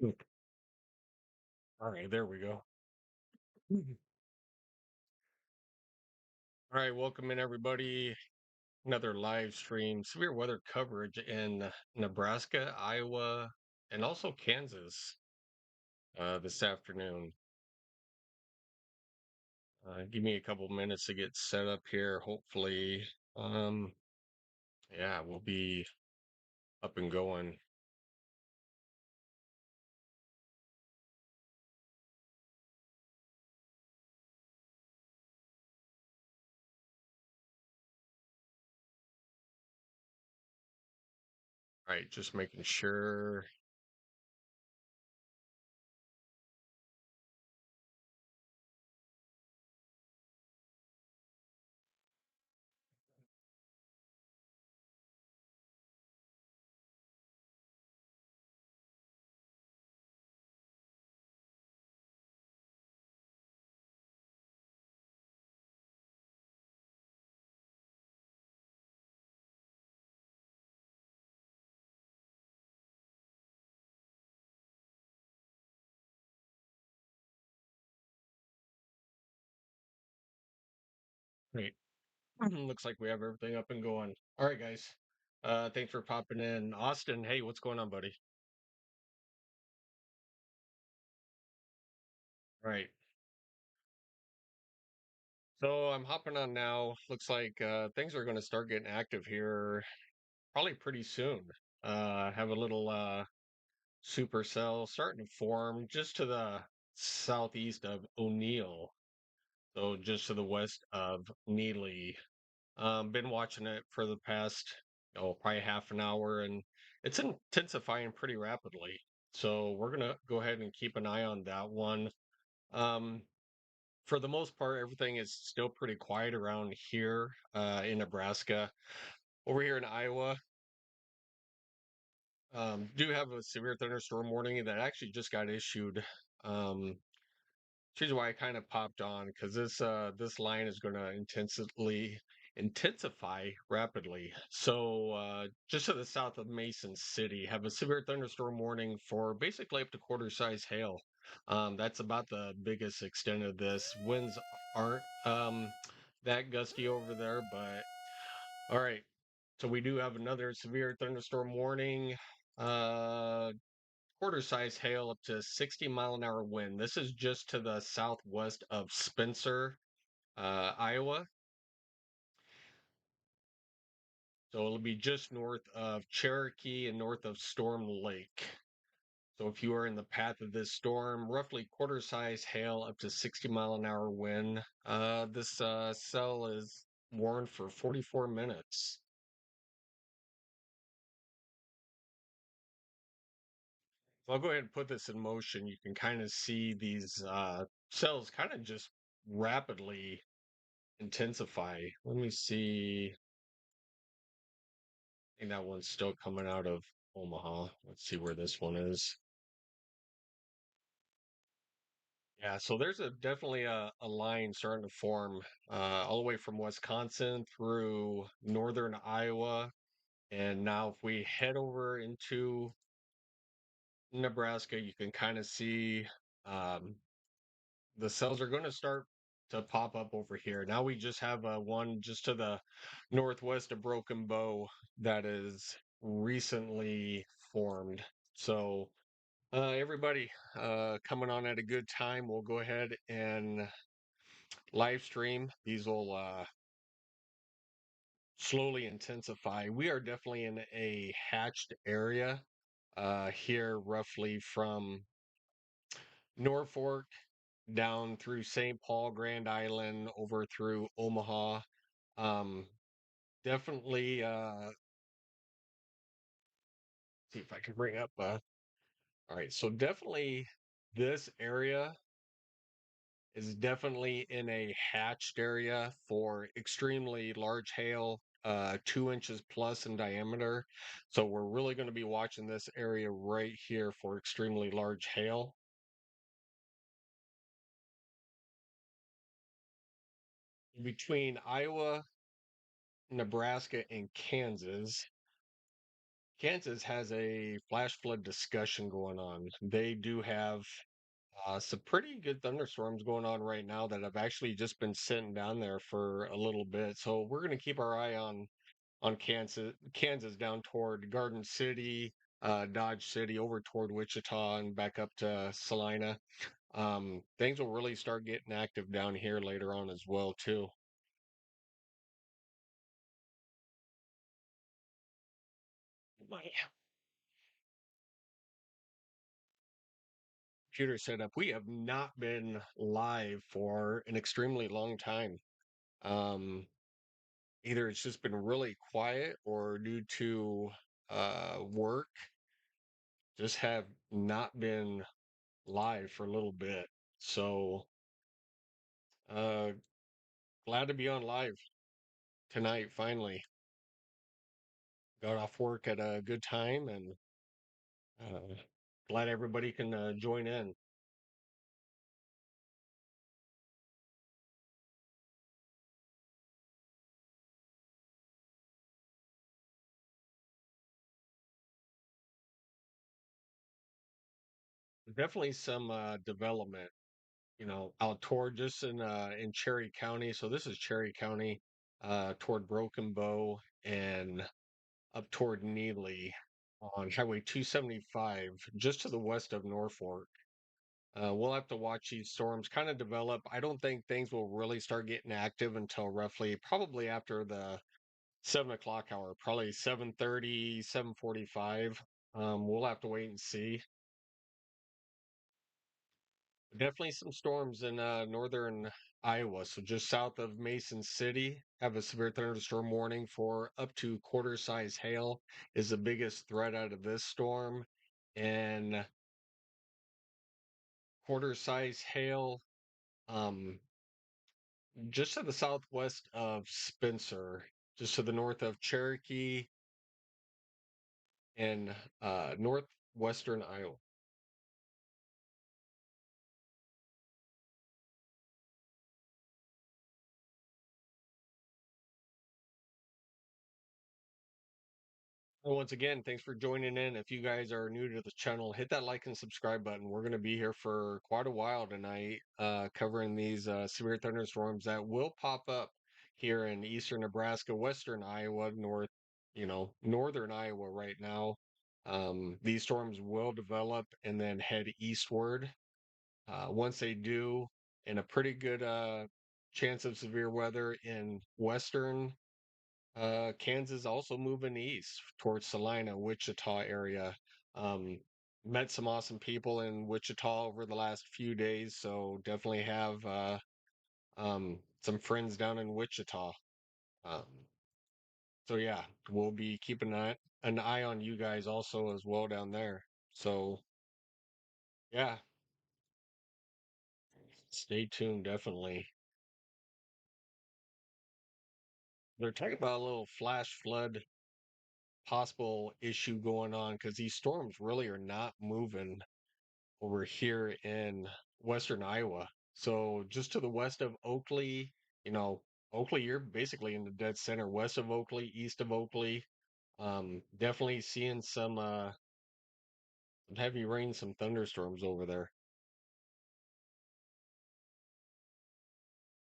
All right, there we go. Mhm. All right, welcome in everybody. Another live stream, severe weather coverage in Nebraska, Iowa, and also Kansas this afternoon. Give me a couple minutes to get set up here. Hopefully, um, yeah, we'll be up and going. All right, just making sure. Great. Looks like we have everything up and going. All right, guys. Thanks for popping in. Austin, hey, what's going on, buddy? All right. So I'm hopping on now. Looks like things are going to start getting active here probably pretty soon. Have a little supercell starting to form just to the southeast of O'Neill. So just to the west of Neely. Been watching it for the past, probably half an hour, and it's intensifying pretty rapidly. So we're gonna go ahead and keep an eye on that one. Um, for the most part, everything is still pretty quiet around here in Nebraska. Over here in Iowa, do have a severe thunderstorm warning that actually just got issued. Um, which is why I kind of popped on because this line is going to intensify rapidly. So just to the south of Mason City, have a severe thunderstorm warning for basically up to quarter size hail. That's about the biggest extent of this. Winds aren't that gusty over there, but all right. So we do have another severe thunderstorm warning. Uh, Quarter size hail up to 60-mile-an-hour wind. This is just to the southwest of Spencer, Iowa. So it'll be just north of Cherokee and north of Storm Lake. So if you are in the path of this storm, roughly quarter size hail up to 60-mile-an-hour wind. This cell is warned for 44 minutes. So I'll go ahead and put this in motion. You can kind of see these cells kind of just rapidly intensify. Let me see. I think that one's still coming out of Omaha. Let's see where this one is. Yeah, so there's definitely a line starting to form all the way from Wisconsin through northern Iowa. And now if we head over into Nebraska, you can kind of see um, the cells are going to start to pop up over here. Now we just have one just to the northwest of Broken Bow that is recently formed. So everybody coming on at a good time, we'll go ahead and live stream. These will slowly intensify. We are definitely in a hatched area here, roughly from Norfolk down through St. Paul, Grand Island, over through Omaha. Um, definitely, see if I can bring up. All right, so definitely this area is definitely in a hatched area for extremely large hail, 2 inches plus in diameter. So we're really going to be watching this area right here for extremely large hail. Between Iowa, Nebraska, and Kansas, Kansas has a flash flood discussion going on. They do have some pretty good thunderstorms going on right now that have actually just been sitting down there for a little bit. So we're going to keep our eye on Kansas down toward Garden City, Dodge City, over toward Wichita, and back up to Salina. Things will really start getting active down here later on as well too. My computer setup. We have not been live for an extremely long time. Um, Either it's just been really quiet or due to work, just have not been live for a little bit. So uh, glad to be on live tonight. Finally, got off work at a good time, and uh, glad everybody can join in. Definitely some development, out toward just in Cherry County. So this is Cherry County, toward Broken Bow and up toward Neely on Highway 275, just to the west of Norfolk. We'll have to watch these storms kind of develop. I don't think things will really start getting active until roughly probably after the 7 o'clock hour, probably 7:30, 7:45. We'll have to wait and see. Definitely some storms in northern Iowa. So just south of Mason City, have a severe thunderstorm warning for up to quarter size hail is the biggest threat out of this storm. And quarter size hail, um, just to the southwest of Spencer, just to the north of Cherokee and northwestern Iowa. Well, once again, thanks for joining in. If you guys are new to the channel, hit that like and subscribe button. We're going to be here for quite a while tonight, covering these severe thunderstorms that will pop up here in eastern Nebraska, western Iowa, northern Iowa right now. These storms will develop and then head eastward. Once they do, and a pretty good chance of severe weather in western Kansas, also moving east towards Salina, Wichita area. Um, Met some awesome people in Wichita over the last few days, so definitely have some friends down in Wichita. Um, so yeah, we'll be keeping an eye on you guys also as well down there. So yeah, stay tuned, definitely. They're talking about a little flash flood possible issue going on because these storms really are not moving over here in western Iowa. So just to the west of Oakley, you know, Oakley, you're basically in the dead center. West of Oakley, east of Oakley, definitely seeing some heavy rain, some thunderstorms over there.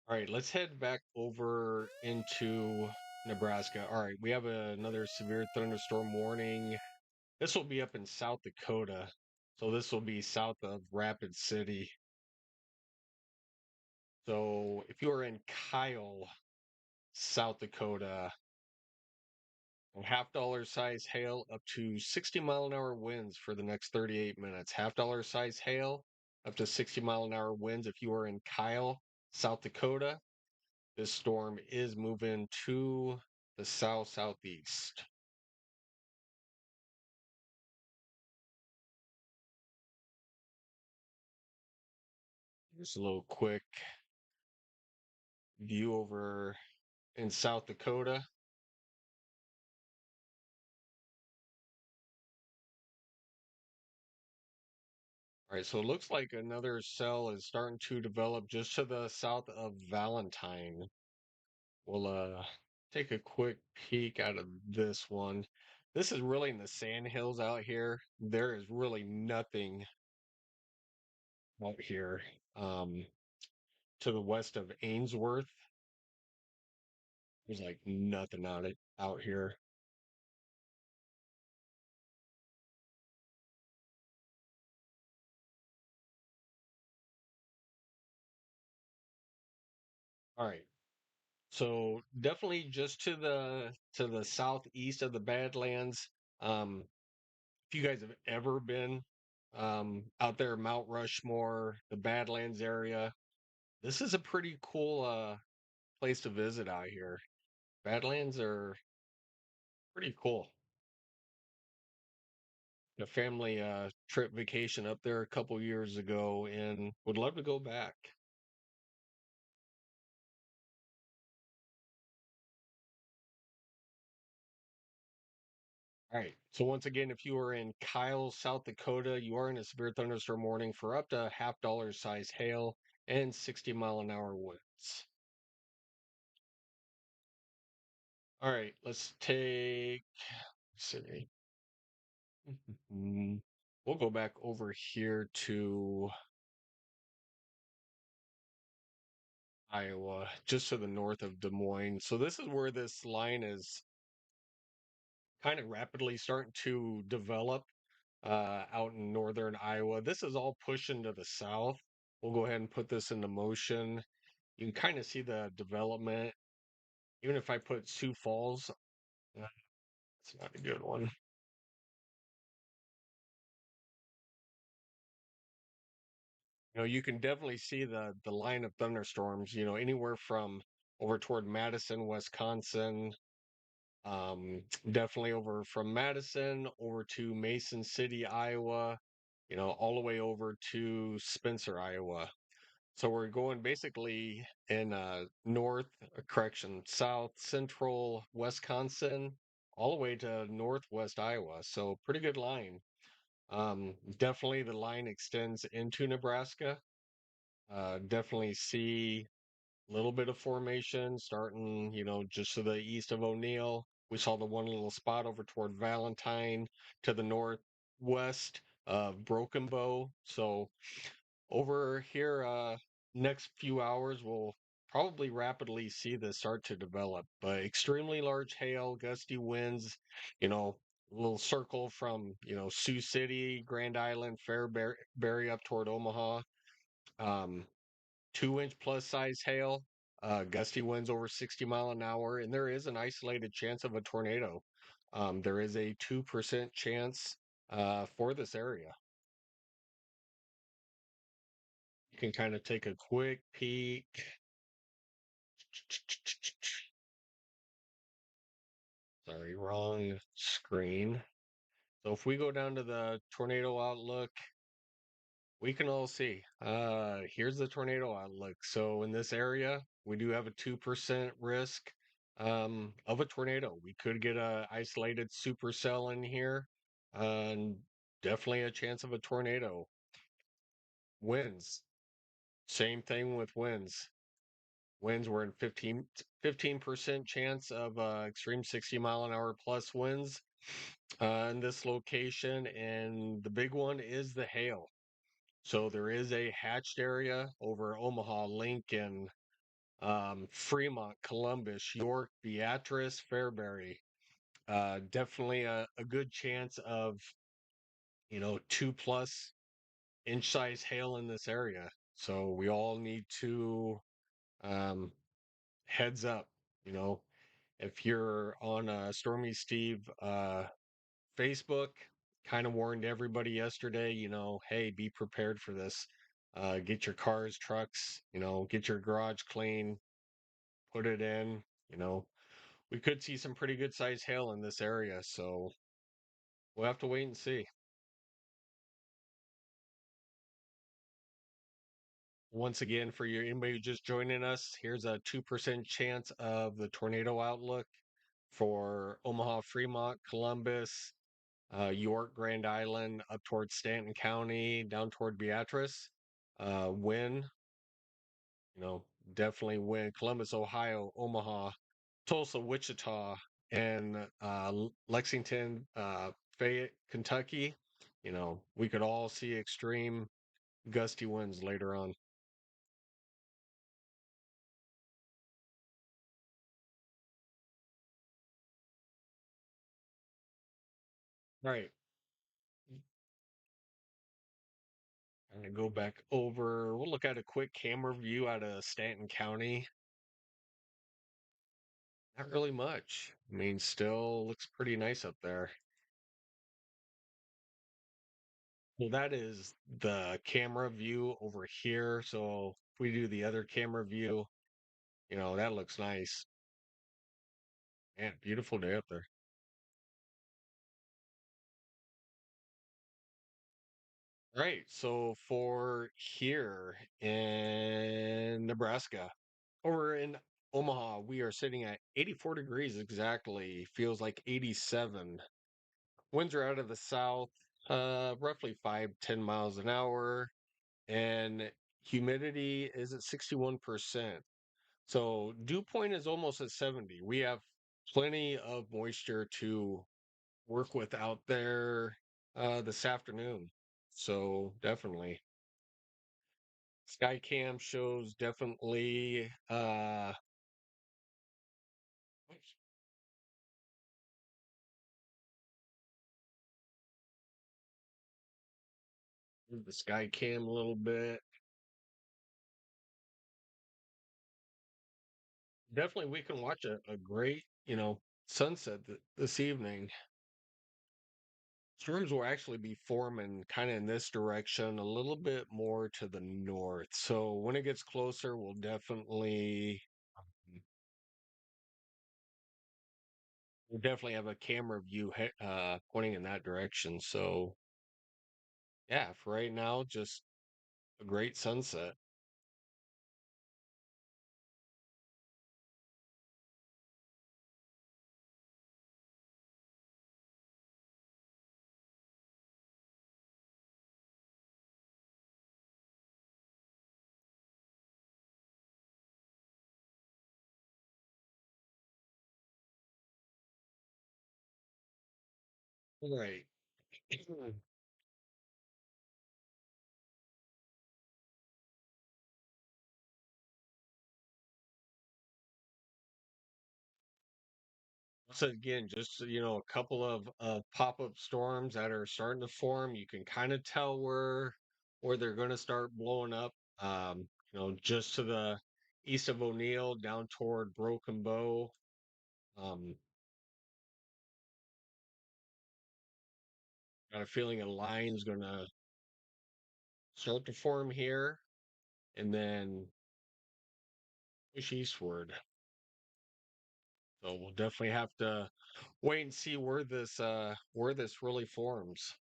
All right, let's head back over into Nebraska. All right, we have another severe thunderstorm warning. This will be up in South Dakota. So this will be south of Rapid City. So if you are in Kyle, South Dakota, half-dollar size hail up to 60-mile-an-hour winds for the next 38 minutes. Half-dollar size hail up to 60-mile-an-hour winds if you are in Kyle, South Dakota. This storm is moving to the south-southeast. Just a little quick view over in South Dakota. All right, so it looks like another cell is starting to develop just to the south of Valentine. We'll take a quick peek out of this one. This is really in the sand hills out here. There is really nothing out here. Um, to the west of Ainsworth, there's like nothing out here. All right. So definitely just to the southeast of the Badlands. If you guys have ever been out there, Mount Rushmore, the Badlands area, this is a pretty cool place to visit out here. Badlands are pretty cool. A family trip vacation up there a couple years ago and would love to go back. All right. So once again, if you are in Kyle, South Dakota, you are in a severe thunderstorm warning for up to half dollar size hail and 60-mile-an-hour winds. All right, let's take city. We'll go back over here to Iowa, just to the north of Des Moines. So this is where this line is kind of rapidly starting to develop out in northern Iowa. This is all pushing to the south. We'll go ahead and put this into motion. You can kind of see the development. Even if I put Sioux Falls, it's not a good one. You can definitely see the line of thunderstorms, anywhere from over toward Madison, Wisconsin, definitely over from Madison over to Mason City, Iowa, all the way over to Spencer, Iowa. So we're going basically in north, correction, south, central Wisconsin, all the way to northwest Iowa. So pretty good line. Definitely the line extends into Nebraska. Definitely see a little bit of formation starting, just to the east of O'Neill. We saw the one little spot over toward Valentine to the northwest of Broken Bow. So over here, next few hours, we'll probably rapidly see this start to develop. But extremely large hail, gusty winds, little circle from, Sioux City, Grand Island, Fairbury up toward Omaha. Um, 2-inch plus size hail, gusty winds over 60 mile an hour, and there is an isolated chance of a tornado. There is a 2% chance for this area. You can kind of take a quick peek. Sorry, wrong screen. So if we go down to the tornado outlook, we can all see. Here's the tornado outlook. So in this area, we do have a 2% risk of a tornado. We could get a isolated supercell in here, and definitely a chance of a tornado. Winds, same thing with winds. Winds were in 15% chance of extreme 60 mile an hour plus winds in this location. And the big one is the hail. So there is a hatched area over Omaha, Lincoln, Fremont, Columbus, York, Beatrice, Fairbury. Definitely a good chance of, 2+ inch size hail in this area. So we all need to um, heads up, you know, if you're on Stormy Steve Facebook, kind of warned everybody yesterday, hey, be prepared for this. Get your cars, trucks, get your garage clean, put it in. You know, we could see some pretty good size hail in this area, so we'll have to wait and see. Once again, for you anybody just joining us, here's a 2% chance of the tornado outlook for Omaha, Fremont, Columbus, York, Grand Island, up towards Stanton County, down toward Beatrice. Wind, you know, definitely wind. Columbus, Ohio, Omaha, Tulsa, Wichita, and Lexington, Fayette, Kentucky, we could all see extreme gusty winds later on. All right. I'm gonna go back over. We'll look at a quick camera view out of Stanton County. Not really much. I mean, still looks pretty nice up there. Well, that is the camera view over here. So if we do the other camera view, that looks nice. Man, beautiful day up there. All right. So for here in Nebraska, over in Omaha, we are sitting at 84 degrees exactly. Feels like 87. Winds are out of the south, roughly 5-10 miles an hour, and humidity is at 61%. So dew point is almost at 70. We have plenty of moisture to work with out there this afternoon. So definitely. Skycam shows definitely move the Skycam a little bit. Definitely we can watch a great, sunset this evening. Storms will actually be forming kind of in this direction, a little bit more to the north. So when it gets closer, we'll definitely have a camera view pointing in that direction. So yeah, for right now, just a great sunset. Right. So again, just a couple of pop-up storms that are starting to form. You can kind of tell where they're going to start blowing up. Just to the east of O'Neill, down toward Broken Bow. Um, got a feeling a line's going to start to form here, and then push eastward. So we'll definitely have to wait and see where this really forms.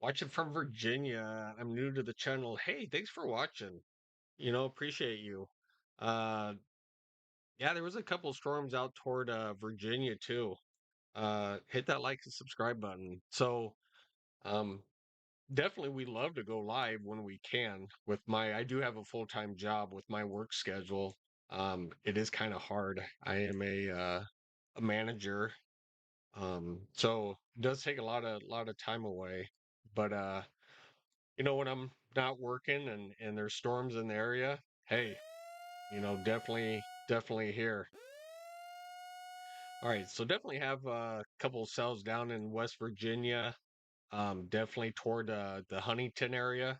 Watching from Virginia. I'm new to the channel. Hey, thanks for watching. Appreciate you. Uh, yeah, there was a couple storms out toward Virginia too. Hit that like and subscribe button. So, um, definitely we love to go live when we can. I do have a full-time job with my work schedule. It is kind of hard. I am a manager. So it does take a lot of time away. But when I'm not working and there's storms in the area, hey, definitely here. All right, so definitely have a couple of cells down in West Virginia. Definitely toward the Huntington area.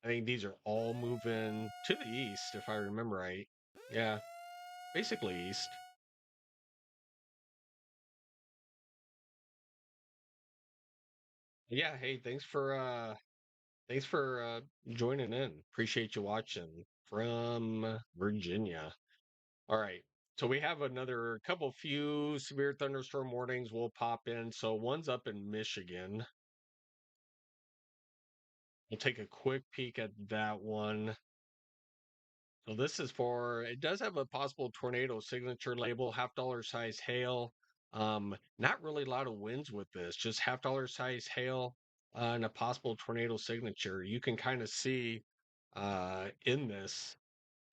I think these are all moving to the east, if I remember right. Yeah, basically east. Yeah, hey, thanks for joining in. Appreciate you watching from Virginia. All right. So we have another couple few severe thunderstorm warnings will pop in. So one's up in Michigan. We'll take a quick peek at that one. So this is it does have a possible tornado signature label, half dollar size hail. Not really a lot of winds with this, just half dollar size hail and a possible tornado signature. You can kind of see in this.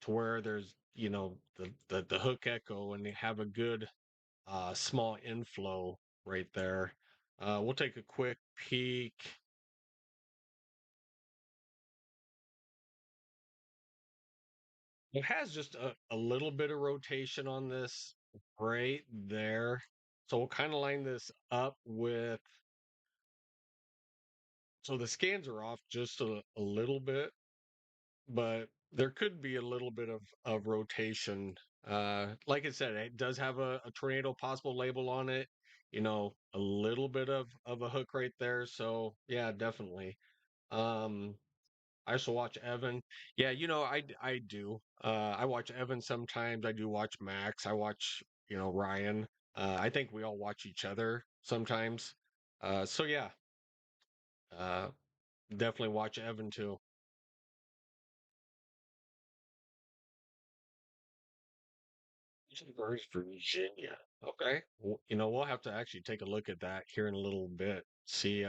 to where there's, the hook echo and they have a good small inflow right there. We'll take a quick peek. It has just a little bit of rotation on this right there. So we'll kind of line this up with, so the scans are off just a little bit, but there could be a little bit of rotation. Like I said, it does have a tornado possible label on it, a little bit of a hook right there. So yeah, definitely. Um, I also watch Evan. Yeah, I do. I watch Evan sometimes. I do watch Max. I watch, Ryan. I think we all watch each other sometimes. So yeah, uh, definitely watch Evan too. Where's Virginia? Okay. We'll have to actually take a look at that here in a little bit. See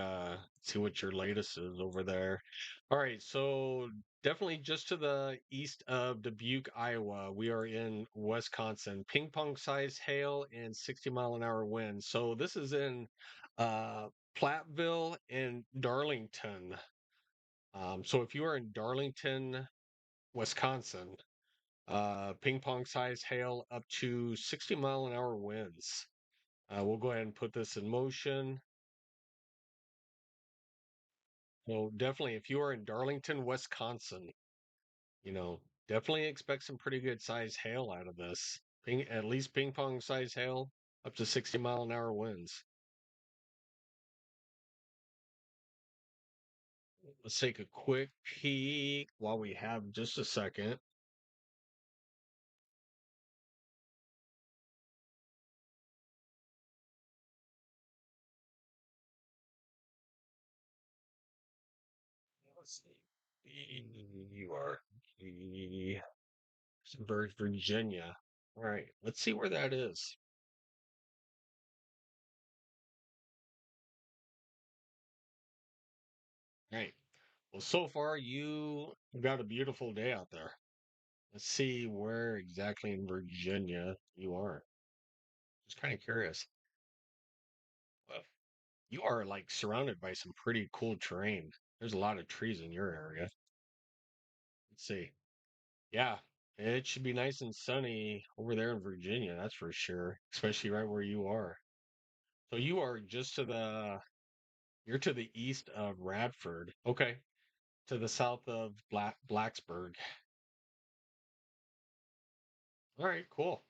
what your latest is over there. All right, so definitely just to the east of Dubuque, Iowa. We are in Wisconsin. Ping pong size hail and 60-mile-an-hour winds. So this is in uh Platteville and Darlington. So if you are in Darlington, Wisconsin, ping pong size hail up to 60-mile-an-hour winds. We'll go ahead and put this in motion. So definitely, if you are in Darlington, Wisconsin, you know, definitely expect some pretty good size hail out of this. At least ping pong size hail up to 60-mile-an-hour winds. Let's take a quick peek while we have just a second. Let's see. You are Virginia. All right, let's see where that is. All right. Well, so far you got a beautiful day out there. Let's see where exactly in Virginia you are. Just kind of curious. Well, you are like surrounded by some pretty cool terrain. There's a lot of trees in your area. Let's see. Yeah, it should be nice and sunny over there in Virginia, that's for sure, especially right where you are. So you are just you're to the east of Radford. Okay. To the south of Blacksburg. All right, cool.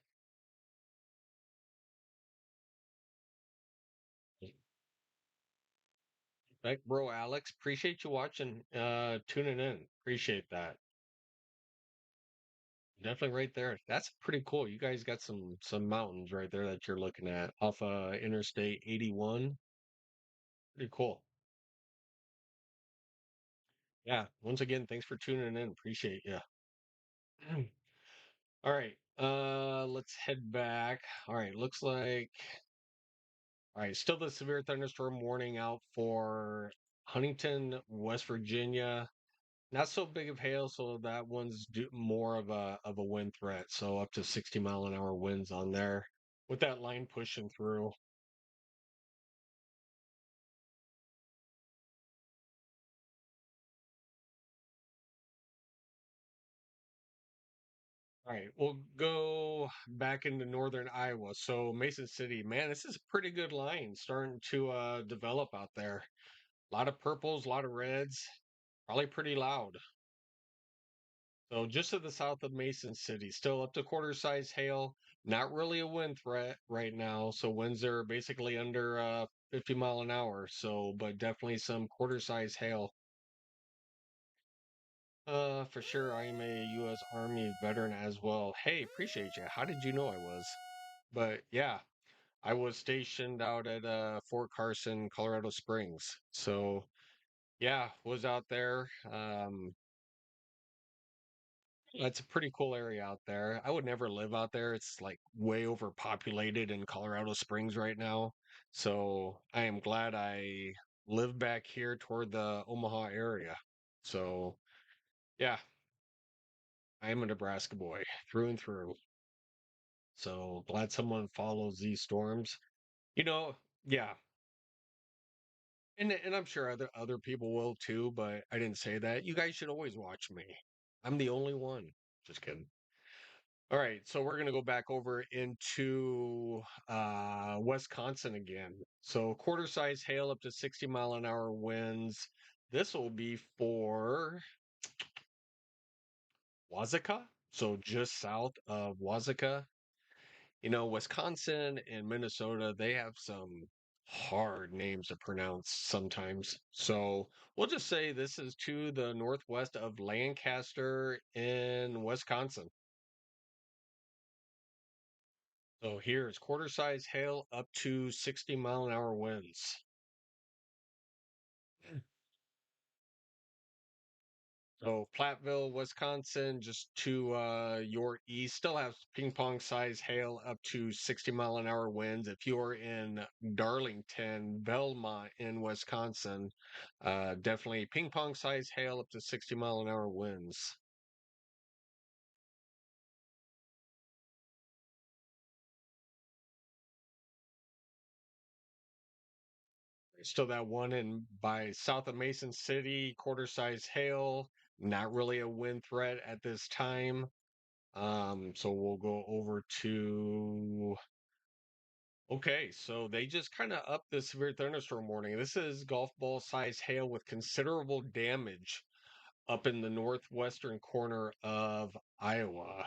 Like, bro, Alex, appreciate you watching, tuning in. Appreciate that. Definitely right there. That's pretty cool. You guys got some mountains right there that you're looking at off Interstate 81. Pretty cool. Yeah. Once again, thanks for tuning in. Appreciate you. All right. Let's head back. All right. Looks like all right. Still the severe thunderstorm warning out for Huntington, West Virginia. Not so big of hail, so that one's more of a wind threat. So up to 60-mile-an-hour winds on there with that line pushing through. All right, we'll go back into northern Iowa. So Mason City, man, this is a pretty good line starting to develop out there. A lot of purples, a lot of reds, probably pretty loud. So just to the south of Mason City, still up to quarter size hail. Not really a wind threat right now. So winds are basically under 50 mile an hour. So, but definitely some quarter size hail. For sure, I am a U.S. Army veteran as well. Hey, appreciate you. How did you know I was? But yeah, I was stationed out at Fort Carson, Colorado Springs. So yeah, was out there. It's a pretty cool area out there. I would never live out there. It's like way overpopulated in Colorado Springs right now. So I am glad I live back here toward the Omaha area. So yeah, I am a Nebraska boy through and through. So glad someone follows these storms. You know, yeah, and I'm sure other people will too, but I didn't say that. You guys should always watch me. I'm the only one. Just kidding. All right, so we're gonna go back over into Wisconsin again. So quarter size hail up to 60-mile-an-hour winds. This will be for Waukesha, so just south of Waukesha. Wisconsin and Minnesota, they have some hard names to pronounce sometimes. So we'll just say this is to the northwest of Lancaster in Wisconsin. So here's quarter size hail up to 60-mile-an-hour winds. So Platteville, Wisconsin, just to your east, still has ping pong size hail up to 60-mile-an-hour winds. If you're in Darlington, Belmont in Wisconsin, definitely ping pong size hail up to 60-mile-an-hour winds. Still that one in by south of Mason City, quarter size hail. Not really a wind threat at this time. So we'll go over to okay, so they just kind of upped the severe thunderstorm warning. This is golf ball size hail with considerable damage up in the northwestern corner of Iowa.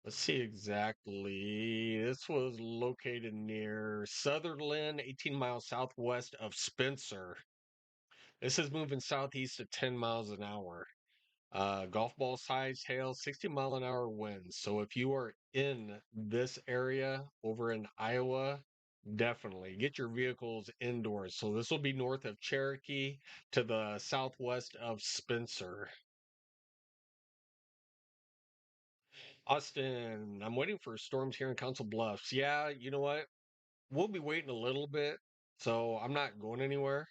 Let's see exactly. This was located near Sutherland, 18 miles southwest of Spencer. This is moving southeast at 10 miles an hour. Golf ball size hail, 60-mile-an-hour winds. So if you are in this area over in Iowa, definitely get your vehicles indoors. So this will be north of Cherokee to the southwest of Spencer. Austin, I'm waiting for storms here in Council Bluffs. Yeah, you know what? We'll be waiting a little bit, so I'm not going anywhere.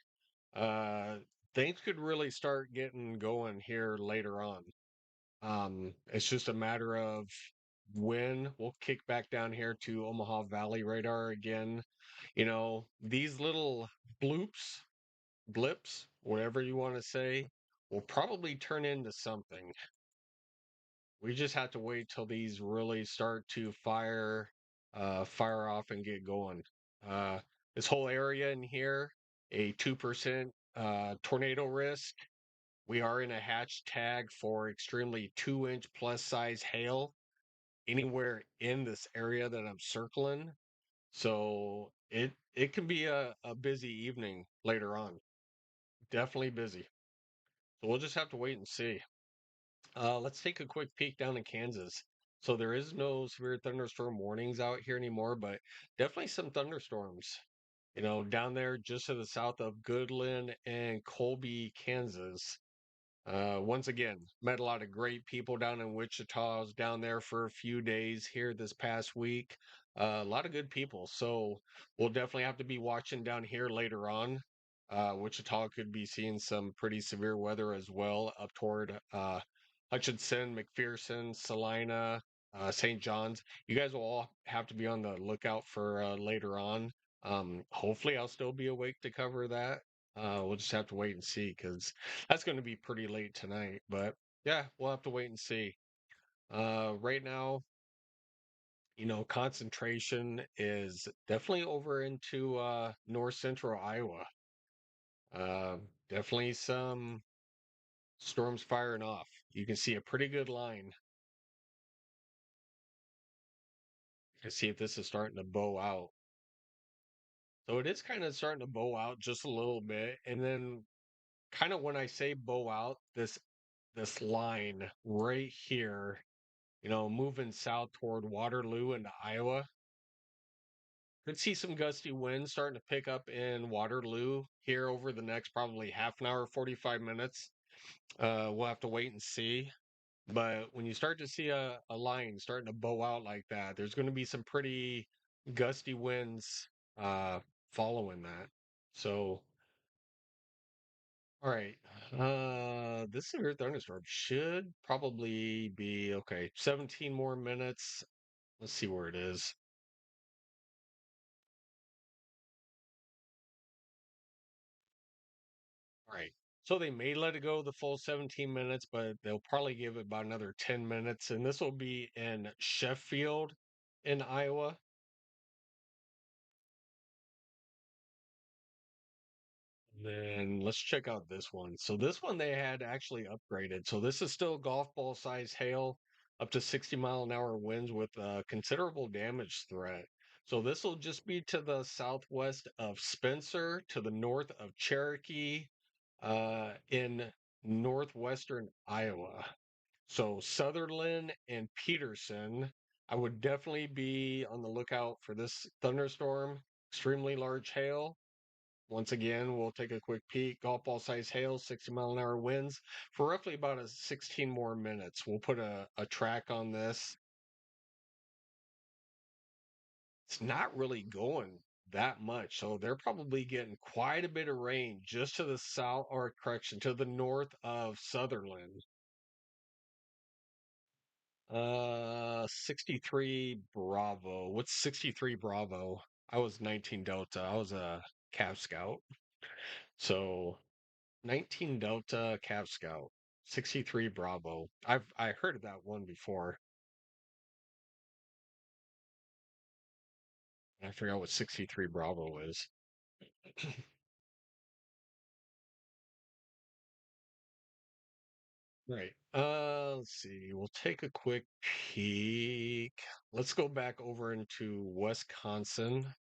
Uh, Things could really start getting going here later on. It's just a matter of when we'll kick back down here to Omaha Valley radar again. These little bloops, blips, whatever you want to say, will probably turn into something. We just have to wait till these really start to fire off and get going. Uh, this whole area in here, a 2% tornado risk. We are in a hatch tag for extremely 2-inch plus size hail anywhere in this area that I'm circling. So it can be a busy evening later on. Definitely busy. So we'll just have to wait and see. Let's take a quick peek down in Kansas. So there is no severe thunderstorm warnings out here anymore, but definitely some thunderstorms. Down there just to the south of Goodland and Colby, Kansas. Once again, met a lot of great people down in Wichita. I was down there for a few days here this past week. A lot of good people. So we'll definitely have to be watching down here later on. Wichita could be seeing some pretty severe weather as well up toward Hutchinson, McPherson, Salina, St. John's. You guys will all have to be on the lookout for later on. Hopefully, I'll still be awake to cover that. We'll just have to wait and see because that's going to be pretty late tonight. But yeah, we'll have to wait and see. Right now, concentration is definitely over into north central Iowa. Uh, Definitely some storms firing off. You can see a pretty good line. You can see if this is starting to bow out. So it is kind of starting to bow out just a little bit. And then kind of when I say bow out, this line right here, moving south toward Waterloo into Iowa. Could see some gusty winds starting to pick up in Waterloo here over the next probably half an hour, 45 minutes. We'll have to wait and see. But when you start to see a line starting to bow out like that, there's going to be some pretty gusty winds following that. So, all right. This severe thunderstorm should probably be okay. 17 more minutes. Let's see where it is. All right. So they may let it go the full 17 minutes, but they'll probably give it about another 10 minutes. And this will be in Sheffield in Iowa. Then let's check out this one. So this one they had actually upgraded. So this is still golf ball size hail, up to 60-mile-an-hour winds with a considerable damage threat. So this will just be to the southwest of Spencer, to the north of Cherokee, in northwestern Iowa. So Sutherland and Peterson, I would definitely be on the lookout for this thunderstorm. Extremely large hail. Once again, we'll take a quick peek. Golf ball size hail, 60-mile-an-hour winds for roughly about a 16 more minutes. We'll put a track on this. It's not really going that much, so they're probably getting quite a bit of rain just to the south, or correction, to the north of Sutherland. 63 Bravo. What's 63 Bravo? I was 19 Delta. I was a Cav Scout. So 19 Delta Cav Scout, 63 Bravo. I heard of that one before. I forgot what 63 Bravo is. Right. Let's see. We'll take a quick peek. Let's go back over into Wisconsin.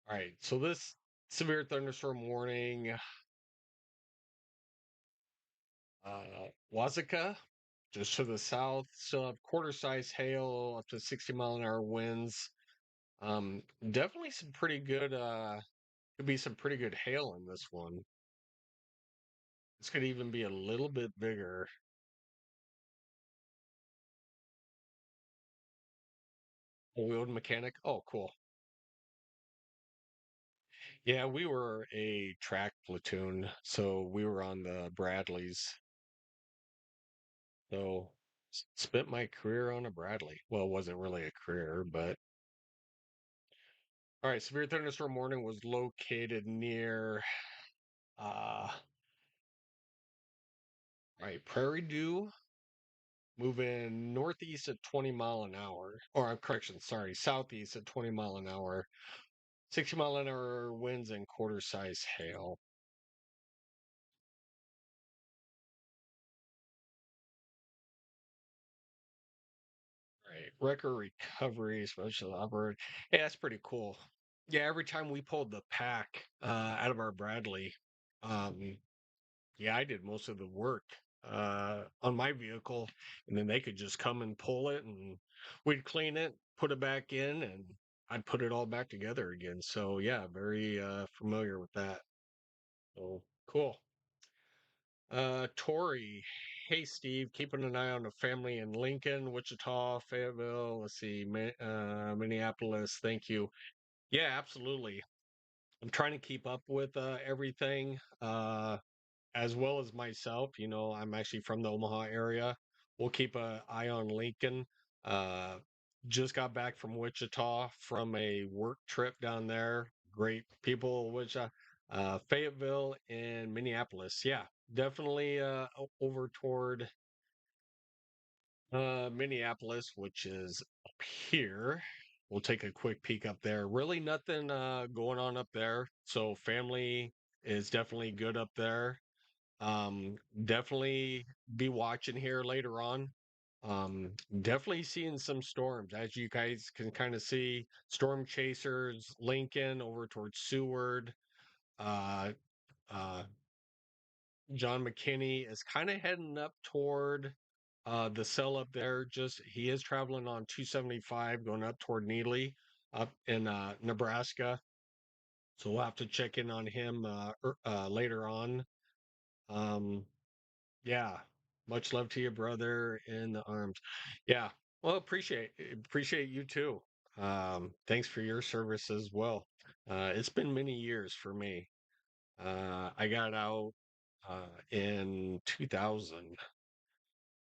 All right. So this severe thunderstorm warning, Wazuka, just to the south, still have quarter-size hail, up to 60-mile-an-hour winds. Um, Definitely some pretty good could be some pretty good hail in this one. This could even be a little bit bigger. Wheeled mechanic. Oh, cool. Yeah, we were a track platoon, so we were on the Bradleys. So spent my career on a Bradley. Well, it wasn't really a career, but all right. Severe thunderstorm warning was located near all right, Prairie Dew, moving northeast at 20 mile an hour. Or correction, sorry, southeast at 20 mile an hour. 60-mile-an-hour winds and quarter-size hail. Right. Wrecker recovery, special operate. Hey, that's pretty cool. Yeah, every time we pulled the pack out of our Bradley, um, yeah, I did most of the work on my vehicle, and then they could just come and pull it, and we'd clean it, put it back in, and I'd put it all back together again. So yeah, very familiar with that. So cool. Tori, hey Steve, keeping an eye on the family in Lincoln, Wichita, Fayetteville. Let's see, Minneapolis. Thank you. Yeah, absolutely. I'm trying to keep up with everything, as well as myself. You know, I'm actually from the Omaha area. We'll keep an eye on Lincoln. Uh, just got back from Wichita from a work trip down there. Great people, Wichita, Fayetteville, and Minneapolis. Yeah, definitely over toward Minneapolis, which is up here. We'll take a quick peek up there. Really nothing going on up there. So family is definitely good up there. Um, Definitely be watching here later on. Definitely seeing some storms, as you guys can kind of see. Storm chasers, Lincoln over towards Seward. Uh, uh, John McKinney is kind of heading up toward the cell up there. Just he is traveling on 275, going up toward Neely, up in Nebraska. So we'll have to check in on him later on. Um, Yeah. Much love to you, brother in the arms. Yeah. Well, appreciate you too. Thanks for your service as well. It's been many years for me. I got out in 2000.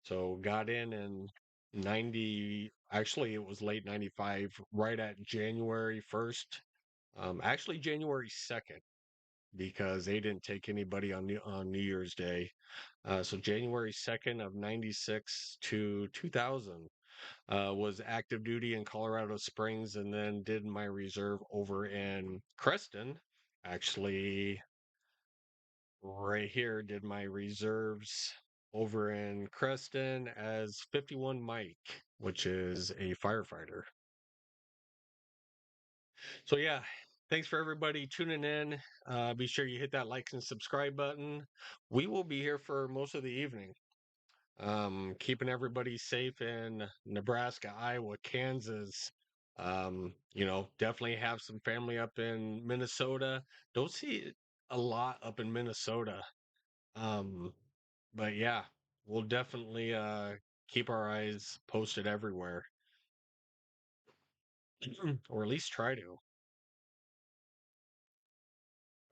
So got in 90, actually it was late 95, right at January 1st. Actually January 2nd, because they didn't take anybody on New Year's Day. So January 2nd of 96 to 2000 was active duty in Colorado Springs, and then did my reserve over in Creston. Actually, right here, did my reserves over in Creston as 51 Mike, which is a firefighter. So yeah, thanks for everybody tuning in. Be sure you hit that like and subscribe button. We will be here for most of the evening. Keeping everybody safe in Nebraska, Iowa, Kansas. Definitely have some family up in Minnesota. Don't see it a lot up in Minnesota. Um, but yeah, we'll definitely keep our eyes posted everywhere, or at least try to.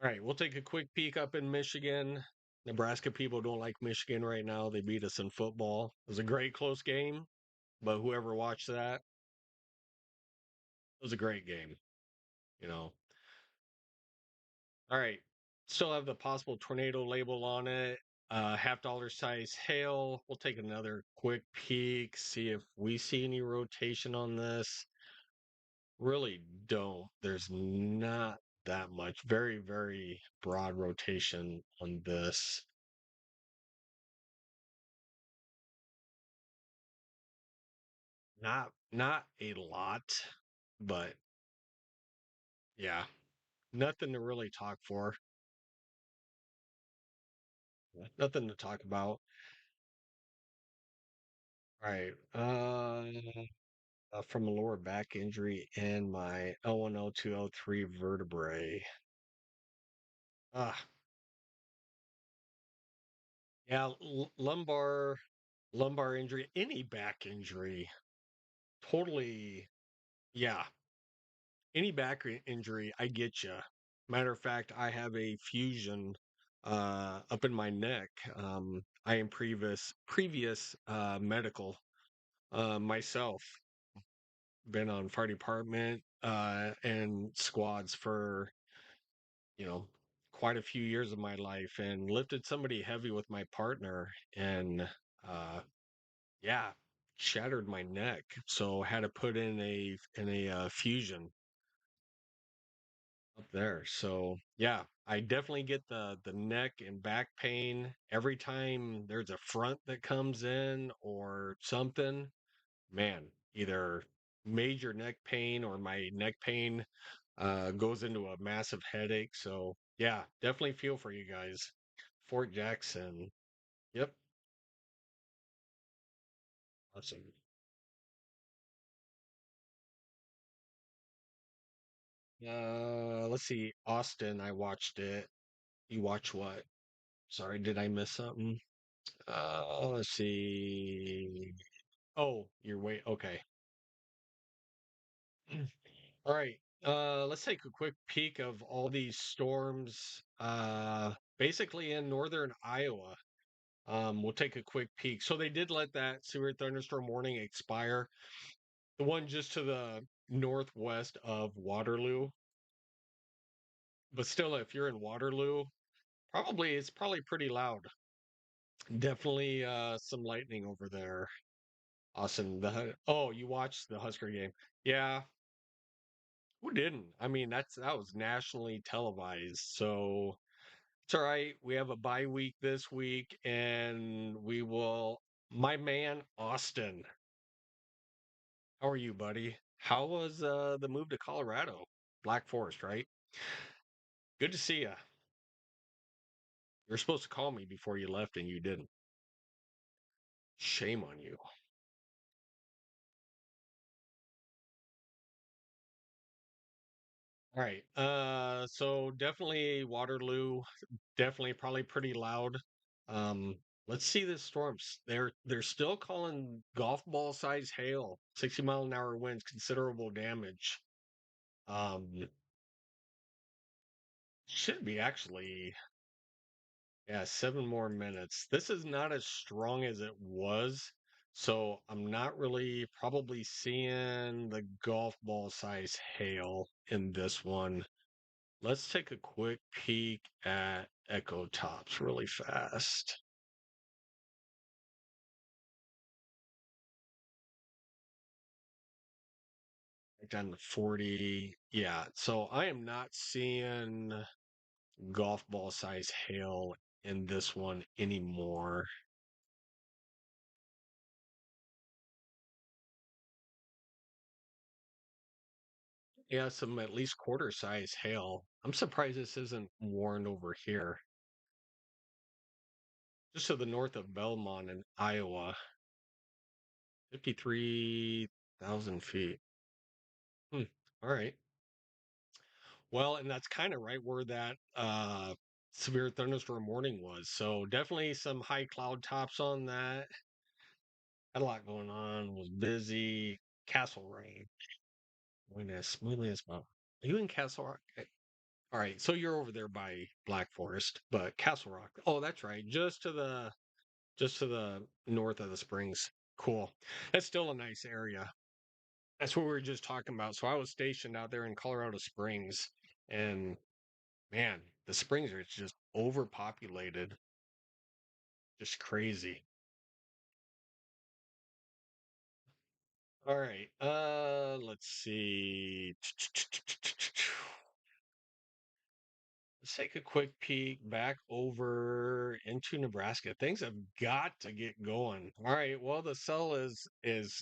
All right, we'll take a quick peek up in Michigan. Nebraska people don't like Michigan right now. They beat us in football. It was a great close game, but whoever watched that, it was a great game, you know. All right. Still have the possible tornado label on it. $half size hail. We'll take another quick peek, see if we see any rotation on this. Really don't. There's not that much. Very, very broad rotation on this. Not a lot, but yeah, nothing to really talk for. Nothing to talk about. All right. From a lower back injury and my L1, L2, L3 vertebrae. Ah, yeah, lumbar injury, any back injury. Totally, yeah. Any injury, I get you. Matter of fact, I have a fusion up in my neck. I am previous medical myself. Been on fire department and squads for you know, quite a few years of my life, and lifted somebody heavy with my partner, and yeah, shattered my neck. So had to put in a fusion up there. So yeah, I definitely get the neck and back pain every time there's a front that comes in or something. Man, either major neck pain or my neck pain goes into a massive headache. So yeah, definitely feel for you guys. Fort Jackson. Yep. Awesome. Let's see. Austin, I watched it. You watch what? Sorry, did I miss something? Let's see. Oh, you're wait. Okay. All right. Let's take a quick peek of all these storms. Basically in northern Iowa. We'll take a quick peek. So they did let that severe thunderstorm warning expire. The one just to the northwest of Waterloo. But still, if you're in Waterloo, it's probably pretty loud. Definitely some lightning over there. Awesome. Oh, you watched the Husker game. Yeah, who didn't? I mean, that was nationally televised. So it's all right. We have a bye week this week, and we will. My man, Austin. How are you, buddy? How was the move to Colorado? Black Forest, right? Good to see you. You're supposed to call me before you left, and you didn't. Shame on you. All right. So definitely Waterloo, definitely probably pretty loud. Um, let's see the storms. They're still calling golf ball size hail, 60-mile-an-hour winds, considerable damage. Um, Should be actually, yeah, 7 more minutes. This is not as strong as it was, so I'm not really probably seeing the golf ball size hail in this one. Let's take a quick peek at Echo Tops really fast. Down to 40. Yeah, so I am not seeing golf ball size hail in this one anymore. Yeah, some at least quarter size hail. I'm surprised this isn't warned over here. Just to the north of Belmont in Iowa, 53,000 feet. Hmm. All right. Well, and that's kind of right where that severe thunderstorm warning was. So definitely some high cloud tops on that. Had a lot going on, was busy. Castle rain. Going as smoothly as well. Are you in Castle Rock? All right, so you're over there by Black Forest, but Castle Rock. Oh, that's right. Just to the north of the Springs. Cool. That's still a nice area. That's what we were just talking about. So I was stationed out there in Colorado Springs, and man, the springs are just overpopulated. Just crazy. All right. Let's see. Let's take a quick peek back over into Nebraska. Things have got to get going. All right. Well, the cell is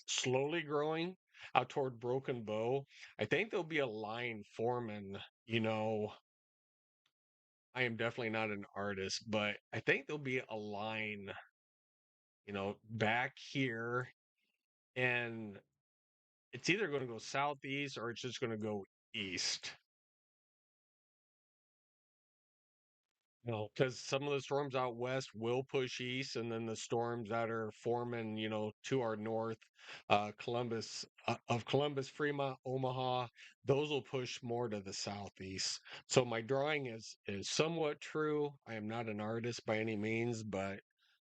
slowly growing out toward Broken Bow. I think there'll be a line forming. You know, I am definitely not an artist, but I think there'll be a line. Back here, and it's either going to go southeast or it's just going to go east. Because some of the storms out west will push east, and then the storms that are forming, to our north, Columbus, Fremont, Omaha, those will push more to the southeast. So my drawing is somewhat true. I am not an artist by any means, but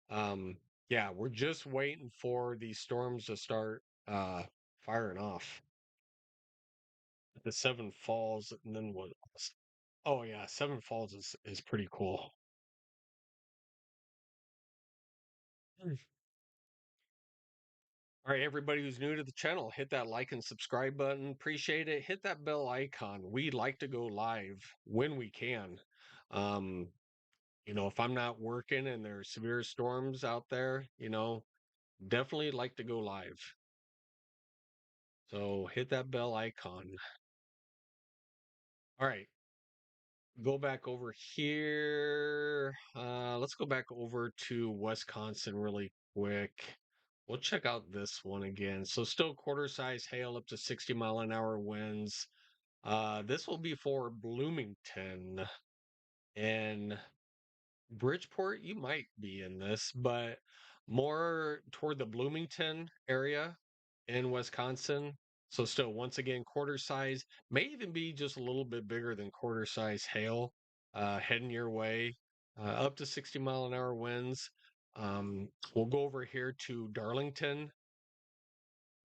um, yeah, we're just waiting for these storms to start firing off. The Seven Falls, and then what else? Oh yeah, Seven Falls is pretty cool. Mm. All right, everybody who's new to the channel, hit that like and subscribe button. Appreciate it. Hit that bell icon. We like to go live when we can. Um, if I'm not working and there's severe storms out there, definitely like to go live. So hit that bell icon. All right, go back over here. Let's go back over to Wisconsin really quick. We'll check out this one again. So still quarter size hail up to 60-mile-an-hour winds. This will be for Bloomington and Bridgeport. You might be in this, but more toward the Bloomington area in Wisconsin. So still, once again, quarter size, may even be just a little bit bigger than quarter size hail, heading your way, up to 60-mile-an-hour winds. We'll go over here to Darlington,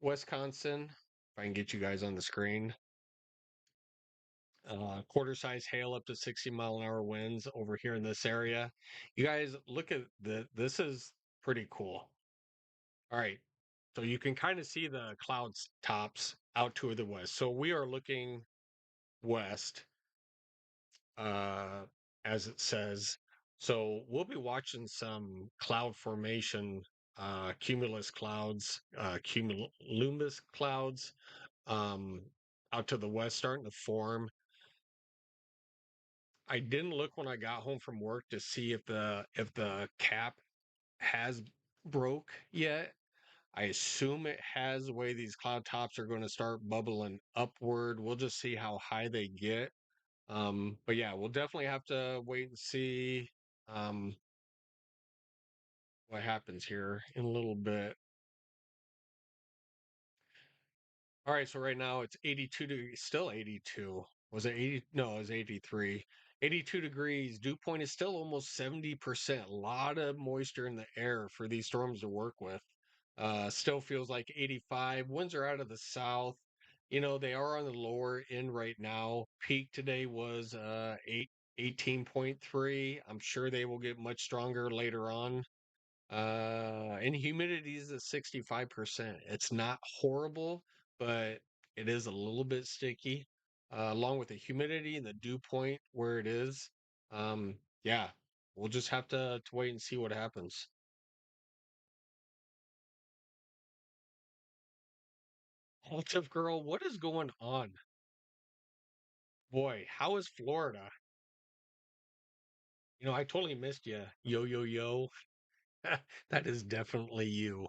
Wisconsin. If I can get you guys on the screen. Quarter size hail up to 60-mile-an-hour winds over here in this area. You guys look at this is pretty cool. All right. So you can kind of see the clouds tops out to the west. So we are looking west, uh, as it says. So we'll be watching some cloud formation, cumulus clouds, cumulus clouds, um, out to the west starting to form. I didn't look when I got home from work to see if the cap has broke yet. I assume it has, the way these cloud tops are going to start bubbling upward. We'll just see how high they get. But yeah, we'll definitely have to wait and see um, what happens here in a little bit. All right, so right now it's 82 degrees, still 82. Was it 80? No, it was 83. 82 degrees. Dew point is still almost 70%. A lot of moisture in the air for these storms to work with. Still feels like 85. Winds are out of the south. You know, they are on the lower end right now. Peak today was 18.3. I'm sure they will get much stronger later on. And humidity is at 65%. It's not horrible, but it is a little bit sticky. Along with the humidity and the dew point where it is. Yeah, we'll just have to wait and see what happens. What's up, girl? What is going on? Boy, how is Florida? You know, I totally missed you. Yo, yo, yo. That is definitely you.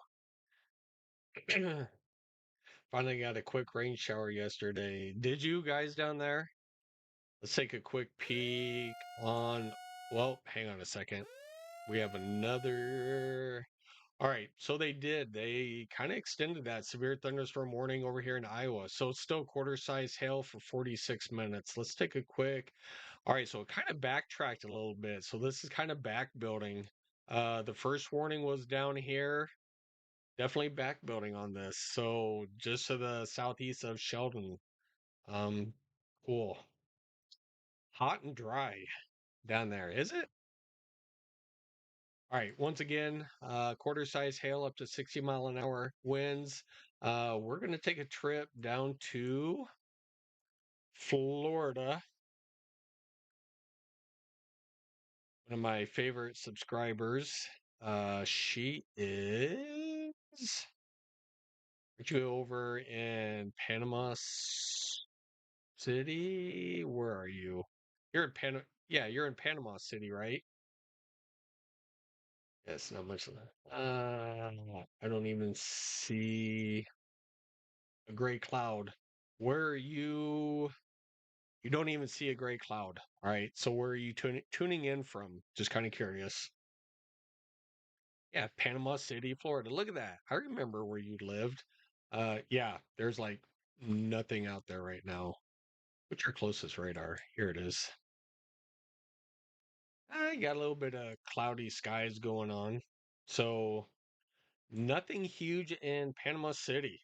Finally got a quick rain shower yesterday. Did you guys down there? Let's take a quick peek on. Well, hang on a second. We have another. All right, so they did. They kind of extended that severe thunderstorm warning over here in Iowa. So it's still quarter size hail for 46 minutes. Let's take a quick. All right, so it kind of backtracked a little bit. So this is kind of back building. The first warning was down here. Definitely back building on this. So just to the southeast of Sheldon. Um, cool. Hot and dry down there, is it? All right, once again, quarter size hail up to 60-mile-an-hour winds. We're going to take a trip down to Florida. One of my favorite subscribers. She is. Aren't you over in Panama City? Where are you? You're in Yeah, you're in Panama City, right? Yes, not much of that. I don't even see a gray cloud. Where are you? You don't even see a gray cloud. All right. So where are you tuning in from? Just kind of curious. Yeah, Panama City, Florida. Look at that. I remember where you lived. Yeah, there's like nothing out there right now. What's your closest radar? Here it is. I got a little bit of cloudy skies going on. So nothing huge in Panama City.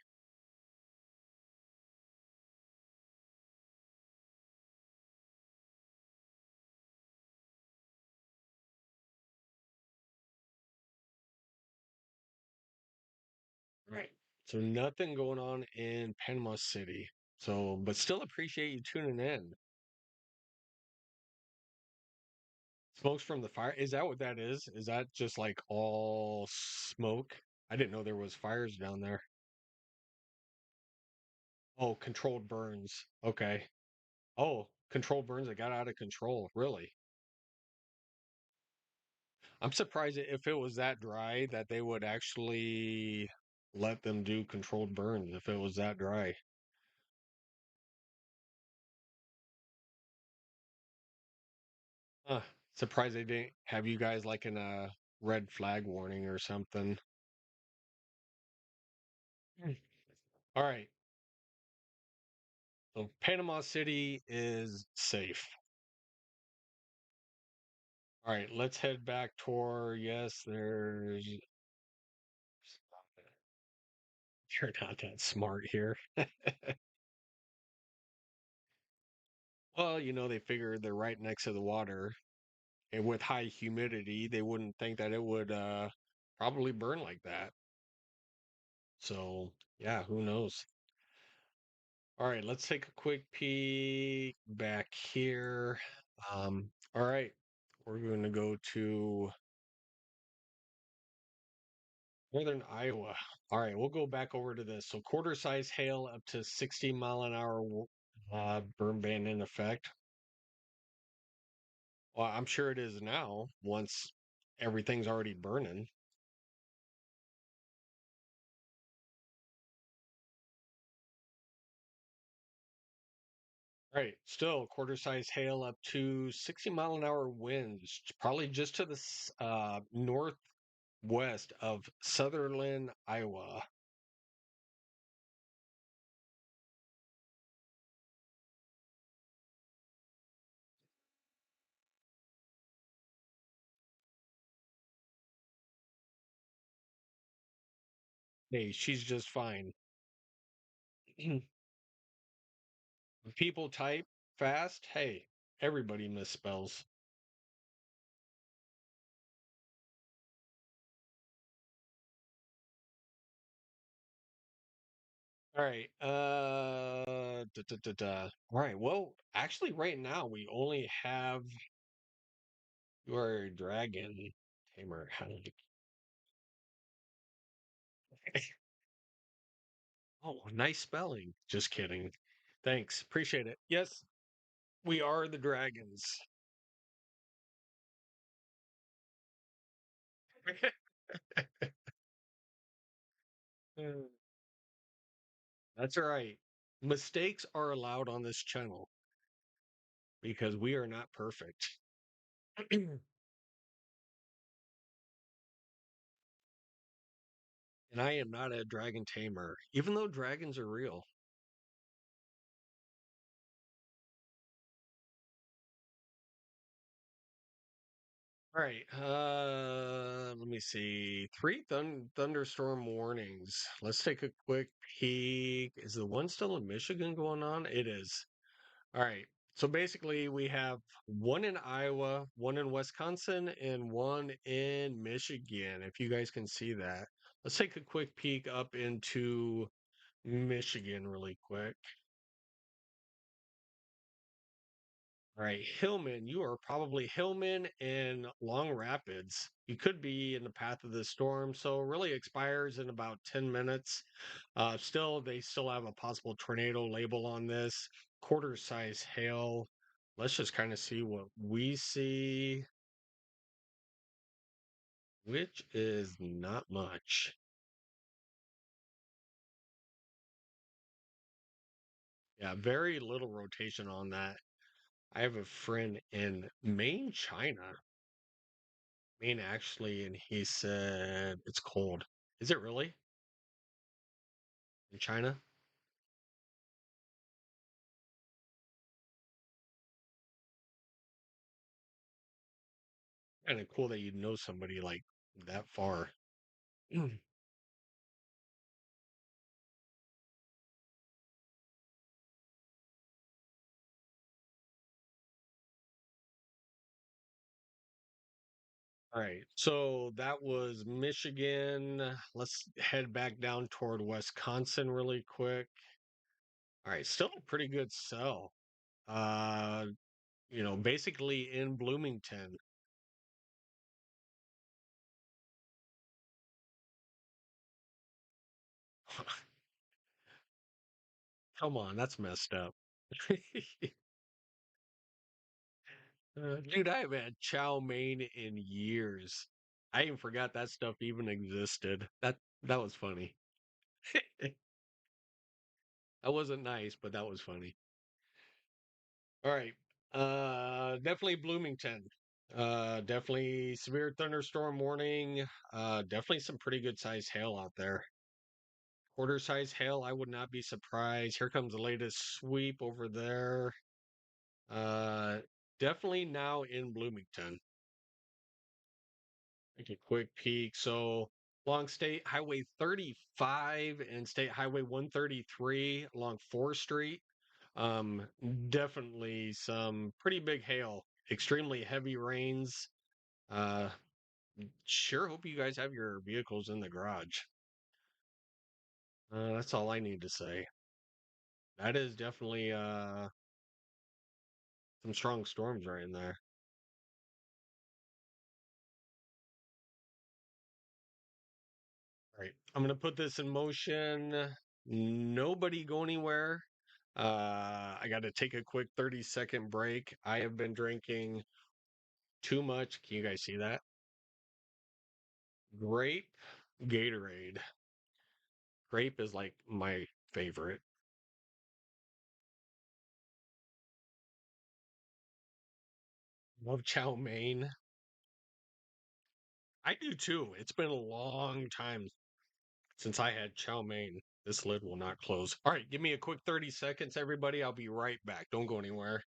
Right. So nothing going on in Panama City. So, but still appreciate you tuning in. Smokes from the fire. Is that what that is? Is that just like all smoke? I didn't know there was fires down there. Oh, controlled burns. Okay. Oh, controlled burns that got out of control. Really? I'm surprised if it was that dry that they would actually let them do controlled burns if it was that dry. Huh. Surprised they didn't have you guys like in a red flag warning or something. Hmm. All right. So Panama City is safe. All right, let's head back toward. Yes, there's. You're not that smart here. Well, you know, they figured they're right next to the water, and with high humidity, they wouldn't think that it would probably burn like that. So, yeah, who knows? All right, let's take a quick peek back here. All right, we're going to go to Northern Iowa. All right, we'll go back over to this. So quarter size hail up to 60-mile-an-hour burn ban in effect. Well, I'm sure it is now once everything's already burning. Right. Still quarter size hail up to 60-mile-an-hour winds, probably just to the northwest of Sutherland, Iowa. Hey, she's just fine. When people type fast, hey, everybody misspells. All right. All right. Well, actually, right now we only have your dragon tamer. How did you... Oh, nice spelling. Just kidding. Thanks. Appreciate it. Yes, we are the dragons. Mm, that's all right. Mistakes are allowed on this channel because we are not perfect. And I am not a dragon tamer, even though dragons are real. All right. Let me see. Three thunderstorm warnings. Let's take a quick peek. Is the one still in Michigan going on? It is. All right. So basically, we have one in Iowa, one in Wisconsin, and one in Michigan. If you guys can see that, let's take a quick peek up into Michigan really quick. All right, Hillman, you are probably Hillman in Long Rapids. You could be in the path of the storm, so it really expires in about 10 minutes. They still have a possible tornado label on this, quarter size hail. Let's just kind of see what we see, which is not much. Yeah, very little rotation on that. I have a friend in Maine, China. Maine, actually, and he said it's cold. Is it really in China? Kind of cool that you know somebody like that far. All right, so that was Michigan. Let's head back down toward Wisconsin really quick. All right, still a pretty good sell. Uh, basically in Bloomington. Come on, that's messed up. Dude, I haven't had chow mein in years. I even forgot that stuff even existed. That was funny. That wasn't nice, but that was funny. All right. Definitely Bloomington. Definitely severe thunderstorm warning. Definitely some pretty good size hail out there. Quarter size hail, I would not be surprised. Here comes the latest sweep over there. Uh, Definitely now in Bloomington. Take a quick peek. So along State Highway 35 and State Highway 133 along 4th Street. Um, Definitely some pretty big hail, extremely heavy rains. Uh, sure hope you guys have your vehicles in the garage. That's all I need to say. That is definitely some strong storms right in there. All right, I'm gonna put this in motion. Nobody go anywhere. I got to take a quick 30-second break. I have been drinking too much. Can you guys see that? Grape Gatorade. Grape is like my favorite. Love chow mein. I do too. It's been a long time since I had chow mein. This lid will not close. All right, give me a quick 30 seconds, everybody. I'll be right back. Don't go anywhere.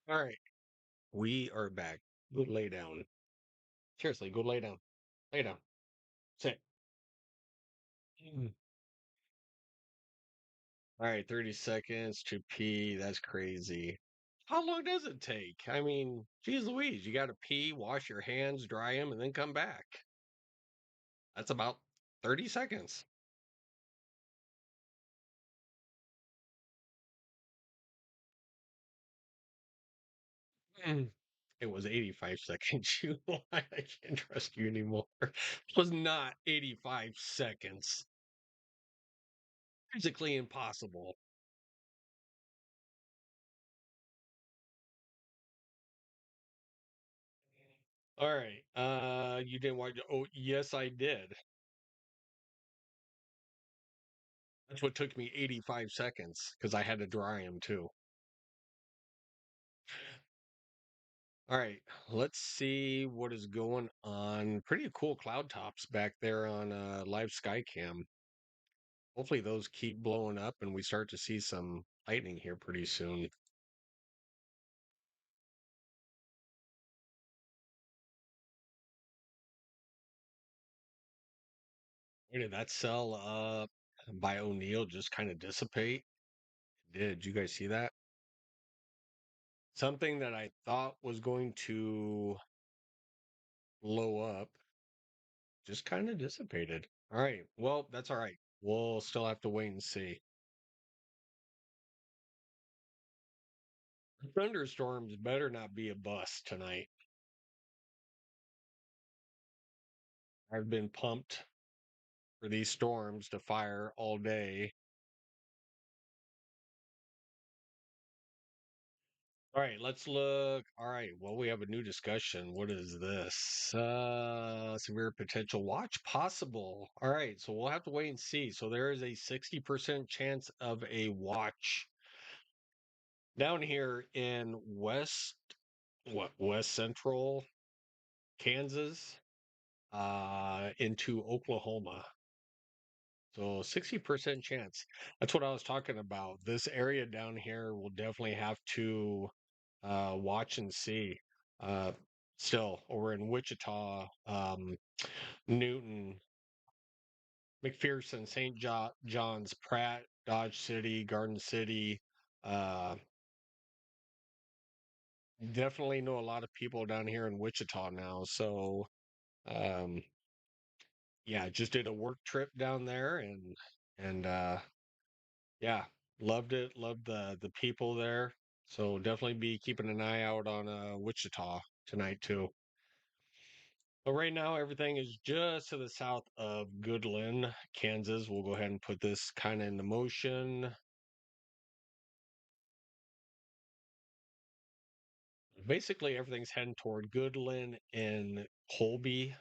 All right, we are back. Go lay down. Seriously, go lay down. Lay down. Sit. Mm. All right, 30 seconds to pee. That's crazy. How long does it take? I mean, geez Louise, you got to pee, wash your hands, dry them, and then come back. That's about 30 seconds. Mm. It was 85 seconds. You, I can't trust you anymore. It was not 85 seconds. Physically impossible. All right. You didn't watch. Oh, yes, I did. That's what took me 85 seconds because I had to dry them too. All right, let's see what is going on. Pretty cool cloud tops back there on live Skycam. Hopefully those keep blowing up and we start to see some lightning here pretty soon. Where did that cell by O'Neill just kind of dissipate? Did you guys see that? Something that I thought was going to blow up just kind of dissipated. All right. Well, that's all right. We'll still have to wait and see. Thunderstorms better not be a bust tonight. I've been pumped for these storms to fire all day. All right, let's look. All right, well, we have a new discussion. What is this? Severe potential watch possible. All right, so we'll have to wait and see. So there is a 60% chance of a watch down here in West Central Kansas, into Oklahoma. So 60% chance. That's what I was talking about. This area down here will definitely have to watch and see. Uh, Still, over in Wichita, Newton, McPherson, John's, Pratt, Dodge City, Garden City. Uh, Definitely know a lot of people down here in Wichita now. So, um, yeah, just did a work trip down there and yeah, loved it. Loved the people there. So definitely be keeping an eye out on Wichita tonight too. But right now, everything is just to the south of Goodland, Kansas. We'll go ahead and put this kind of into motion. Basically, everything's heading toward Goodland and Colby,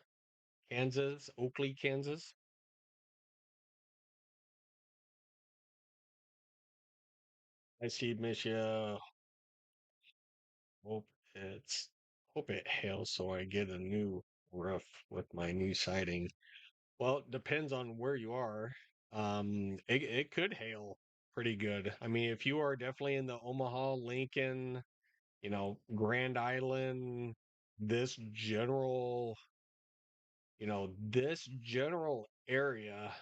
Kansas, Oakley, Kansas. I see, Misha. Hope it's hope it hails so I get a new roof with my new siding. Well, it depends on where you are. It could hail pretty good. I mean, if you are definitely in the Omaha, Lincoln, Grand Island, this general, this general area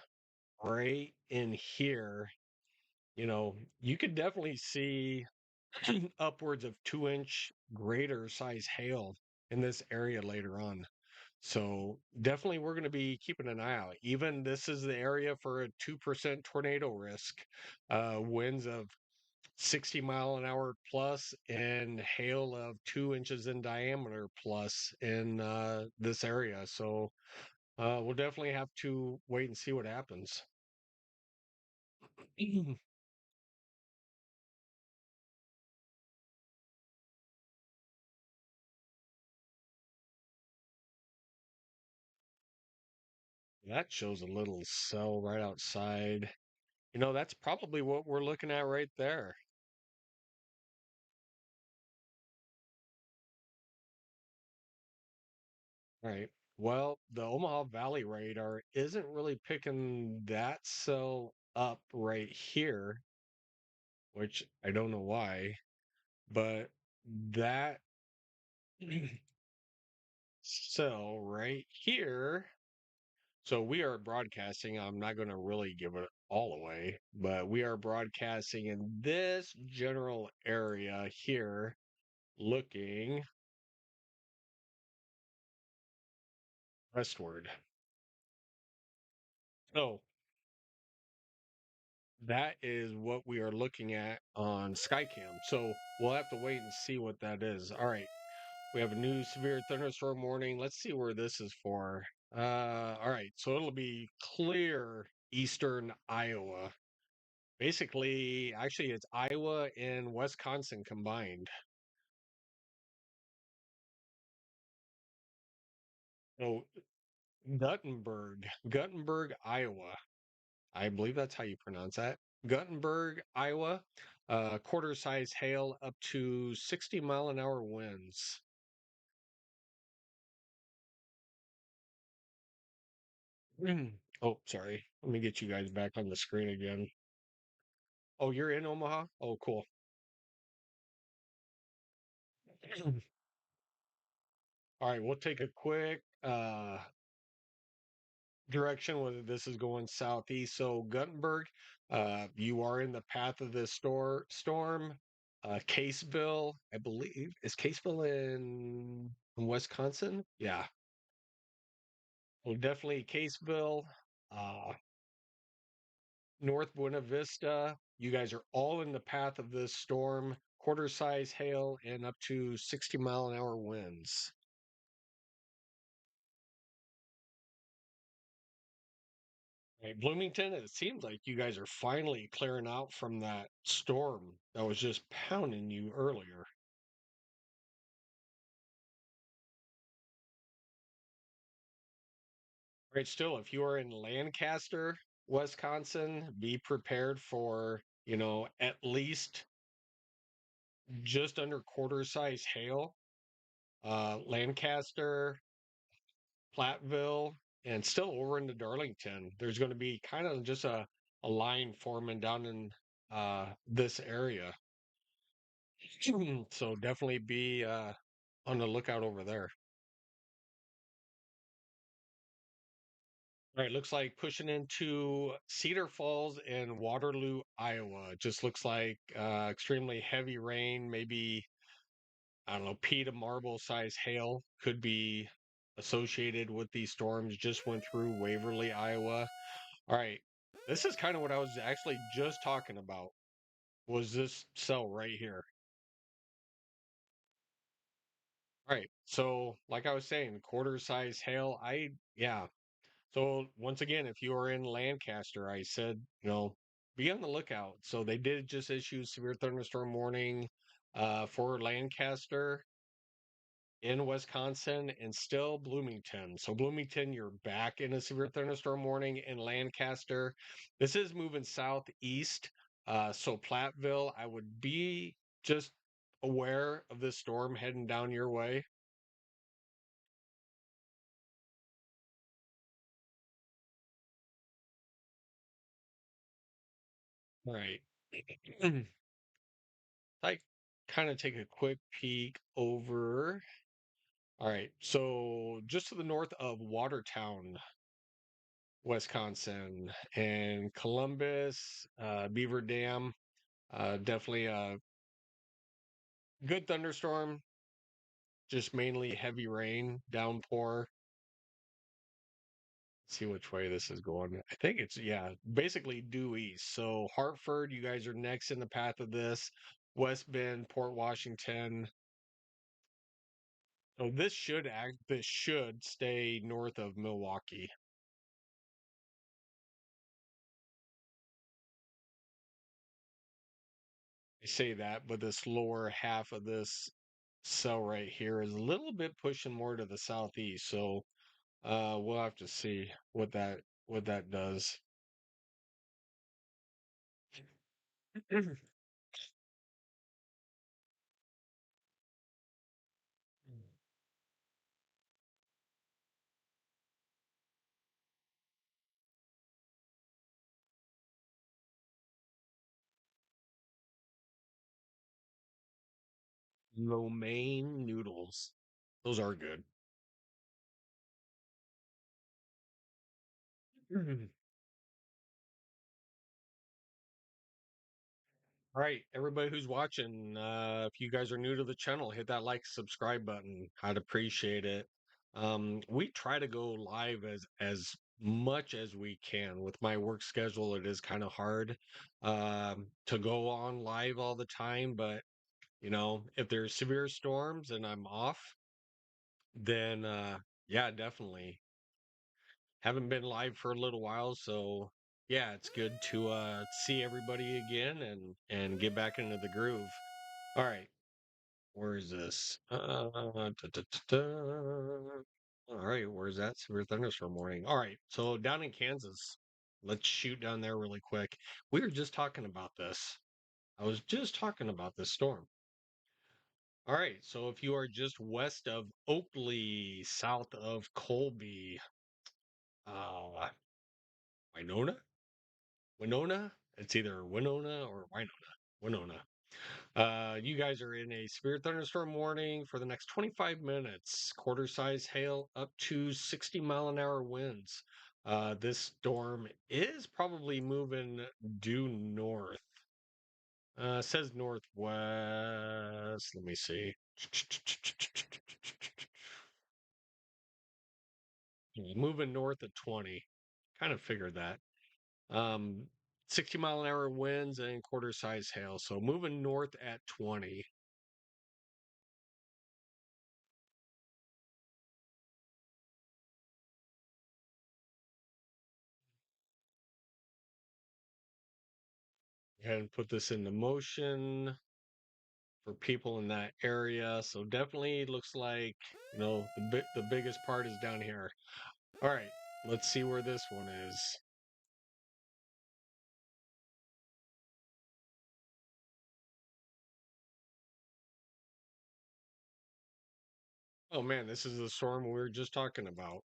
right in here, you could definitely see upwards of 2-inch greater size hail in this area later on. So definitely we're going to be keeping an eye out. Even this is the area for a 2% tornado risk. Winds of 60-mile-an-hour plus and hail of 2 inches in diameter plus in this area. So we'll definitely have to wait and see what happens. That shows a little cell right outside. That's probably what we're looking at right there. Right. Well, the Omaha Valley radar isn't really picking that cell up right here, which I don't know why, but that cell right here. So we are broadcasting. I'm not going to really give it all away, but we are broadcasting in this general area here, looking westward. So that is what we are looking at on Skycam. So we'll have to wait and see what that is. All right. We have a new severe thunderstorm warning. Let's see where this is for. All right. So it'll be clear eastern Iowa. Basically, actually, it's Iowa and Wisconsin combined. So Guttenberg, Iowa. I believe that's how you pronounce that. Guttenberg, Iowa. Quarter size hail up to 60-mile-an-hour winds. Oh, sorry. Let me get you guys back on the screen again. Oh, you're in Omaha? Oh, cool. All right, we'll take a quick direction whether this is going southeast. So Guttenberg, you are in the path of this storm. Caseville, I believe, is Caseville in Wisconsin? Yeah. Well, definitely Caseville, uh, North Buena Vista. You guys are all in the path of this storm. Quarter size hail and up to 60-mile-an-hour winds. Right, Bloomington, it seems like you guys are finally clearing out from that storm that was just pounding you earlier. Right, still, if you are in Lancaster, Wisconsin, be prepared for, at least just under quarter size hail. Lancaster, Platteville, and still over into Darlington. There's going to be kind of just a line forming down in this area. So definitely be on the lookout over there. All right, looks like pushing into Cedar Falls and Waterloo, Iowa. It just looks like extremely heavy rain, maybe, I don't know, pea to marble size hail could be associated with these storms. Just went through Waverly, Iowa. All right, this is kind of what I was actually just talking about. Was this cell right here? All right, so like I was saying, quarter size hail. Yeah, so once again, if you are in Lancaster, I said, be on the lookout. So they did just issue severe thunderstorm warning for Lancaster in Wisconsin and still Bloomington. So Bloomington, you're back in a severe thunderstorm warning. In Lancaster, this is moving southeast. So Platteville, I would be just aware of this storm heading down your way. All right. I kind of take a quick peek over. All right, so just to the north of Watertown, Wisconsin, and Columbus, Beaver Dam, definitely a good thunderstorm, just mainly heavy rain, downpour. Let's see which way this is going. I think it's, yeah, basically due east. So Hartford, you guys are next in the path of this. West Bend, Port Washington, so this should stay north of Milwaukee. I say that, but this lower half of this cell right here is a little bit pushing more to the southeast. So we'll have to see what that does. Lo mein noodles. Those are good. Mhm. All right, everybody who's watching, if you guys are new to the channel, hit that like, subscribe button. I'd appreciate it. We try to go live as much as we can. With my work schedule, it is kind of hard to go on live all the time, but if there's severe storms and I'm off, then yeah, definitely. Haven't been live for a little while, so yeah, it's good to see everybody again and get back into the groove. All right, where is this? All right, where's that severe thunderstorm warning? All right, so down in Kansas, let's shoot down there really quick. We were just talking about this. I was just talking about this storm. All right, so if you are just west of Oakley, south of Colby, uh, Winona, Winona. It's either Winona or Winona. Winona. You guys are in a severe thunderstorm warning for the next 25 minutes. Quarter size hail up to 60-mile-an-hour winds. This storm is probably moving due north. Says northwest. Let me see. Moving north at 20. Kind of figured that. Um, 60-mile-an-hour winds and quarter size hail. So moving north at 20. Go ahead and put this into motion for people in that area. So definitely looks like, the biggest part is down here. All right, let's see where this one is. Oh man, this is the storm we were just talking about.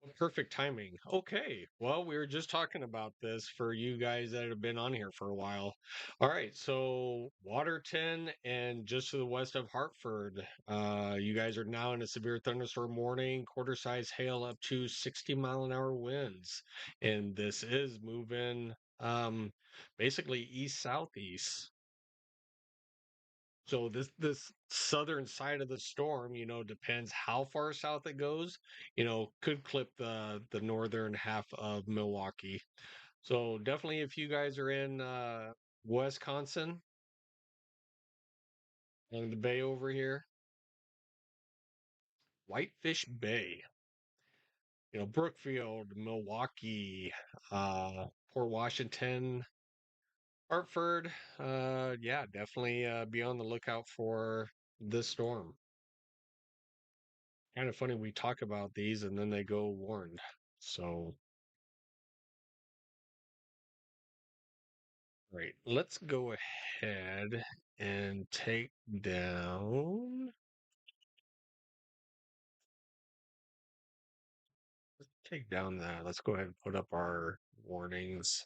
Well, perfect timing. Okay. Well, we were just talking about this for you guys that have been on here for a while. All right. So, Waterton and just to the west of Hartford, you guys are now in a severe thunderstorm warning, quarter size hail up to 60-mile-an-hour winds. And this is moving basically east southeast. So this southern side of the storm, depends how far south it goes, could clip the northern half of Milwaukee. So definitely if you guys are in Wisconsin and the bay over here, Whitefish Bay, Brookfield, Milwaukee, Port Washington, Hartford, yeah, definitely be on the lookout for this storm. Kind of funny we talk about these and then they go warned. So, great. Let's go ahead and take down that. Let's go ahead and put up our warnings.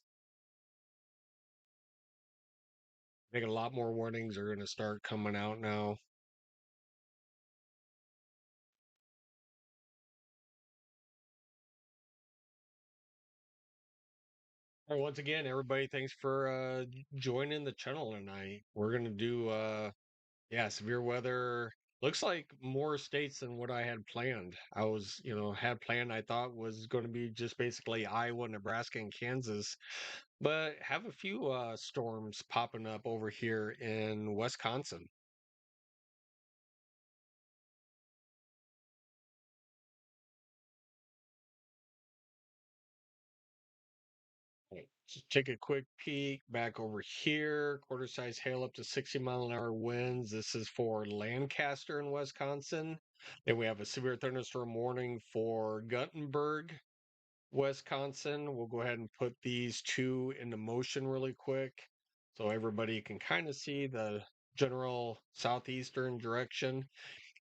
I think a lot more warnings are going to start coming out now. All right, once again, everybody, thanks for joining the channel tonight. We're going to do yeah, severe weather. Looks like more states than what I had planned. I was, had planned, I thought was going to be just basically Iowa, Nebraska, and Kansas, but have a few storms popping up over here in Wisconsin. Right, just take a quick peek back over here. Quarter size hail up to 60-mile-an-hour winds. This is for Lancaster in Wisconsin. Then we have a severe thunderstorm warning for Guttenberg, Wisconsin. We'll go ahead and put these two into motion really quick so everybody can kind of see the general southeastern direction.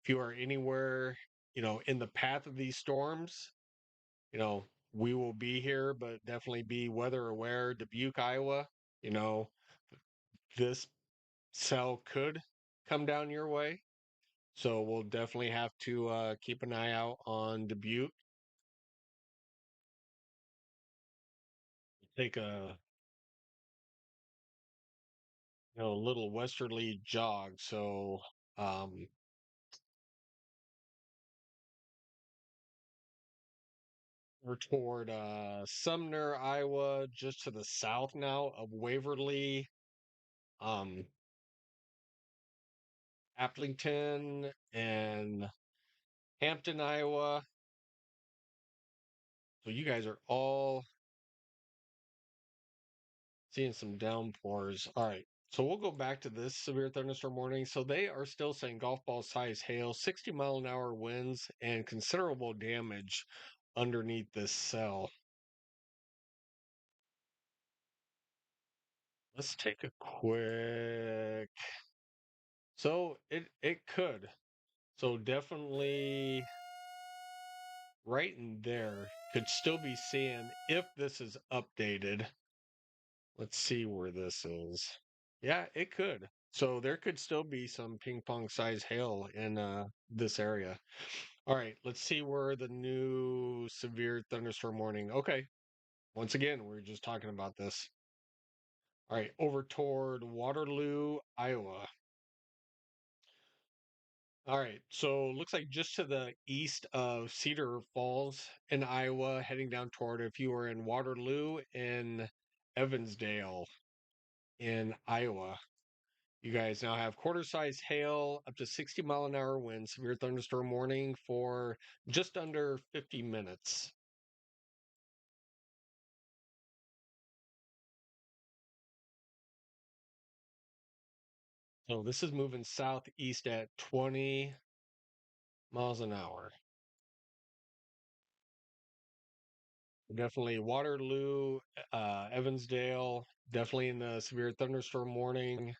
If you are anywhere, in the path of these storms, you know, we will be here, but definitely be weather aware. Dubuque, Iowa, you know, this cell could come down your way. So we'll definitely have to keep an eye out on Dubuque. Take a little westerly jog. So um, we're toward Sumner, Iowa, just to the south now of Waverly, um, Applington, and Hampton, Iowa. So you guys are all seeing some downpours. All right. So we'll go back to this severe thunderstorm warning. So they are still saying golf ball size hail, 60-mile-an-hour winds, and considerable damage underneath this cell. Let's take a quick. So it could. So definitely right in there could still be seeing if this is updated. Let's see where this is. Yeah, it could. So there could still be some ping pong size hail in this area. All right, let's see where the new severe thunderstorm warning. Okay, once again, we are just talking about this. All right, over toward Waterloo, Iowa. All right, so looks like just to the east of Cedar Falls in Iowa, heading down toward if you were in Waterloo in Evansdale in Iowa. You guys now have quarter size hail, up to 60-mile-an-hour winds, severe thunderstorm warning for just under 50 minutes. So this is moving southeast at 20 miles an hour. Definitely Waterloo, Evansdale, definitely in the severe thunderstorm warning.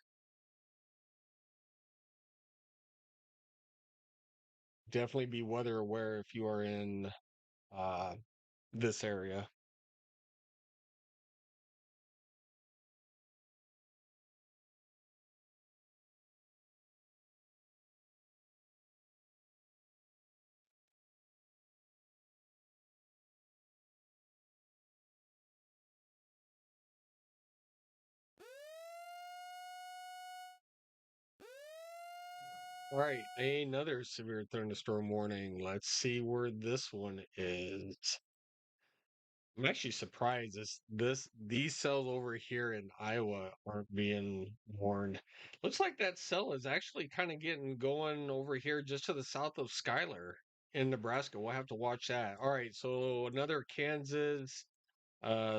Definitely be weather aware if you are in uh, this area. All right, another severe thunderstorm warning. Let's see where this one is. I'm actually surprised these cells over here in Iowa aren't being warned. Looks like that cell is actually kind of getting going over here just to the south of Schuyler in Nebraska. We'll have to watch that. All right, so another Kansas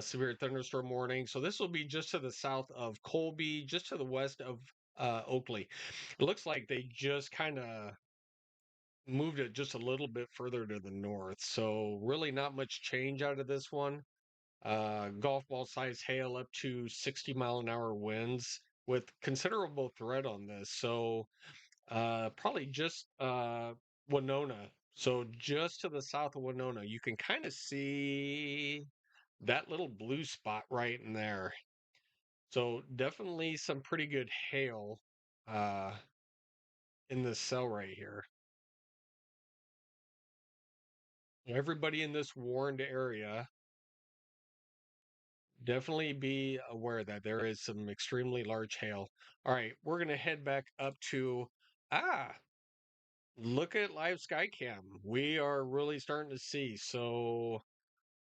severe thunderstorm warning. So this will be just to the south of Colby, just to the west of Oakley. It looks like they just kind of moved it just a little bit further to the north. So really not much change out of this one. Golf ball size hail up to 60-mile-an-hour winds with considerable threat on this. So probably just Winona. So just to the south of Winona, you can kind of see that little blue spot right in there. So definitely some pretty good hail uh, in this cell right here. Everybody in this warned area, definitely be aware that there is some extremely large hail. All right, we're going to head back up to, ah, look at live Skycam. We are really starting to see. So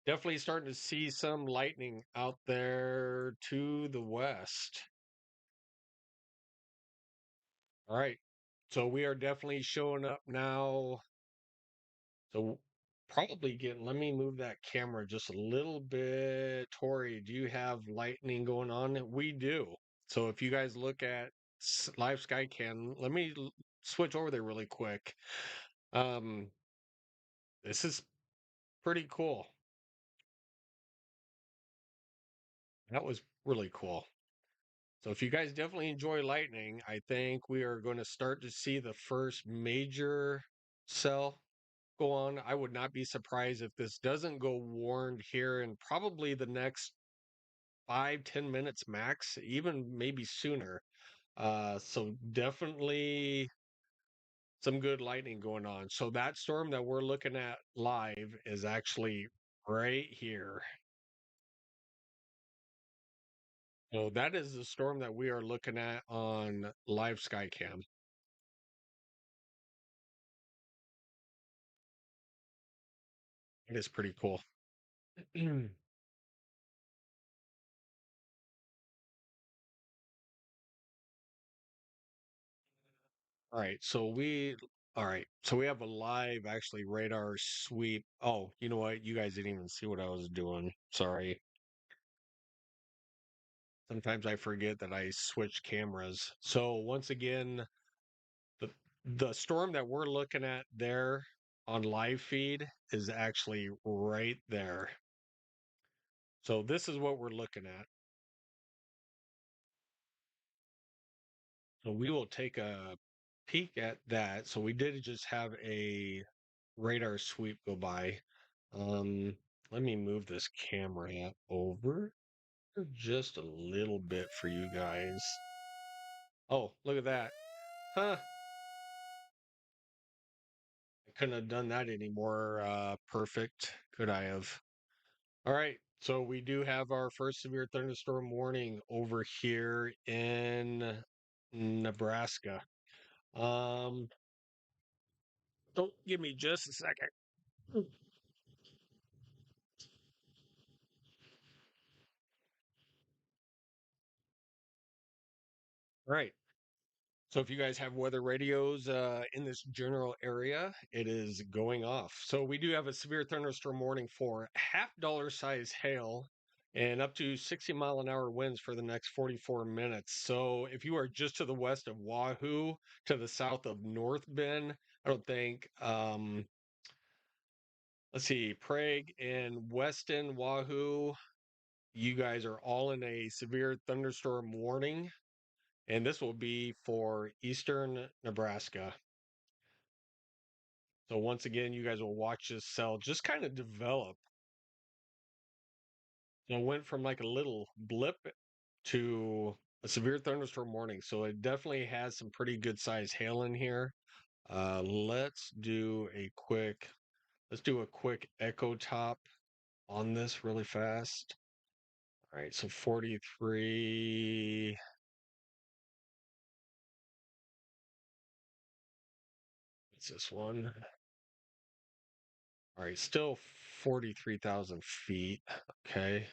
definitely starting to see some lightning out there to the west. All right. So we are definitely showing up now. So probably getting, let me move that camera just a little bit. Tori, do you have lightning going on? We do. So if you guys look at live Skycam, let me switch over there really quick. Um, this is pretty cool. That was really cool. So if you guys definitely enjoy lightning, I think we are going to start to see the first major cell go on. I would not be surprised if this doesn't go warned here in probably the next 5-10 minutes max, even maybe sooner. So definitely some good lightning going on. So that storm that we're looking at live is actually right here. So that is the storm that we are looking at on live Skycam. It is pretty cool. All right, all right, so we have a live actually radar sweep. Oh, you know what? You guys didn't even see what I was doing. Sorry. Sometimes I forget that I switched cameras. So once again, the the storm that we're looking at there on live feed is actually right there. So this is what we're looking at. So we will take a peek at that. So we did just have a radar sweep go by. Um, Let me move this camera over just a little bit for you guys. Oh, look at that. Huh. I couldn't have done that any more perfect, could I have? All right. So we do have our first severe thunderstorm warning over here in Nebraska. Um, don't give me just a second. All right. So if you guys have weather radios in this general area, it is going off. So we do have a severe thunderstorm warning for half-dollar size hail and up to 60-mile-an-hour winds for the next 44 minutes. So if you are just to the west of Wahoo, to the south of North Bend, I don't think let's see, Prague and Weston, Wahoo, you guys are all in a severe thunderstorm warning. And this will be for eastern Nebraska. So once again, you guys will watch this cell just kind of develop. So it went from like a little blip to a severe thunderstorm warning. So it definitely has some pretty good size hail in here. Let's do a quick echo top on this really fast. All right, so 43. What's this one? All right, still 43,000 feet. Okay.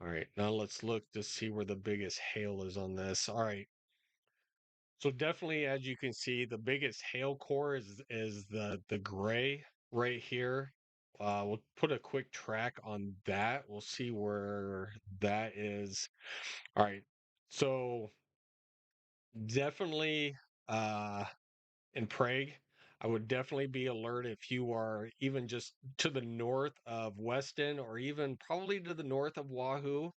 All right, now let's look to see where the biggest hail is on this. All right. So definitely, as you can see, the biggest hail core is the gray right here. We'll put a quick track on that. We'll see where that is. All right. So definitely in Prague, I would definitely be alert if you are even just to the north of Weston or even probably to the north of Wahoo.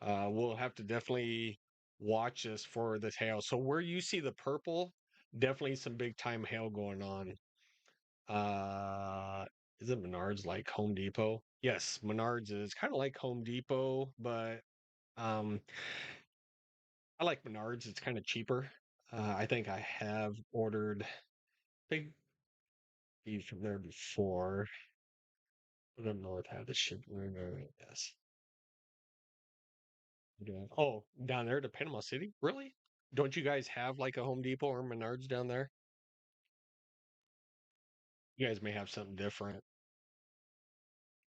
We'll have to definitely watch this for the hail. So where you see the purple, definitely some big time hail going on. Uh, is it Menards like Home Depot? Yes, Menards is kind of like Home Depot, but um, I like Menards. It's kind of cheaper. I think I have ordered big beef from there before. I don't know if I have the shipment or yes. Oh, down there to Panama City? Really? Don't you guys have like a Home Depot or Menards down there? You guys may have something different.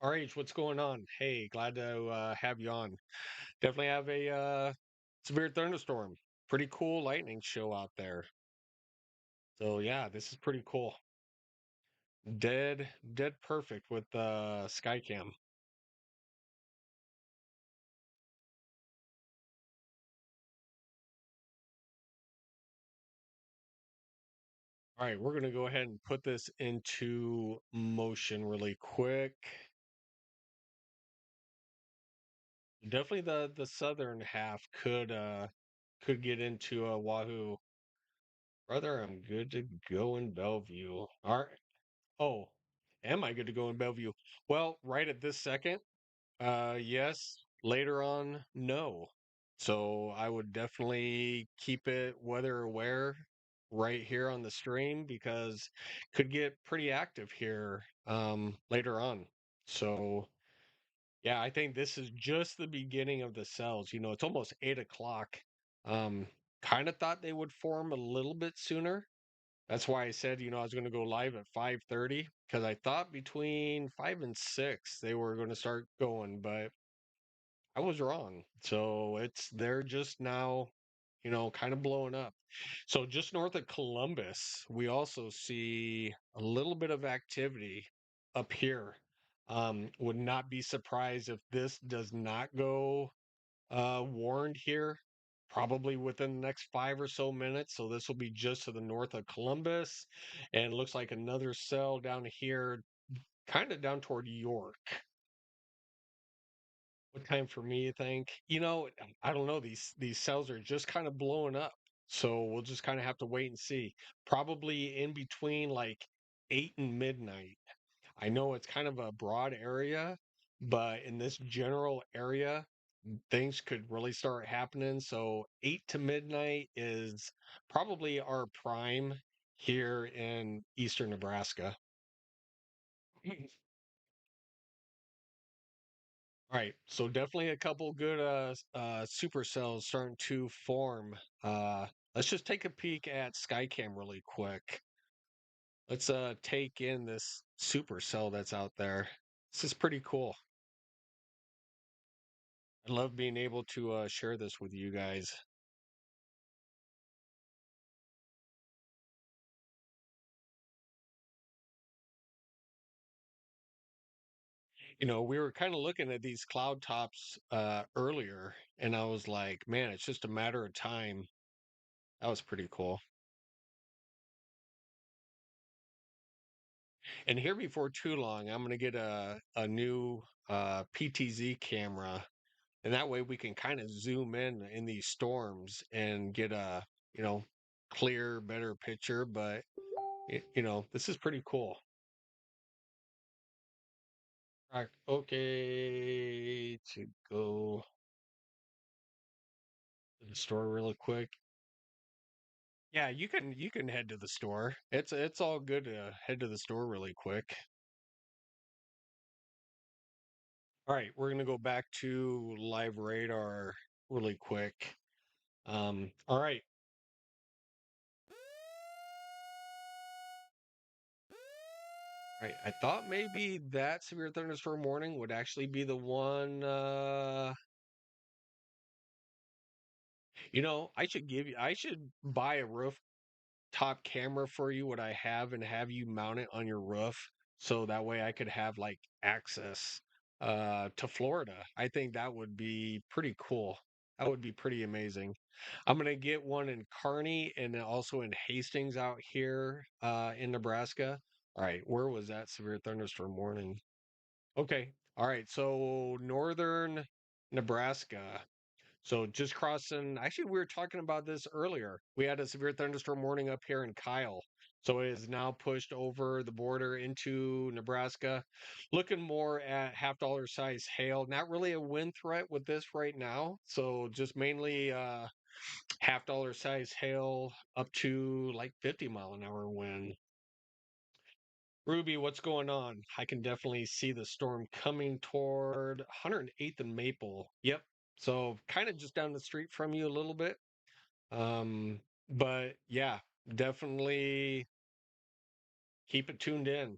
RH, what's going on? Hey, glad to have you on. Definitely have a severe thunderstorm. Pretty cool lightning show out there. So yeah, this is pretty cool. Dead perfect with Skycam. All right, we're gonna go ahead and put this into motion really quick. Definitely the southern half could get into Wahoo. Brother, I'm good to go in Bellevue. All right. Oh, am I good to go in Bellevue? Well, right at this second, yes. Later on, no. So I would definitely keep it weather aware right here on the stream because could get pretty active here later on. So yeah, I think this is just the beginning of the cells. You know, it's almost 8 o'clock. Um, kind of thought they would form a little bit sooner. That's why I said, I was going to go live at 5:30 because I thought between 5 and 6 they were going to start going, but I was wrong. So they're just now, kind of blowing up. So just north of Columbus, we also see a little bit of activity up here. Would not be surprised if this does not go warned here, probably within the next 5 or so minutes. So this will be just to the north of Columbus, and it looks like another cell down here, kind of down toward York. What time for me, you think? I don't know. These cells are just kind of blowing up. So we'll just kind of have to wait and see. Probably in between like 8 and midnight. I know it's kind of a broad area, but in this general area, things could really start happening. So 8 to midnight is probably our prime here in eastern Nebraska. All right, so definitely a couple good supercells starting to form. Let's just take a peek at Skycam really quick. Let's take in this supercell that's out there. This is pretty cool. I love being able to share this with you guys. We were kind of looking at these cloud tops earlier, and I was like, man, it's just a matter of time. That was pretty cool. And here before too long, I'm gonna get a new PTZ camera, and that way we can kind of zoom in these storms and get a clear, better picture. But this is pretty cool. Right, okay, to go to the store really quick. Yeah, you can head to the store. It's all good to head to the store really quick. All right, we're gonna go back to live radar really quick. All right. Right. I thought maybe that severe thunderstorm warning would actually be the one I should buy a rooftop camera for you what I have and have you mount it on your roof so that way I could have like access to Florida. I think that would be pretty cool. That would be pretty amazing. I'm gonna get one in Kearney and then also in Hastings out here in Nebraska. All right, where was that severe thunderstorm warning? Okay. All right. So northern Nebraska. So just crossing, actually, we were talking about this earlier. We had a severe thunderstorm warning up here in Kyle. So it is now pushed over the border into Nebraska. Looking more at half dollar size hail. Not really a wind threat with this right now. So just mainly half dollar size hail up to like 50-mile-an-hour wind. Ruby, what's going on? I can definitely see the storm coming toward 108th and Maple. Yep. So kind of just down the street from you a little bit. But yeah, definitely keep it tuned in.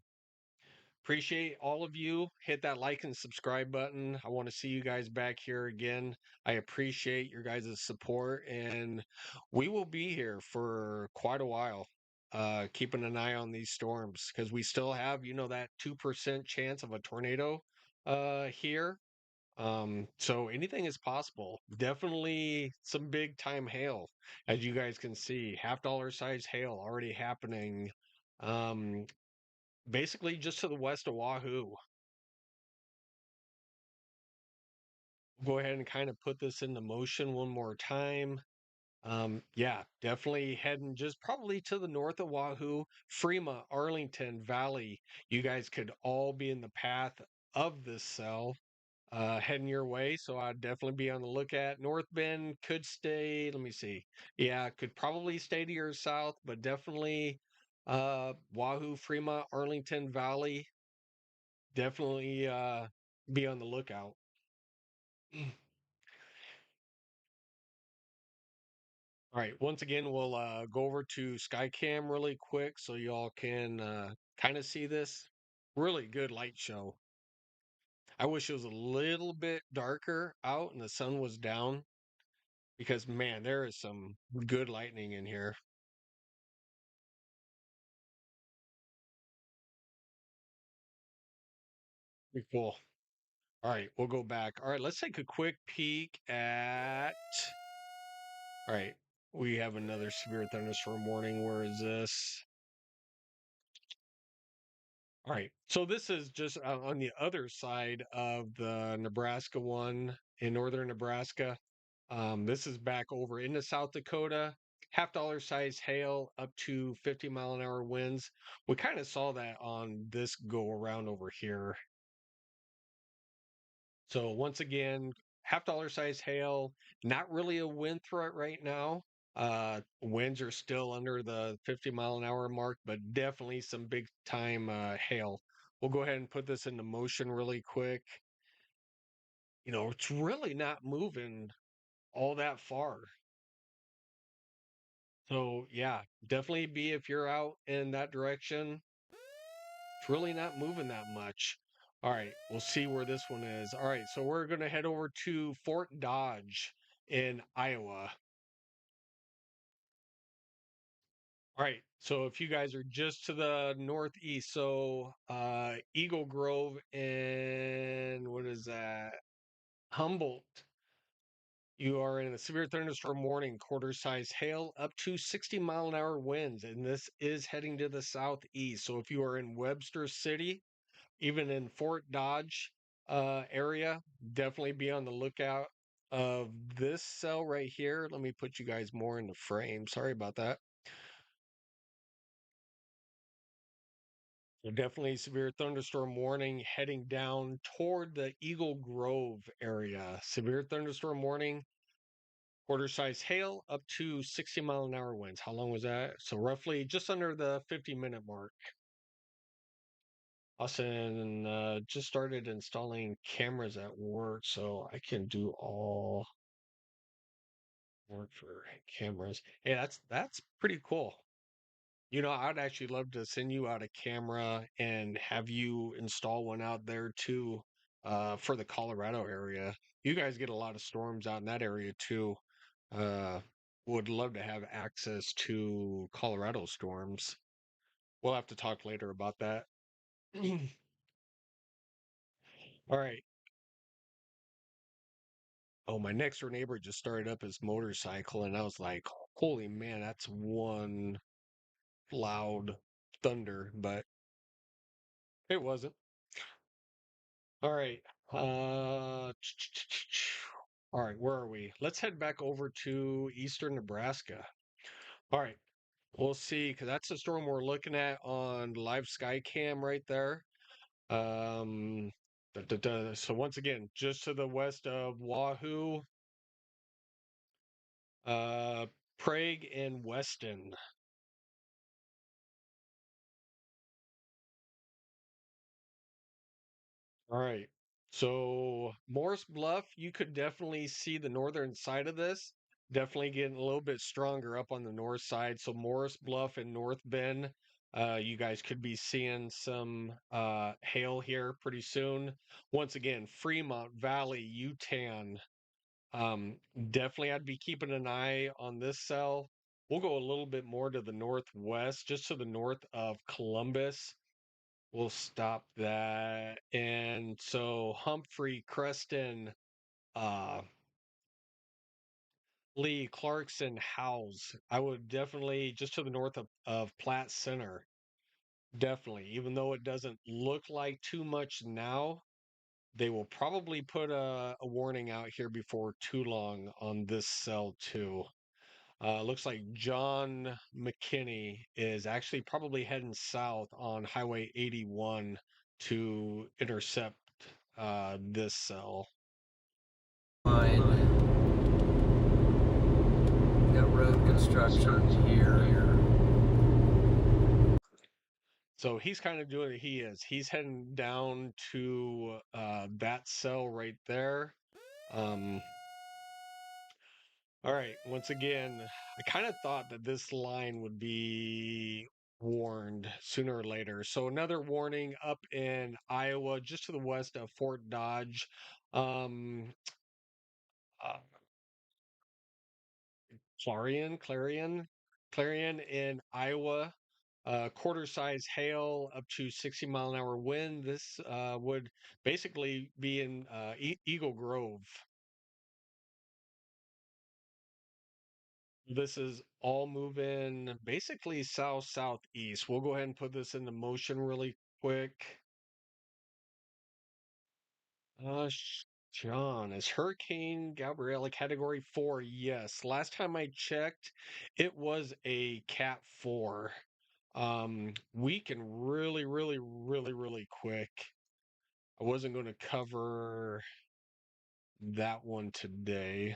Appreciate all of you. Hit that like and subscribe button. I want to see you guys back here again. I appreciate your guys' support, and we will be here for quite a while. Keeping an eye on these storms because we still have, that 2% chance of a tornado here. So anything is possible. Definitely some big time hail, as you guys can see. Half-dollar size hail already happening. Um, Basically just to the west of Wahoo. Go ahead and kind of put this into motion one more time. Yeah, definitely heading just probably to the north of Wahoo, Fremont, Arlington Valley. You guys could all be in the path of this cell. heading your way. So I'd definitely be on the lookout. North Bend could stay. Let me see. Yeah, could probably stay to your south, but definitely Wahoo, Fremont, Arlington Valley, definitely be on the lookout. All right. Once again, we'll go over to Skycam really quick so y'all can kind of see this. Really good light show. I wish it was a little bit darker out and the sun was down because, man, there is some good lightning in here. Pretty cool. All right. We'll go back. All right. Let's take a quick peek at. All right. We have another severe thunderstorm warning. Where is this? All right. So this is just on the other side of the Nebraska one in northern Nebraska. This is back over into South Dakota. $50 size hail up to 50-mile-an-hour winds. We kind of saw that on this go around over here. So once again, $50 size hail, not really a wind threat right now. Winds are still under the 50-mile-an-hour mark, but definitely some big time hail. We'll go ahead and put this into motion really quick. It's really not moving all that far. So yeah, definitely be if you're out in that direction. It's really not moving that much. All right, we'll see where this one is. All right, so we're gonna head over to Fort Dodge in Iowa. All right, so if you guys are just to the northeast, so Eagle Grove and what is that? Humboldt. You are in a severe thunderstorm warning, quarter size hail, up to 60-mile-an-hour winds, and this is heading to the southeast. So if you are in Webster City, even in Fort Dodge area, definitely be on the lookout of this cell right here. Let me put you guys more in the frame. Sorry about that. So definitely severe thunderstorm warning heading down toward the Eagle Grove area. Severe thunderstorm warning, quarter size hail, up to 60-mile-an-hour winds. How long was that? So roughly just under the 50-minute mark. Austin just started installing cameras at work, so I can do all work for cameras. Hey, that's pretty cool. I'd actually love to send you out a camera and have you install one out there too, for the Colorado area. You guys get a lot of storms out in that area too. Uh, would love to have access to Colorado storms. We'll have to talk later about that. All right. Oh, my next door neighbor just started up his motorcycle, and I was like, holy man, that's one loud thunder, but it wasn't. All right. All right, where are we? Let's head back over to Eastern Nebraska. All right. We'll see, because that's the storm we're looking at on live Skycam right there. Um, So once again, just to the west of Wahoo, uh, Prague and Weston. All right. So Morris Bluff, you could definitely see the northern side of this. Definitely getting a little bit stronger up on the north side. So Morris Bluff and North Bend, you guys could be seeing some hail here pretty soon. Once again, Fremont Valley, Utan. Um, Definitely I'd be keeping an eye on this cell. We'll go a little bit more to the northwest, just to the north of Columbus. We'll stop that. And so Humphrey, Creston, uh, Lee, Clarkson, Howes. I would definitely just to the north of Platte Center. Definitely. Even though it doesn't look like too much now, they will probably put a warning out here before too long on this cell too. Looks like John McKinney is actually probably heading south on Highway 81 to intercept. this cell. Line. Got road construction here. So he's kind of doing it. He's heading down to that cell right there. All right. Once again, I kind of thought that this line would be warned sooner or later. So another warning up in Iowa, just to the west of Fort Dodge. Um, uh, Clarion in Iowa. Quarter size hail up to 60-mile-an-hour wind. This would basically be in Eagle Grove. This is all moving basically south southeast. We'll go ahead and put this into motion really quick. John, is Hurricane Gabrielle a category 4? Yes. Last time I checked, it was a Cat 4. We can really quick. I wasn't going to cover that one today.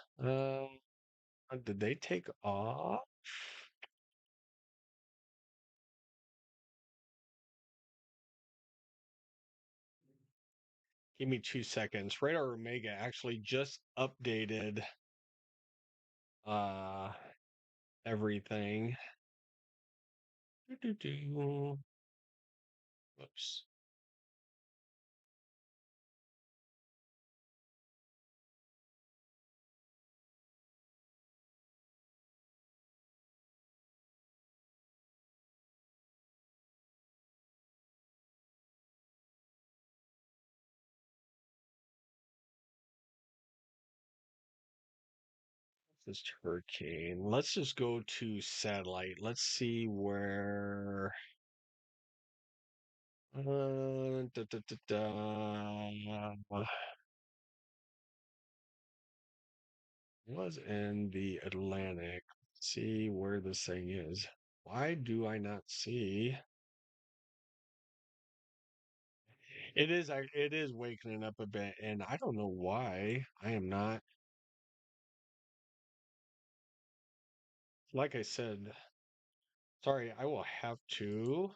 Did they take off? Give me 2 seconds. Radar Omega actually just updated uh everything. Whoops. This hurricane. Let's just go to satellite. Let's see where da, da, da, da. Was in the Atlantic. Let's see where this thing is. Why do I not see? It is waking up a bit, and I don't know why I am not. Like I said, sorry, I will have to.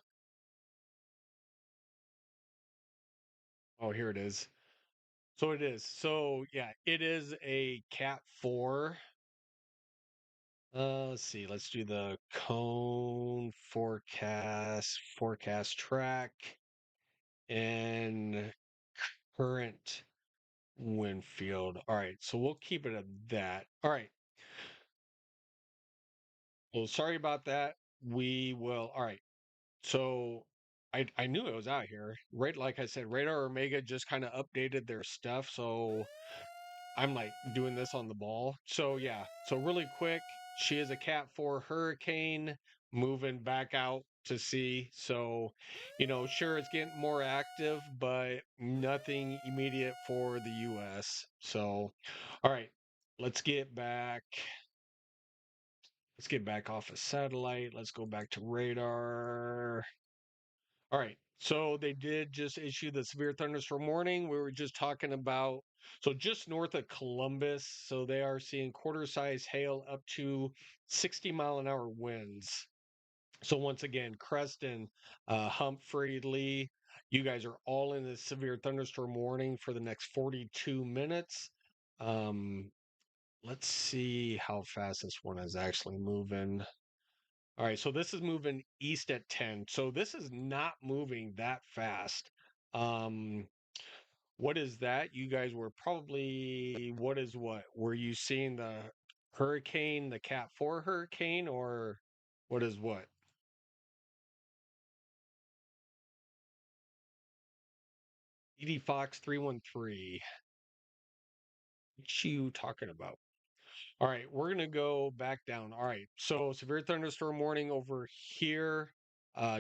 Oh, here it is. So it is. So yeah, it is a Cat 4. Let's see. Let's do the cone forecast track, and current wind field. All right, so we'll keep it at that. All right. Well, sorry about that. We will. All right. So I knew it was out here. Right, like I said, Radar Omega just kind of updated their stuff, so I'm like doing this on the ball. So yeah, so really quick, she is a Cat 4 hurricane moving back out to sea. So, sure it's getting more active, but nothing immediate for the US. So, all right, let's get back. Let's get back off of satellite. Let's go back to radar. All right. So they did just issue the severe thunderstorm warning. We were just talking about, so just north of Columbus. So they are seeing quarter size hail up to 60-mile-an-hour winds. So once again, Creston, Humphrey, Lee, you guys are all in the severe thunderstorm warning for the next 42 minutes. Um, let's see how fast this one is actually moving. All right, so this is moving east at 10. So this is not moving that fast. Um, what is that? You guys were probably, what is what? Were you seeing the hurricane, the Cat 4 hurricane, or what is what? Edie Fox 313. What you talking about? All right, we're gonna go back down. All right, so severe thunderstorm warning over here,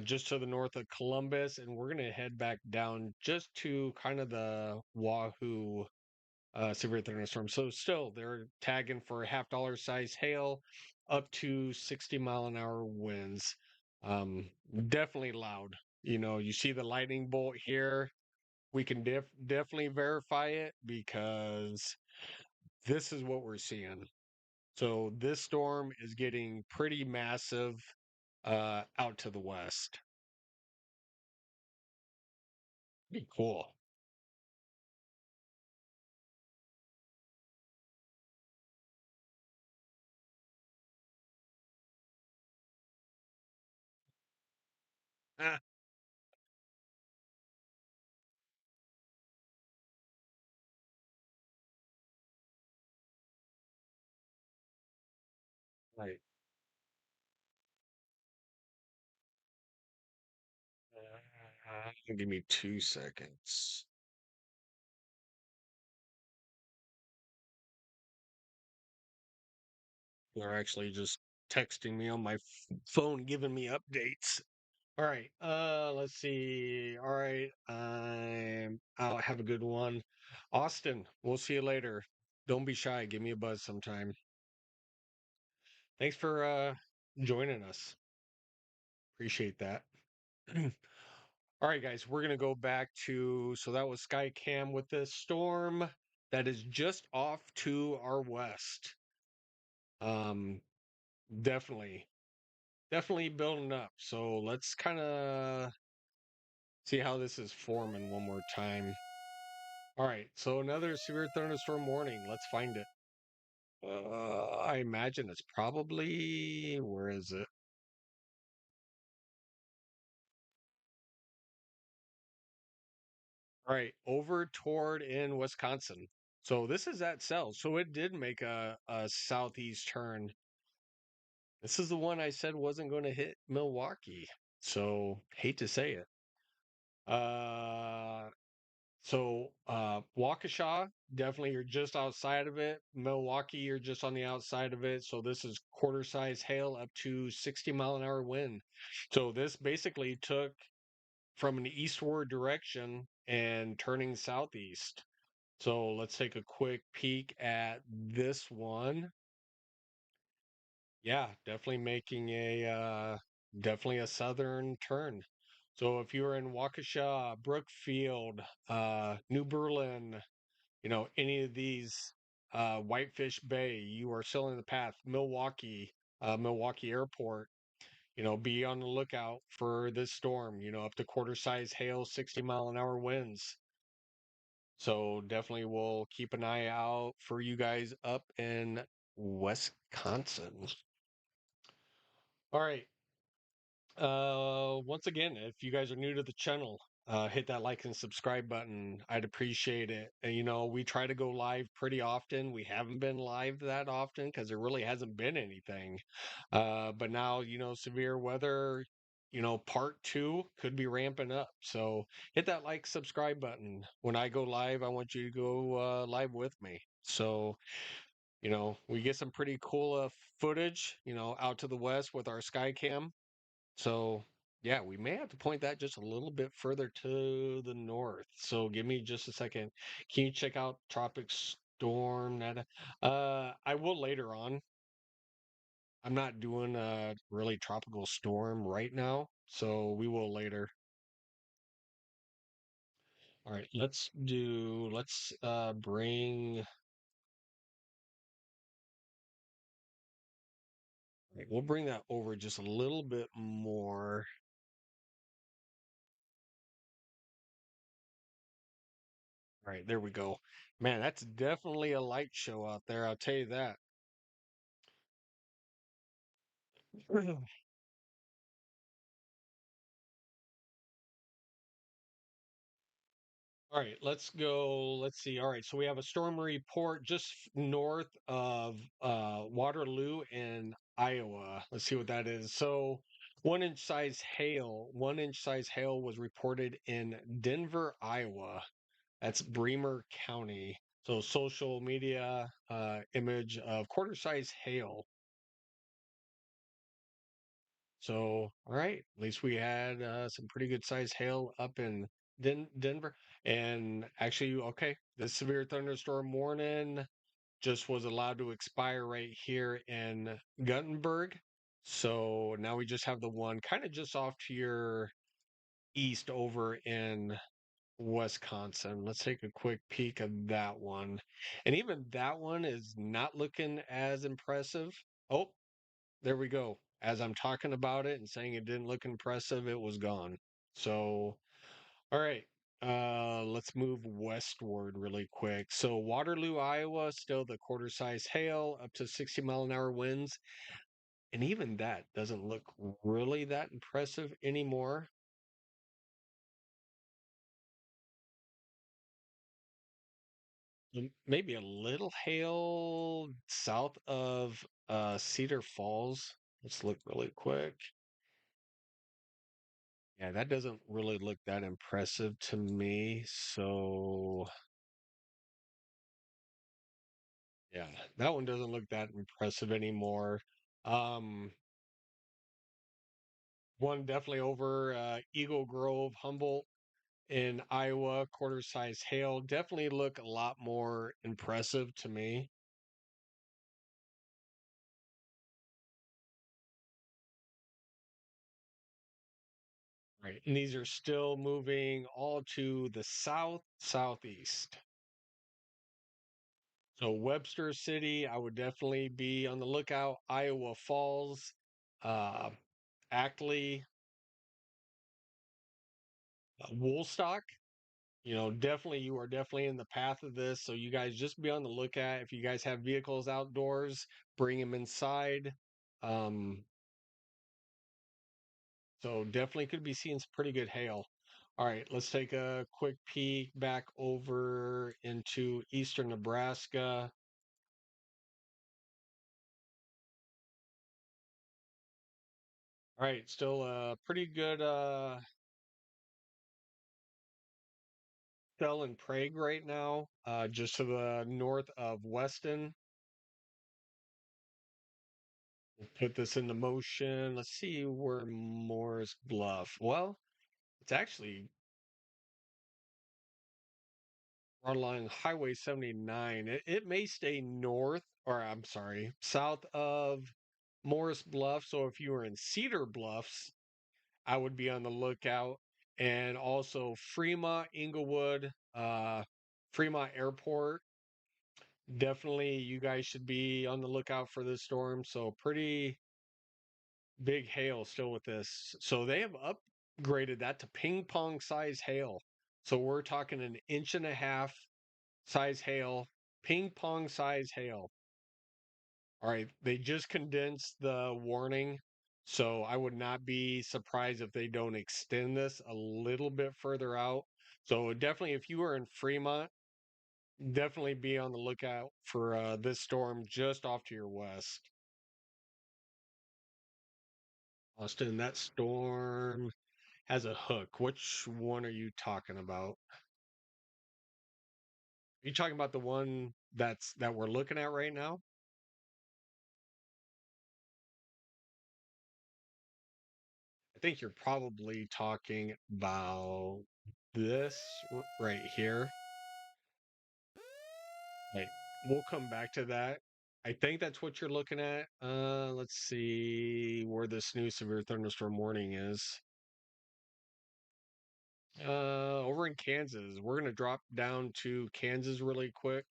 just to the north of Columbus, and we're gonna head back down just to kind of the Wahoo severe thunderstorm. So still, they're tagging for a $half size hail, up to 60-mile-an-hour winds. Definitely loud. You see the lightning bolt here. we can definitely verify it because this is what we're seeing. So this storm is getting pretty massive out to the west. Pretty cool. Ah, right. Give me 2 seconds. They're actually just texting me on my phone, giving me updates. All right. Let's see. All right. I'll have a good one. Austin, we'll see you later. Don't be shy. Give me a buzz sometime. Thanks for joining us. Appreciate that. All right, guys, we're gonna go back to so that was Skycam with this storm that is just off to our west. Um, definitely, definitely building up. So let's kind of see how this is forming one more time. All right, so another severe thunderstorm warning. Let's find it. I imagine it's probably where is it? All right, over toward in Wisconsin. So this is at south. So it did make a southeast turn. This is the one I said wasn't going to hit Milwaukee. So hate to say it. Uh, Waukesha, definitely you're just outside of it. Milwaukee, you're just on the outside of it. So this is quarter size hail up to 60-mile-an-hour wind. So this basically took from an eastward direction and turning southeast. So let's take a quick peek at this one. Yeah, definitely making a definitely a southern turn. So if you're in Waukesha, Brookfield, New Berlin, any of these Whitefish Bay, you are still in the path. Milwaukee, Milwaukee Airport, be on the lookout for this storm, up to quarter size hail, 60-mile-an-hour winds. So definitely we'll keep an eye out for you guys up in Wisconsin. All right. Once again, if you guys are new to the channel, hit that like and subscribe button. I'd appreciate it. And, we try to go live pretty often. We haven't been live that often because there really hasn't been anything. But now, severe weather, part two could be ramping up. So hit that like, subscribe button. When I go live, I want you to go live with me. So, we get some pretty cool footage, out to the west with our Skycam. So, yeah, we may have to point that just a little bit further to the north. So, give me just a second. Can you check out Tropic Storm Nada? I will later on. I'm not doing a really tropical storm right now, so we will later. All right, let's bring, right, we'll bring that over just a little bit more. All right, there we go. Man, that's definitely a light show out there, I'll tell you that. All right, let's go. Let's see. All right, so we have a storm report just north of Waterloo in Iowa. Let's see what that is. So, 1 inch size hail. 1 inch size hail was reported in Denver, Iowa. That's Bremer County. So, social media image of quarter size hail. So, all right, at least we had some pretty good sized hail up in Denver. And actually, okay, the severe thunderstorm warning just was allowed to expire right here in Guttenberg. So now we just have the one kind of just off to your east over in Wisconsin. Let's take a quick peek of that one. And even that one is not looking as impressive. Oh, there we go. As I'm talking about it and saying it didn't look impressive, it was gone. So, all right. Let's move westward really quick. So Waterloo, Iowa, still the quarter size hail, up to 60-mile-an-hour winds. And even that doesn't look really that impressive anymore. Maybe a little hail south of Cedar Falls. Let's look really quick. Yeah, that doesn't really look that impressive to me. So, yeah, that one doesn't look that impressive anymore. Um, One definitely over Eagle Grove, Humboldt in Iowa, quarter size hail. Definitely look a lot more impressive to me. Right. And these are still moving all to the southeast. So Webster City, I would definitely be on the lookout. Iowa Falls, uh, Ackley, Woolstock. Definitely you are definitely in the path of this. So you guys just be on the lookout. If you guys have vehicles outdoors, bring them inside. Um, so definitely could be seeing some pretty good hail. All right, let's take a quick peek back over into eastern Nebraska. All right, still pretty good cell in Prague right now, just to the north of Weston. We'll put this into motion. Let's see where Morris Bluff. Well, it's actually along Highway 79. It may stay north, or I'm sorry, south of Morris Bluff. So if you were in Cedar Bluffs, I would be on the lookout. And also Fremont, Inglewood, Fremont Airport. Definitely, you guys should be on the lookout for this storm. So pretty big hail still with this. So they have upgraded that to ping pong size hail. So we're talking an inch and a half size hail, ping pong size hail. All right, they just condensed the warning. So I would not be surprised if they don't extend this a little bit further out. So definitely, if you are in Fremont, definitely be on the lookout for this storm just off to your west. Austin, that storm has a hook. Which one are you talking about? Are you talking about the one that we're looking at right now? I think you're probably talking about this right here. Right. We'll come back to that. I think that's what you're looking at. Let's see where this new severe thunderstorm warning is. Over in Kansas. We're gonna drop down to Kansas really quick.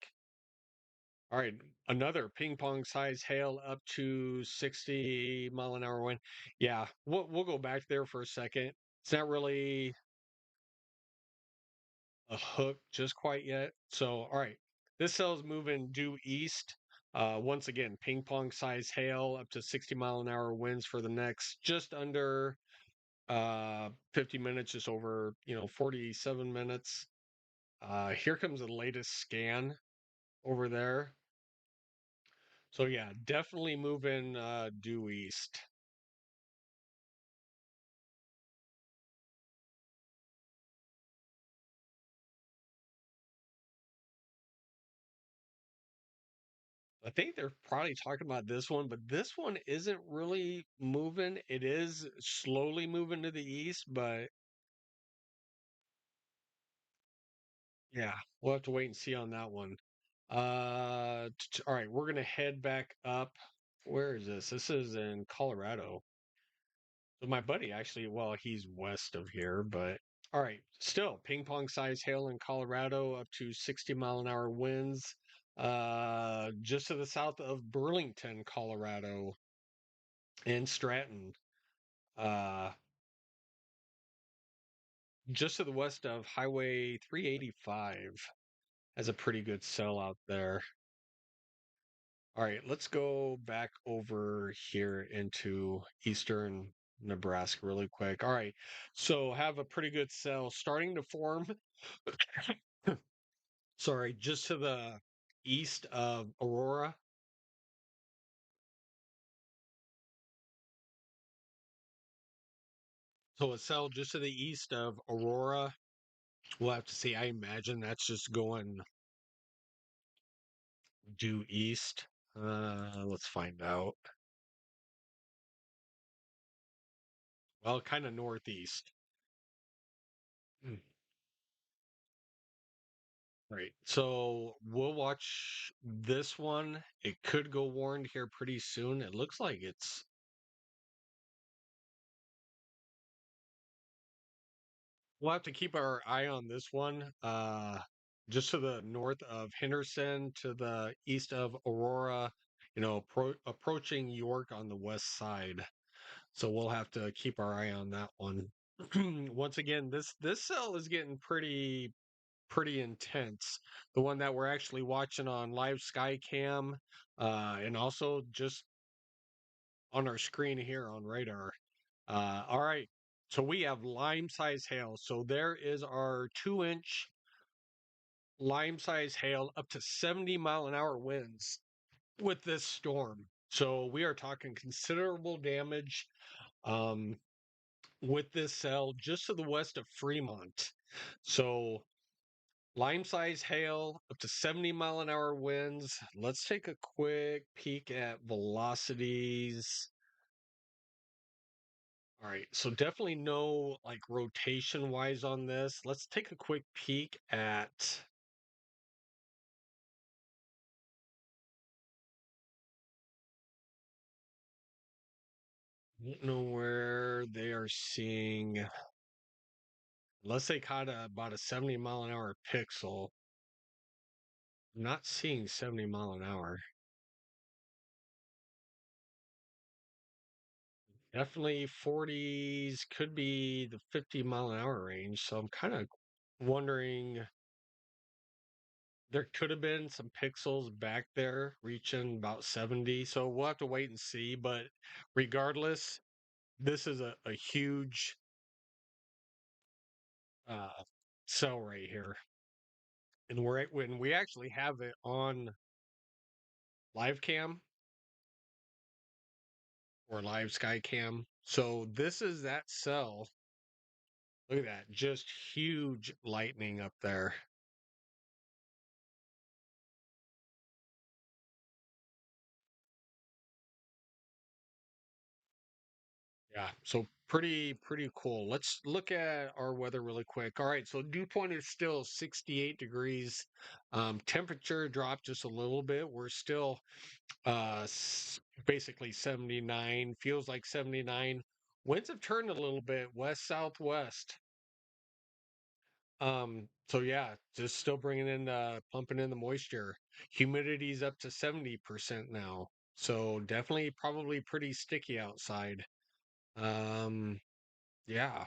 All right, another ping pong size hail up to 60-mile-an-hour wind. Yeah, we'll go back there for a second. It's not really a hook just quite yet. So, all right, this cell's moving due east. Once again, ping pong size hail up to 60-mile-an-hour winds for the next just under 50 minutes, just over 47 minutes. Here comes the latest scan over there. So yeah, definitely moving due east. I think they're probably talking about this one, but this one isn't really moving. It is slowly moving to the east, but yeah, we'll have to wait and see on that one. All right, we're gonna head back up. Where is this? This is in Colorado. So my buddy actually, well, he's west of here, but All right, still ping pong size hail in Colorado up to 60-mile-an-hour winds. Just to the south of Burlington, Colorado, and Stratton. Uh, just to the west of Highway 385 has a pretty good cell out there. All right, let's go back over here into eastern Nebraska really quick. All right, so have a pretty good cell starting to form. Sorry, just to the east of Aurora. So a cell just to the east of Aurora. We'll have to see. I imagine that's just going due east. Let's find out. Well, kind of northeast. Hmm. Right. So we'll watch this one. It could go warned here pretty soon. It looks like it's. We'll have to keep our eye on this one. Just to the north of Henderson, to the east of Aurora, approaching York on the west side. So we'll have to keep our eye on that one. Once again, this cell is getting pretty intense. The one that we're actually watching on live Skycam, and also just on our screen here on radar. All right. So we have lime size hail. So there is our 2-inch lime size hail up to 70-mile-an-hour winds with this storm. So we are talking considerable damage um, with this cell just to the west of Fremont. So lime size hail up to 70-mile-an-hour winds. Let's take a quick peek at velocities. All right, so definitely no like rotation wise on this. Let's take a quick peek at. I don't know where they are seeing. Unless they caught about a 70-mile-an-hour pixel. I'm not seeing 70 mile an hour. Definitely 40s could be the 50-mile-an-hour range. So I'm kind of wondering there could have been some pixels back there reaching about 70. So we'll have to wait and see. But regardless, this is a huge uh, cell right here. And when we actually have it on live cam or live sky cam. So this is that cell. Look at that. Just huge lightning up there. Yeah. So pretty cool. Let's look at our weather really quick. All right. So dew point is still 68 degrees. Temperature dropped just a little bit. We're still basically 79. Feels like 79. Winds have turned a little bit west southwest. So yeah, just still bringing in pumping in the moisture. Humidity's up to 70% now. So definitely probably pretty sticky outside. Um, yeah.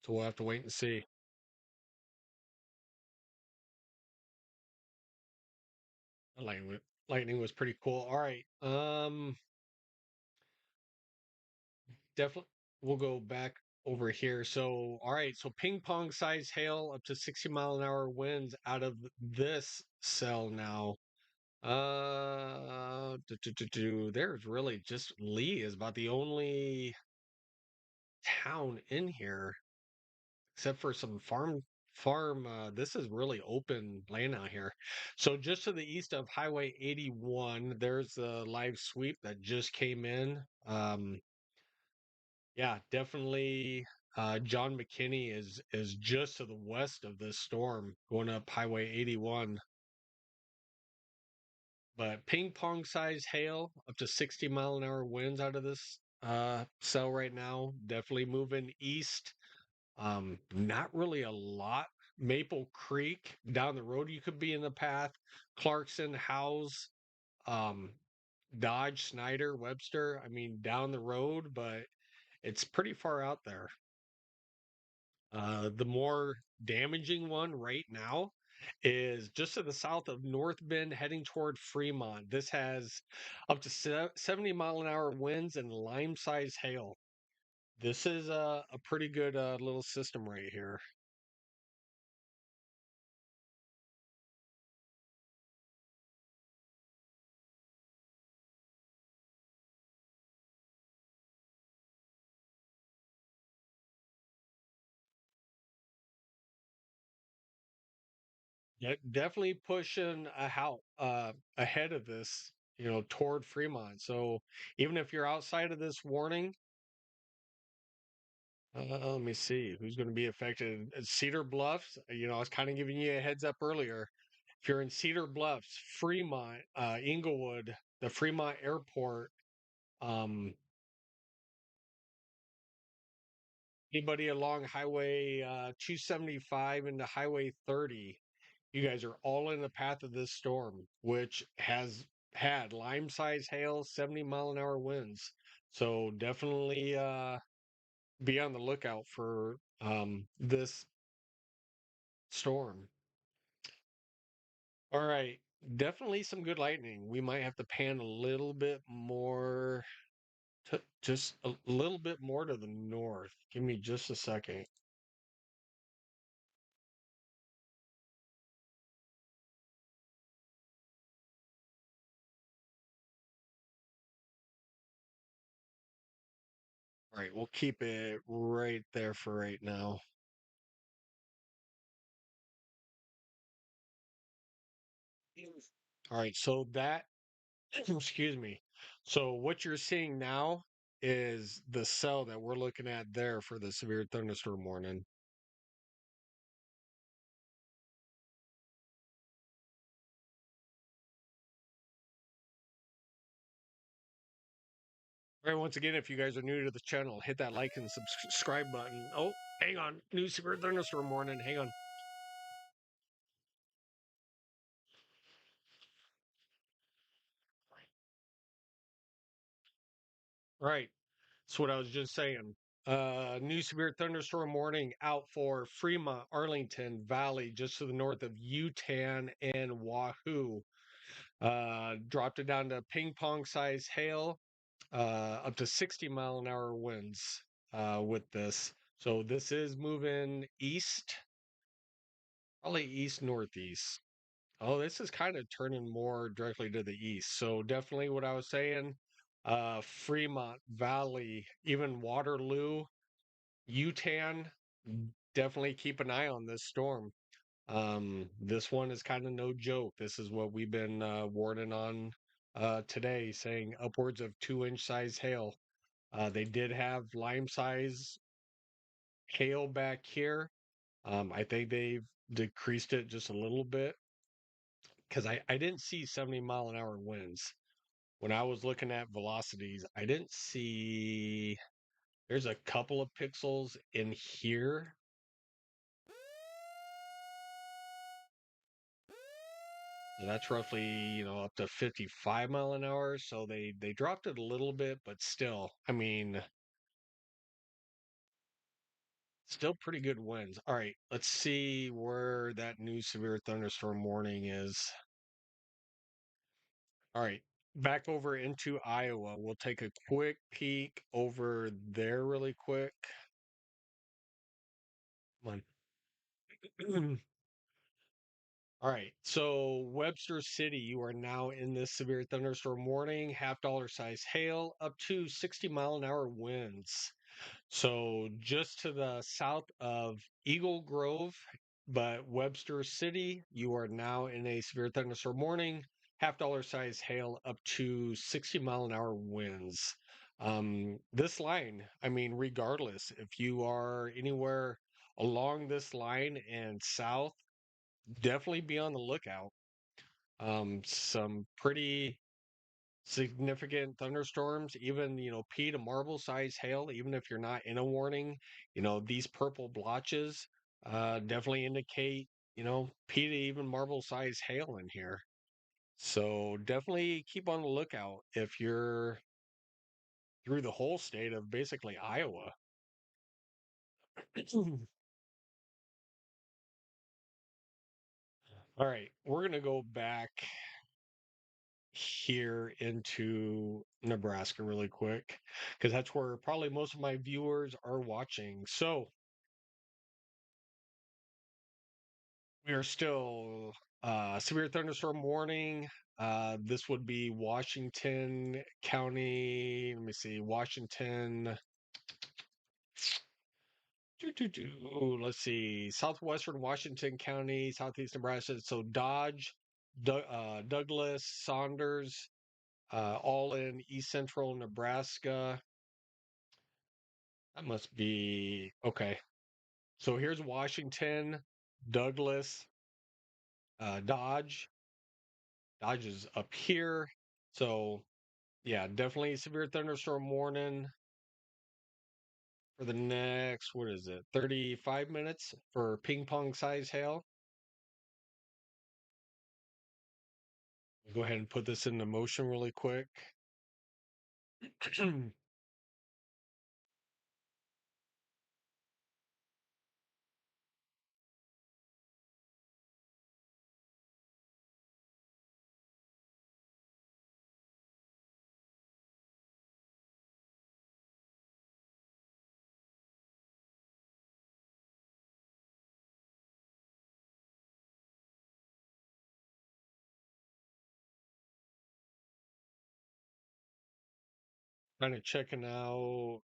So we'll have to wait and see. The lightning was pretty cool. All right. Definitely we'll go back over here. So all right, so ping pong size hail up to 60-mile-an-hour winds out of this cell now. There's really just Lee is about the only town in here, except for some farm. This is really open land out here. So just to the east of Highway 81, there's the live sweep that just came in. Yeah, definitely. John McKinney is just to the west of this storm, going up Highway 81. But ping pong size hail up to 60-mile-an-hour winds out of this cell right now. Definitely moving east. Not really a lot. Maple Creek down the road, you could be in the path. Clarkson, Howes, um, Dodge, Snyder, Webster. I mean, down the road, but it's pretty far out there. The more damaging one right now is just to the south of North Bend, heading toward Fremont. This has up to 70-mile-an-hour winds and lime-sized hail. This is a pretty good little system right here. Yeah, definitely pushing ahead of this, toward Fremont. So even if you're outside of this warning, let me see who's going to be affected. Cedar Bluffs. I was kind of giving you a heads up earlier. If you're in Cedar Bluffs, Fremont, Inglewood, the Fremont Airport, um, anybody along Highway 275 into Highway 30, you guys are all in the path of this storm, which has had lime-sized hail, 70-mile-an-hour winds. So definitely be on the lookout for this storm. All right, definitely some good lightning. We might have to pan a little bit more, just a little bit more to the north. Give me just a second. All right, we'll keep it right there for right now. All right, so that, excuse me. So what you're seeing now is the cell that we're looking at there for the severe thunderstorm warning. All right, once again, if you guys are new to the channel, hit that like and subscribe button. Oh, hang on. New severe thunderstorm warning. Hang on. All right. That's what I was just saying. New severe thunderstorm warning out for Fremont, Arlington Valley, just to the north of Utan and Wahoo. Dropped it down to ping pong size hail, up to 60-mile-an-hour winds with this. So this is moving east, probably east northeast. Oh, this is kind of turning more directly to the east. So definitely what I was saying, Fremont Valley, even Waterloo, Utan, definitely keep an eye on this storm. This one is kind of no joke. This is what we've been warning on today, saying upwards of 2-inch size hail. They did have lime size hail back here. I think they've decreased it just a little bit because I didn't see 70-mile-an-hour winds. When I was looking at velocities, I didn't see, there's a couple of pixels in here. So that's roughly, up to 55 mile an hour. So they dropped it a little bit, but still, I mean, still pretty good winds. All right, let's see where that new severe thunderstorm warning is. All right, back over into Iowa. We'll take a quick peek over there really quick. Come on. All right, so Webster City, you are now in this severe thunderstorm warning, half dollar size hail, up to 60-mile-an-hour winds. So just to the south of Eagle Grove, but Webster City, you are now in a severe thunderstorm warning, half dollar size hail, up to 60-mile-an-hour winds. This line, I mean, regardless, if you are anywhere along this line and south, definitely be on the lookout. Some pretty significant thunderstorms, even, pea to marble size hail, even if you're not in a warning, these purple blotches definitely indicate, pea to even marble size hail in here. So definitely keep on the lookout if you're through the whole state of basically Iowa. All right, we're going to go back here into Nebraska really quick because that's where probably most of my viewers are watching. So we are still severe thunderstorm warning. This would be Washington County. Let me see, Washington. Let's see, southwestern Washington County, southeast Nebraska. So Dodge, Douglas, Saunders, all in east central Nebraska. That must be okay. So here's Washington, Douglas, Dodge. Dodge is up here. So yeah, definitely severe thunderstorm warning for the next, what is it, 35 minutes for ping pong size hail. Go ahead and put this into motion really quick. Kind of checking out.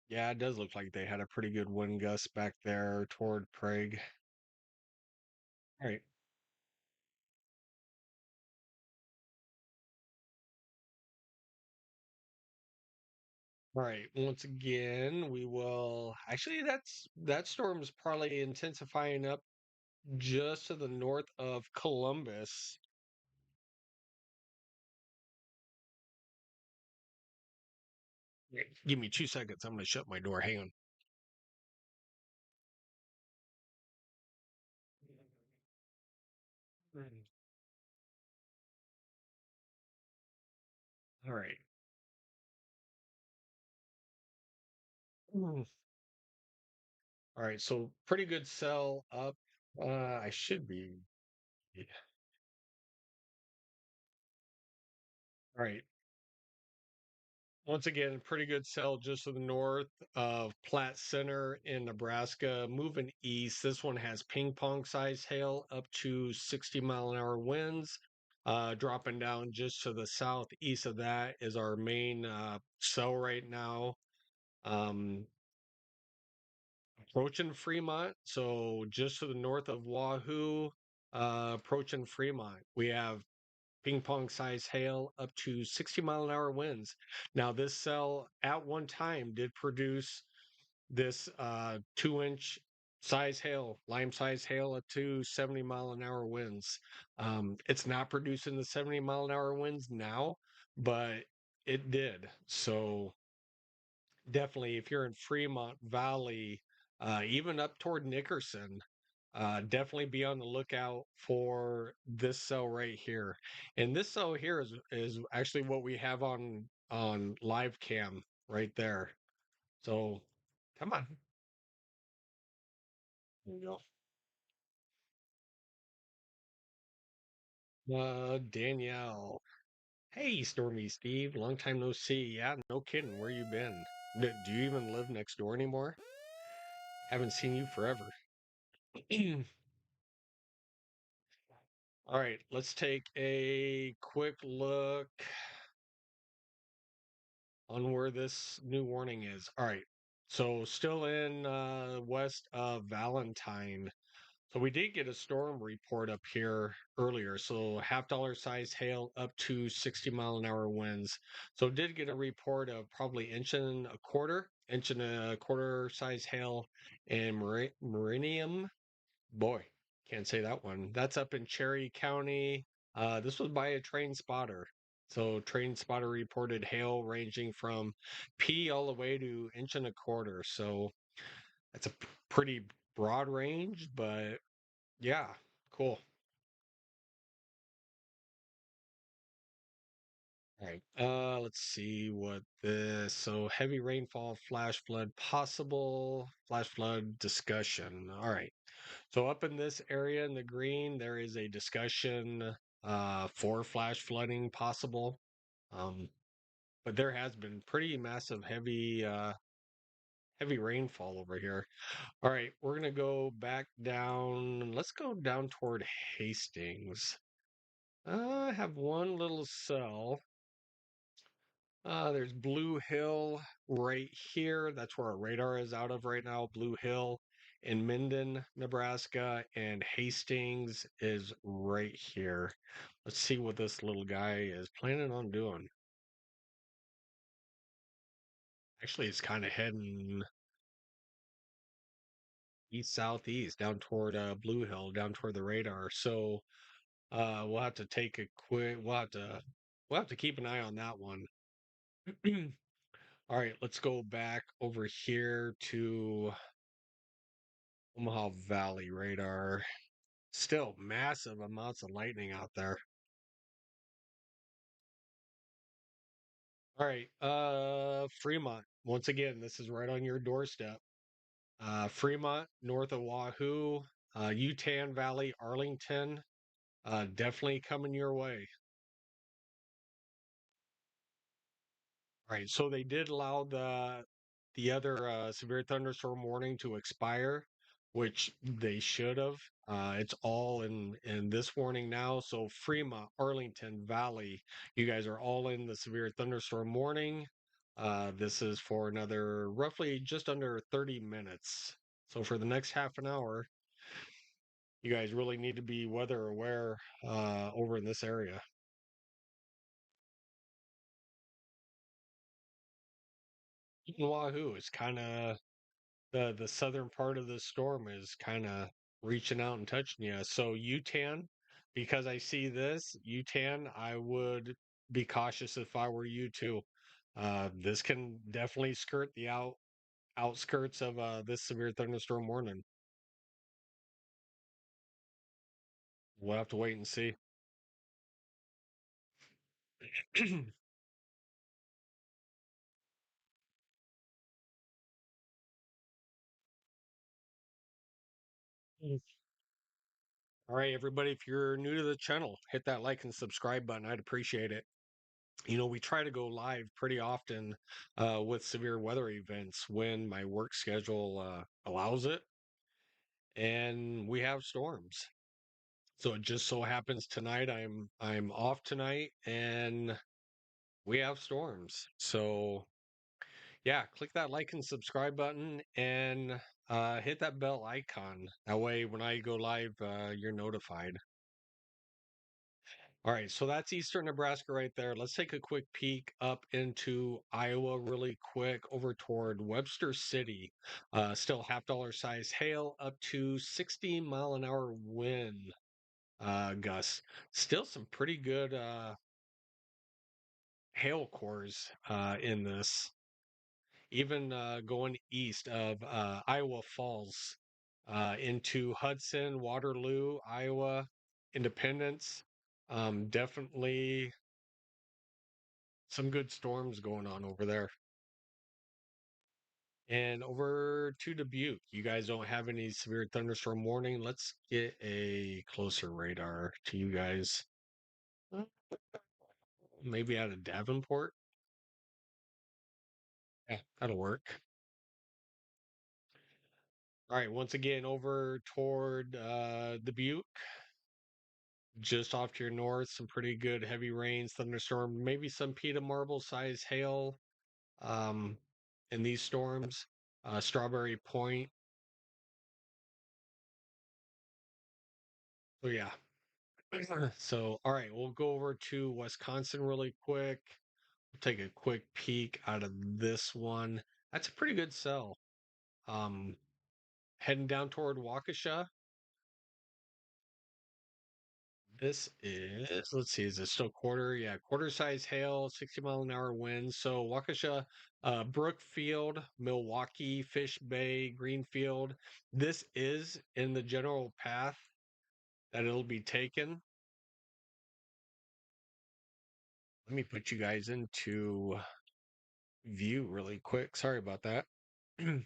Yeah, it does look like they had a pretty good wind gust back there toward Prague. All right. All right. Once again, we will actually that storm is probably intensifying up just to the north of Columbus. Give me 2 seconds. I'm going to shut my door. Hang on. All right. Mm. All right. So pretty good sell up. I should be. Yeah. All right. Once again, pretty good sell just to the north of Platte Center in Nebraska. Moving east, this one has ping pong size hail up to 60-mile-an-hour winds. Dropping down just to the southeast of that is our main sell right now. Um, Approaching Fremont, so just to the north of Wahoo, approaching Fremont, we have ping pong size hail up to 60-mile-an-hour winds. Now, this cell at one time did produce this 2-inch size hail, lime size hail up to 70-mile-an-hour winds. It's not producing the 70-mile-an-hour winds now, but it did. So definitely, if you're in Fremont Valley, even up toward Nickerson, definitely be on the lookout for this cell right here. And this cell here is actually what we have on live cam right there. So come on. There you go. Danielle. Hey, Stormy Steve. Long time no see. Yeah, no kidding. Where you been? Do you even live next door anymore? Haven't seen you forever. All right, let's take a quick look on where this new warning is. All right, so still in west of Valentine. So we did get a storm report up here earlier. So $half size hail up to 60-mile-an-hour winds. So did get a report of probably inch and a quarter size hail in Meridian. Boy, can't say that one. That's up in Cherry County. This was by a train spotter. So train spotter reported hail ranging from P all the way to inch and a quarter. So that's a pretty broad range, but yeah, cool. All right. Let's see what this. So heavy rainfall, flash flood possible, flash flood discussion. All right. So up in this area in the green, there is a discussion for flash flooding possible. Um, but there has been pretty massive heavy rainfall over here. All right, we're gonna go back down. Let's go down toward Hastings. I have one little cell. There's Blue Hill right here. That's where our radar is out of right now. Blue Hill in Minden, Nebraska, and Hastings is right here. Let's see what this little guy is planning on doing. Actually, it's kind of heading east southeast down toward Blue Hill, down toward the radar. So we'll have to take a quick. We'll have to keep an eye on that one. All right, let's go back over here to Omaha Valley radar. Still massive amounts of lightning out there. All right, Fremont. Once again, this is right on your doorstep. Fremont, north of Wahoo, Utan Valley, Arlington, definitely coming your way. All right, so they did allow the other severe thunderstorm warning to expire, which they should have. It's all in this warning now. So Fremont, Arlington Valley, you guys are all in the severe thunderstorm warning. This is for another roughly just under 30 minutes. So for the next half an hour, you guys really need to be weather aware over in this area. Wahoo is kind of the southern part of the storm is kind of reaching out and touching you. So Utan, because I see this Utan, I would be cautious if I were you too. This can definitely skirt the outskirts of this severe thunderstorm warning. We'll have to wait and see. All right, everybody, if you're new to the channel, hit that like and subscribe button. I'd appreciate it. We try to go live pretty often with severe weather events when my work schedule allows it, and we have storms. So it just so happens tonight I'm off tonight, and we have storms. So yeah, click that like and subscribe button, and hit that bell icon. That way, when I go live, you're notified. All right, so that's Eastern Nebraska right there. Let's take a quick peek up into Iowa really quick over toward Webster City. Still $half size hail up to 60-mile-an-hour wind gusts. Still some pretty good hail cores in this. Even going east of Iowa Falls into Hudson, Waterloo, Iowa, Independence. Definitely some good storms going on over there. And over to Dubuque, you guys don't have any severe thunderstorm warning. Let's get a closer radar to you guys. Maybe out of Davenport. Yeah, that'll work. All right, once again, over toward Dubuque, just off to your north, some pretty good heavy rains, thunderstorm, maybe some Peta marble size hail um, in these storms. Strawberry Point. So yeah, so, all right, we'll go over to Wisconsin really quick. We'll take a quick peek out of this one. That's a pretty good sell. Um, Heading down toward Waukesha. This is, let's see, is it still quarter? Yeah, quarter size hail, 60-mile-an-hour winds. So Waukesha, Brookfield, Milwaukee, Fish Bay, Greenfield. This is in the general path that it'll be taken. Let me put you guys into view really quick. Sorry about that. All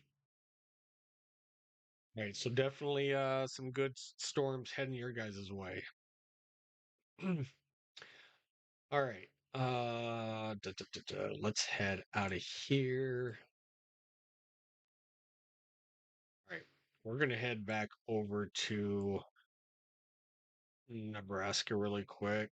right, so definitely some good storms heading your guys' way. All right. Let's head out of here. All right. We're gonna head back over to Nebraska really quick.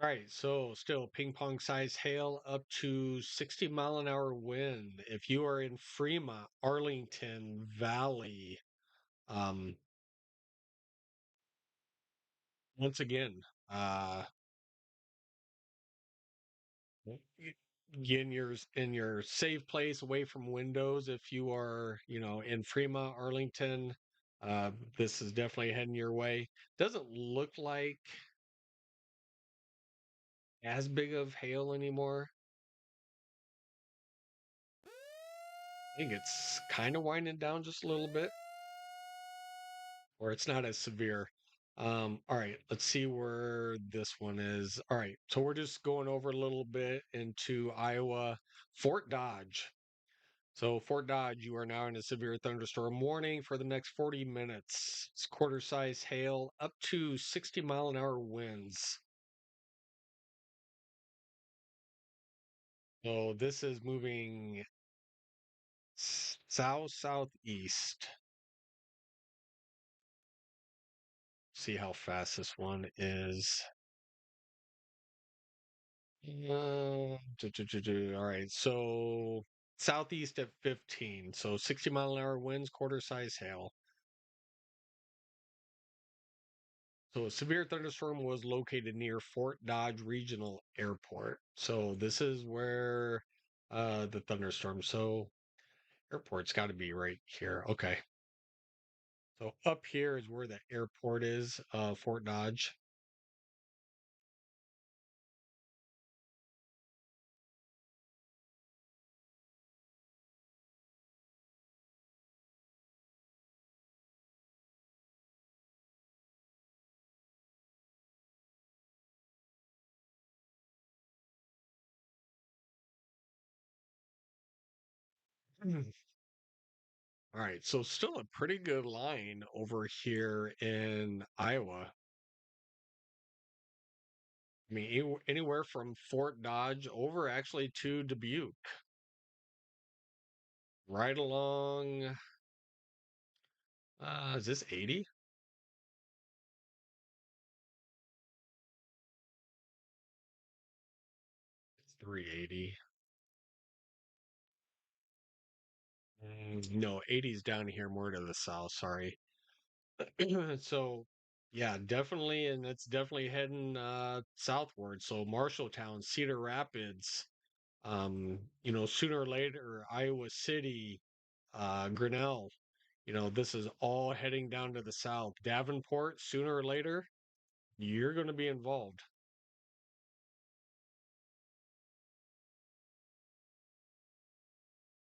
All right, so still ping pong size hail up to 60-mile-an-hour wind. If you are in Fremont, Arlington Valley, um, once again, uh, get in your safe place away from windows. If you are, in Fremont, Arlington, this is definitely heading your way. Doesn't look like as big of hail anymore. I think it's kind of winding down just a little bit, or it's not as severe. All right, let's see where this one is. All right, so we're just going over a little bit into Iowa, Fort Dodge. So, Fort Dodge, you are now in a severe thunderstorm warning for the next 40 minutes. It's quarter size hail, up to 60-mile-an-hour winds. So, this is moving south southeast. See how fast this one is. All right, so southeast at 15. So 60-mile-an-hour winds, quarter size hail. So a severe thunderstorm was located near Fort Dodge Regional Airport. So this is where the thunderstorm. So airport's got to be right here. Okay. So up here is where the airport is, Fort Dodge. Mm. All right, so still a pretty good line over here in Iowa. I mean, anywhere from Fort Dodge over actually to Dubuque, right along. Is this 80? It's 380. No, 80 is down here more to the south. Sorry. So, yeah, definitely, and it's definitely heading southward. So Marshalltown, Cedar Rapids, sooner or later, Iowa City, Grinnell. This is all heading down to the south. Davenport, sooner or later, you're going to be involved.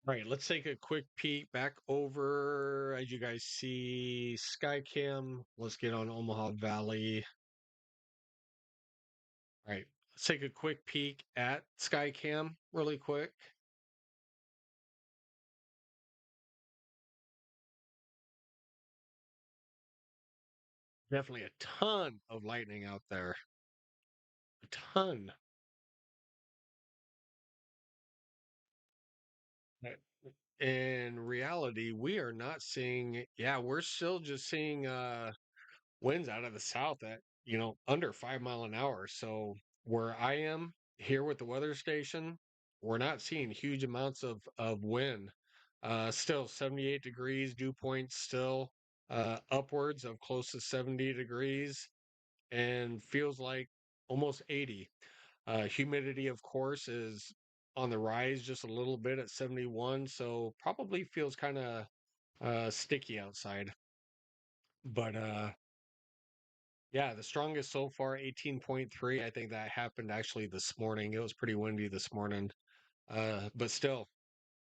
All right, let's take a quick peek back over as you guys see Skycam. Let's get on Omaha Valley. All right, let's take a quick peek at Skycam really quick. Definitely a ton of lightning out there. A ton. Right. In reality, we are not seeing, yeah, we're still just seeing winds out of the south at, under 5 mile an hour. So where I am here with the weather station, we're not seeing huge amounts of wind. Still 78 degrees, dew points still upwards of close to 70 degrees and feels like almost 80. Humidity, of course, is on the rise just a little bit at 71. So probably feels kind of sticky outside. But yeah, the strongest so far, 18.3. I think that happened actually this morning. It was pretty windy this morning. But still,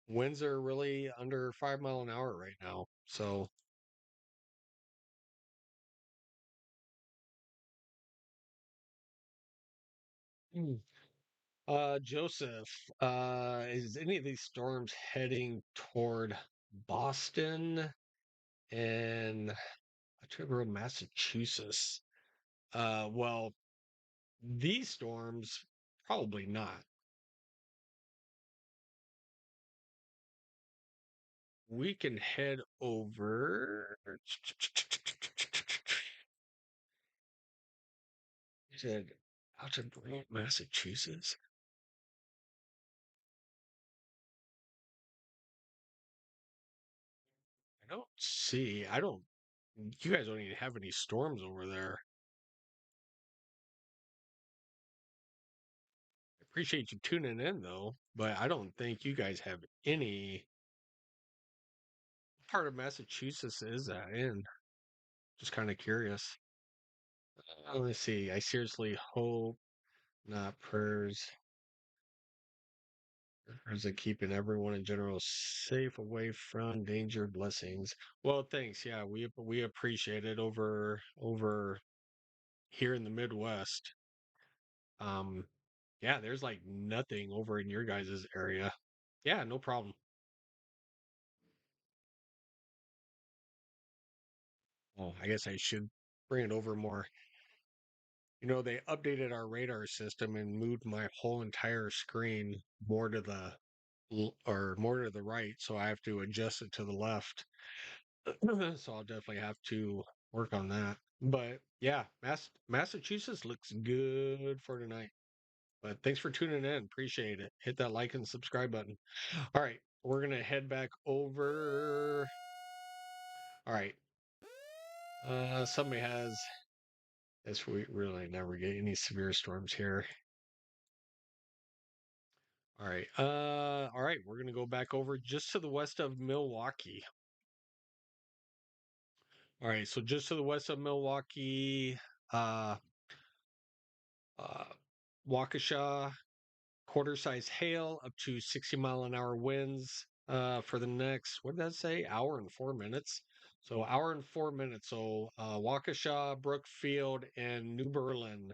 winds are really under 5 mile an hour right now. So, hmm. Joseph, is any of these storms heading toward Boston and Trevor, Massachusetts? Well, these storms probably not. We can head over. He said, out to Brant, Massachusetts. I don't see. I don't. You guys don't even have any storms over there. I appreciate you tuning in though, but I don't think you guys have any. What part of Massachusetts is that in? Just kind of curious. Let's see. I seriously hope not prayers. Prayers of keeping everyone in general safe away from danger. Blessings. Well, thanks. Yeah, we appreciate it over here in the Midwest. Um, yeah, there's like nothing over in your guys' area. Yeah, no problem. Oh, I guess I should bring it over more. They updated our radar system and moved my whole entire screen more to the or more to the right, so I have to adjust it to the left. So I'll definitely have to work on that. But yeah, Massachusetts looks good for tonight. But thanks for tuning in. Appreciate it. Hit that like and subscribe button. All right, we're gonna head back over. All right. Somebody has this. We really never get any severe storms here. All right. All right. We're gonna go back over just to the west of Milwaukee. All right. So just to the west of Milwaukee, uh, uh, Waukesha, quarter size hail up to 60-mile-an-hour winds for the next, what did that say? Hour and 4 minutes. So hour and 4 minutes. So Waukesha, Brookfield, and New Berlin.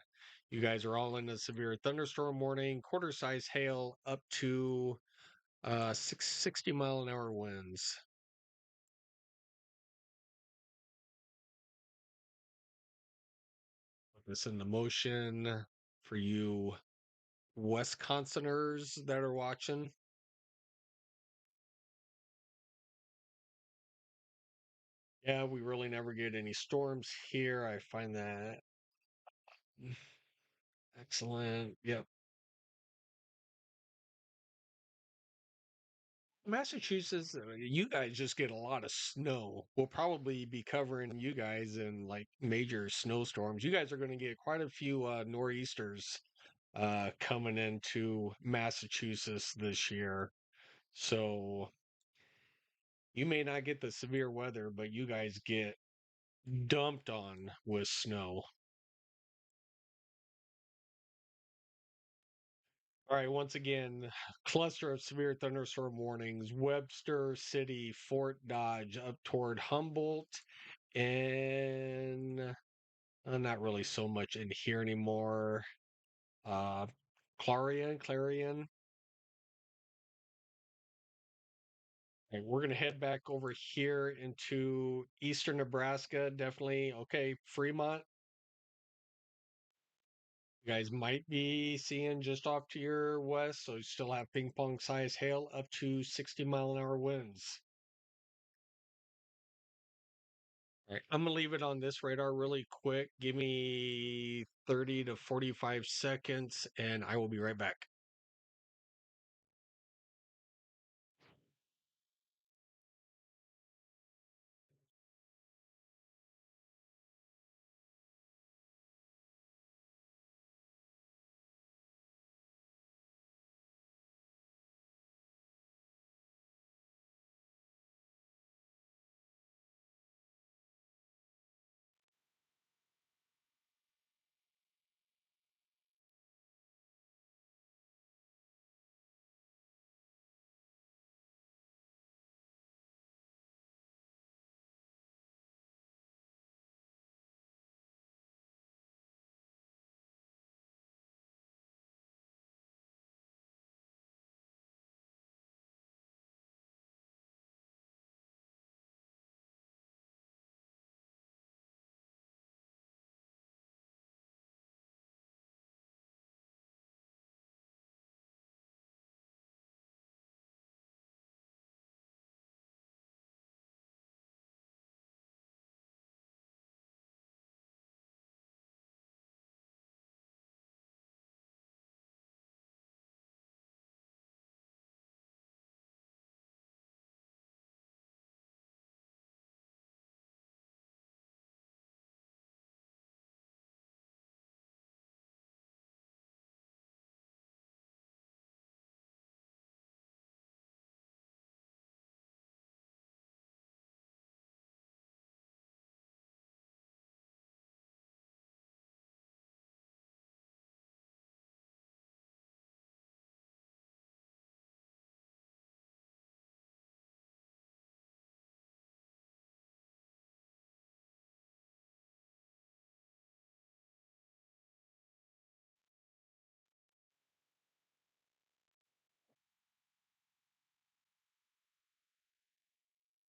You guys are all in a severe thunderstorm warning. Quarter size hail up to 60-mile-an-hour winds. Put this into motion for you Wisconsiners that are watching. Yeah, we really never get any storms here. I find that excellent. Yep. Massachusetts, you guys just get a lot of snow. We'll probably be covering you guys in like major snowstorms. You guys are going to get quite a few nor'easters coming into Massachusetts this year. So you may not get the severe weather, but you guys get dumped on with snow. All right, once again, cluster of severe thunderstorm warnings. Webster City, Fort Dodge, up toward Humboldt, and not really so much in here anymore. Uh, Clarion. And we're gonna head back over here into eastern Nebraska. Definitely okay. Fremont, you guys might be seeing just off to your west, so you still have ping pong size hail up to 60-mile-an-hour winds. All right, I'm gonna leave it on this radar really quick. Give me 30 to 45 seconds, and I will be right back.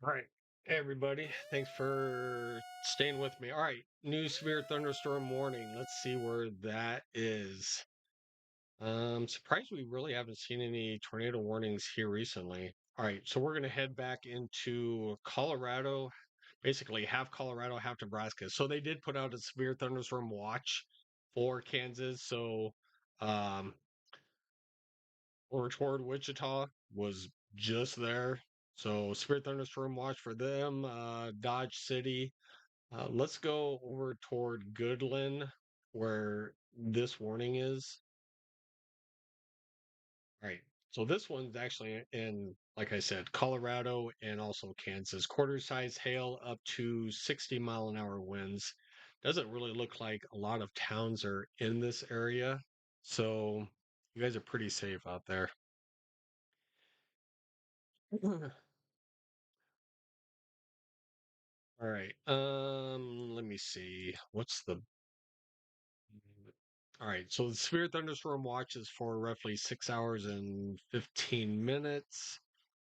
All right. Hey, everybody. Thanks for staying with me. All right. New severe thunderstorm warning. Let's see where that is. Surprised we really haven't seen any tornado warnings here recently. All right. So we're going to head back into Colorado, basically half Colorado, half Nebraska. So they did put out a severe thunderstorm watch for Kansas. So, um, or toward Wichita was just there. So severe thunderstorm watch for them. Dodge City. Let's go over toward Goodland, where this warning is. All right. So this one's actually in, like I said, Colorado and also Kansas. Quarter size hail up to 60-mile-an-hour winds. Doesn't really look like a lot of towns are in this area. So you guys are pretty safe out there. All right. Let me see. What's the All right, so the severe thunderstorm watch is for roughly 6 hours and 15 minutes,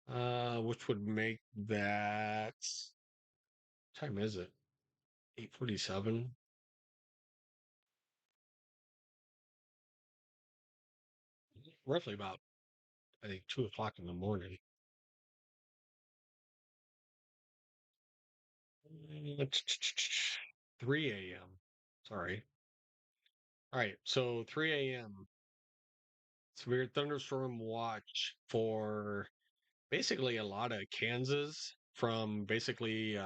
which would make that time is it? 8:47? Roughly about I think 2 o'clock in the morning. 3 a.m. Sorry. All right, so 3 a.m. Severe thunderstorm watch for basically a lot of Kansas from basically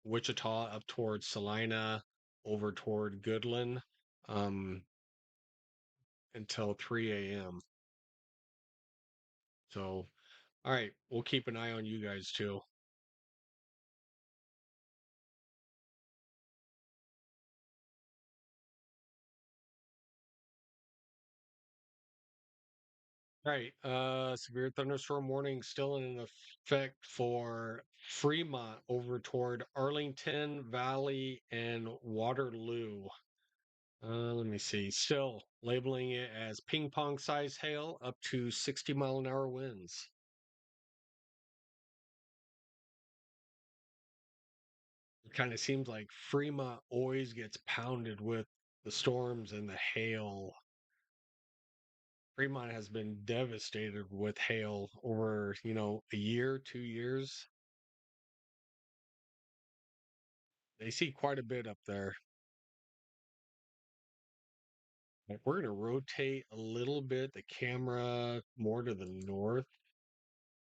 Wichita up towards Salina over toward Goodland um, until 3 a.m. So, all right, we'll keep an eye on you guys too. All right, severe thunderstorm warning still in effect for Fremont over toward Arlington Valley and Waterloo. Let me see. Still labeling it as ping pong size hail up to 60-mile-an-hour winds. It kind of seems like Fremont always gets pounded with the storms and the hail. Fremont has been devastated with hail over, a year, 2 years. They see quite a bit up there. But we're going to rotate a little bit the camera more to the north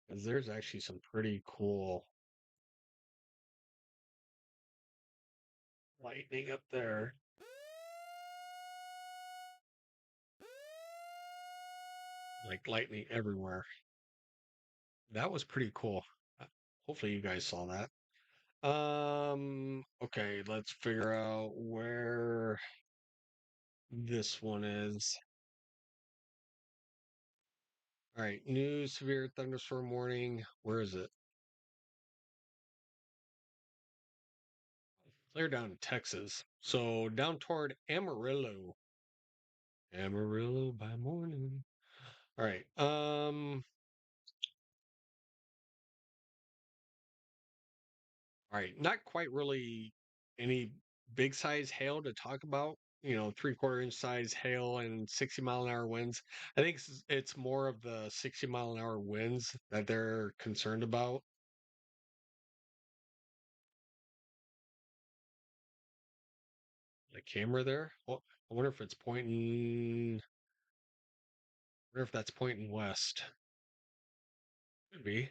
because there's actually some pretty cool lightning up there. Like lightning everywhere. That was pretty cool. Hopefully you guys saw that. Okay, let's figure out where this one is. All right, new severe thunderstorm warning. Where is it? Clear down to Texas. So down toward Amarillo. Amarillo by morning. All right. All right. Not quite really any big size hail to talk about. 3/4 inch size hail and 60-mile-an-hour winds. I think it's more of the 60-mile-an-hour winds that they're concerned about. The camera there. Well, I wonder if it's pointing. I wonder if that's pointing west. Could be.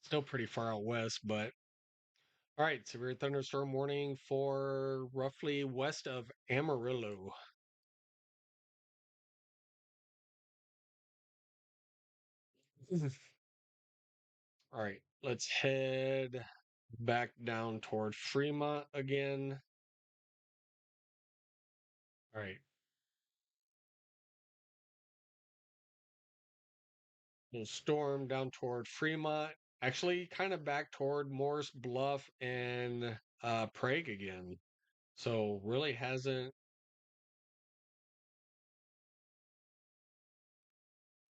Still pretty far out west, but all right. Severe thunderstorm warning for roughly west of Amarillo. All right. Let's head back down toward Fremont again. All right. We'll storm down toward Fremont. Actually, kind of back toward Morris Bluff and Prague again. So really hasn't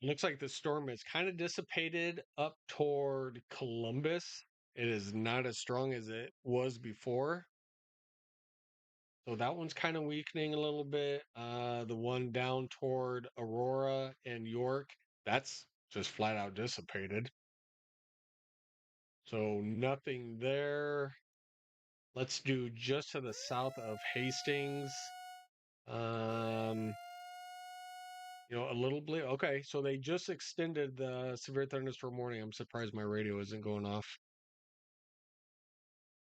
Looks like the storm is kind of dissipated up toward Columbus. It is not as strong as it was before. So that one's kind of weakening a little bit. The one down toward Aurora and York, that's just flat out dissipated. So nothing there. Let's do just to the south of Hastings. Um, a little bit. Okay, so they just extended the severe thunderstorm warning. I'm surprised my radio isn't going off.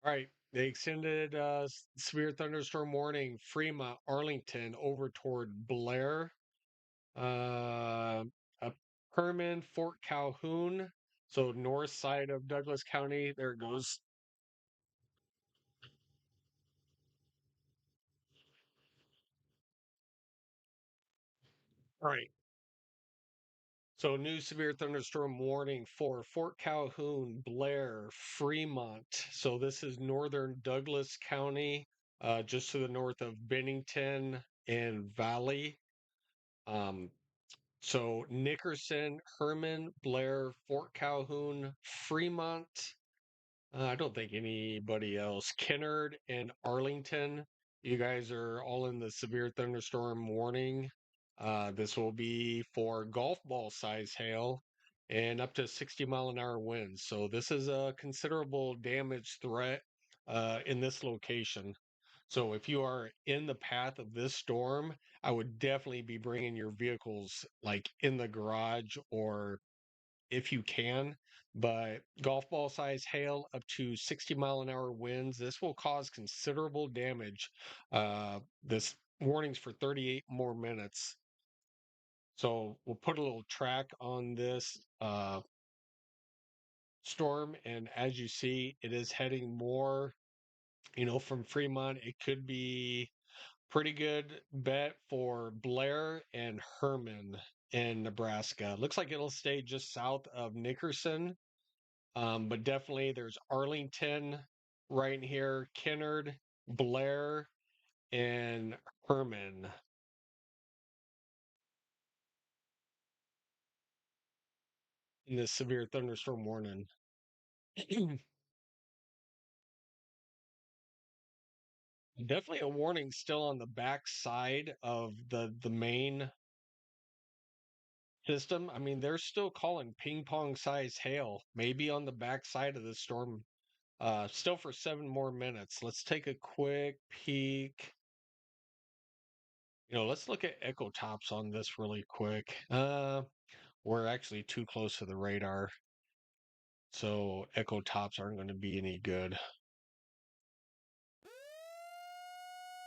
All right, they extended severe thunderstorm warning Fremont, Arlington over toward Blair, uh, up Herman, Fort Calhoun. So north side of Douglas County. There it goes. All right. So, new severe thunderstorm warning for Fort Calhoun, Blair, Fremont. So, this is northern Douglas County, just to the north of Bennington and Valley. Um, so, Nickerson, Herman, Blair, Fort Calhoun, Fremont. I don't think anybody else. Kennard and Arlington. You guys are all in the severe thunderstorm warning. This will be for golf ball size hail and up to 60-mile-an-hour winds. So this is a considerable damage threat in this location. So if you are in the path of this storm, I would definitely be bringing your vehicles like in the garage or if you can. But golf ball size hail up to 60-mile-an-hour winds. This will cause considerable damage. This warning's for 38 more minutes. So we'll put a little track on this storm. And as you see, it is heading more, from Fremont. It could be pretty good bet for Blair and Herman in Nebraska. Looks like it'll stay just south of Nickerson. But definitely there's Arlington right here, Kennard, Blair, and Herman in this severe thunderstorm warning. Definitely a warning still on the back side of the main system. I mean, they're still calling ping pong size hail, maybe on the back side of the storm. Still for 7 more minutes. Let's take a quick peek. Let's look at echo tops on this really quick. We're actually too close to the radar, so echo tops aren't going to be any good.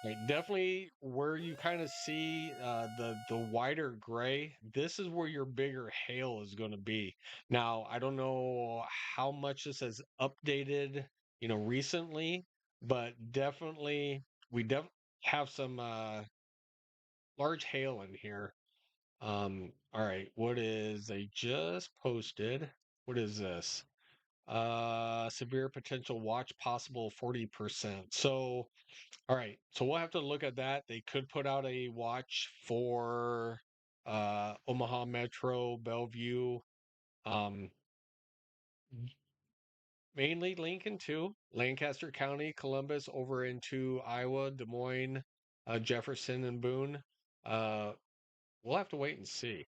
Right, definitely where you kind of see the wider gray, this is where your bigger hail is going to be. Now, I don't know how much this has updated, recently, but definitely we have some large hail in here. All right, what is they just posted? What is this? Severe potential watch possible 40%. So, all right. So we'll have to look at that. They could put out a watch for Omaha Metro, Bellevue, um, mainly Lincoln too, Lancaster County, Columbus over into Iowa, Des Moines, Jefferson, and Boone. Uh, we'll have to wait and see.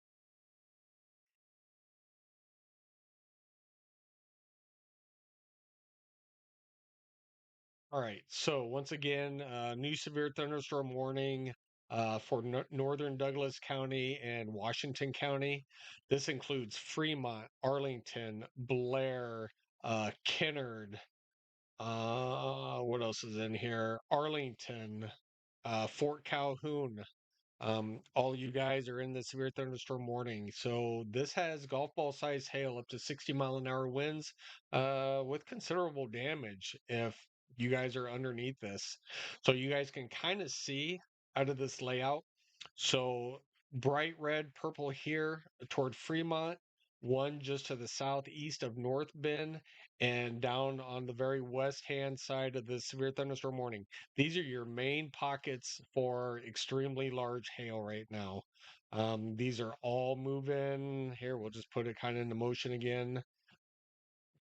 All right. So once again, new severe thunderstorm warning for northern Douglas County and Washington County. This includes Fremont, Arlington, Blair, Kennard. What else is in here? Arlington, Fort Calhoun. All you guys are in the severe thunderstorm warning. So this has golf ball size hail up to 60-mile-an-hour winds, with considerable damage if you guys are underneath this. So you guys can kind of see out of this layout. So bright red, purple here toward Fremont, one just to the southeast of North Bend, and down on the very west hand side of the severe thunderstorm warning. These are your main pockets for extremely large hail right now. These are all moving. Here, we'll just put it kind of into motion again.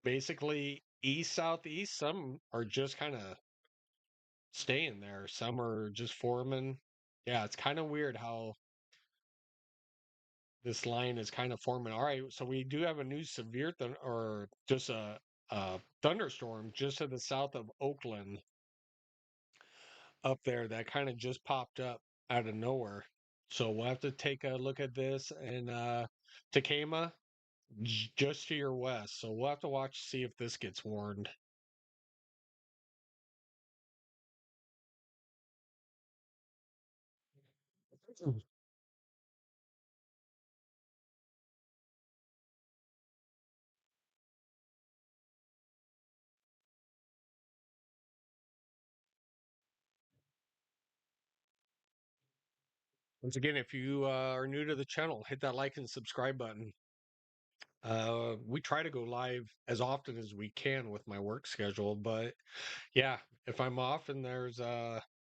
Basically, east southeast. Some are just kind of staying there. Some are just forming. Yeah, it's kind of weird how this line is kind of forming. All right, so we do have a new severe or just a thunderstorm just to the south of Oakland up there that kind of just popped up out of nowhere. So we'll have to take a look at this and Takema just to your west. So we'll have to watch see if this gets warned. Once again, if you are new to the channel, hit that like and subscribe button. We try to go live as often as we can with my work schedule, but yeah, if I'm off and there's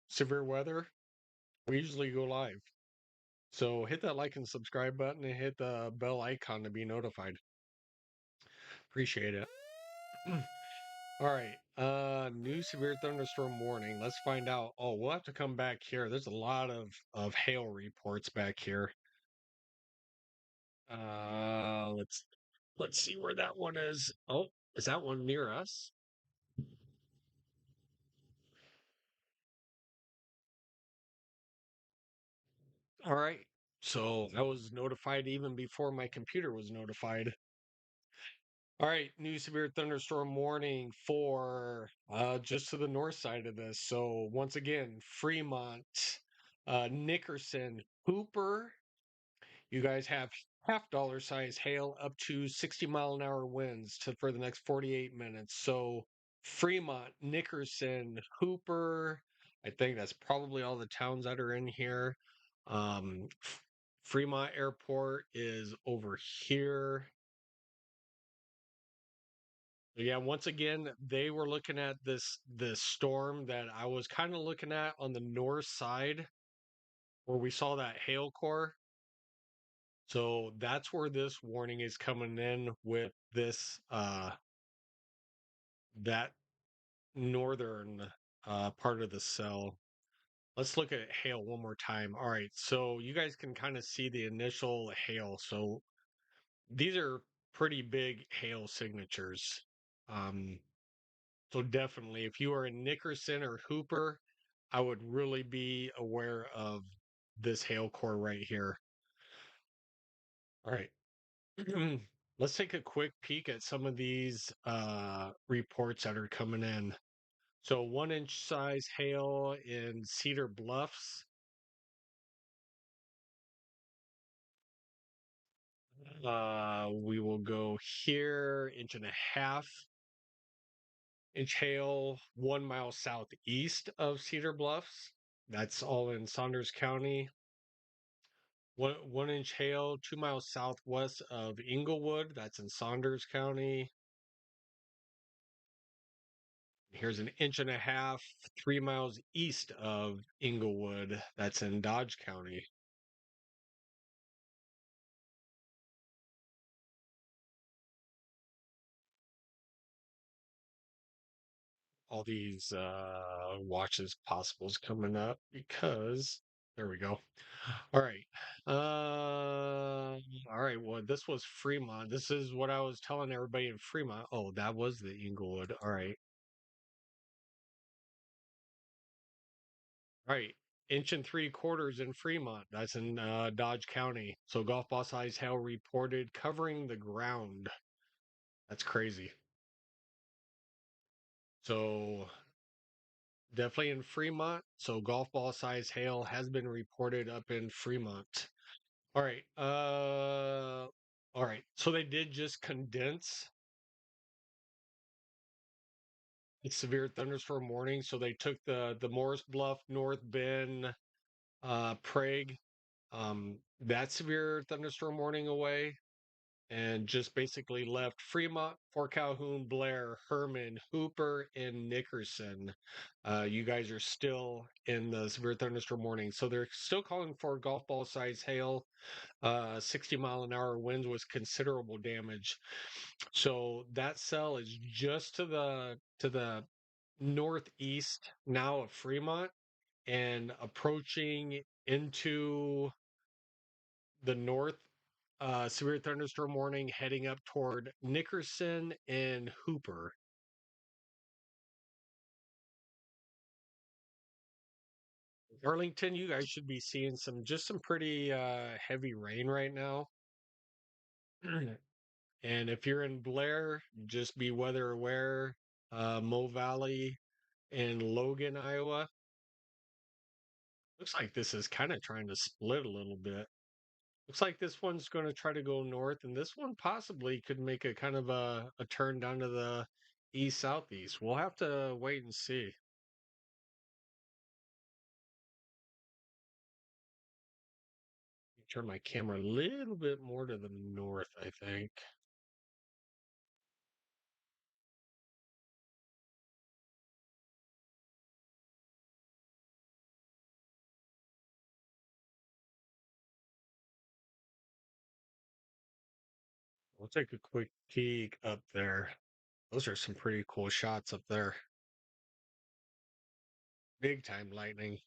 severe weather, we usually go live. So hit that like and subscribe button and hit the bell icon to be notified. Appreciate it. All right. New severe thunderstorm warning. Let's find out. Oh, we'll have to come back here. There's a lot of hail reports back here. Let's see where that one is. Oh, is that one near us? All right. So I was notified even before my computer was notified. All right, new severe thunderstorm warning for just to the north side of this. So once again, Fremont, Nickerson, Hooper. You guys have half dollar size hail up to 60-mile-an-hour winds for the next 48 minutes. So Fremont, Nickerson, Hooper. I think that's probably all the towns that are in here. Fremont Airport is over here. Yeah, once again, they were looking at this storm that I was kind of looking at on the north side where we saw that hail core. So that's where this warning is coming in with this that northern part of the cell. Let's look at hail one more time. All right, so you guys can kind of see the initial hail. So these are pretty big hail signatures. Um, So definitely, if you are in Nickerson or Hooper, I would really be aware of this hail core right here. All right. Let's take a quick peek at some of these reports that are coming in. So 1 inch size hail in Cedar Bluffs. We will go here, 1.5 inch hail 1 mile southeast of Cedar Bluffs. That's all in Saunders County. 1 inch hail 2 miles southwest of Inglewood. That's in Saunders County. Here's 1.5 inches 3 miles east of Inglewood. That's in Dodge County. All these watches possibles coming up because there we go. All right. All right. Well, this was Fremont. This is what I was telling everybody in Fremont. Oh, that was the Inglewood. All right. Right. 1.75 inches in Fremont. That's in Dodge County. So golf ball size hail reported covering the ground. That's crazy. So definitely in Fremont. So golf ball size hail has been reported up in Fremont. All right. All right. So they did just condense the severe thunderstorm warning. So they took the Morris Bluff, North Bend, Prague, that severe thunderstorm warning away. and just basically left Fremont, Fort Calhoun, Blair, Herman, Hooper, and Nickerson. You guys are still in the severe thunderstorm warning. So they're still calling for golf ball size hail. 60-mile-an-hour winds with considerable damage. So that cell is just to the northeast now of Fremont and approaching into the north. Severe thunderstorm warning heading up toward Nickerson and Hooper. Arlington, you guys should be seeing some pretty heavy rain right now. And if you're in Blair, just be weather aware. Mo Valley and Logan, Iowa. Looks like this is kind of trying to split a little bit. Looks like this one's going to try to go north, and this one possibly could make a kind of a turn down to the east southeast. We'll have to wait and see. Turn my camera a little bit more to the north, I think. We'll take a quick peek up there. Those are some pretty cool shots up there. Big time lightning.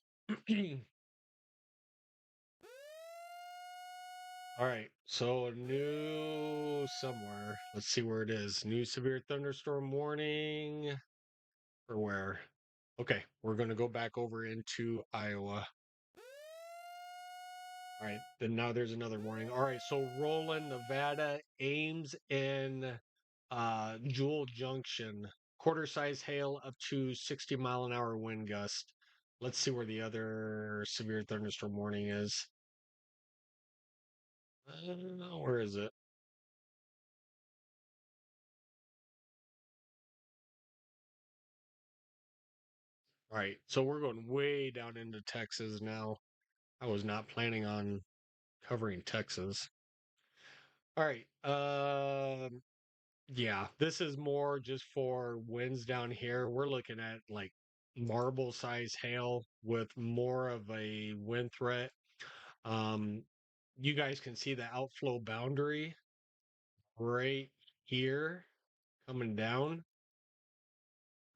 All right, so a new somewhere. Let's see where it is. New severe thunderstorm warning. Or where? Okay, we're going to go back over into Iowa. All right, then now there's another warning. All right, so Roland, Nevada, Ames, and Jewel Junction. Quarter size hail up to 60-mile-an-hour wind gust. Let's see where the other severe thunderstorm warning is. Where is it? All right, so we're going way down into Texas now. I was not planning on covering Texas. All right, yeah, this is more just for winds down here. We're looking at like marble size hail with more of a wind threat. Um, you guys can see the outflow boundary right here coming down,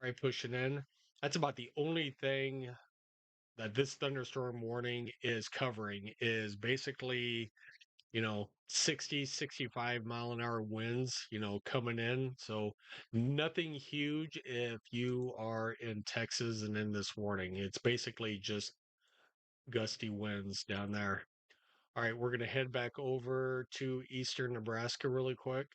right pushing in. That's about the only thing that this thunderstorm warning is covering is basically 60, 65-mile-an-hour winds, coming in. So nothing huge if you are in Texas and in this warning. It's basically just gusty winds down there. All right, we're going to head back over to eastern Nebraska really quick.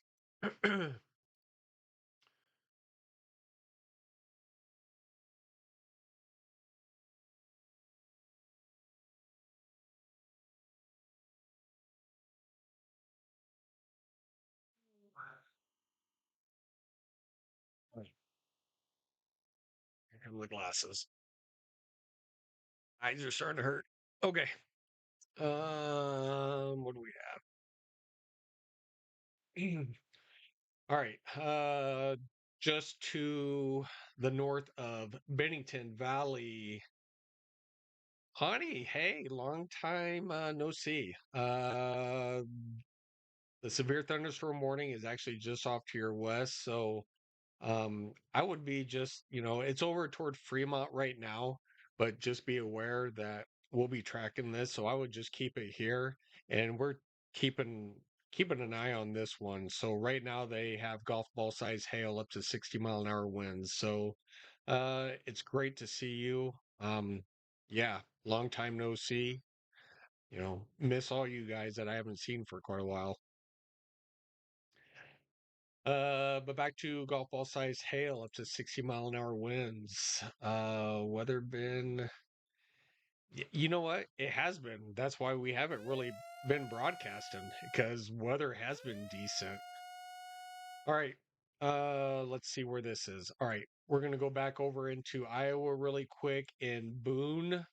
And the glasses. Eyes are starting to hurt. Okay. What do we have? All right. Just to the north of Bennington Valley. Honey, hey, long time no see. The severe thunderstorm warning is actually just off to your west, so I would be just, it's over toward Fremont right now, but just be aware that we'll be tracking this. So I would just keep it here, and we're keeping keeping an eye on this one. So right now they have golf ball size hail up to 60-mile-an-hour winds. So it's great to see you. Yeah, long time no see. Miss all you guys that I haven't seen for quite a while. But back to golf ball size hail up to 60-mile-an-hour winds. Weather been, you know what? It has been. That's why we haven't really been broadcasting because weather has been decent. All right. Let's see where this is. All right. We're going to go back over into Iowa really quick in Boone,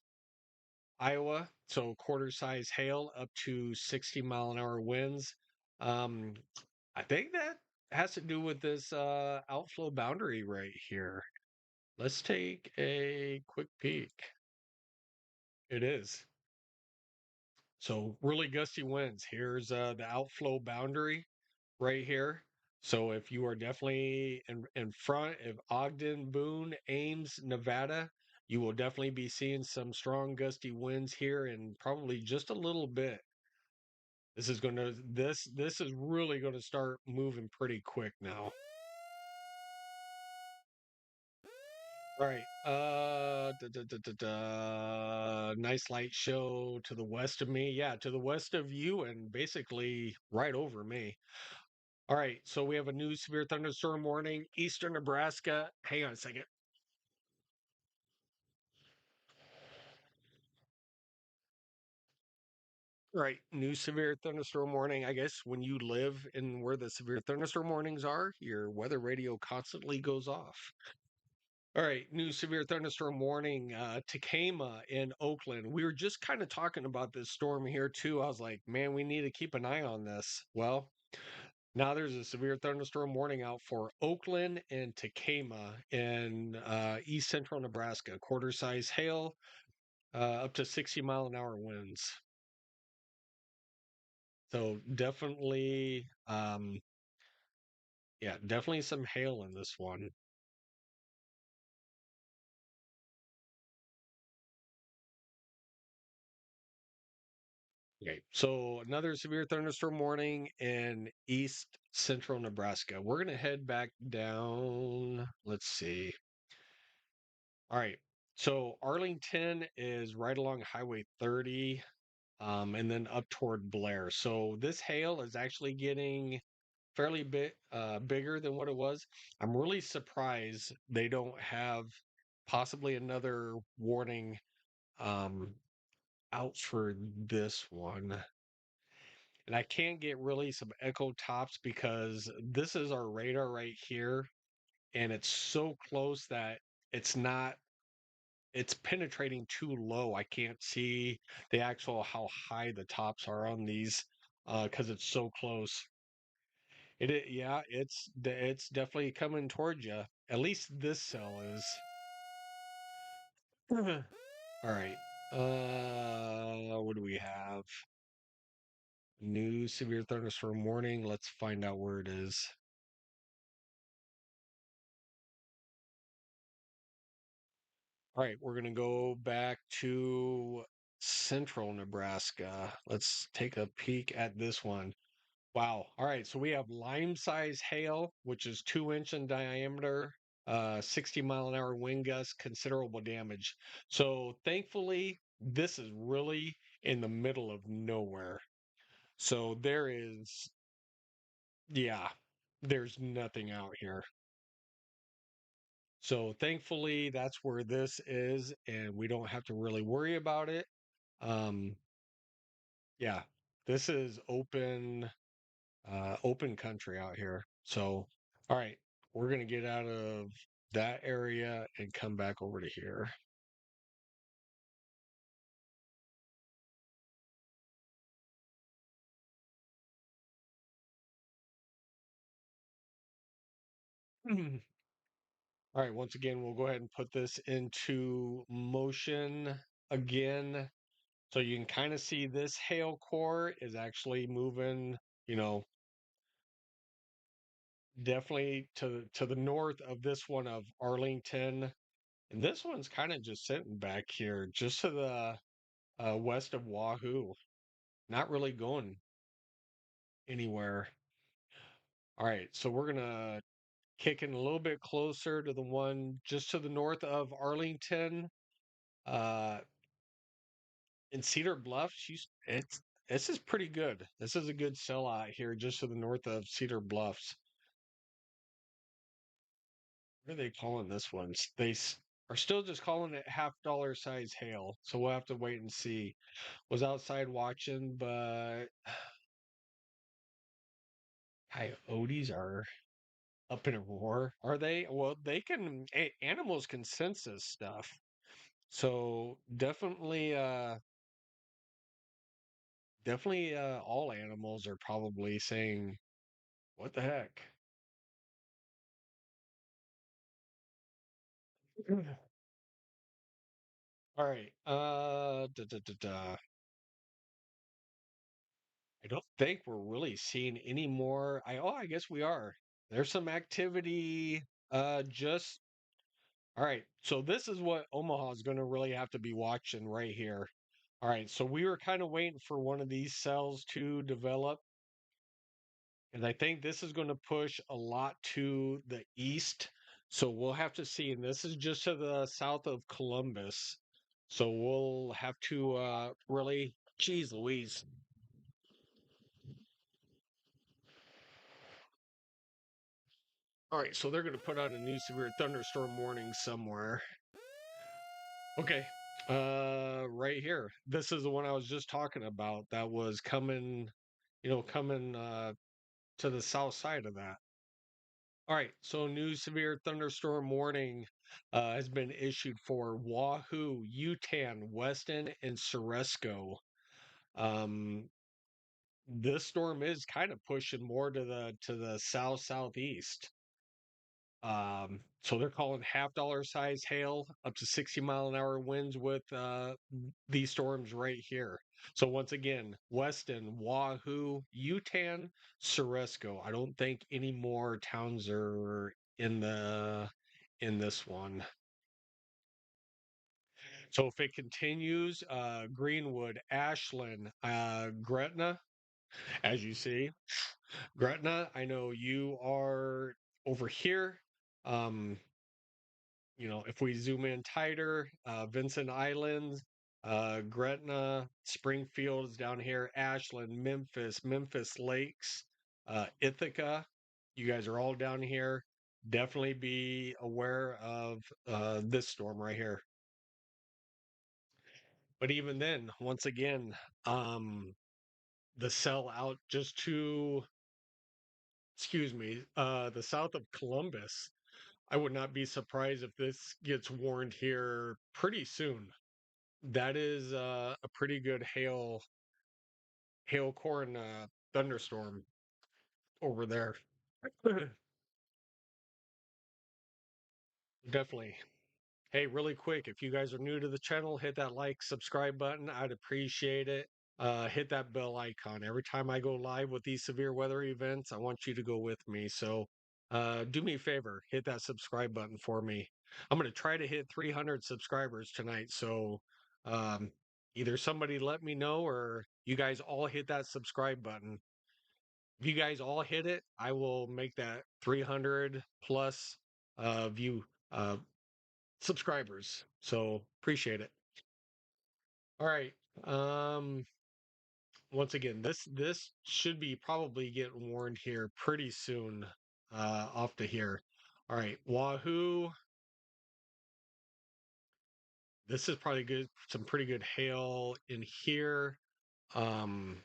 Iowa. So quarter size hail up to 60-mile-an-hour winds. Um, I think that has to do with this outflow boundary right here. Let's take a quick peek. It is. So really gusty winds. Here's the outflow boundary right here. So if you are definitely in front of Ogden, Boone, Ames, Nevada, you will definitely be seeing some strong gusty winds here and probably just a little bit. This is really going to start moving pretty quick now. All right. Nice light show to the west of me. Yeah, to the west of you and basically right over me. All right. So we have a new severe thunderstorm warning, eastern Nebraska. Hang on a second. All right. New severe thunderstorm warning. I guess when you live in where the severe thunderstorm warnings are, your weather radio constantly goes off. All right, new severe thunderstorm warning, Takema in Oakland. We were just kind of talking about this storm here too. I was like, man, we need to keep an eye on this. Well, now there's a severe thunderstorm warning out for Oakland and Takema in east central Nebraska. Quarter size hail, up to 60-mile-an-hour winds. So definitely, yeah, definitely some hail in this one. Okay, so another severe thunderstorm warning in east central Nebraska. We're going to head back down. Let's see. All right. So Arlington is right along Highway 30, and then up toward Blair. So this hail is actually getting fairly bigger than what it was. I'm really surprised they don't have possibly another warning um, out for this one. And I can't get really some echo tops because this is our radar right here, and it's so close that it's not it's penetrating too low. I can't see the actual how high the tops are on these because it's so close. Yeah, it's definitely coming towards you. At least this cell is. All right. What do we have? New severe thunderstorm warning. Let's find out where it is. All right, we're going to go back to central Nebraska. Let's take a peek at this one. Wow. All right, so we have lime size hail, which is 2 inch in diameter, 60-mile-an-hour wind gusts, considerable damage. So thankfully, this is really in the middle of nowhere. So yeah, there's nothing out here. So thankfully, that's where this is, and we don't have to really worry about it. Um, yeah, this is open country out here. So, all right, we're gonna get out of that area and come back over to here. All right, once again, we'll go ahead and put this into motion again. So you can kind of see this hail core is actually moving, you know, definitely to the north of this one of Arlington. And this one's kind of just sitting back here, just to the west of Wahoo, not really going anywhere. All right, so we're gonna kick in a little bit closer to the one just to the north of Arlington, uh, in Cedar Bluff. This is pretty good. This is a good sellout here, just to the north of Cedar Bluffs. What are they calling this one? Are still just calling it $half size hail, so we'll have to wait and see. Was outside watching, but coyotes are up in a roar. Are they? Well, animals can sense this stuff. So definitely all animals are probably saying, What the heck? All right. I don't think we're really seeing any more. I guess we are. There's some activity. Just all right. So this is what Omaha is going to really have to be watching right here. All right. So we were kind of waiting for one of these cells to develop, and I think this is going to push a lot to the east. So we'll have to see. And this is just to the south of Columbus. So we'll have to really, geez Louise. All right, so they're going to put out a new severe thunderstorm warning somewhere. Okay, right here. This is the one I was just talking about that was coming, coming to the south side of that. All right, so new severe thunderstorm warning has been issued for Wahoo, Utan, Weston, and Ceresco. Um, this storm is kind of pushing more to the south southeast. So they're calling half-dollar size hail up to 60-mile-an-hour winds with these storms right here. So once again, Weston, Wahoo, Utan, Ceresco. I don't think any more towns are in this one. So if it continues, Greenwood, Ashland, Gretna, as you see, Gretna. I know you are over here. Um, if we zoom in tighter, Vincent Islands, Gretna, Springfield is down here, Ashland, Memphis Lakes, Ithaca. You guys are all down here. Definitely be aware of this storm right here. But even then, once again, the cell out just to, excuse me, the south of Columbus. I would not be surprised if this gets warned here pretty soon. That is a pretty good hail corn thunderstorm over there. Definitely. Hey, really quick, if you guys are new to the channel, hit that like, subscribe button. I'd appreciate it. Hit that bell icon. Every time I go live with these severe weather events, I want you to go with me. So do me a favor, hit that subscribe button for me. I'm going to try to hit 300 subscribers tonight. So um, either somebody let me know or you guys all hit that subscribe button. If you guys all hit it, I will make that 300 plus view subscribers. So appreciate it. All right. Um, once again, this should be probably getting warned here pretty soon. Off to here. All right, Wahoo. This is probably good. Some pretty good hail in here. Um,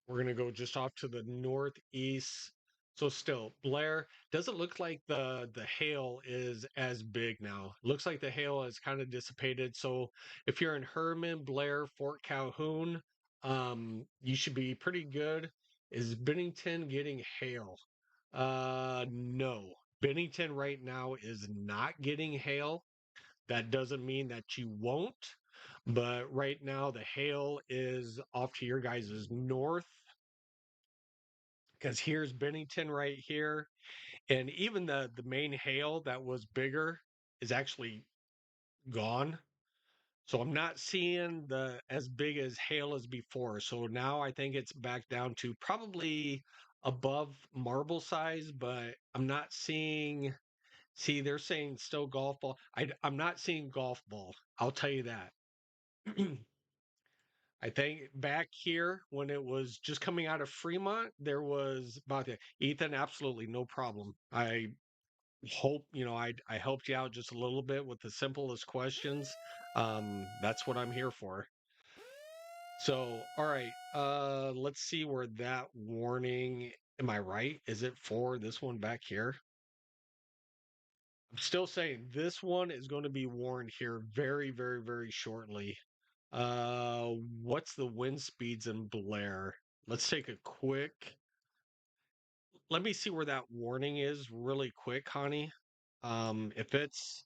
We're going to go just off to the northeast. So still, Blair doesn't look like the hail is as big now. Looks like the hail has kind of dissipated. So if you're in Herman, Blair, Fort Calhoun, you should be pretty good. Is Bennington getting hail? No. Bennington right now is not getting hail. That doesn't mean that you won't, but right now the hail is off to your guys' north because here's Bennington right here, and even the main hail that was bigger is actually gone. So I'm not seeing the as big as hail as before. So now I think it's back down to probably above marble size, but I'm not seeing. See, they're saying still golf ball. I'm not seeing golf ball. I'll tell you that. I think back here when it was just coming out of Fremont, there was about that. Ethan, absolutely no problem. I hope I helped you out just a little bit with the simplest questions. That's what I'm here for. So, all right, let's see where that warning. Am I right? Is it for this one back here? I'm still saying this one is going to be warned here very, very, very shortly. What's the wind speeds in Blair? Let's take a quick. let me see where that warning is really quick, Connie. If it's,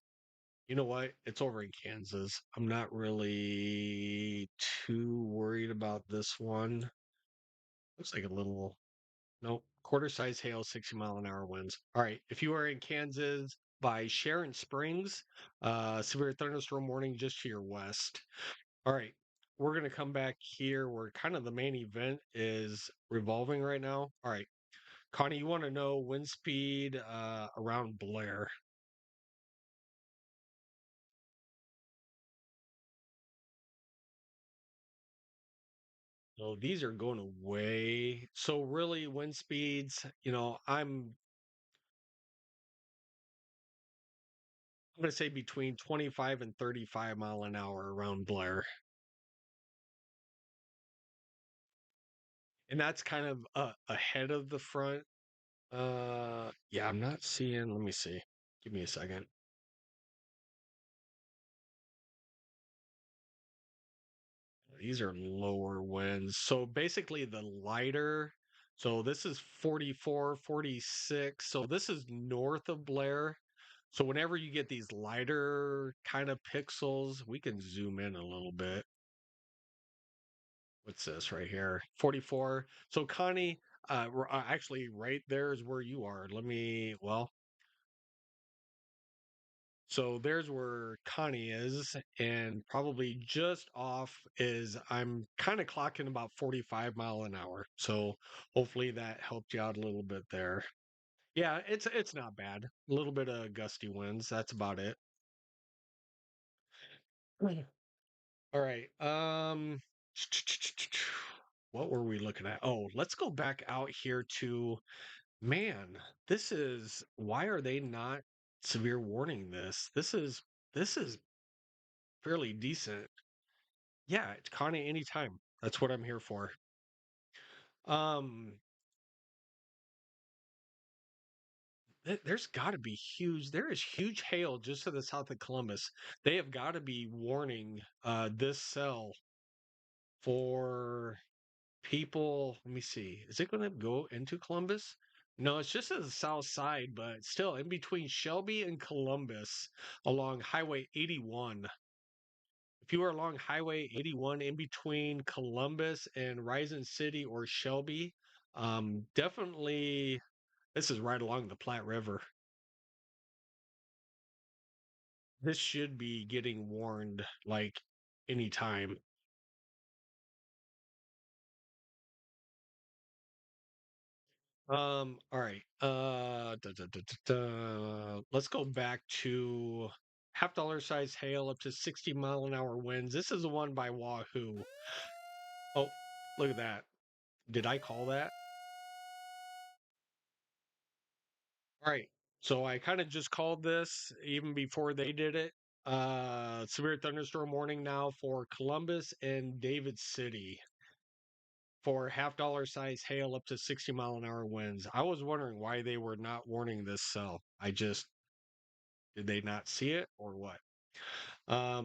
you know what, it's over in Kansas. I'm not really too worried about this one. Looks like a little, nope, quarter size hail, 60-mile-an-hour winds. All right, if you are in Kansas by Sharon Springs, severe thunderstorm warning just to your west. All right, we're gonna come back here where kind of the main event is revolving right now. All right, Connie, you want to know wind speed around Blair? So these are going away. So really, wind speeds. I'm going to say between 25 and 35 mile an hour around Blair, and that's kind of ahead of the front. Yeah, I'm not seeing. Let me see. Give me a second. These are lower winds. So basically the lighter, so this is 44, 46. So this is north of Blair. So whenever you get these lighter kind of pixels, we can zoom in a little bit. What's this right here? 44. So Connie, actually right there is where you are. So there's where Connie is, and probably just off is I'm kind of clocking about 45 mile an hour. So hopefully that helped you out a little bit there. Yeah, it's not bad. A little bit of gusty winds. That's about it. Right. All right. What were we looking at? Oh, let's go back out here to man. This is why are they not severe warning this? This is fairly decent. Yeah, it's Connie anytime. That's what I'm here for. Um, there's got to be huge. There is huge hail just to the south of Columbus. They have got to be warning this cell for people. Let me see. Is it going to go into Columbus? No, it's just to the south side, but still in between Shelby and Columbus along Highway 81. If you are along Highway 81 in between Columbus and Rising City or Shelby, definitely this is right along the Platte River. This should be getting warned like anytime. All right. Let's go back to half-dollar size hail up to 60-mile-an-hour winds. This is the one by Wahoo. Oh, look at that. Did I call that? All right. So I kind of just called this even before they did it. Severe thunderstorm warning now for Columbus and David City for half-dollar size hail up to 60-mile-an-hour winds. I was wondering why they were not warning this cell. Did they not see it or what? All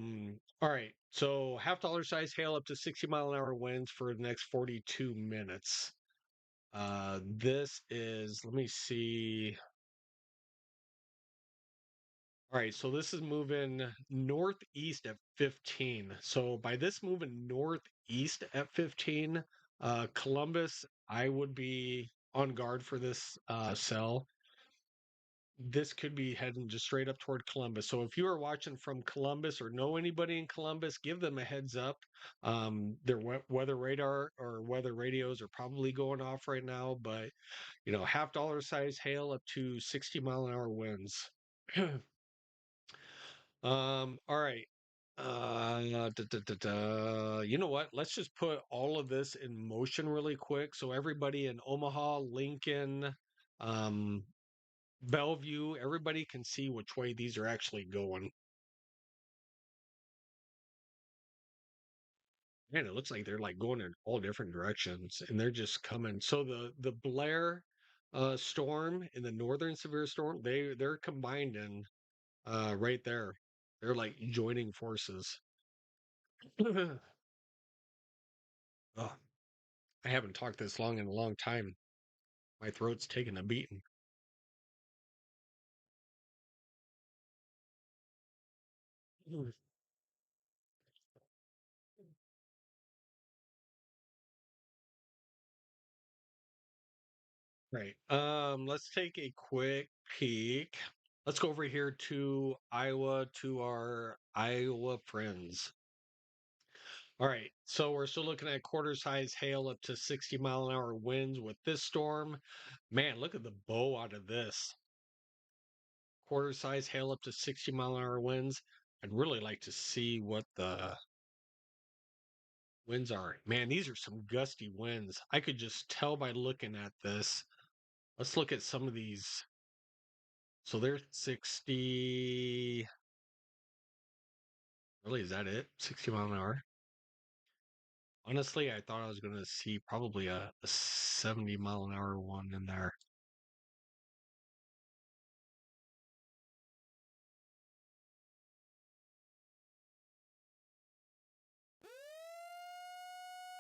right. So half-dollar size hail up to 60-mile-an-hour winds for the next 42 minutes. This is, let me see. All right, so this is moving northeast at 15. So by this moving northeast at 15, Columbus, I would be on guard for this cell. This could be heading just straight up toward Columbus. So if you are watching from Columbus or know anybody in Columbus, give them a heads up. Their weather radar or weather radios are probably going off right now, but half-dollar size hail up to 60-mile-an-hour winds. All right. You know what? Let's just put all of this in motion really quick so everybody in Omaha, Lincoln, um, Bellevue, everybody can see which way these are actually going. Man, it looks like they're like going in all different directions and they're just coming. So the Blair storm and the northern severe storm, they're combined in right there. They're like joining forces. Oh, I haven't talked this long in a long time. My throat's taking a beating. Right. Let's take a quick peek. Let's go over here to Iowa to our Iowa friends. All right. So we're still looking at quarter size hail up to 60-mile-an-hour winds with this storm. Man, look at the bow out of this. Quarter size hail up to 60-mile-an-hour winds. I'd really like to see what the winds are. Man, these are some gusty winds. I could just tell by looking at this. Let's look at some of these. So they're 60. Really, is that it? 60 mile an hour? Honestly, I thought I was going to see probably a 70-mile-an-hour one in there.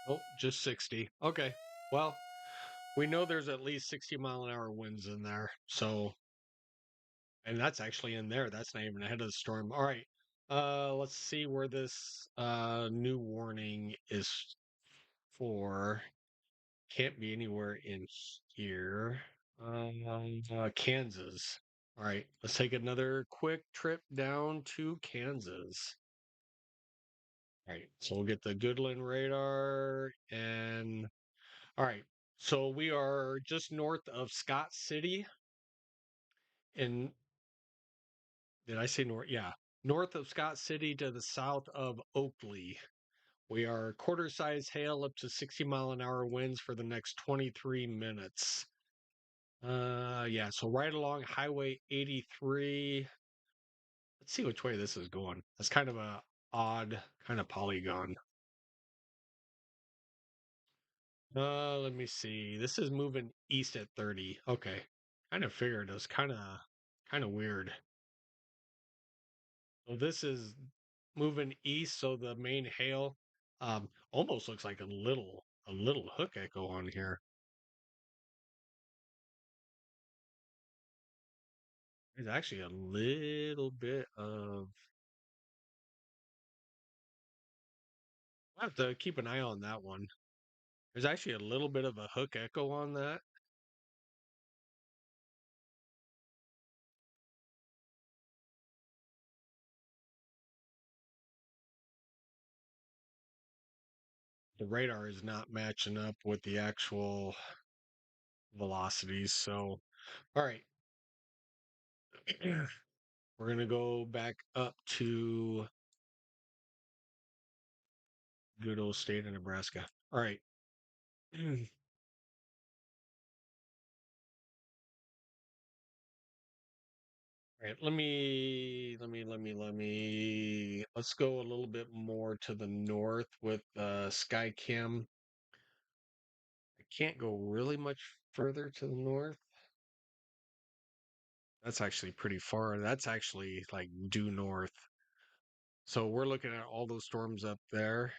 Oh, just 60. Okay. Well, we know there's at least 60-mile-an-hour winds in there. So, and that's actually in there. That's not even ahead of the storm. All right. Let's see where this new warning is for. Can't be anywhere in here. Kansas. All right, let's take another quick trip down to Kansas. All right, so we'll get the Goodland radar and all right. So we are just north of Scott City in did I say north? Yeah. North of Scott City to the south of Oakley. We are quarter size hail up to 60-mile-an-hour winds for the next 23 minutes. Yeah, so right along Highway 83. Let's see which way this is going. That's kind of a odd kind of polygon. Let me see. This is moving east at 30. Okay. Kind of figured it was kind of weird. So this is moving east, so the main hail almost looks like a little hook echo on here. There's actually a little bit of I have to keep an eye on that one. There's actually a little bit of a hook echo on that. The radar is not matching up with the actual velocities. So, all right, we're going to go back up to good old state of Nebraska. All right. All right, let's go a little bit more to the north with Skycam. I can't go really much further to the north. That's actually pretty far. That's actually like due north. So we're looking at all those storms up there,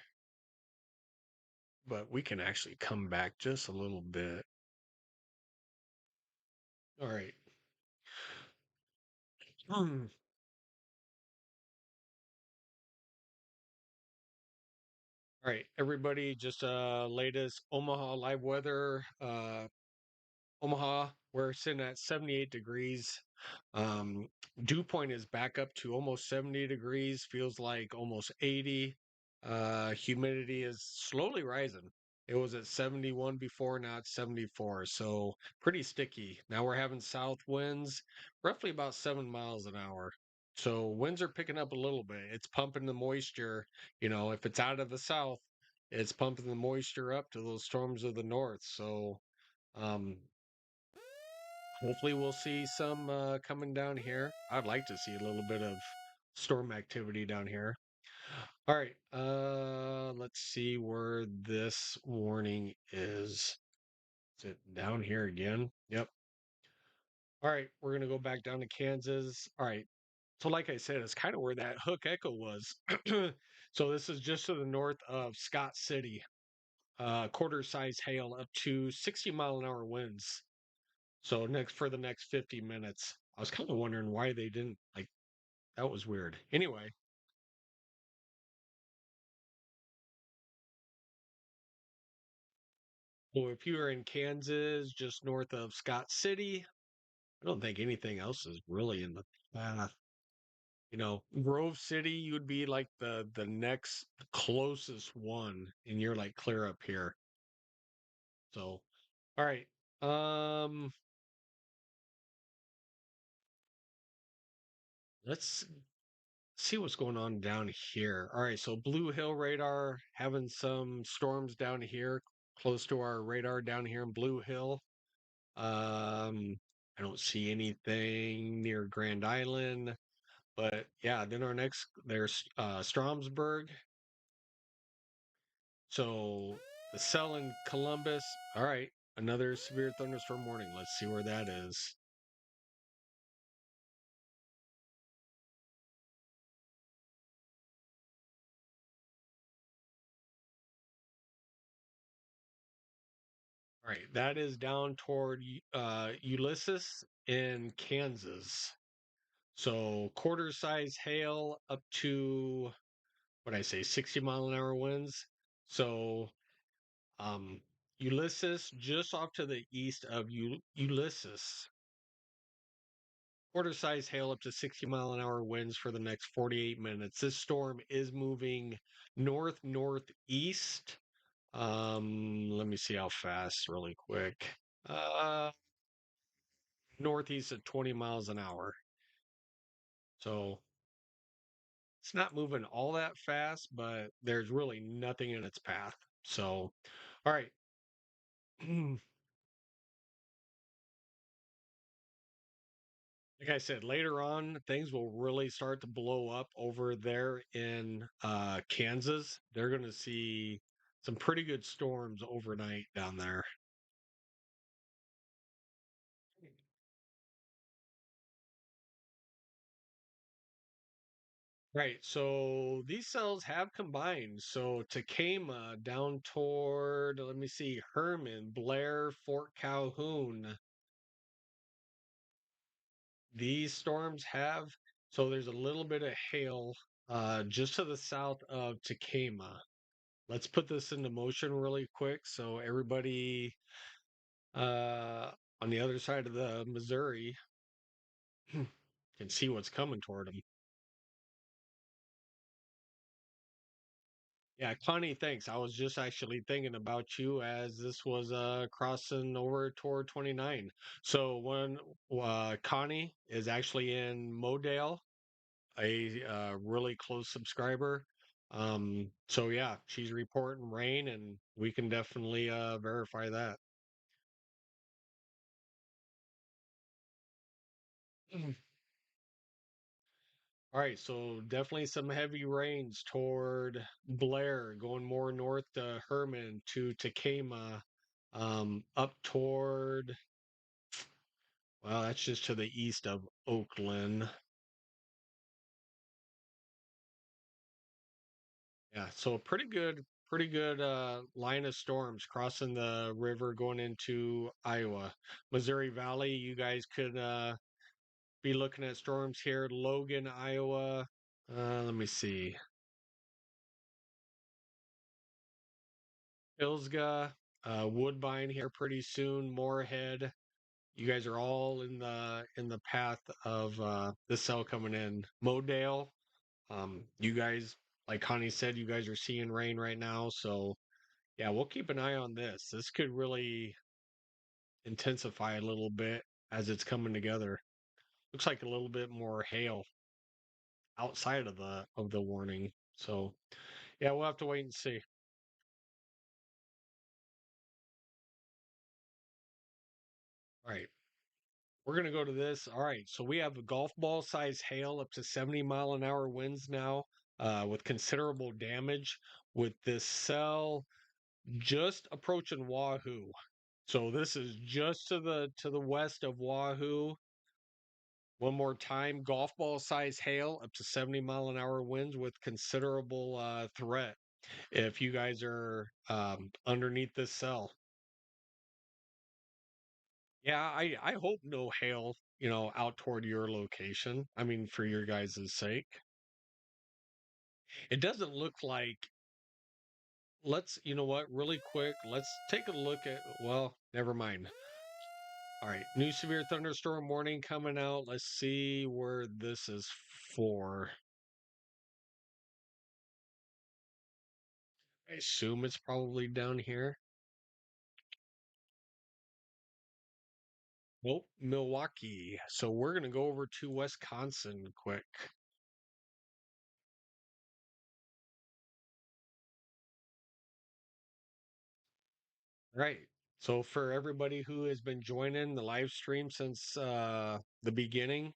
but we can actually come back just a little bit. All right. Hmm. All right, everybody, just latest Omaha live weather. Omaha, we're sitting at 78 degrees. Um, Dew point is back up to almost 70 degrees, feels like almost 80. Humidity is slowly rising. It was at 71 before, now it's 74. So pretty sticky. Now we're having south winds, roughly about 7 miles an hour. So winds are picking up a little bit. It's pumping the moisture. If it's out of the south, it's pumping the moisture up to those storms of the north. So um, hopefully, we'll see some coming down here. I'd like to see a little bit of storm activity down here. All right, let's see where this warning is. Is it down here again? Yep. All right, we're gonna go back down to Kansas. All right. So, like I said, it's kind of where that hook echo was. So this is just to the north of Scott City. Quarter size hail up to 60-mile-an-hour winds. So for the next 50 minutes, I was kind of wondering why they didn't like that was weird. Anyway, well, if you are in Kansas, just north of Scott City, I don't think anything else is really in the path. Grove City, you would be like the next closest one, and you're like clear up here. So, all right. Let's see what's going on down here. All right, so Blue Hill radar having some storms down here, close to our radar down here in Blue Hill. I don't see anything near Grand Island, but yeah, then our next there's Stromsburg. So the cell in Columbus. All right, another severe thunderstorm warning. Let's see where that is. All right, that is down toward Ulysses in Kansas. So quarter size hail up to what I say, 60-mile-an-hour winds. So um, Ulysses just off to the east of Ulysses. Quarter size hail up to 60-mile-an-hour winds for the next 48 minutes. This storm is moving north northeast. Let me see how fast, really quick. Uh, Northeast at 20 miles an hour. So it's not moving all that fast, but there's really nothing in its path. So, all right. Like I said, later on, things will really start to blow up over there in Kansas. They're going to see some pretty good storms overnight down there. Right. So these cells have combined. So Takema down toward, let me see, Herman, Blair, Fort Calhoun. These storms have, so there's a little bit of hail just to the south of Takema. Let's put this into motion really quick so everybody uh, on the other side of the Missouri can see what's coming toward them. Yeah, Connie, thanks. I was just actually thinking about you as this was crossing over toward 29. So when Connie is actually in Modale, a really close subscriber. So yeah, she's reporting rain, and we can definitely verify that. All right, so definitely some heavy rains toward Blair, going more north to Herman to Takema, up toward, well, that's just to the east of Oakland. Yeah, so pretty good line of storms crossing the river going into Iowa. Missouri Valley, you guys could be looking at storms here. Logan, Iowa. Let me see. Ilsga, Woodbine here pretty soon. Moorhead. You guys are all in the path of the cell coming in. Modale. You guys, like Connie said, you guys are seeing rain right now. So yeah, we'll keep an eye on this. This could really intensify a little bit as it's coming together. Looks like a little bit more hail outside of the warning. So yeah, we'll have to wait and see. All right. We're gonna go to this. All right, so we have a golf ball size hail up to 70-mile-an-hour winds now, with considerable damage with this cell just approaching Wahoo. So this is just to the west of Wahoo. One more time, golf ball size hail up to 70-mile-an-hour winds with considerable threat. If you guys are underneath this cell, Yeah, I hope no hail, out toward your location. I mean, for your guys' sake. It doesn't look like you know what, really quick, let's take a look at, well, never mind. All right, new severe thunderstorm warning coming out. Let's see where this is for. I assume it's probably down here. Nope, Milwaukee. So we're going to go over to Wisconsin quick. Right. So for everybody who has been joining the live stream since the beginning,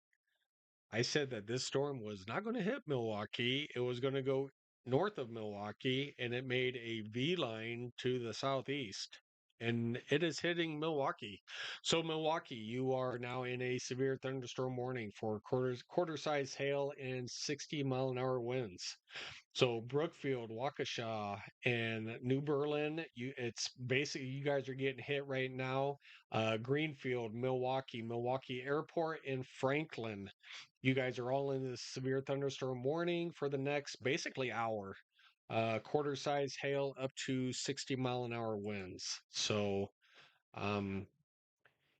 I said that this storm was not going to hit Milwaukee. It was going to go north of Milwaukee, and it made a V line to the southeast. And it is hitting Milwaukee. So Milwaukee, you are now in a severe thunderstorm warning for quarter size hail and 60-mile-an-hour winds. So Brookfield, Waukesha, and New Berlin, it's basically you guys are getting hit right now. Greenfield, Milwaukee Airport, and Franklin. You guys are all in this severe thunderstorm warning for the next basically hour. Quarter size hail up to 60-mile-an-hour winds. So um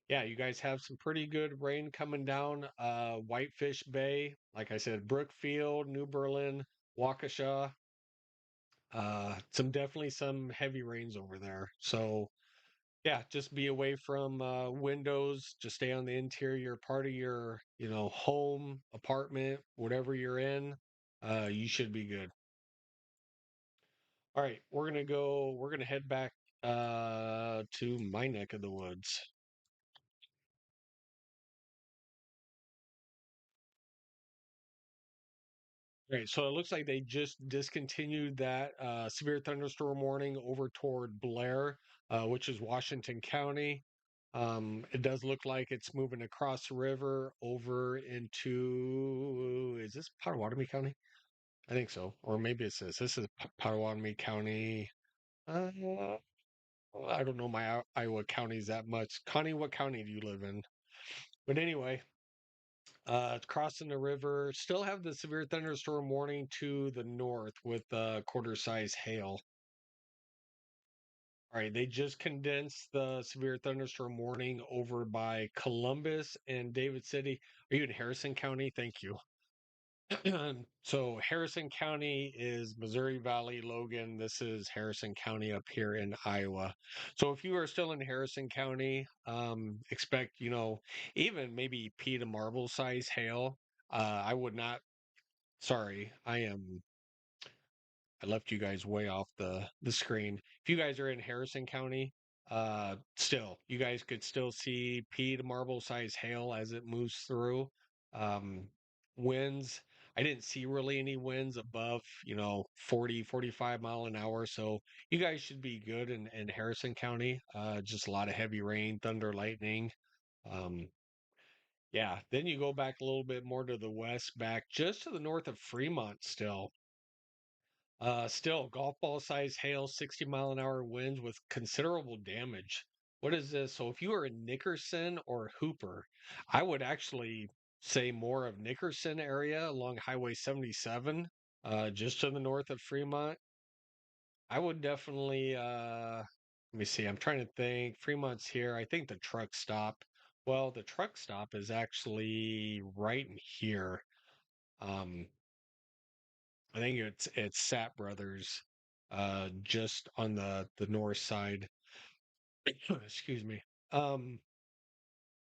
yeah, you guys have some pretty good rain coming down. Whitefish Bay, like I said, Brookfield, New Berlin, Waukesha, definitely some heavy rains over there. So yeah, just be away from windows. Just stay on the interior part of your, home, apartment, whatever you're in. You should be good. All right, we're gonna go. We're gonna head back to my neck of the woods. Right, so it looks like they just discontinued that severe thunderstorm warning over toward Blair, which is Washington County. It does look like it's moving across the river over into, is this Potawatomi County? I think so. Or maybe it's this. This is Potawatomi County. Uh, I don't know my Iowa counties that much. Connie, what county do you live in? But anyway, it's crossing the river. Still have the severe thunderstorm warning to the north with quarter size hail. All right, they just condensed the severe thunderstorm warning over by Columbus and David City. Are you in Harrison County? Thank you. So Harrison County is Missouri Valley, Logan. This is Harrison County up here in Iowa. So if you are still in Harrison County, expect, even maybe pea to marble size hail. I would not, sorry, I left you guys way off the screen. If you guys are in Harrison County, still, you guys could still see pea to marble size hail as it moves through. Um, winds, I didn't see really any winds above, 40, 45 mile an hour. So you guys should be good in Harrison County. Just a lot of heavy rain, thunder, lightning. Um, yeah, then you go back a little bit more to the west, back just to the north of Fremont still. Still, golf ball size hail, 60-mile-an-hour winds with considerable damage. What is this? So, if you are in Nickerson or Hooper, I would actually say more of Nickerson area along Highway 77, just to the north of Fremont. I would definitely, let me see, I'm trying to think. Fremont's here. I think the truck stop. Well, the truck stop is actually right in here. Um, I think it's Sat Brothers, just on the north side. Excuse me. Um,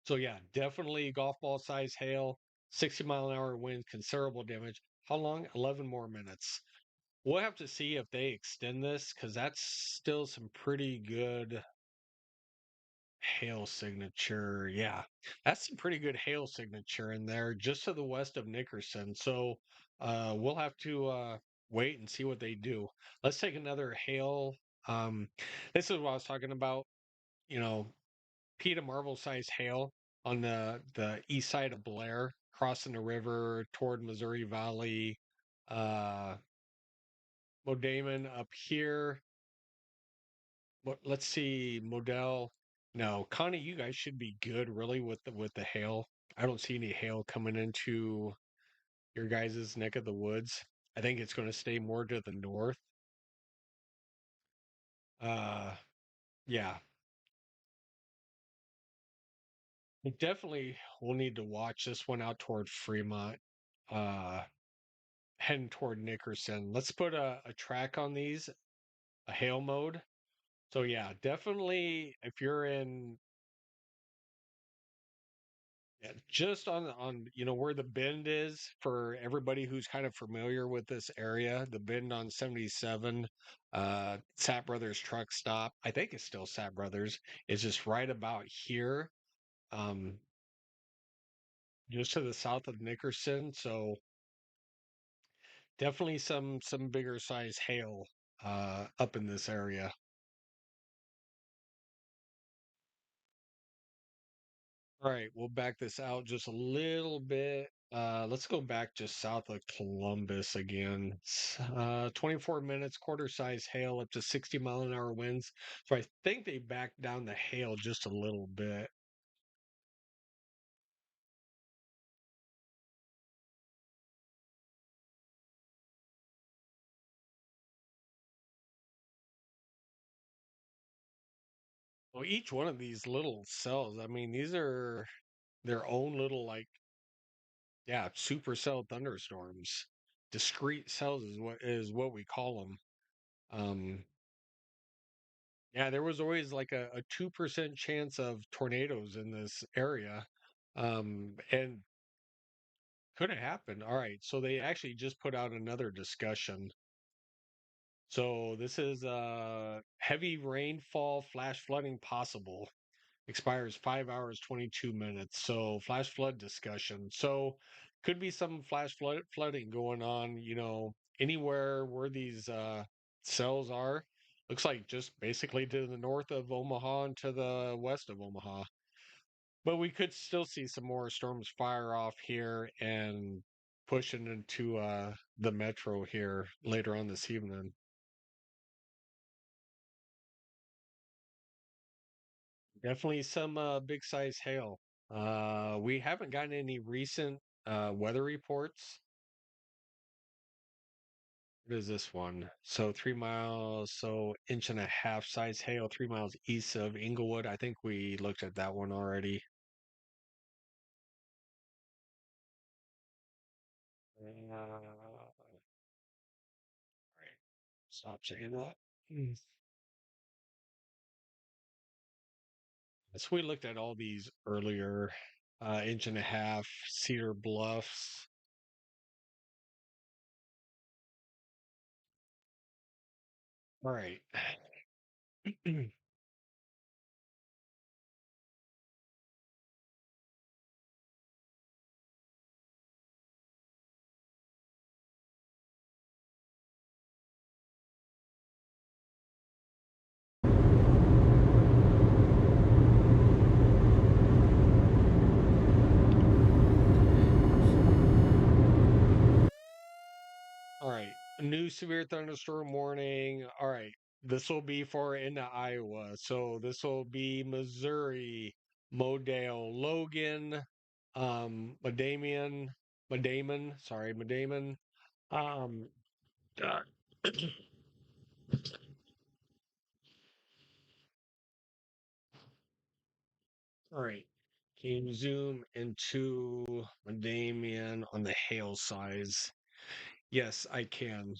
so yeah, definitely golf ball size hail, 60-mile-an-hour wind, considerable damage. How long? 11 more minutes. We'll have to see if they extend this because that's still some pretty good hail signature. Yeah, that's some pretty good hail signature in there just to the west of Nickerson. So we'll have to wait and see what they do. Let's take another hail. Um, this is what I was talking about, you know, Peta Marble size hail on the east side of Blair, crossing the river toward Missouri Valley. Modamon up here. Let's see, Modell. No, Connie, you guys should be good really with the hail. I don't see any hail coming into your guys' neck of the woods. I think it's going to stay more to the north. Uh, yeah, we definitely will need to watch this one out toward Fremont, uh, heading toward Nickerson. Let's put a track on these, a hail mode. So yeah, definitely if you're in yeah, just on where the bend is for everybody who's kind of familiar with this area, the bend on 77, Sap Brothers truck stop. I think it's still Sap Brothers. Is just right about here, um, just to the south of Nickerson. So definitely some bigger size hail up in this area. All right, we'll back this out just a little bit. Let's go back just south of Columbus again. 24 minutes, quarter size hail up to 60-mile-an-hour winds. So I think they backed down the hail just a little bit. Well, each one of these little cells, I mean, these are their own little yeah, supercell thunderstorms. Discrete cells is what we call them. Yeah, there was always like a 2% chance of tornadoes in this area. And could have happened. All right. So they actually just put out another discussion. So this is heavy rainfall, flash flooding possible. Expires 5 hours, 22 minutes. So flash flood discussion. So could be some flooding going on, anywhere where these cells are. Looks like just basically to the north of Omaha and to the west of Omaha. But we could still see some more storms fire off here and pushing into the metro here later on this evening. Definitely some big size hail. We haven't gotten any recent weather reports. What is this one? So 3 miles, so inch and a half size hail, 3 miles east of Inglewood. I think we looked at that one already. Right. Stop saying that. So we looked at all these earlier. Inch and a half, Cedar Bluffs. All right. All right. New severe thunderstorm warning. All right. This will be for into Iowa. So this will be Missouri, Modale, Logan, Madamon. Um, uh, all right. Can you zoom into Madamian on the hail size? Yes, I can.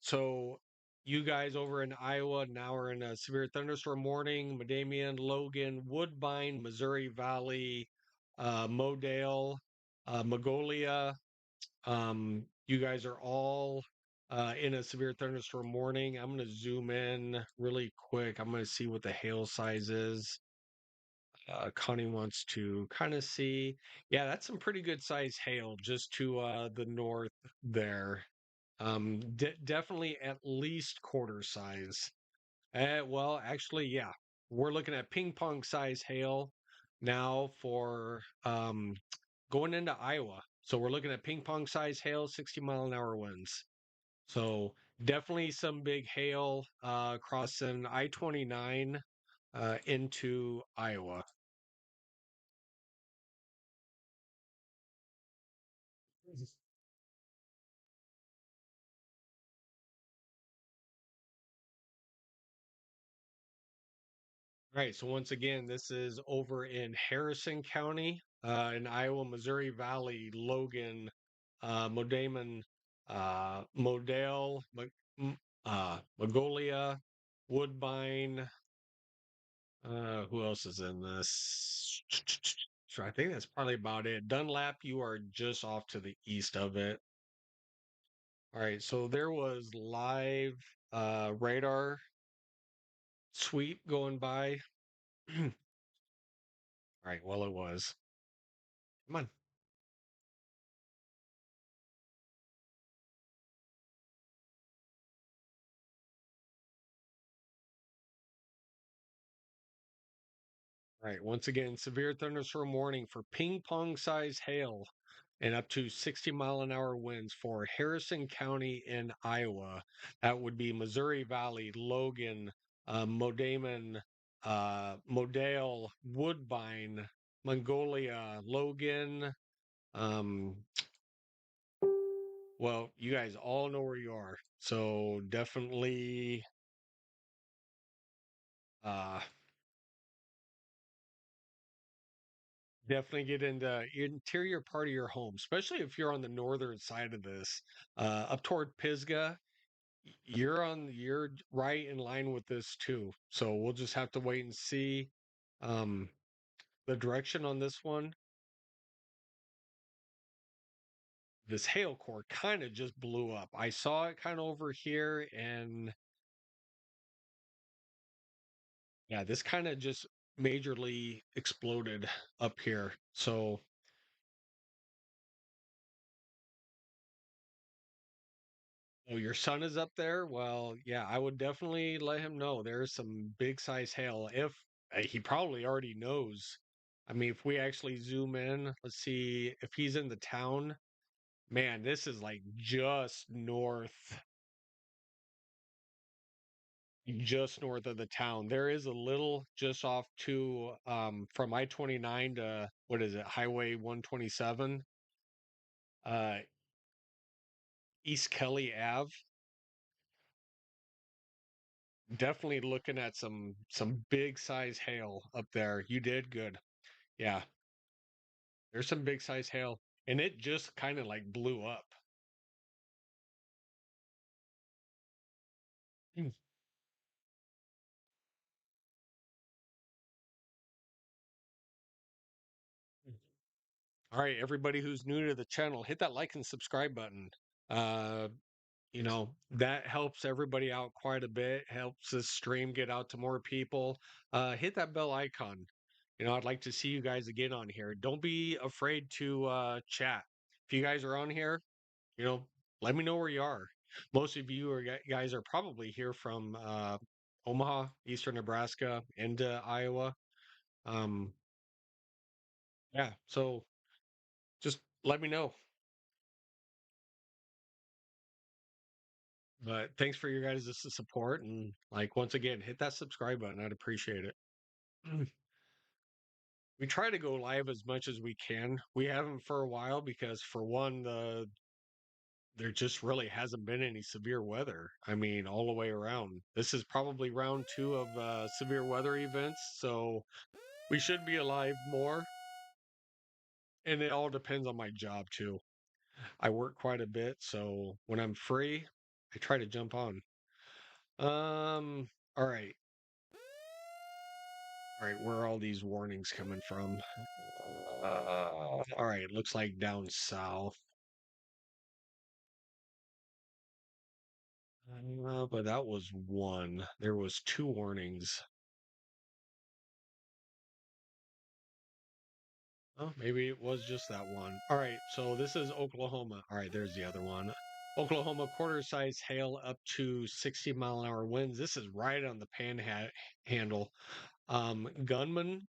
So you guys over in Iowa now are in a severe thunderstorm warning. Madamian, Logan, Woodbine, Missouri Valley, Modale, Magolia. You guys are all in a severe thunderstorm warning. I'm going to zoom in really quick. I'm going to see what the hail size is. Connie wants to kind of see. Yeah, that's some pretty good size hail just to the north there. Definitely at least quarter size. Well, actually, yeah, we're looking at ping pong size hail now for going into Iowa. So we're looking at ping pong size hail, 60-mile-an-hour winds. So definitely some big hail crossing I-29 into Iowa. Right. So once again, this is over in Harrison County, in Iowa, Missouri Valley, Logan, Modaman, Modale, Magolia, Woodbine. Who else is in this? So I think that's probably about it. Dunlap, you are just off to the east of it. All right. So there was live radar sweep going by. All right. Well, it was. Come on. Right. Once again, severe thunderstorm warning for ping pong size hail and up to 60-mile-an-hour winds for Harrison County in Iowa. That would be Missouri Valley, Logan, Modaman, Modale, Woodbine, Mongolia, Logan. Um, well, you guys all know where you are. So uh, definitely get into interior part of your home, especially if you're on the northern side of this, up toward Pisgah. You're right in line with this too. So we'll just have to wait and see um, the direction on this one. This hail core kind of just blew up. I saw it kind of over here, and yeah, this kind of just majorly exploded up here. So oh, your son is up there? Well, yeah, I would definitely let him know there's some big size hail. If he probably already knows. I mean, if we actually zoom in, let's see if he's in the town. Man, this is like just north of the town. There is a little just off to from I-29 to what is it, Highway 127, uh East Kelly Ave. Definitely looking at some big size hail up there. You did good. Yeah, there's some big size hail, and it just kind of like blew up. Mm. All right, everybody who's new to the channel, hit that like and subscribe button. Uh, that helps everybody out quite a bit, helps this stream get out to more people. Hit that bell icon. I'd like to see you guys again on here. Don't be afraid to chat. If you guys are on here, you know, let me know where you are. Most of you guys are probably here from Omaha, Eastern Nebraska, into Iowa. Um, yeah, so just let me know. But thanks for your guys' support, and like once again, hit that subscribe button. I'd appreciate it. We try to go live as much as we can. We haven't for a while because for one, there just really hasn't been any severe weather. I mean, all the way around. This is probably round two of severe weather events, so we should be alive more. And it all depends on my job too. I work quite a bit, so when I'm free, I try to jump on. Um, all right. All right, where are all these warnings coming from? All right, looks like down south. But that was one. There was two warnings. Oh, maybe it was just that one. All right, so this is Oklahoma. All right, there's the other one. Oklahoma quarter size hail up to 60-mile-an-hour winds. This is right on the panhandle. Gunman,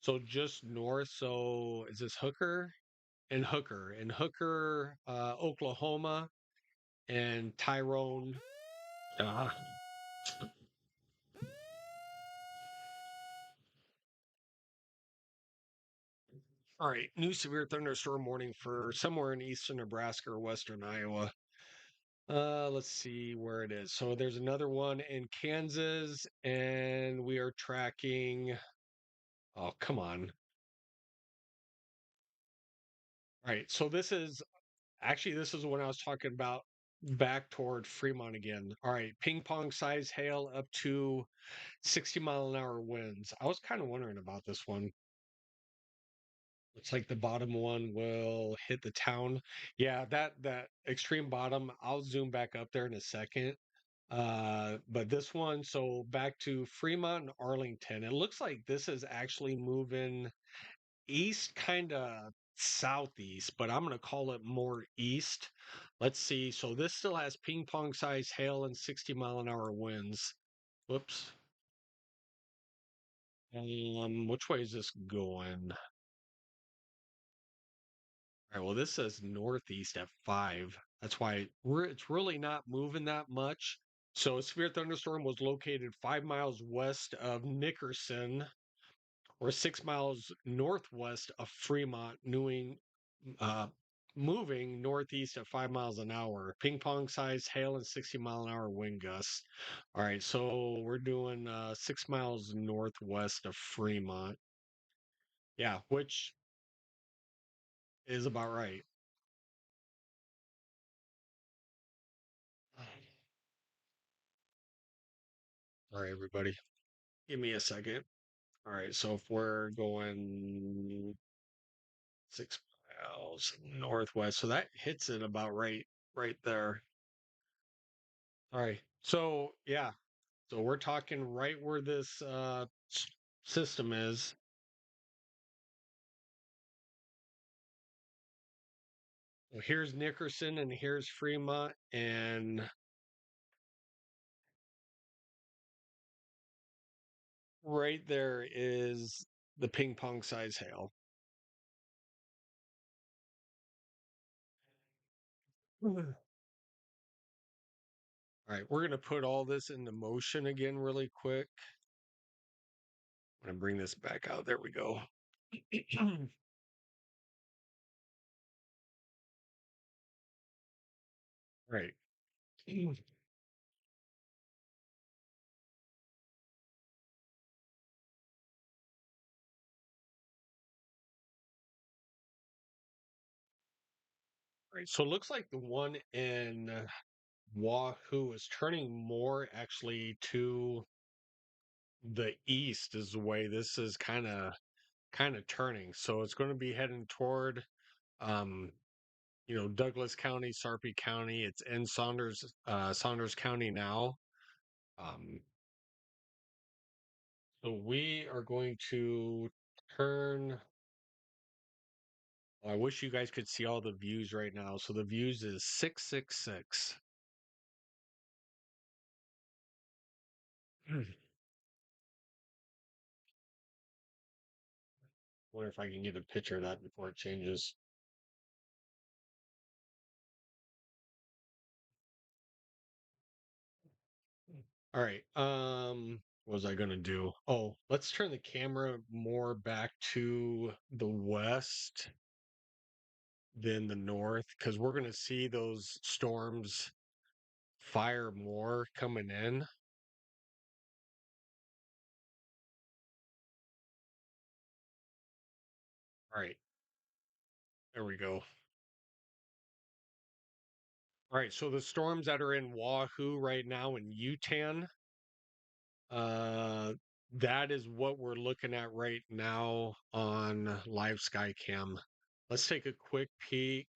so just north. So is this Hooker? And Hooker, Oklahoma, and Tyrone. Uh, All right, new severe thunderstorm warning for somewhere in eastern Nebraska or western Iowa. Let's see where it is. So there's another one in Kansas, and we are tracking. Oh, come on. All right, so this is when I was talking about back toward Fremont again. All right, ping pong size hail up to 60-mile-an-hour winds. I was kind of wondering about this one. Looks like the bottom one will hit the town. Yeah, that extreme bottom, I'll zoom back up there in a second. But this one, so back to Fremont and Arlington. It looks like this is actually moving east, kind of southeast, but I'm going to call it more east. Let's see. So this still has ping pong size hail and 60-mile-an-hour winds. Whoops. Which way is this going? All right, well, this says northeast at 5. That's why it's really not moving that much. So a severe thunderstorm was located 5 miles west of Nickerson or 6 miles northwest of Fremont, uh, moving northeast at 5 miles an hour. Ping pong size hail and 60-mile-an-hour wind gusts. All right, so we're doing 6 miles northwest of Fremont. Yeah, which is about right. All right, everybody. Give me a second. All right, so if we're going 6 miles northwest, so that hits it about right there. All right, so yeah, so we're talking right where this system is. So here's Nickerson and here's Fremont, and right there is the ping pong size hail. Mhm. All right, we're gonna put all this into motion again really quick. I'm gonna bring this back out. There we go. Right. Right. So it looks like the one in Wahoo is turning more actually to the east is the way this is kind of turning. So it's going to be heading toward um Douglas County, Sarpy County. It's in Saunders County now. Um so we are going to turn. I wish you guys could see all the views right now. So the views is 666. Wonder if I can get a picture of that before it changes. All right. What was I gonna do? Oh, let's turn the camera more back to the west than the north because we're gonna see those storms fire more coming in. All right, there we go. All right, so the storms that are in Wahoo right now in Utah, uh, that is what we're looking at right now on live Skycam. Let's take a quick peek.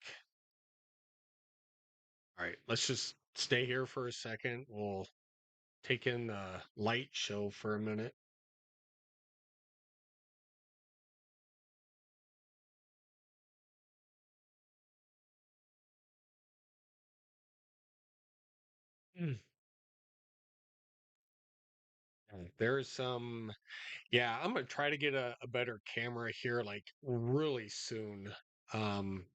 All right, let's just stay here for a second. We'll take in the light show for a minute. Mm. There's some, yeah, I'm gonna try to get a better camera here like really soon. Um,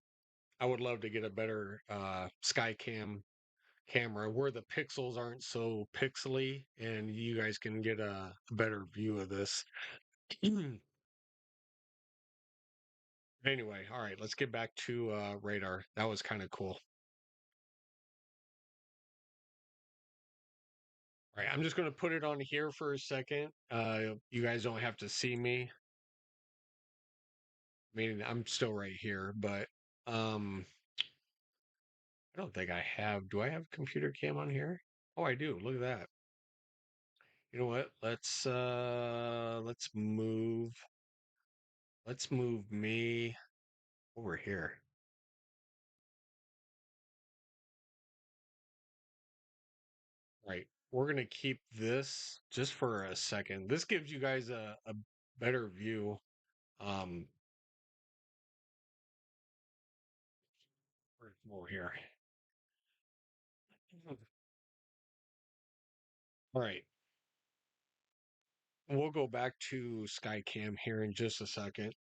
I would love to get a better Skycam camera where the pixels aren't so pixely and you guys can get a better view of this. Anyway, all right, let's get back to radar. That was kind of cool. All right, I'm just going to put it on here for a second. You guys don't have to see me. I mean, I'm still right here, but um, I don't think I have. Do I have computer cam on here? Oh, I do. Look at that. You know what? Let's move me over here. Right. We're gonna keep this just for a second. This gives you guys a better view. Um, over here. All right. We'll go back to Skycam here in just a second.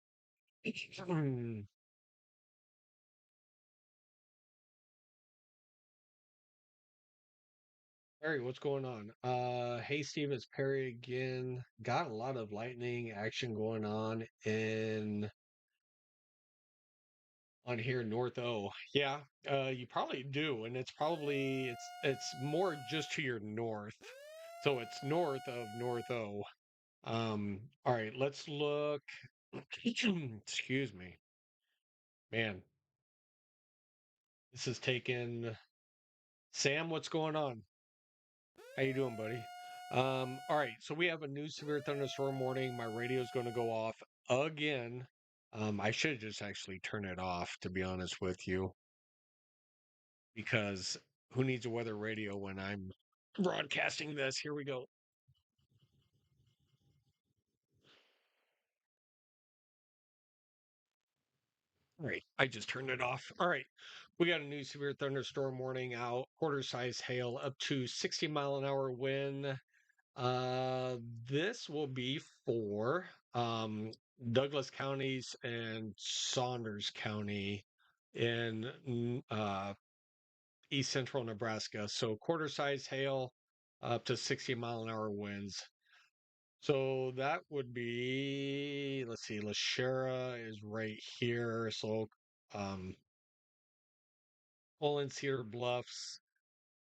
Perry, what's going on? Hey Steve, it's Perry again. Got a lot of lightning action going on here North O. Yeah, you probably do, and it's more just to your north. So it's north of North O. All right, let's look. Excuse me. Man, this is taking Sam, what's going on? How you doing, buddy? All right, so we have a new severe thunderstorm warning. My radio's going to go off again. I should just actually turn it off, to be honest with you, because who needs a weather radio when I'm broadcasting this? Here we go. All right, I just turned it off. All right, we got a new severe thunderstorm warning out. Quarter size hail up to 60-mile-an-hour wind. Uh, this will be for Douglas counties and Saunders County in east central Nebraska. So quarter size hail up to 60-mile-an-hour winds. So that would be, let's see, Lashera is right here. So Olin Cedar Bluffs.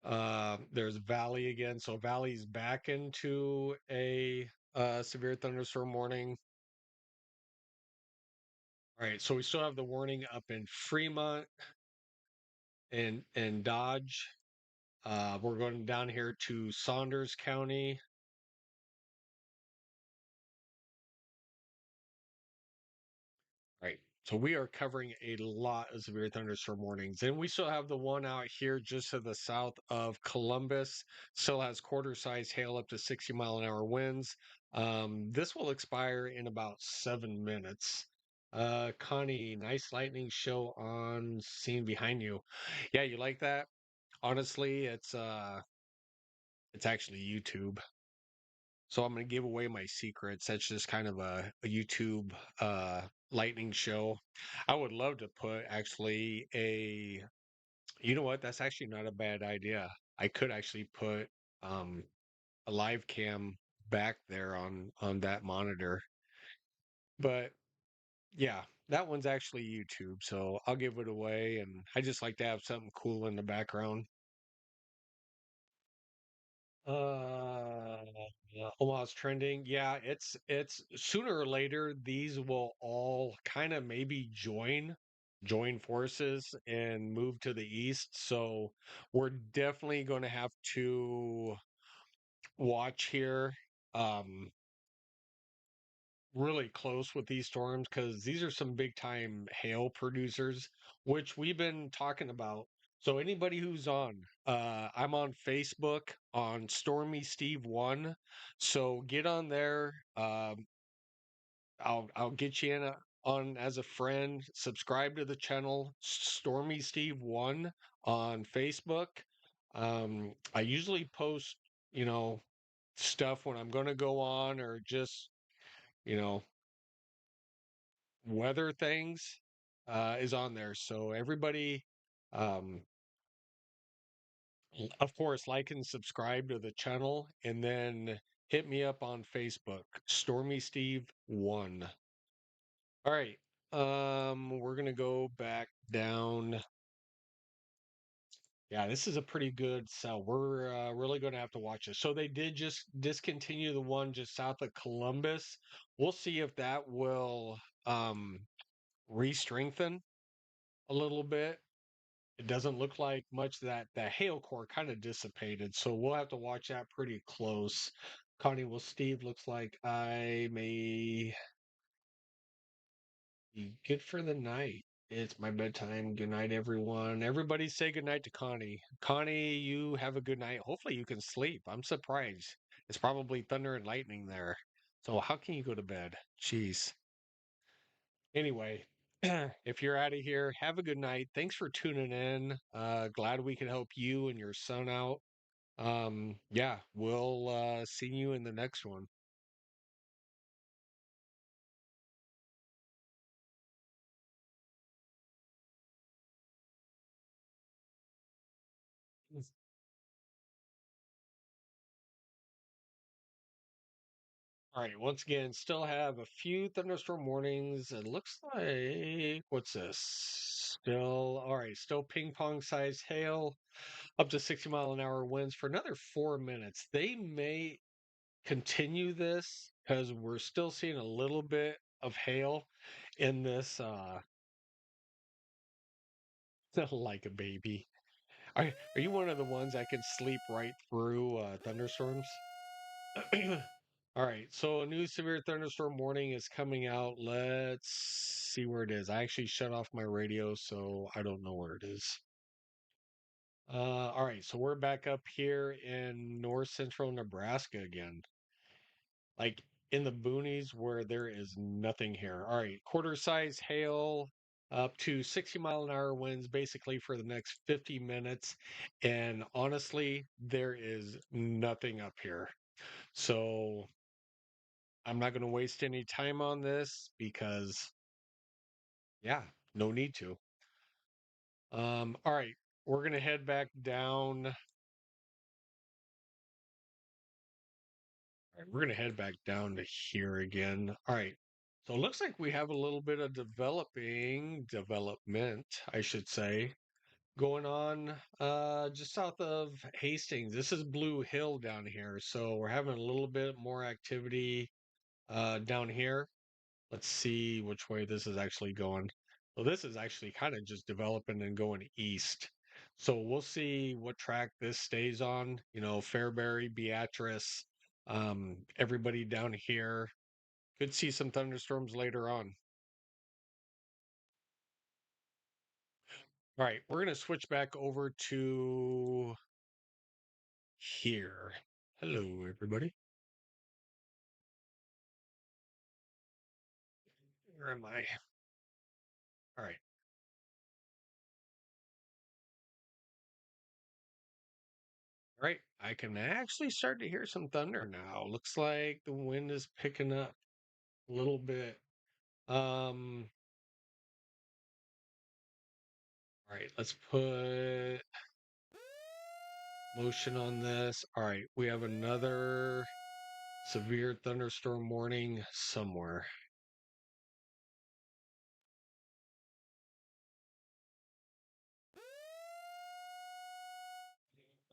There's Valley again. So Valley's back into a severe thunderstorm warning. All right, so we still have the warning up in Fremont and Dodge. We're going down here to Saunders County. Right. So we are covering a lot of severe thunderstorm warnings. And we still have the one out here just to the south of Columbus. Still has quarter size hail up to 60-mile-an-hour winds. This will expire in about 7 minutes. Connie, nice lightning show on scene behind you. Yeah, you like that? Honestly, it's actually YouTube. So I'm going to give away my secrets. That's just kind of a YouTube lightning show. I would love to put actually you know what? That's actually not a bad idea. I could actually put um, a live cam back there on that monitor. But yeah, that one's actually YouTube. So I'll give it away. And I just like to have something cool in the background. Yeah, Omaha's trending. Yeah, it's sooner or later these will all kind of maybe join forces and move to the east. So we're definitely going to have to watch here. Um, really close with these storms because these are some big time hail producers, which we've been talking about. So anybody who's on, I'm on Facebook on Stormy Steve One. So get on there. I'll get you on as a friend. Subscribe to the channel Stormy Steve One on Facebook. I usually post, you know, stuff when I'm going to go on or just you know weather things is on there. So everybody, um, of course, like and subscribe to the channel, and then hit me up on Facebook, Stormy Steve One. All right. We're gonna go back down. Yeah, this is a pretty good sell. We're really going to have to watch this. So they did just discontinue the one just south of Columbus. We'll see if that will re-strengthen a little bit. It doesn't look like much that the hail core kind of dissipated, so we'll have to watch that pretty close. Connie, well, Steve, looks like I may be good for the night. It's my bedtime. Good night, everyone. Everybody say good night to Connie. Connie, you have a good night. Hopefully you can sleep. I'm surprised. It's probably thunder and lightning there. So how can you go to bed? Jeez. Anyway, if you're out of here, have a good night. Thanks for tuning in. Glad we could help you and your son out. Yeah, we'll see you in the next one. All right, once again, still have a few thunderstorm warnings. It looks like, what's this? Still, all right, still ping pong size hail, up to 60-mile-an-hour winds for another 4 minutes. They may continue this because we're still seeing a little bit of hail in this, like a baby. Are you one of the ones that can sleep right through thunderstorms? All right, so a new severe thunderstorm warning is coming out. Let's see where it is. I actually shut off my radio, so I don't know where it is. All right, so we're back up here in north central Nebraska again, like in the boonies where there is nothing here. All right, quarter size hail up to 60-mile-an-hour winds basically for the next 50 minutes. And honestly, there is nothing up here. So I'm not going to waste any time on this because, yeah, no need to. All right, we're going to head back down. All right, we're going to head back down to here again. All right, so it looks like we have a little bit of development, I should say, going on just south of Hastings. This is Blue Hill down here, so we're having a little bit more activity down here. Let's see which way this is actually going. Well, this is actually kind of just developing and going east. So we'll see what track this stays on. You know, Fairbury, Beatrice, everybody down here. Could see some thunderstorms later on. All right, we're going to switch back over to here. Hello, everybody. Where am I? All right. All right. I can actually start to hear some thunder now. Looks like the wind is picking up a little bit. Um, all right, let's put motion on this. All right, we have another severe thunderstorm warning somewhere.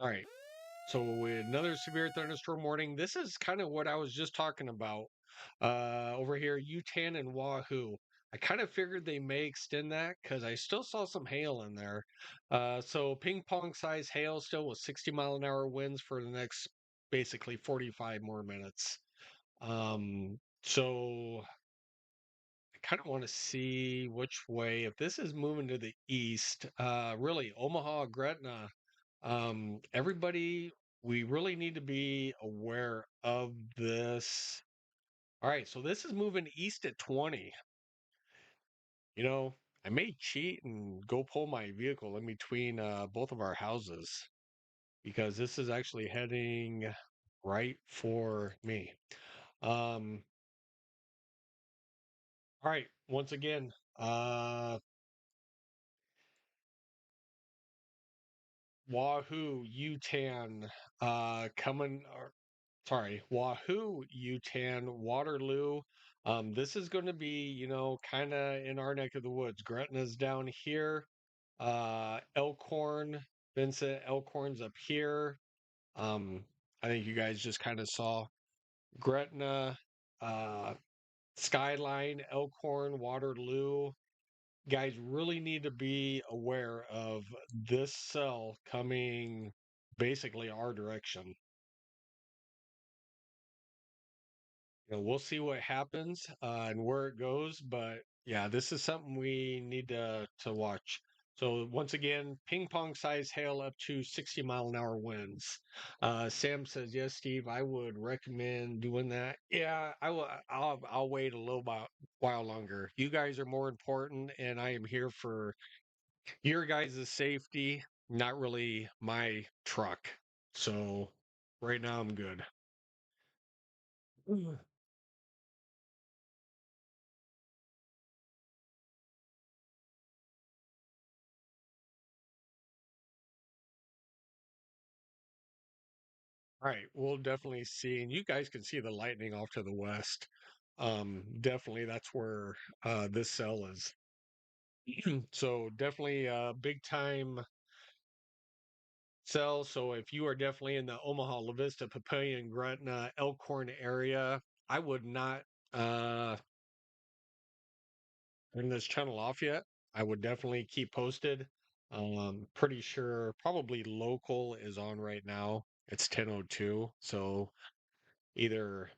All right, so with another severe thunderstorm warning. This is kind of what I was just talking about over here, Utan and Wahoo. I kind of figured they may extend that because I still saw some hail in there. So ping pong size hail still with 60-mile-an-hour winds for the next basically 45 more minutes. So I kind of want to see which way, if this is moving to the east, really Omaha, Gretna, everybody, we really need to be aware of this. All right, so this is moving east at 20. You know, I may cheat and go pull my vehicle in between both of our houses because this is actually heading right for me. Um, all right, once again, Wahoo, Utan, coming, or sorry, Wahoo, Utan, Waterloo. This is going to be, kind of in our neck of the woods. Gretna's down here. Elkhorn, Vincent, Elkhorn's up here. Um, I think you guys just kind of saw Gretna, uh, Skyline, Elkhorn, Waterloo. Guys really need to be aware of this cell coming basically our direction. We'll see what happens and where it goes, but yeah, this is something we need to watch. So once again, ping pong size hail up to 60-mile-an-hour winds. Sam says, "Yes, Steve, I would recommend doing that." Yeah, I will. I'll wait a little while longer. You guys are more important, and I am here for your guys' safety, not really my truck. So right now I'm good. Right, we'll definitely see, and you guys can see the lightning off to the west. Definitely that's where this cell is. So definitely a big time cell. So if you are definitely in the Omaha, La Vista, Papillion, Gretna, Elkhorn area, I would not turn this channel off yet. I would definitely keep posted. Pretty sure probably local is on right now. It's 10:02, so either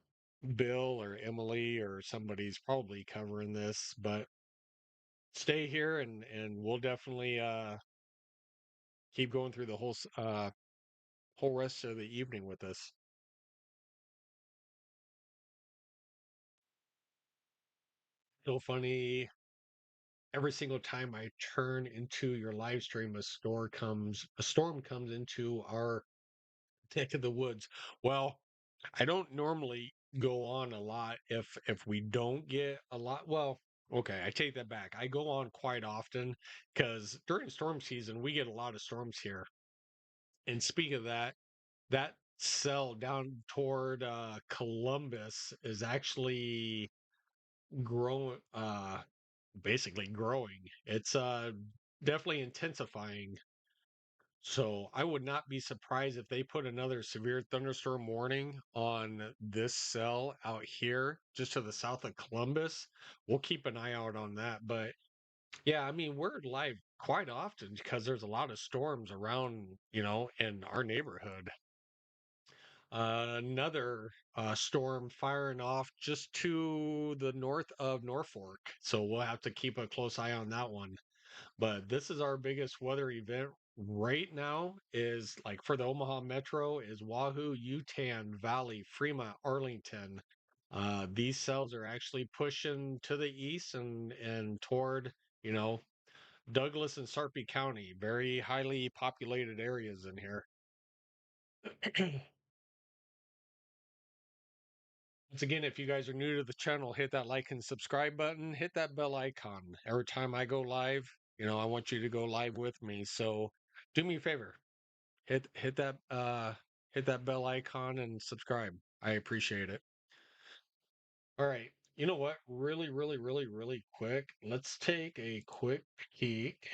Bill or Emily or somebody's probably covering this, but stay here and we'll definitely keep going through the whole rest of the evening with us. So funny. Every single time I turn into your live stream, a storm comes into our neck of the woods. Well, I don't normally go on a lot if we don't get a lot. Well, okay, I take that back. I go on quite often because during storm season we get a lot of storms here. And speaking of that, that cell down toward Columbus is actually growing, basically growing. It's definitely intensifying. So I would not be surprised if they put another severe thunderstorm warning on this cell out here, just to the south of Columbus. We'll keep an eye out on that. But yeah, I mean, we're live quite often because there's a lot of storms around, in our neighborhood. Another storm firing off just to the north of Norfolk. So we'll have to keep a close eye on that one. But this is our biggest weather event right now is like for the Omaha Metro is Wahoo, Utan, Valley, Fremont, Arlington. These cells are actually pushing to the east and toward, you know, Douglas and Sarpy County, very highly populated areas in here. Once again, if you guys are new to the channel, hit that like and subscribe button, hit that bell icon. Every time I go live, I want you to go live with me. So do me a favor, hit that bell icon and subscribe. I appreciate it. All right. You know what? Really, really, really, really quick. Let's take a quick peek.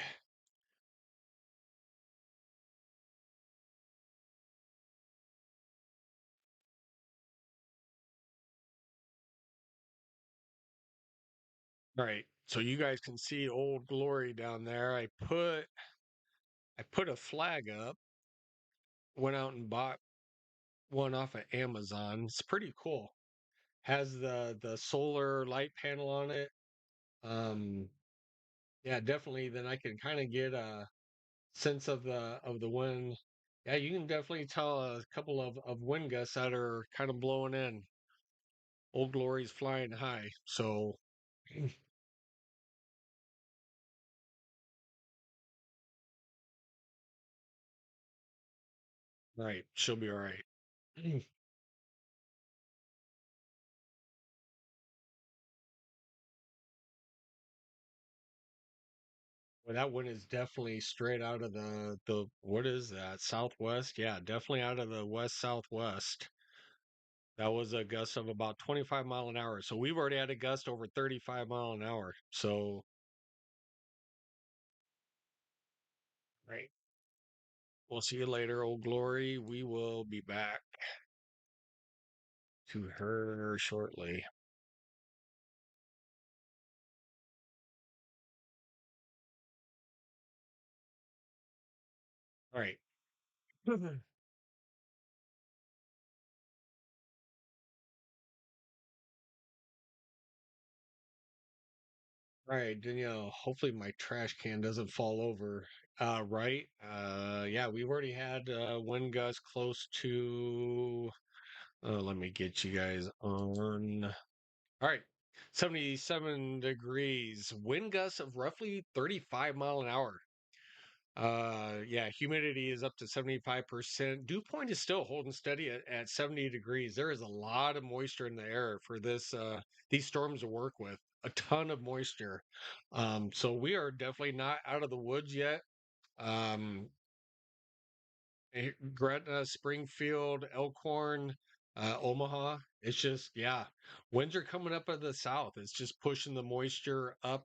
All right. So you guys can see Old Glory down there. I put a flag up, went out and bought one off of Amazon. It's pretty cool. Has the solar light panel on it. Um yeah, definitely then I can kind of get a sense of the wind. Yeah, you can definitely tell a couple of wind gusts that are kind of blowing in. Old Glory's flying high. So right, she'll be all right. Well, that one is definitely straight out of the what is that? Southwest? Yeah, definitely out of the west southwest. That was a gust of about 25 mile an hour. So we've already had a gust over 35 mile an hour. So, right. We'll see you later, Old Glory. We will be back to her shortly. All right. All right, Danielle. Hopefully my trash can doesn't fall over. Right. Yeah, we've already had wind gusts close to let me get you guys on. All right. 77 degrees. Wind gusts of roughly 35 mile an hour. Yeah, humidity is up to 75%. Dew point is still holding steady at 70 degrees. There is a lot of moisture in the air for these storms to work with. A ton of moisture. So we are definitely not out of the woods yet. Um, Gretna, Springfield, Elkhorn, Omaha. It's just, yeah, winds are coming up out of the south. It's just pushing the moisture up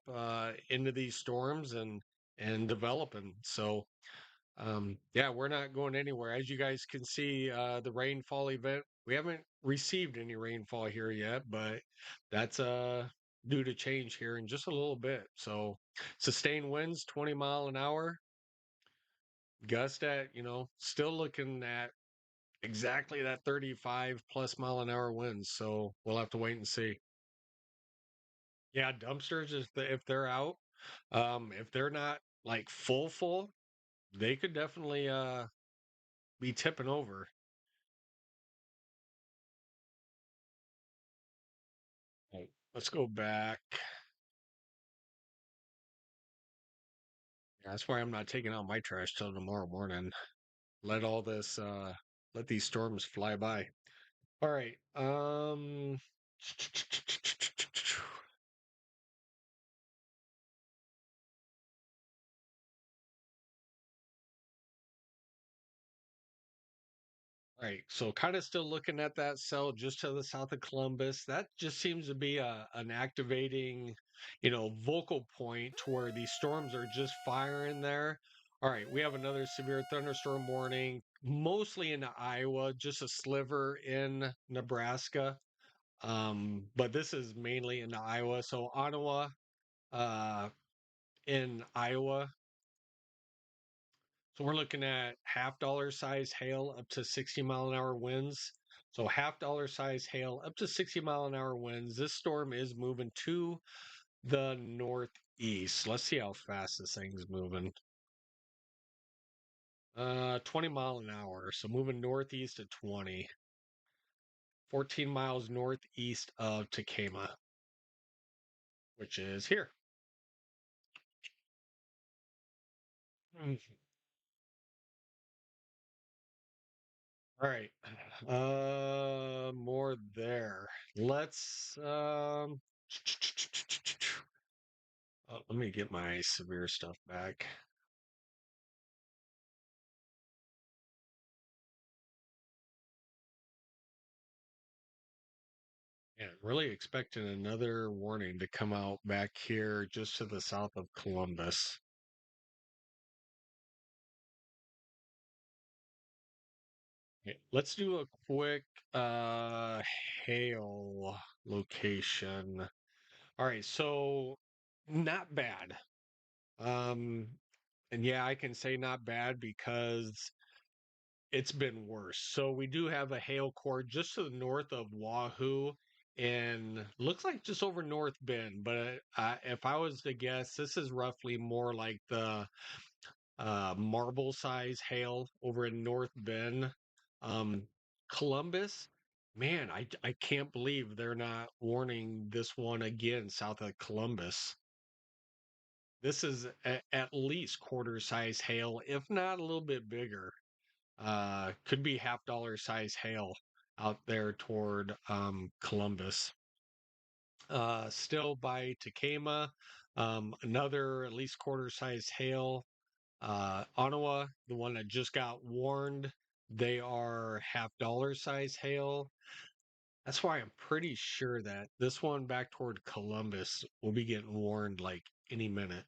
into these storms and developing. So yeah, we're not going anywhere. As you guys can see, the rainfall event, we haven't received any rainfall here yet, but that's due to change here in just a little bit. So sustained winds, 20 mile an hour, gust at, still looking at exactly that 35 plus mile an hour winds. So we'll have to wait and see. Yeah, dumpsters if they're out, if they're not like full, they could definitely be tipping over. Right. Let's go back. Yeah, that's why I'm not taking out my trash till tomorrow morning. Let all this let these storms fly by. All right. Right. So kind of still looking at that cell just to the south of Columbus. That just seems to be an activating, vocal point to where these storms are just firing there. All right, we have another severe thunderstorm warning, mostly in Iowa, just a sliver in Nebraska. But this is mainly in Iowa. So Ottawa, uh, in Iowa. So we're looking at half-dollar size hail up to 60 mile an hour winds. So half-dollar size hail up to 60 mile an hour winds. This storm is moving to the northeast. Let's see how fast this thing's moving. 20 mile an hour. So moving northeast at 20. 14 miles northeast of Takema, which is here. Mm. All right. More there. Let's let me get my severe stuff back. Yeah, really expecting another warning to come out back here just to the south of Columbus. Okay, let's do a quick uh hail location. All right, so not bad. Um and yeah, I can say not bad because it's been worse. So we do have a hail core just to the north of Wahoo and looks like just over North Bend. But if I was to guess, this is roughly more like the marble size hail over in North Bend. Um, Columbus, man, I can't believe they're not warning this one again south of Columbus. This is at least quarter size hail, if not a little bit bigger. Could be half-dollar size hail out there toward Columbus. Still by Takema, another at least quarter size hail. Ottawa, the one that just got warned, they are half-dollar size hail. That's why I'm pretty sure that this one back toward Columbus will be getting warned like any minute.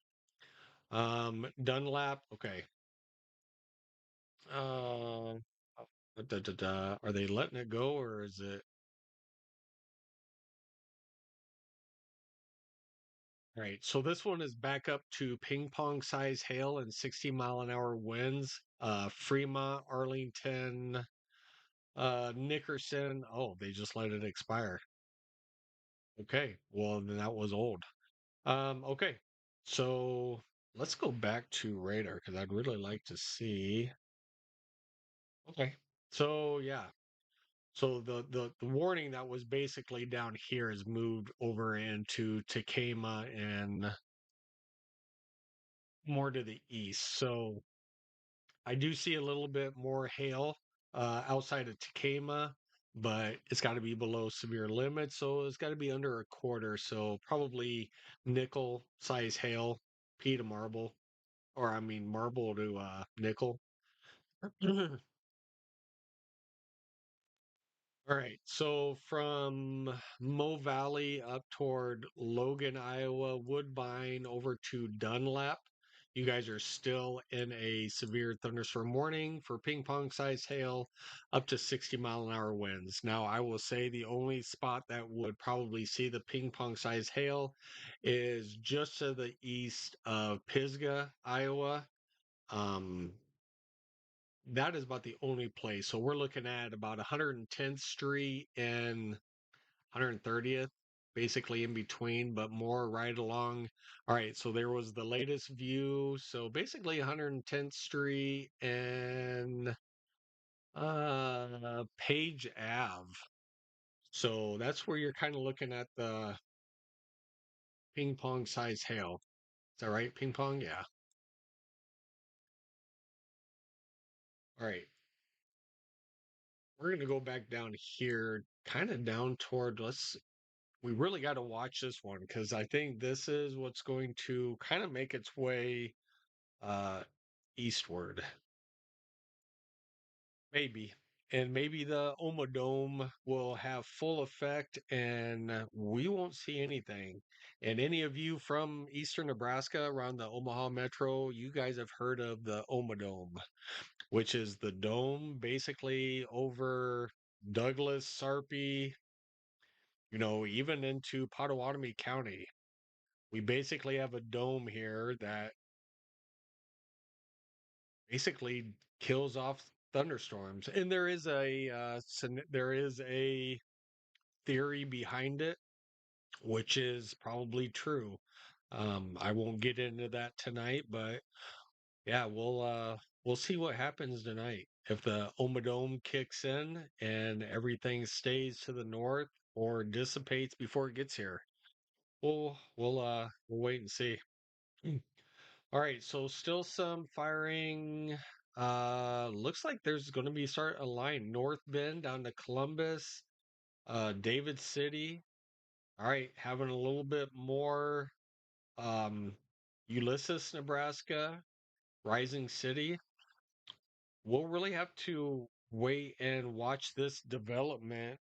Dunlap, okay. Uh, Are they letting it go or is it all right? So this one is back up to ping pong size hail and 60-mile-an-hour winds. Fremont, Arlington, Nickerson. Oh, they just let it expire. Okay, well then that was old. Okay, so let's go back to radar because I'd really like to see. Okay, so yeah, so the warning that was basically down here is moved over into Takema and more to the east. So I do see a little bit more hail outside of Takema, but it's got to be below severe limits, so it's got to be under a quarter. So probably nickel size hail, P to marble, or I mean marble to nickel. All right, so from Mo Valley up toward Logan, Iowa, Woodbine over to Dunlap, you guys are still in a severe thunderstorm warning for ping pong size hail up to 60-mile-an-hour winds. Now, I will say the only spot that would probably see the ping pong size hail is just to the east of Pisgah, Iowa. Um, that is about the only place. So we're looking at about 110th Street and 130th, basically in between, but more right along. All right, so there was the latest view. So basically 110th Street and Page Ave. So that's where you're kind of looking at the ping pong size hail. Is that right? Ping pong? Yeah. All right. We're going to go back down here, kind of down toward, we really got to watch this one because I think this is what's going to kind of make its way uh eastward. Maybe. And maybe the Omaha Dome will have full effect and we won't see anything. And any of you from eastern Nebraska around the Omaha metro, you guys have heard of the Omaha Dome, which is the dome basically over Douglas, Sarpy, even into Pottawatomie County. We basically have a dome here that basically kills off thunderstorms. And there is a theory behind it, which is probably true. I won't get into that tonight, but yeah, we'll see what happens tonight. If the Omadome kicks in and everything stays to the north or dissipates before it gets here. We'll wait and see. All right, so still some firing. Looks like there's going to be start a line North Bend down to Columbus, David City. All right, having a little bit more. Um, Ulysses, Nebraska, Rising City. We'll really have to wait and watch this development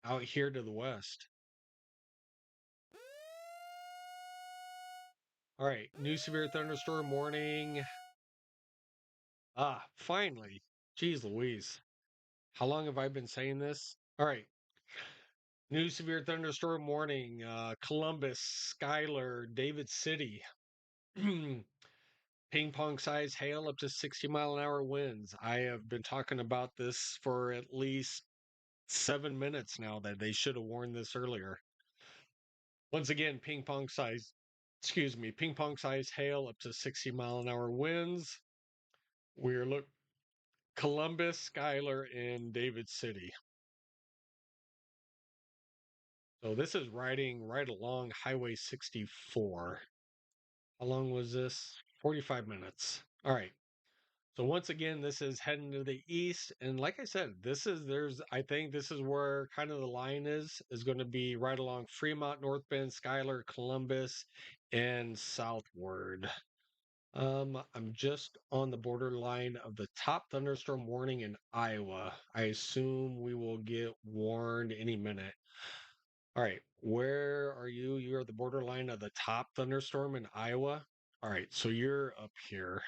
out here to the west. All right, new severe thunderstorm warning. Finally. Jeez Louise. How long have I been saying this? All right. New severe thunderstorm warning. Columbus, Schuyler, David City. Ping pong size hail up to 60-mile-an-hour winds. I have been talking about this for at least 7 minutes now that they should have warned this earlier. Once again, ping pong size hail up to 60-mile-an-hour winds. We're look Columbus, Schuyler, and David City. So this is riding right along Highway 64. How long was this? 45 minutes. All right. So once again, this is heading to the east. And like I said, I think this is where kind of the line is going to be right along Fremont, North Bend, Schuyler, Columbus, and southward. I'm just on the borderline of the top thunderstorm warning in Iowa. I assume we will get warned any minute. All right, where are you? You're at the borderline of the top thunderstorm in Iowa. All right, so you're up here.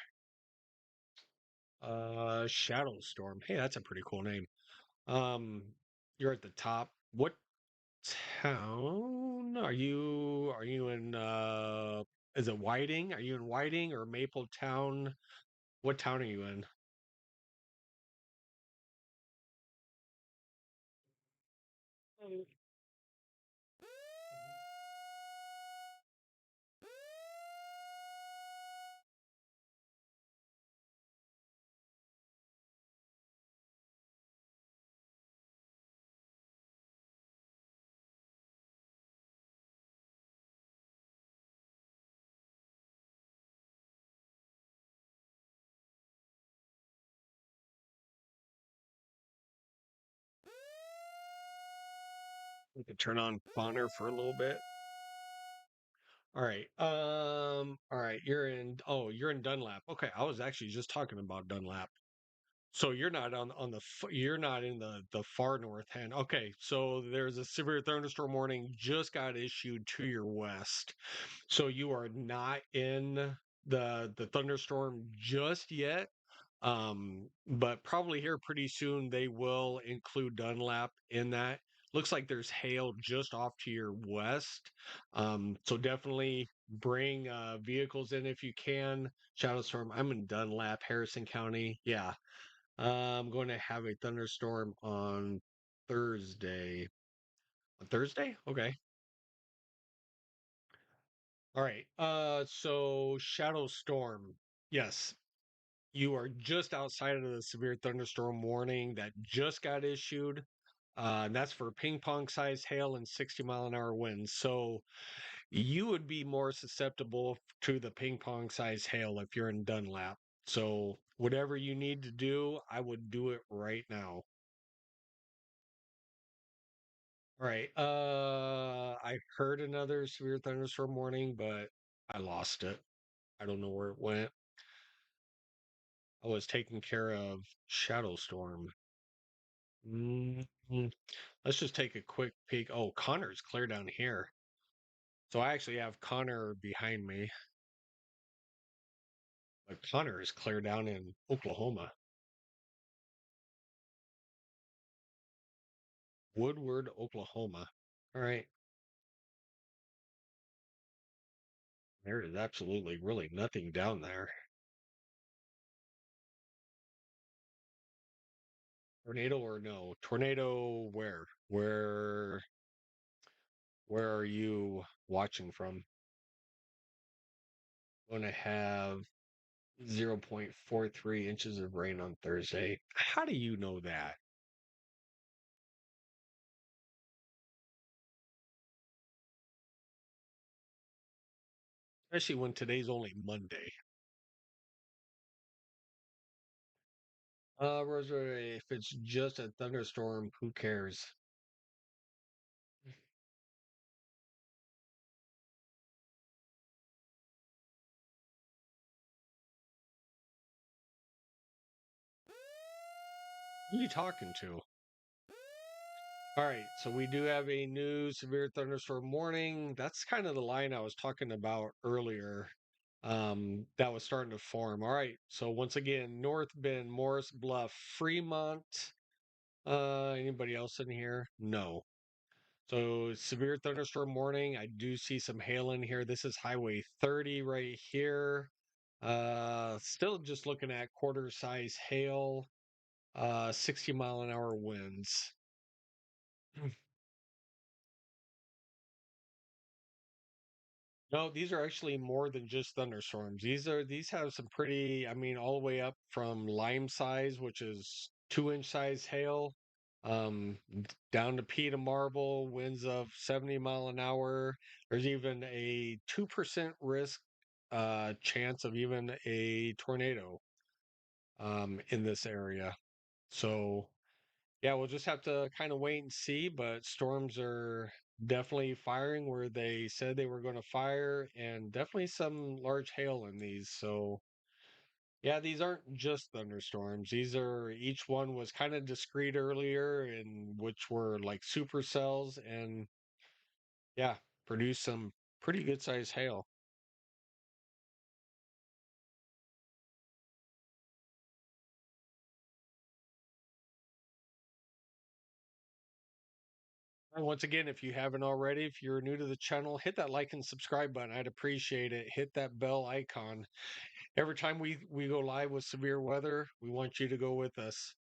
Shadow Storm. Hey, that's a pretty cool name. Um, you're at the top. What town are you? Are you in? Is it Whiting? Are you in Whiting or Maple Town? What town are you in? We could turn on Bonner for a little bit. All right. All right. You're in Dunlap. Okay. I was actually just talking about Dunlap. So you're not you're not in the far north end. Okay. So there's a severe thunderstorm warning just got issued to your west. So you are not in the thunderstorm just yet. But probably here pretty soon they will include Dunlap in that. Looks like there's hail just off to your west. So definitely bring vehicles in if you can. Shadow storm. I'm in Dunlap, Harrison County. Yeah. I'm going to have a thunderstorm on Thursday. On Thursday? Okay. All right. So shadow storm. Yes. You are just outside of the severe thunderstorm warning that just got issued. And that's for ping pong sized hail and 60-mile-an-hour winds. So you would be more susceptible to the ping pong sized hail if you're in Dunlap. So whatever you need to do, I would do it right now. All right. I heard another severe thunderstorm warning, but I lost it. I don't know where it went. I was taking care of shadow storm. Mm, let's just take a quick peek. Oh, Connor's clear down here. So I actually have Connor behind me, but Connor is clear down in Oklahoma. Woodward, Oklahoma. All right. There is absolutely really nothing down there. Tornado or no? Tornado where? Where are you watching from? Going to have 0.43 inches of rain on Thursday. How do you know that? Especially when today's only Monday. Rosemary, if it's just a thunderstorm, who cares? Who are you talking to? All right, so we do have a new severe thunderstorm warning. That's kind of the line I was talking about earlier. That was starting to form. All right, so once again, North Bend, Morris Bluff, Fremont. Anybody else in here? No. So severe thunderstorm warning. I do see some hail in here. This is Highway 30 right here. Still just looking at quarter size hail, 60-mile-an-hour winds. No, these are actually more than just thunderstorms. These have some pretty, I mean, all the way up from lime size, which is 2-inch size hail, down to pea to marble, winds of 70 mile an hour. There's even a 2% risk chance of even a tornado in this area. So yeah, we'll just have to kind of wait and see, but storms are definitely firing where they said they were going to fire, and definitely some large hail in these. So, yeah, these aren't just thunderstorms. These are each one was kind of discrete earlier, and which were like supercells, and yeah, produced some pretty good sized hail. And once again, if you haven't already, if you're new to the channel, hit that like and subscribe button. I'd appreciate it. Hit that bell icon. Every time we go live with severe weather, we want you to go with us.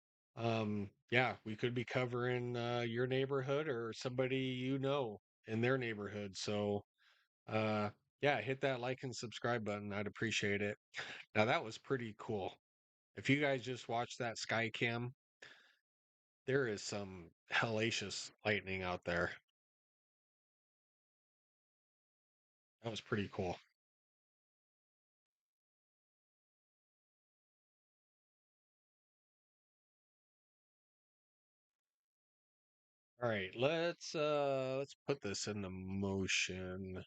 Yeah, we could be covering your neighborhood or somebody you know in their neighborhood. So, uh, yeah, hit that like and subscribe button. I'd appreciate it. Now that was pretty cool. If you guys just watched that Skycam, there is some hellacious lightning out there. That was pretty cool. All right, let's put this into motion.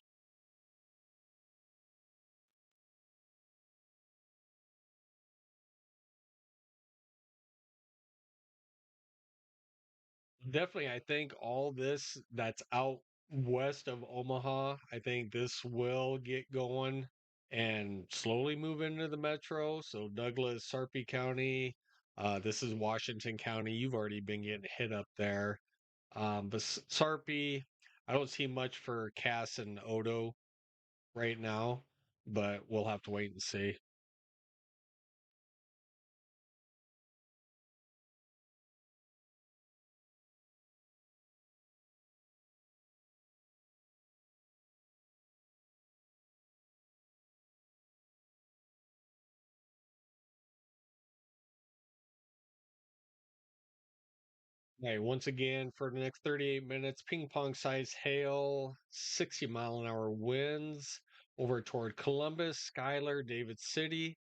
Definitely, I think all this that's out west of Omaha, I think this will get going and slowly move into the metro. So Douglas, Sarpy County, this is Washington County. You've already been getting hit up there. But Sarpy, I don't see much for Cass and Odo right now, but we'll have to wait and see. Okay, once again, for the next 38 minutes, ping pong size hail, 60-mile-an-hour winds over toward Columbus, Schuyler, David City,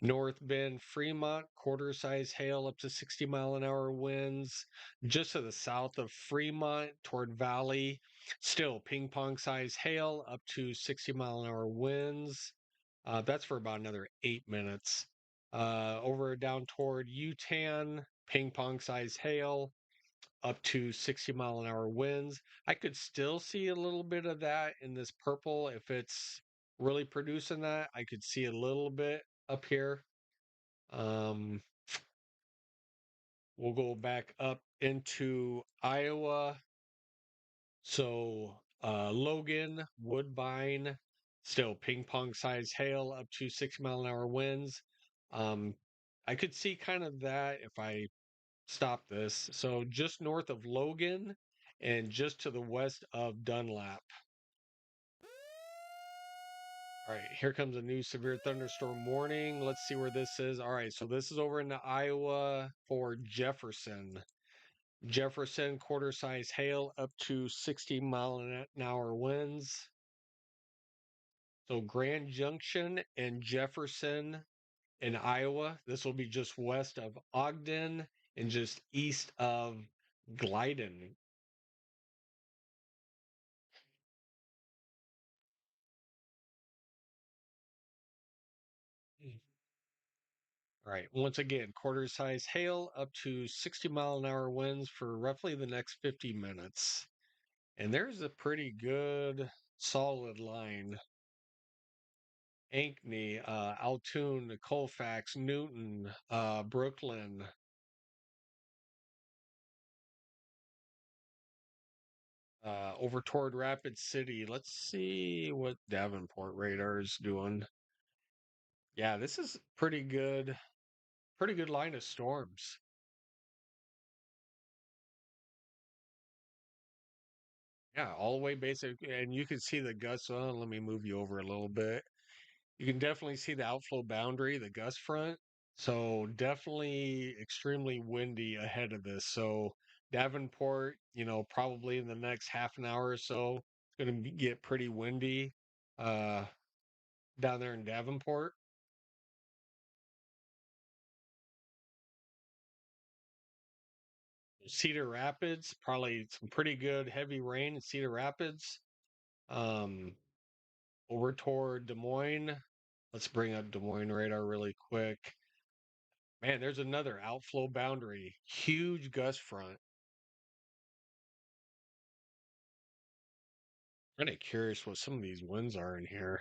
North Bend, Fremont, quarter size hail up to 60-mile-an-hour winds. Just to the south of Fremont toward Valley, still ping pong size hail up to 60-mile-an-hour winds. That's for about another 8 minutes. Over down toward Utan, ping pong size hail up to 60-mile-an-hour winds. I could still see a little bit of that in this purple. If it's really producing that, I could see a little bit up here. Um, we'll go back up into Iowa. So Logan, Woodbine, still ping pong size hail up to 6 mile an hour winds. Um, I could see kind of that if I stop this. So just north of Logan and just to the west of Dunlap. All right, here comes a new severe thunderstorm warning. Let's see where this is. All right, so this is over into Iowa for Jefferson. Jefferson, quarter size hail up to 60-mile-an-hour winds. So Grand Junction and Jefferson in Iowa. This will be just west of Ogden and just east of Glyden. All right. Once again, quarter size hail up to 60-mile-an-hour winds for roughly the next 50 minutes. And there's a pretty good solid line. Ankeny, Altoon, Colfax, Newton, Brooklyn, over toward Rapid City. Let's see what Davenport radar is doing. Yeah, this is pretty good line of storms. Yeah, all the way basic, and you can see the gusts. Oh, let me move you over a little bit. You can definitely see the outflow boundary, the gust front. So definitely extremely windy ahead of this. So Davenport, probably in the next half an hour or so, it's going to get pretty windy uh, down there in Davenport. Cedar Rapids, probably some pretty good heavy rain in Cedar Rapids. Um, over toward Des Moines. Let's bring up Des Moines radar really quick. Man, there's another outflow boundary. Huge gust front. Kind of curious what some of these winds are in here.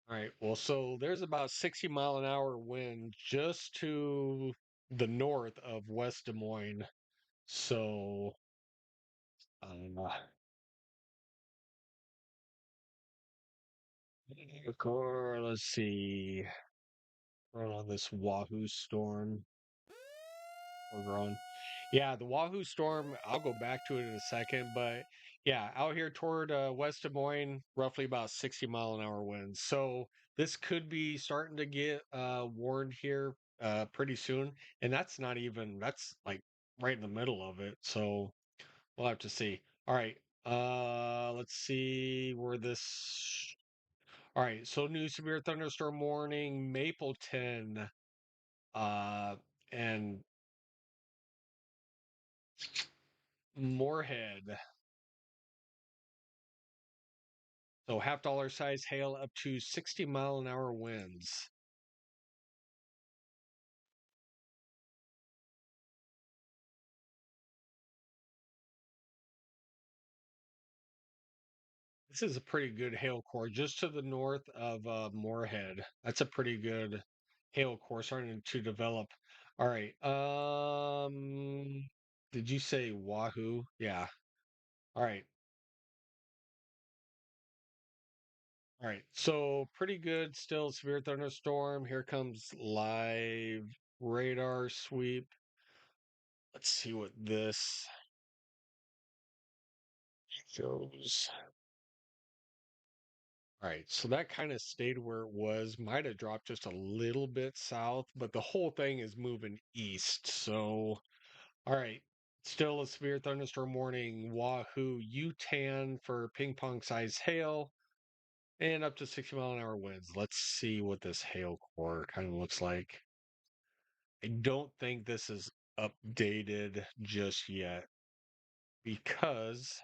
All right. Well, so there's about 60-mile-an-hour wind just to the north of West Des Moines. So, uh, let's see. We're on this Wahoo storm. We're growing. Yeah, the Wahoo storm, I'll go back to it in a second, but yeah, out here toward West Des Moines, roughly about 60-mile-an-hour winds. So this could be starting to get warned here pretty soon. And that's like right in the middle of it. So we'll have to see. All right. Let's see where this. All right. So new severe thunderstorm warning, Mapleton, uh, and Moorhead. So half-dollar size hail up to 60-mile-an-hour winds. This is a pretty good hail core just to the north of Moorhead. That's a pretty good hail core starting to develop. All right. Did you say Wahoo? Yeah. All right. All right. So pretty good still severe thunderstorm. Here comes live radar sweep. Let's see what this shows. All right, so that kind of stayed where it was. Might have dropped just a little bit south, but the whole thing is moving east. So, all right, still a severe thunderstorm warning. Wahoo, Utan for ping pong size hail and up to 60-mile-an-hour winds. Let's see what this hail core kind of looks like. I don't think this is updated just yet because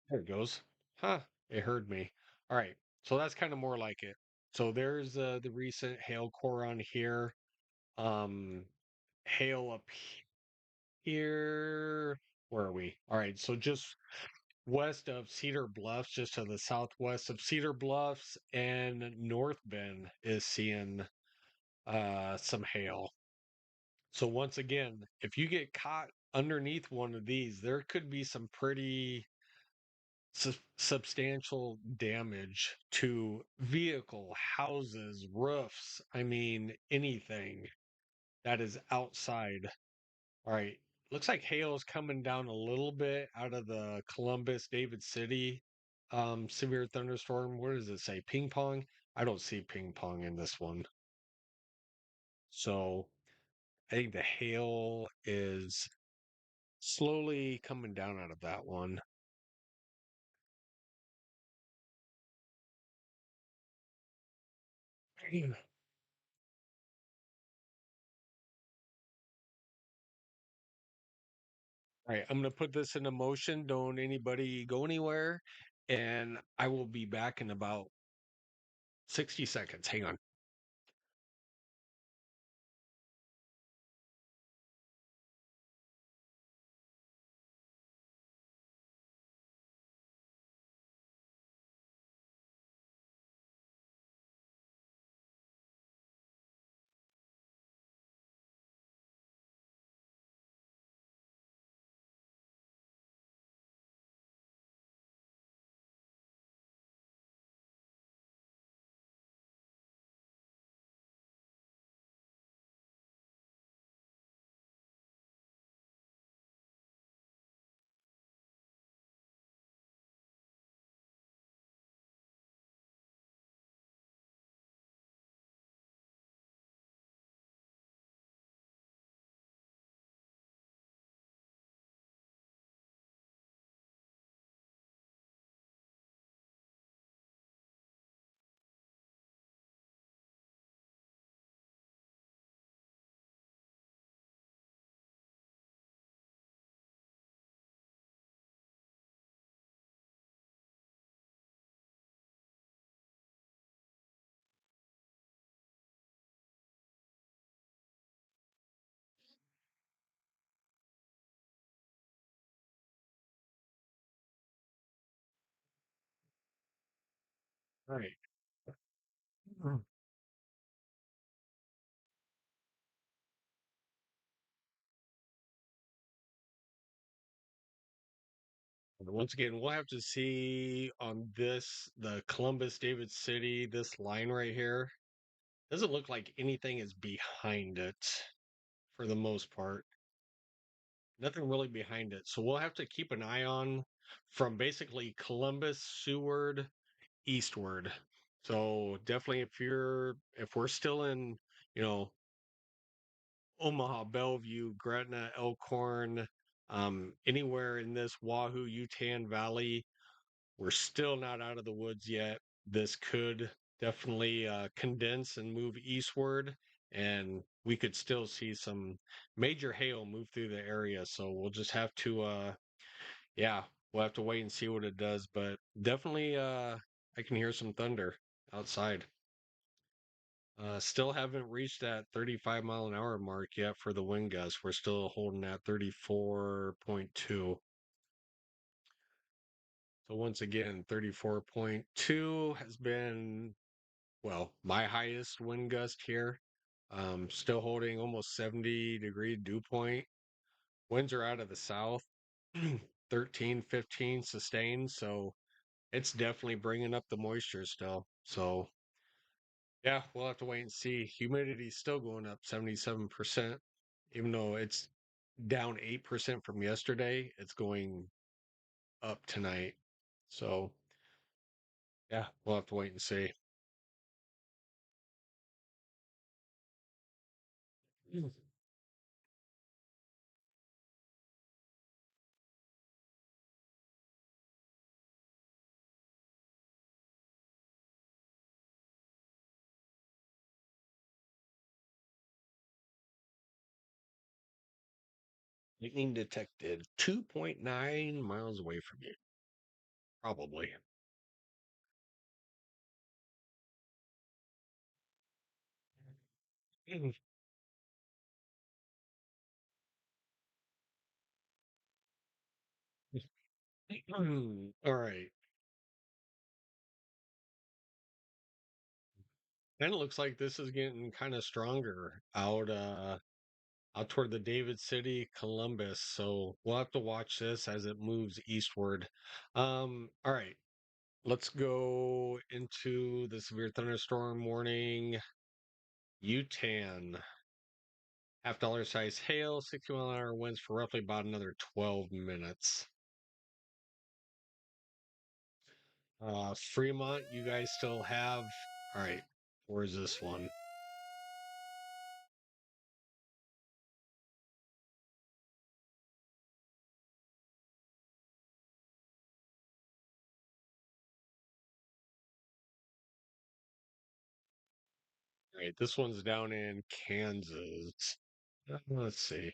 there it goes. Huh, it heard me. All right. So that's kind of more like it. So there's the recent hail core on here. Um, hail up here. Where are we? All right. So just west of Cedar Bluffs, just to the southwest of Cedar Bluffs, and North Bend is seeing some hail. So once again, if you get caught underneath one of these, there could be some pretty substantial damage to vehicle, houses, roofs. I mean, anything that is outside. All right. Looks like hail is coming down a little bit out of the Columbus, David City severe thunderstorm. What does it say? Ping pong? I don't see ping pong in this one. So I think the hail is slowly coming down out of that one. All right, I'm going to put this into motion. Don't anybody go anywhere. And I will be back in about 60 seconds. Hang on. All right. Mm. Once again, we'll have to see on this, the Columbus David City, this line right here. Doesn't look like anything is behind it for the most part. Nothing really behind it. So we'll have to keep an eye on from basically Columbus, Seward, Eastward. So definitely if we're still in, you know, Omaha, Bellevue, Gretna, Elkhorn, anywhere in this Wahoo, Yutan Valley, we're still not out of the woods yet. This could definitely condense and move eastward, and we could still see some major hail move through the area. So we'll just have to, yeah, we'll have to wait and see what it does. But definitely, I can hear some thunder outside. Still haven't reached that 35-mile-an-hour mark yet for the wind gust. We're still holding at 34.2. So once again, 34.2 has been, well, my highest wind gust here. Still holding almost 70-degree dew point. Winds are out of the south, 13, 15 sustained. So it's definitely bringing up the moisture still. So yeah, we'll have to wait and see. Humidity's still going up 77%, even though it's down 8% from yesterday. It's going up tonight. So yeah, we'll have to wait and see. Lightning detected 2.9 miles away from you, probably. All right. And it looks like this is getting kind of stronger out toward the David City, Columbus. So we'll have to watch this as it moves eastward. All right. Let's go into the severe thunderstorm warning. Utan. $half size hail, 60-mile-an-hour winds for roughly about another 12 minutes. Fremont, you guys still have. All right. Where's this one? All right. This one's down in Kansas. Let's see.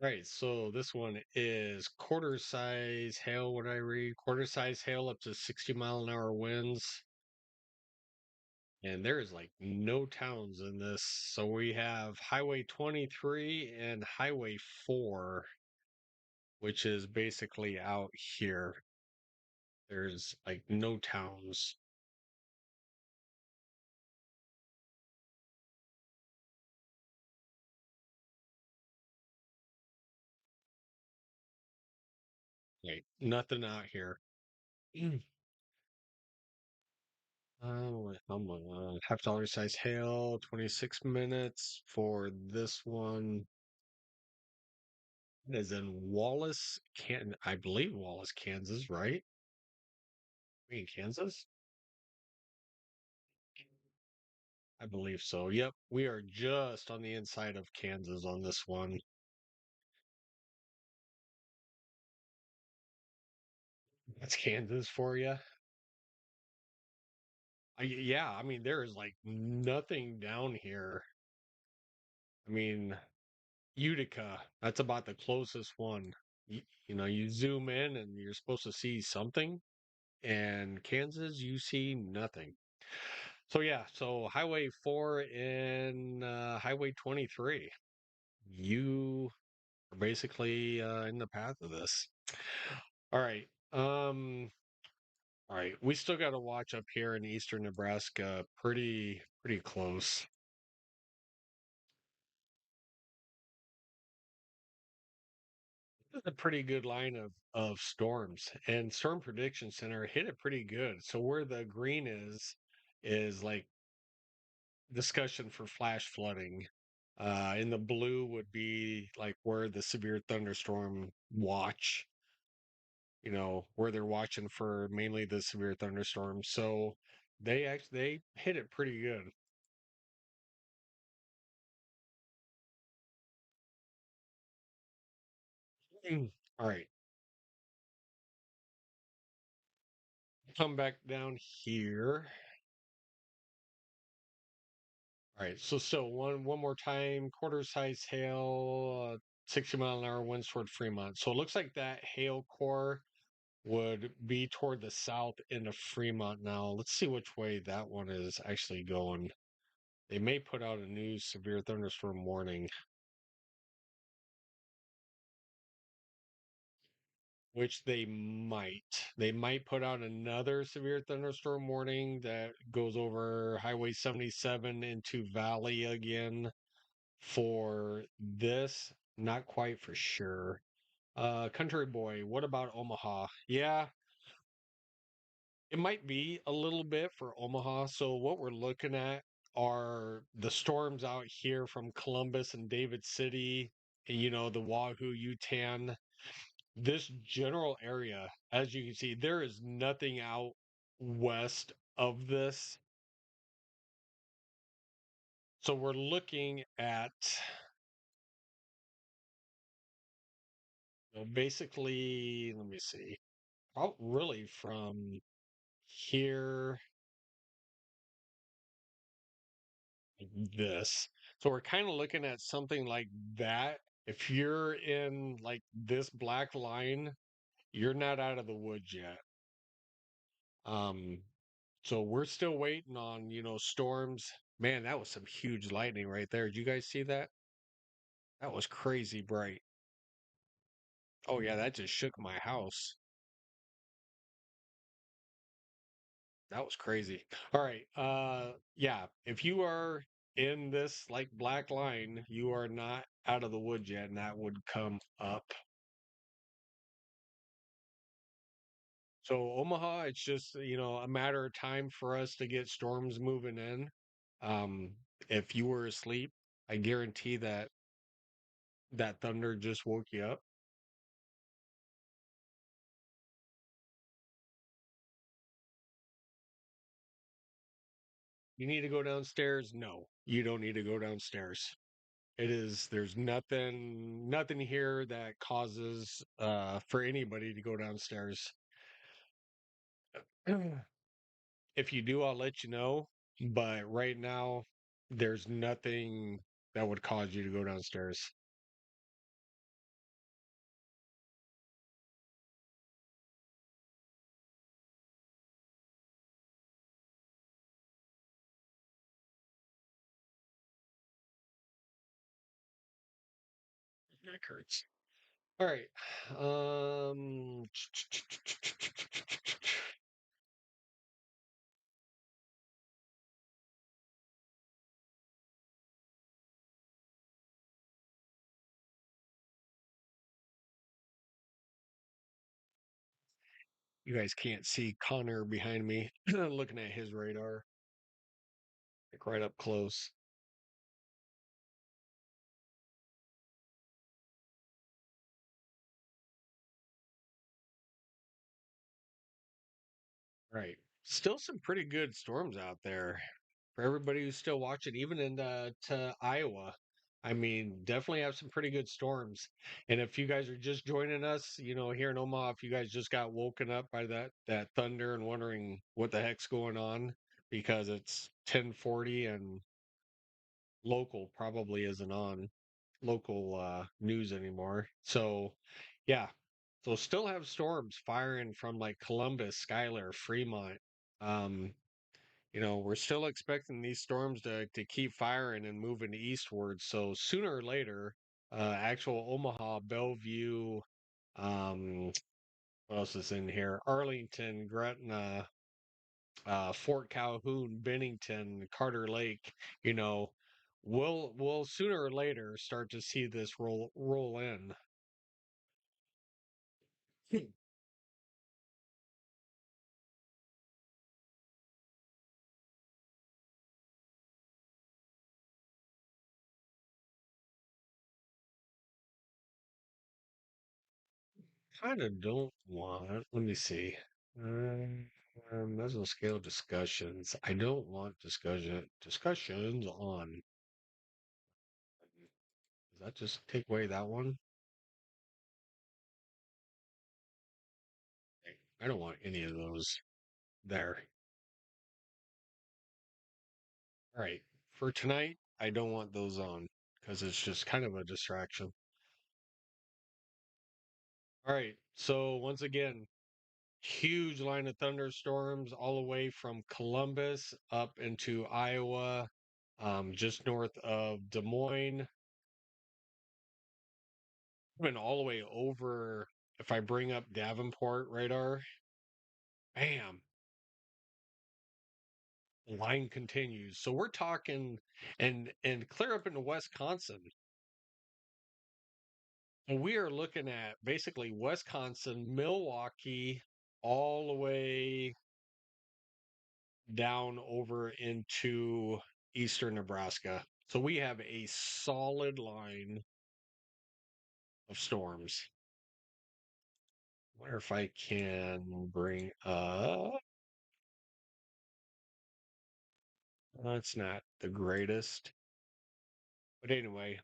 All right. So this one is quarter size hail. What I read? Quarter size hail up to 60-mile-an-hour winds. And there's like no towns in this. So we have Highway 23 and Highway 4, which is basically out here. There's like no towns. Like nothing out here. Mm. I'm on $half size hail, 26 minutes for this one. It is in Wallace, I believe Wallace, Kansas, right? We in Kansas? I believe so. Yep, we are just on the inside of Kansas on this one. That's Kansas for you. Yeah, I mean, there is like nothing down here. I mean, Utica, that's about the closest one. You zoom in and you're supposed to see something, and Kansas, you see nothing. So, yeah, so Highway 4 and Highway 23, you are basically in the path of this. All right. All right. We still got to watch up here in eastern Nebraska. Pretty close. This is a pretty good line of storms, and Storm Prediction Center hit it pretty good. So where the green is like discussion for flash flooding. And the blue would be like where the severe thunderstorm watch, where they're watching for mainly the severe thunderstorms. So they hit it pretty good. All right, come back down here. All right, so one more time, quarter size hail, 60-mile-an-hour winds toward Fremont. So it looks like that hail core would be toward the south into Fremont now. Let's see which way that one is actually going. They may put out a new severe thunderstorm warning, which they might. They might put out another severe thunderstorm warning that goes over Highway 77 into Valley again for this. Not quite for sure. Country boy, what about Omaha? Yeah, it might be a little bit for Omaha. So what we're looking at are the storms out here from Columbus and David City, the Wahoo, Utan, this general area. As you can see, there is nothing out west of this. So we're looking at basically, let me see, out really from here this. So we're kind of looking at something like that. If you're in like this black line, you're not out of the woods yet. Um, so we're still waiting on, storms. Man, that was some huge lightning right there. Did you guys see that? That was crazy bright. Oh yeah, that just shook my house. That was crazy. All right. Yeah, if you are in this like black line, you are not out of the woods yet, and that would come up. So Omaha, it's just, a matter of time for us to get storms moving in. Um, if you were asleep, I guarantee that thunder just woke you up. You need to go downstairs? No, you don't need to go downstairs. There's nothing here that causes for anybody to go downstairs. If you do, I'll let you know. But right now, there's nothing that would cause you to go downstairs. That hurts. All right. Um, you guys can't see Connor behind me looking at his radar, like right up close. Right. Still some pretty good storms out there for everybody who's still watching, even in to Iowa. I mean, definitely have some pretty good storms. And if you guys are just joining us, here in Omaha, if you guys just got woken up by that thunder and wondering what the heck's going on because it's 10:40 and local probably isn't on local news anymore. So, yeah. So still have storms firing from like Columbus, Schuyler, Fremont. Um, we're still expecting these storms to keep firing and moving eastward. So sooner or later, actual Omaha, Bellevue, um, What else is in here? Arlington, Gretna, Fort Calhoun, Bennington, Carter Lake. You know, we'll sooner or later start to see this roll in. Kind of don't want. Let me see. Mesoscale discussions. I don't want discussions on. Does that just take away that one? I don't want any of those there. All right. For tonight, I don't want those on because it's just kind of a distraction. All right. So once again, huge line of thunderstorms all the way from Columbus up into Iowa, just north of Des Moines, even all the way over. If I bring up Davenport radar, bam, the line continues. So we're talking and clear up into Wisconsin. And we are looking at basically Wisconsin, Milwaukee, all the way down over into eastern Nebraska. So we have a solid line of storms. I wonder if I can bring up. It's not the greatest. But anyway,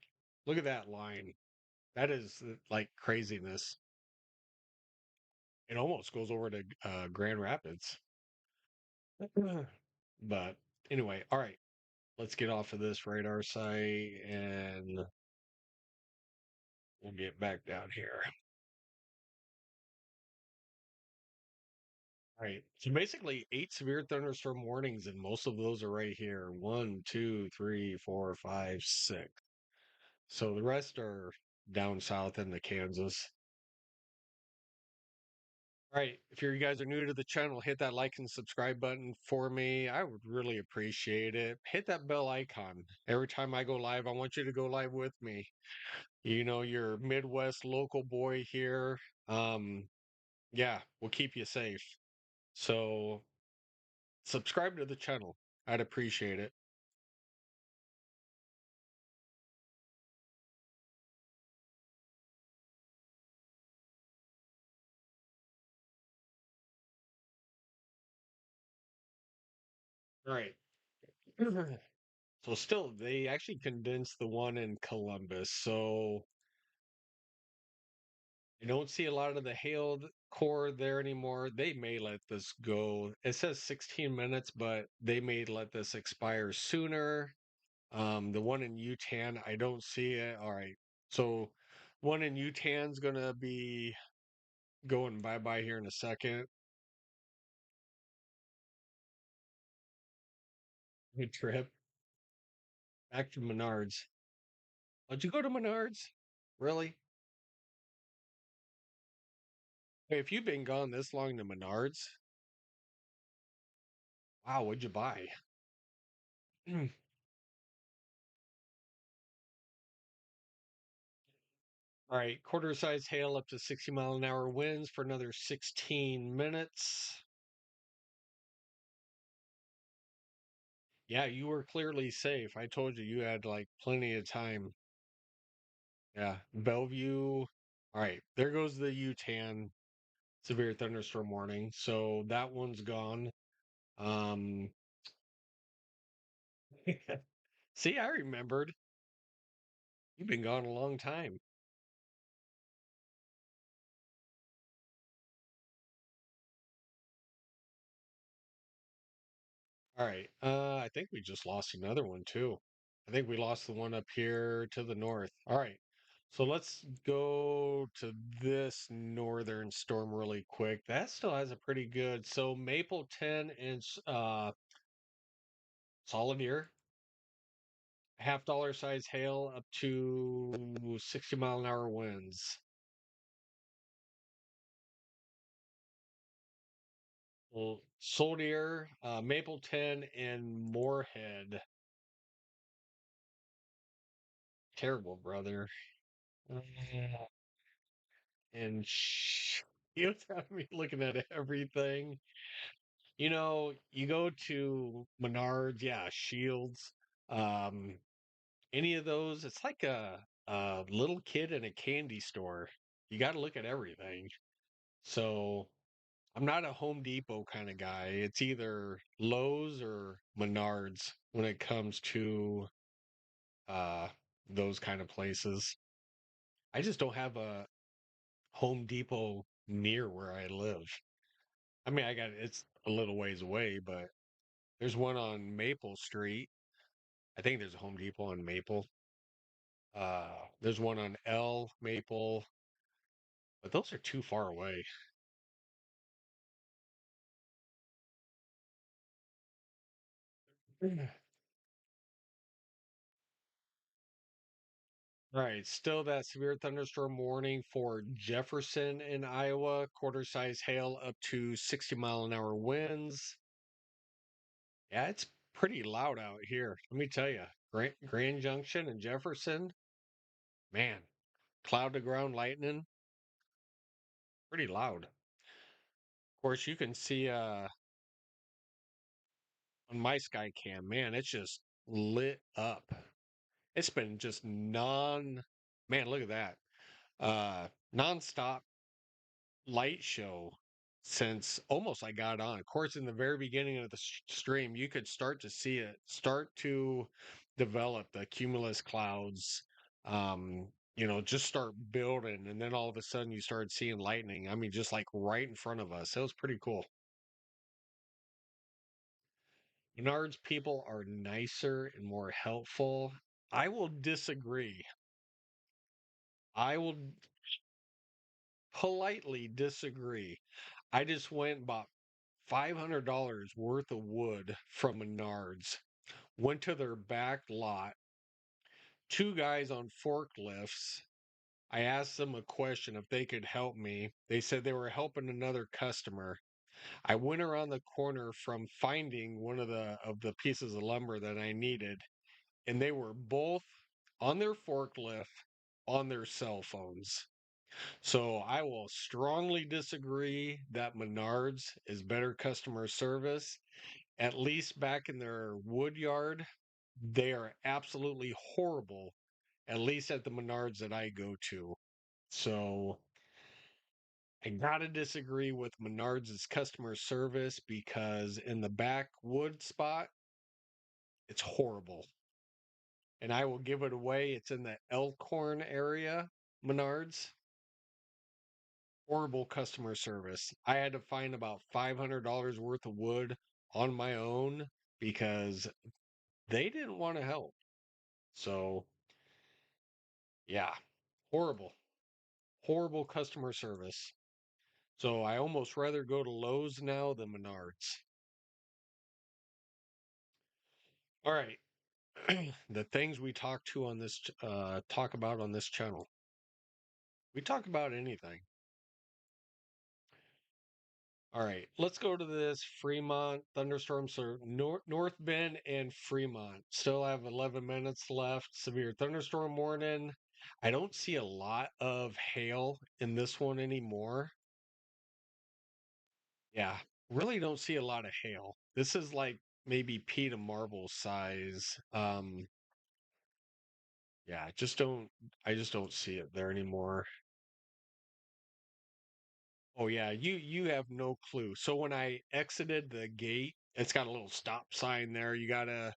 look at that line. That is like craziness. It almost goes over to Grand Rapids. But anyway, all right. Let's get off of this radar site and we'll get back down here. All right. So basically, 8 severe thunderstorm warnings, and most of those are right here. One, two, three, four, five, six. So the rest are down south into Kansas. All right. If you guys are new to the channel, hit that like and subscribe button for me. I would really appreciate it. Hit that bell icon. Every time I go live, I want you to go live with me. You know, your Midwest local boy here. Yeah, we'll keep you safe. So subscribe to the channel. I'd appreciate it. All right. So still, they actually condensed the one in Columbus. So I don't see a lot of the hailed core there anymore. They may let this go. It says 16 minutes, but they may let this expire sooner. The one in Utan, I don't see it. All right. So one in Utan's gonna be going bye-bye here in a second. Good trip. Back to Menards. Did you go to Menards? Really? Hey, if you've been gone this long to Menards, wow, what'd you buy? All right, quarter size hail up to 60-mile-an-hour winds for another 16 minutes. Yeah, you were clearly safe. I told you you had like plenty of time. Yeah, Bellevue. All right, there goes the Utan severe thunderstorm warning. So that one's gone. Um, see, I remembered. You've been gone a long time. All right. I think we just lost another one too. I think we lost the one up here to the north. All right. So let's go to this northern storm really quick. That still has a pretty good. So Maple 10-inch solid year, $half size hail up to 60-mile-an-hour winds. Well, Soldier, Mapleton, and Moorhead. Terrible, brother. Uh, and you have me looking at everything. You know, you go to Menards, yeah, Shields, um, any of those, it's like a little kid in a candy store. You got to look at everything. So I'm not a Home Depot kind of guy. It's either Lowe's or Menards when it comes to uh those kind of places. I just don't have a Home Depot near where I live. I mean, I got it's a little ways away, but there's one on Maple Street. I think there's a Home Depot on Maple. There's one on L Maple, but those are too far away. All right, still that severe thunderstorm warning for Jefferson in Iowa, quarter size hail up to 60-mile-an-hour winds. Yeah, it's pretty loud out here. Let me tell you, Grand Junction and Jefferson, man, cloud to ground lightning, pretty loud. Of course, you can see on my Skycam, man, it's just lit up. It's been just man, look at that. Nonstop light show since almost I got on. Of course, in the very beginning of the stream, you could start to see it start to develop the cumulus clouds. Just start building, and then all of a sudden you started seeing lightning. I mean, just like right in front of us. It was pretty cool. Menards people are nicer and more helpful. I will disagree. I will politely disagree. I just went and bought $500 worth of wood from Menards, went to their back lot, two guys on forklifts. I asked them a question if they could help me. They said they were helping another customer. I went around the corner from finding one of the pieces of lumber that I needed, and they were both on their forklift on their cell phones. So I will strongly disagree that Menards is better customer service. At least back in their wood yard, they are absolutely horrible, at least at the Menards that I go to. So I gotta disagree with Menards' customer service because in the backwood spot, it's horrible. And I will give it away. It's in the Elkhorn area, Menards. Horrible customer service. I had to find about $500 worth of wood on my own because they didn't want to help. So, yeah, horrible, horrible customer service. So I almost rather go to Lowe's now than Menards. All right. The things we talk about on this channel. We talk about anything. All right, let's go to this Fremont thunderstorm. So North Bend and Fremont still have 11 minutes left. Severe thunderstorm warning. I don't see a lot of hail in this one anymore. Yeah, really don't see a lot of hail. This is like maybe pea to marble size. Yeah, I just don't see it there anymore. Oh yeah, you have no clue. So when I exited the gate, it's got a little stop sign there. You gotta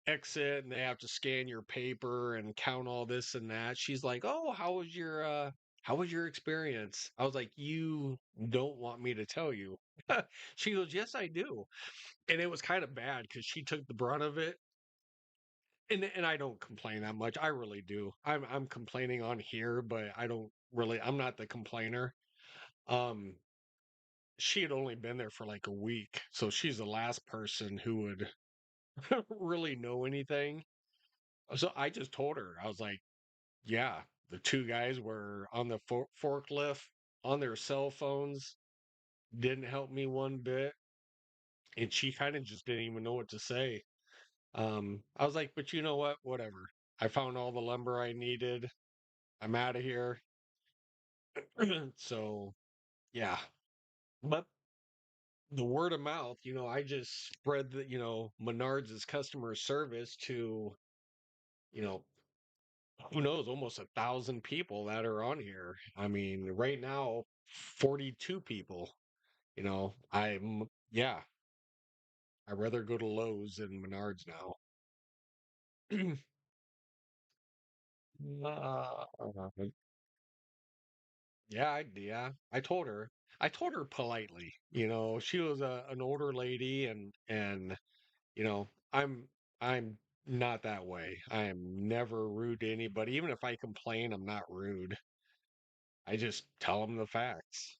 exit and they have to scan your paper and count all this and that. She's like, "Oh, how was your experience?" I was like, "You don't want me to tell you." She goes, "Yes, I do." And it was kind of bad because she took the brunt of it. And I don't complain that much. I really do. I'm complaining on here, but I'm not the complainer. Um she had only been there for like a week, so she's the last person who would really know anything. So I just told her, I was like, yeah, the two guys were on the forklift on their cell phones, didn't help me one bit. and she kind of just didn't even know what to say. I was like, but you know what? Whatever. I found all the lumber I needed. I'm out of here. So yeah, but the word of mouth, I just spread the, Menards' customer service to, you know, who knows, almost 1,000 people that are on here. I mean, right now, 42 people. Yeah, I'd rather go to Lowe's than Menards now. Uh, yeah. I told her politely. She was an older lady, and you know, I'm I'm not that way. I am never rude to anybody. Even if I complain, I'm not rude. I just tell them the facts.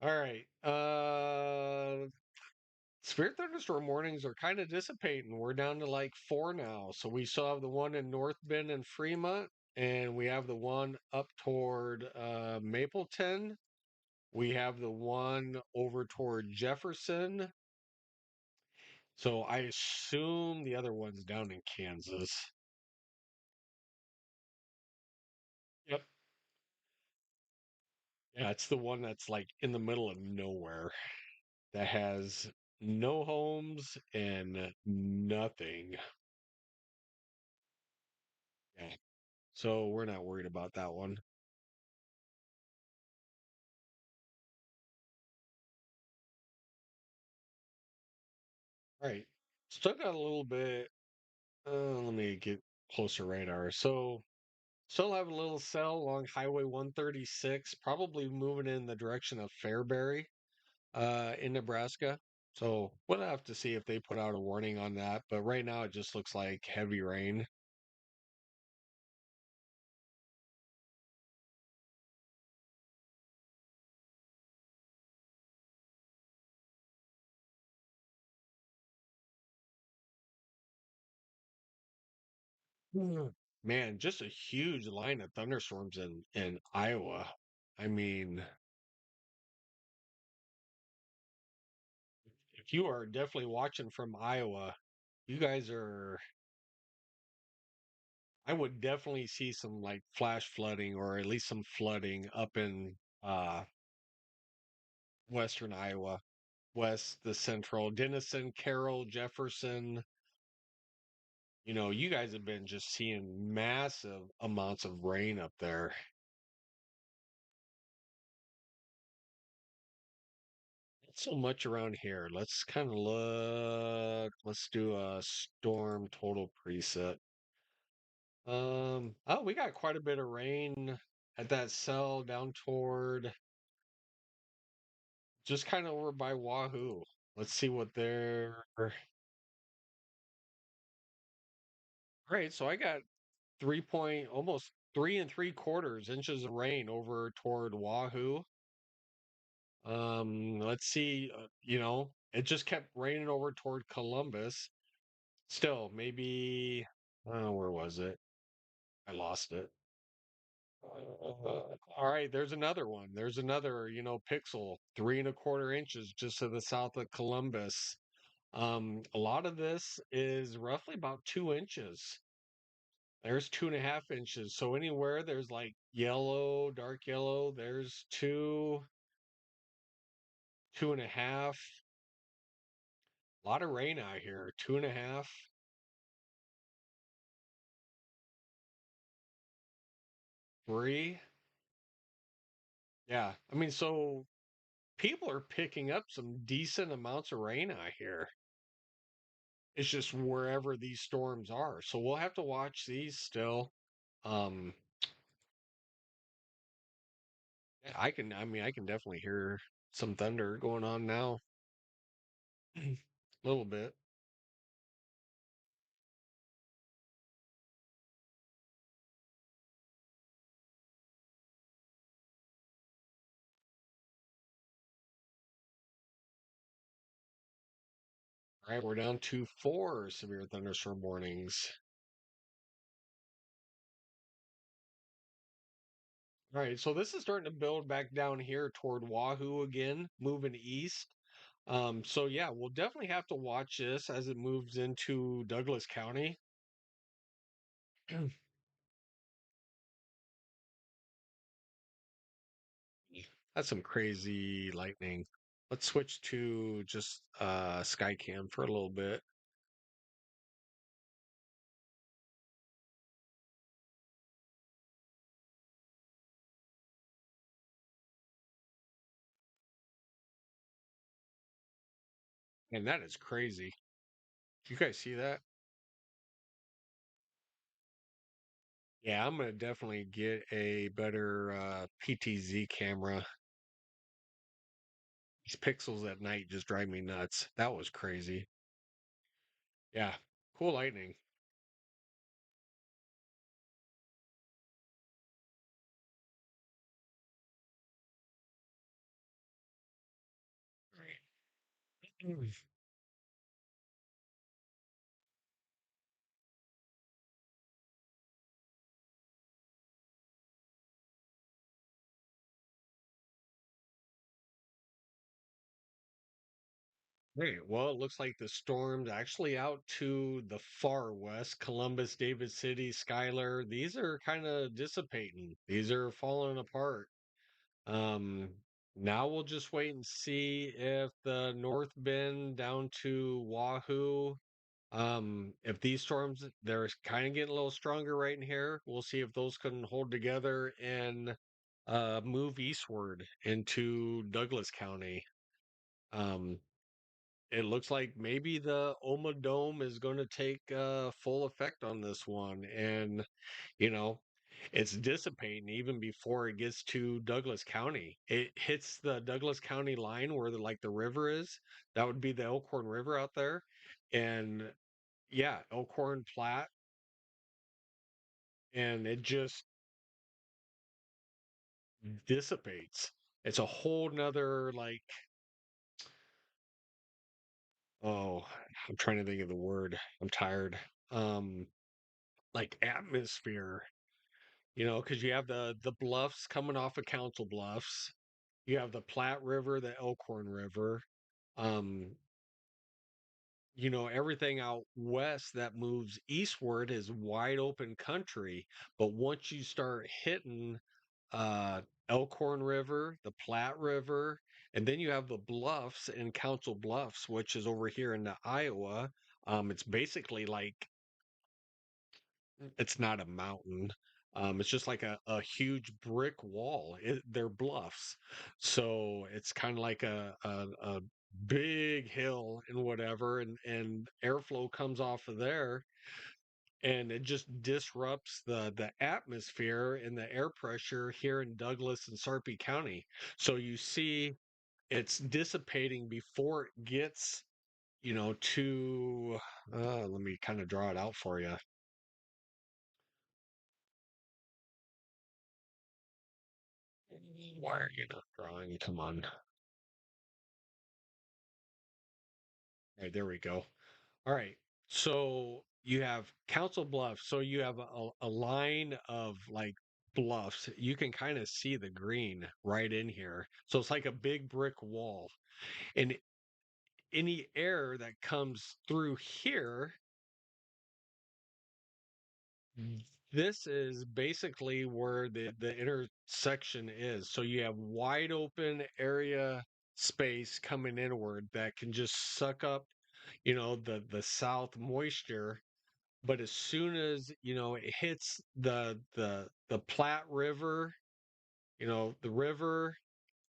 All right. Spirit thunderstorm warnings are kind of dissipating. We're down to like four now. So we still have the one in North Bend and Fremont, and we have the one up toward Mapleton. We have the one over toward Jefferson. So I assume the other one's down in Kansas. Yep. Yeah, it's the one that's like in the middle of nowhere that has no homes and nothing. Yeah. So we're not worried about that one. All right. Still got a little bit. Let me get closer radar. So still have a little cell along Highway 136, probably moving in the direction of Fairbury, in Nebraska. So we'll have to see if they put out a warning on that. But right now it just looks like heavy rain. Mm. Man, just a huge line of thunderstorms in Iowa. I mean, if you are definitely watching from Iowa, you guys are, I would definitely see some like flash flooding or at least some flooding up in western Iowa, the central, Denison, Carroll, Jefferson. You guys have been just seeing massive amounts of rain up there. Not so much around here. Let's kind of look. Let's do a storm total preset. Oh, we got quite a bit of rain at that cell down toward just kind of over by Wahoo. Let's see what they're. All right, so I got almost 3 and 3/4 inches of rain over toward Wahoo. Let's see. It just kept raining over toward Columbus. Still, maybe. Where was it? I lost it. All right, there's another one. There's another, pixel, 3 and 1/4 inches just to the south of Columbus. A lot of this is roughly about 2 inches. There's 2.5 inches. So anywhere there's like yellow, dark yellow, there's 2.5. A lot of rain out here. 2.5, 3. Yeah. I mean, so people are picking up some decent amounts of rain out here. It's just wherever these storms are. So we'll have to watch these still. Um, yeah, I can definitely hear some thunder going on now. A little bit. All right, we're down to 4 severe thunderstorm warnings. All right, so this is starting to build back down here toward Wahoo again, moving east. So yeah, we'll definitely have to watch this as it moves into Douglas County. That's some crazy lightning. Let's switch to just Skycam for a little bit. And that is crazy. You guys see that? Yeah, I'm gonna definitely get a better PTZ camera. These pixels at night just drive me nuts. That was crazy. Yeah, cool lightning. Right. Great. Well, it looks like the storm's actually out to the far west, Columbus, David City, Schuyler. These are kind of dissipating. These are falling apart. Um, Now we'll just wait and see if the North Bend down to Wahoo, if these storms they're kind of getting a little stronger right in here. We'll see if those can hold together and move eastward into Douglas County. Um, it looks like maybe the Oma Dome is going to take full effect on this one. And, you know, it's dissipating even before it gets to Douglas County. It hits the Douglas County line where the river is. That would be the Elkhorn River out there. And yeah, Elkhorn Platte. And it just dissipates. It's a whole nother oh, I'm trying to think of the word. I'm tired. Um, like atmosphere, because you have the bluffs coming off of Council Bluffs. You have the Platte River, the Elkhorn River. Um, everything out west that moves eastward is wide open country. But once you start hitting uh Elkhorn River, the Platte River, and then you have the bluffs in Council Bluffs, which is over here in the Iowa. It's basically like it's not a mountain. It's just like a huge brick wall. They're bluffs. So it's kind of like a big hill and whatever, and airflow comes off of there, and it just disrupts the atmosphere and the air pressure here in Douglas and Sarpy County. So you see it's dissipating before it gets, to let me kind of draw it out for you. Why are you not drawing? Come on. All right, there we go. All right. So you have Council Bluffs. So you have a line of like bluffs. You can kind of see the green right in here. So it's like a big brick wall. And any air that comes through here, this is basically where the intersection is. So you have wide open area space coming inward that can just suck up, the south moisture. But as soon as, it hits the Platte River, the river,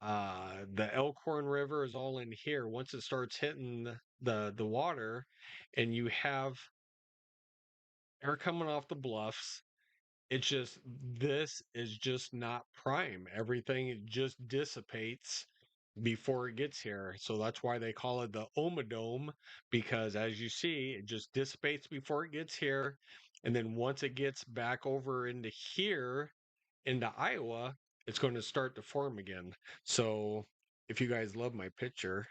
the Elkhorn River is all in here. Once it starts hitting the water, and you have air coming off the bluffs, it's just this is just not prime. Everything just dissipates before it gets here. So that's why they call it the Omadome, because as you see, it just dissipates before it gets here. And then once it gets back over into here, into Iowa, it's going to start to form again. So if you guys love my picture,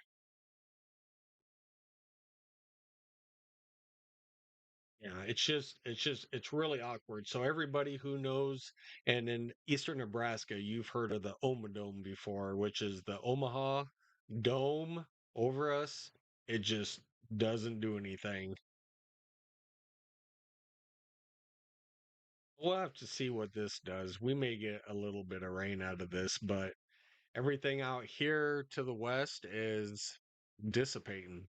Yeah, it's really awkward. So everybody who knows, and in Eastern Nebraska, you've heard of the Omaha Dome before, which is the Omaha Dome over us. It just doesn't do anything. We'll have to see what this does. We may get a little bit of rain out of this, but everything out here to the west is dissipating.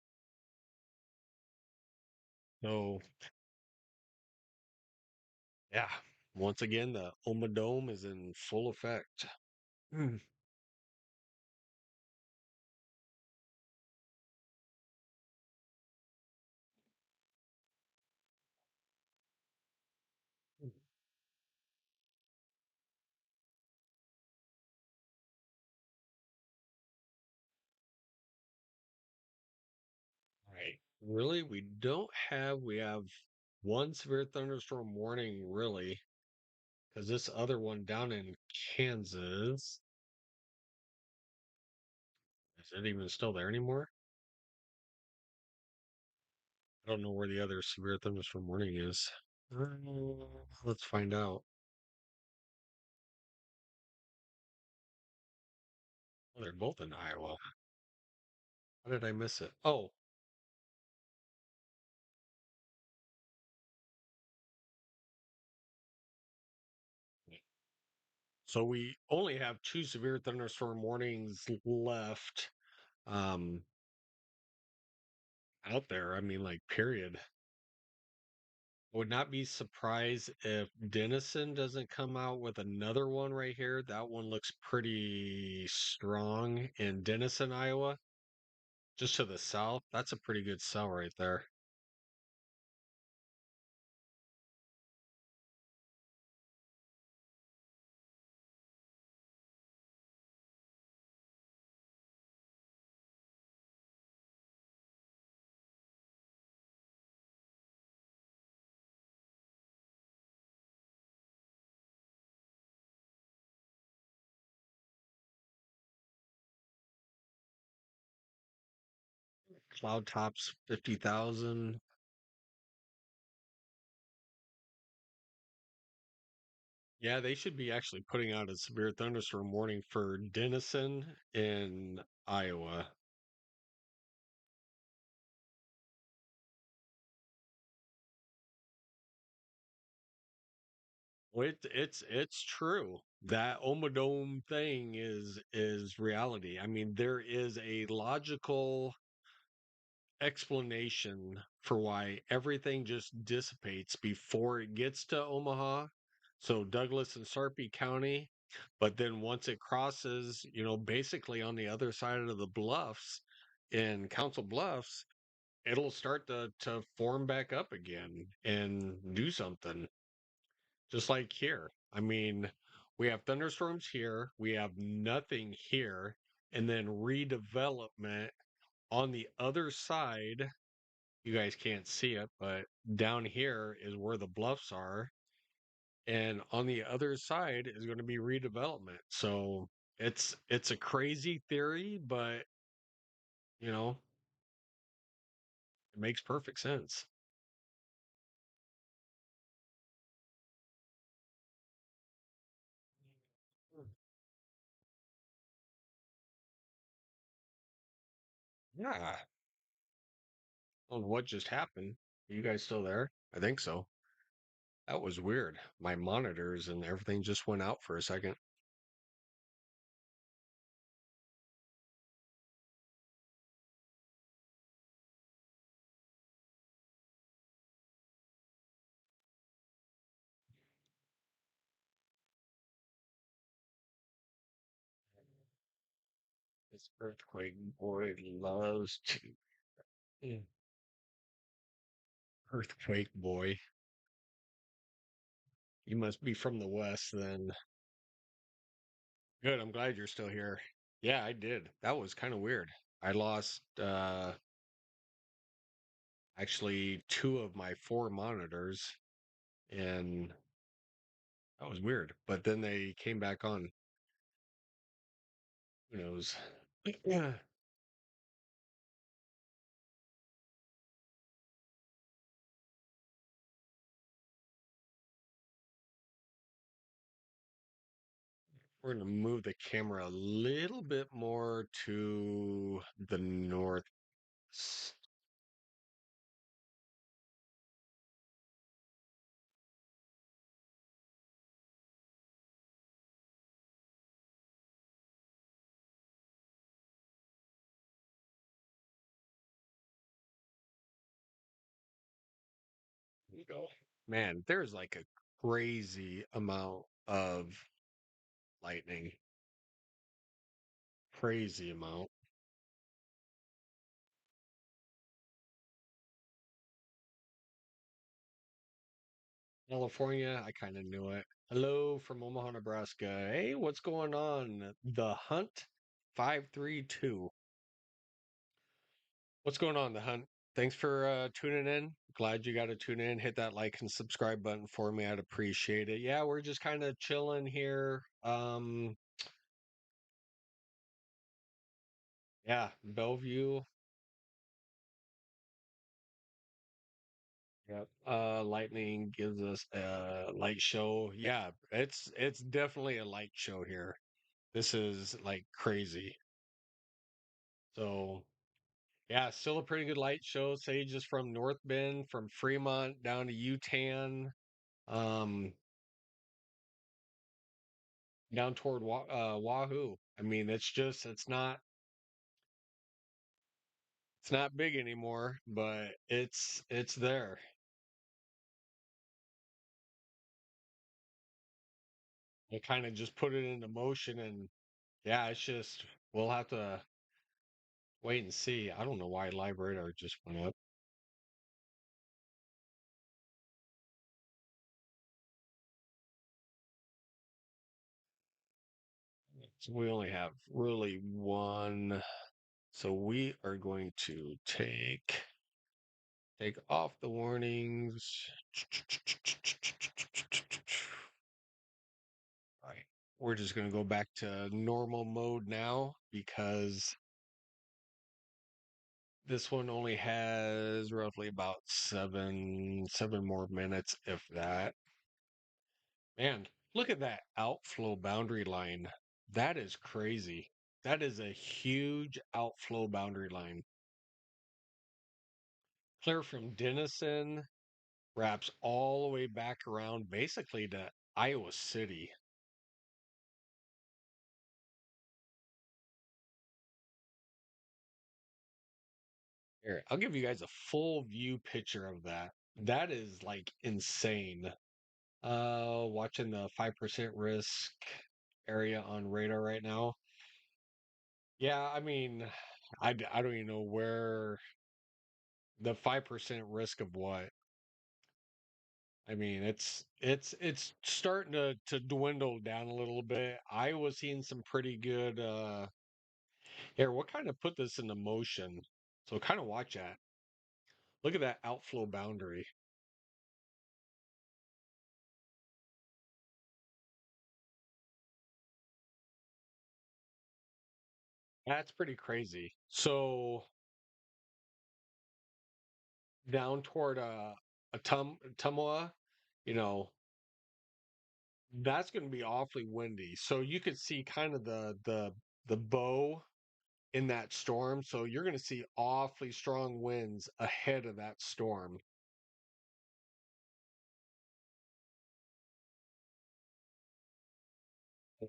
So, yeah, once again, the Omaha Dome is in full effect. Hmm. Right. Really, we have one severe thunderstorm warning, really, because this other one down in Kansas, is it even still there anymore? I don't know where the other severe thunderstorm warning is. Let's find out. Oh, they're both in Iowa. How did I miss it? Oh, so we only have two severe thunderstorm warnings left um out there. I mean, like, period. Would not be surprised if Denison doesn't come out with another one right here. That one looks pretty strong in Denison, Iowa, just to the south. That's a pretty good cell right there. Cloud tops 50,000. Yeah, they should be actually putting out a severe thunderstorm warning for Denison in Iowa. Well, it's true. That Omadome thing is reality. I mean, there is a logical explanation for why everything just dissipates before it gets to Omaha. So Douglas and Sarpy County, but then once it crosses, basically on the other side of the bluffs in Council Bluffs, it'll start to form back up again and do something. Just like here. I mean, we have thunderstorms here, we have nothing here, and then redevelopment on the other side. You guys can't see it, but down here is where the bluffs are. And on the other side is going to be redevelopment. So it's a crazy theory, but you know, it makes perfect sense. Yeah. Well, what just happened? Are you guys still there? I think so. That was weird. My monitors and everything just went out for a second. This earthquake boy loves to. Yeah. Earthquake boy. You must be from the West then. Good. I'm glad you're still here. Yeah, I did. That was kind of weird. I lost actually two of my four monitors, and that was weird. But then they came back on. Who knows? Yeah. We're going to move the camera a little bit more to the north. There you go. Man, there's like a crazy amount of lightning. Crazy amount. California, I kind of knew it. Hello from Omaha, Nebraska. Hey, what's going on? The Hunt 532. What's going on, The Hunt? Thanks for tuning in. Glad you got to tune in. Hit that like and subscribe button for me. I'd appreciate it. Yeah, we're just kind of chilling here. Yeah, Bellevue. Yep. Lightning gives us a light show. Yeah, it's definitely a light show here. This is like crazy. So yeah, still a pretty good light show. Sage is from North Bend, from Fremont down to Utan, um, down toward Wahoo. I mean, it's not big anymore, but it's there. I kind of just put it into motion, and yeah, it's just we'll have to wait and see. I don't know why live radar just went up. So we only have really one. So we are going to take off the warnings. All right. We're just going to go back to normal mode now because this one only has roughly about seven more minutes, if that. Man, look at that outflow boundary line. That is crazy. That is a huge outflow boundary line. Clear from Denison, wraps all the way back around basically to Iowa City. Here, I'll give you guys a full view picture of that. That is like insane. Watching the 5% risk area on radar right now. Yeah, I mean, I don't even know where the 5% risk of what. I mean, it's starting to dwindle down a little bit. I was seeing some pretty good here, what kind of put this into motion? So kind of watch that. Look at that outflow boundary. That's pretty crazy. So down toward Tumwa, you know, that's going to be awfully windy. So you could see kind of the bow in that storm. So you're going to see awfully strong winds ahead of that storm.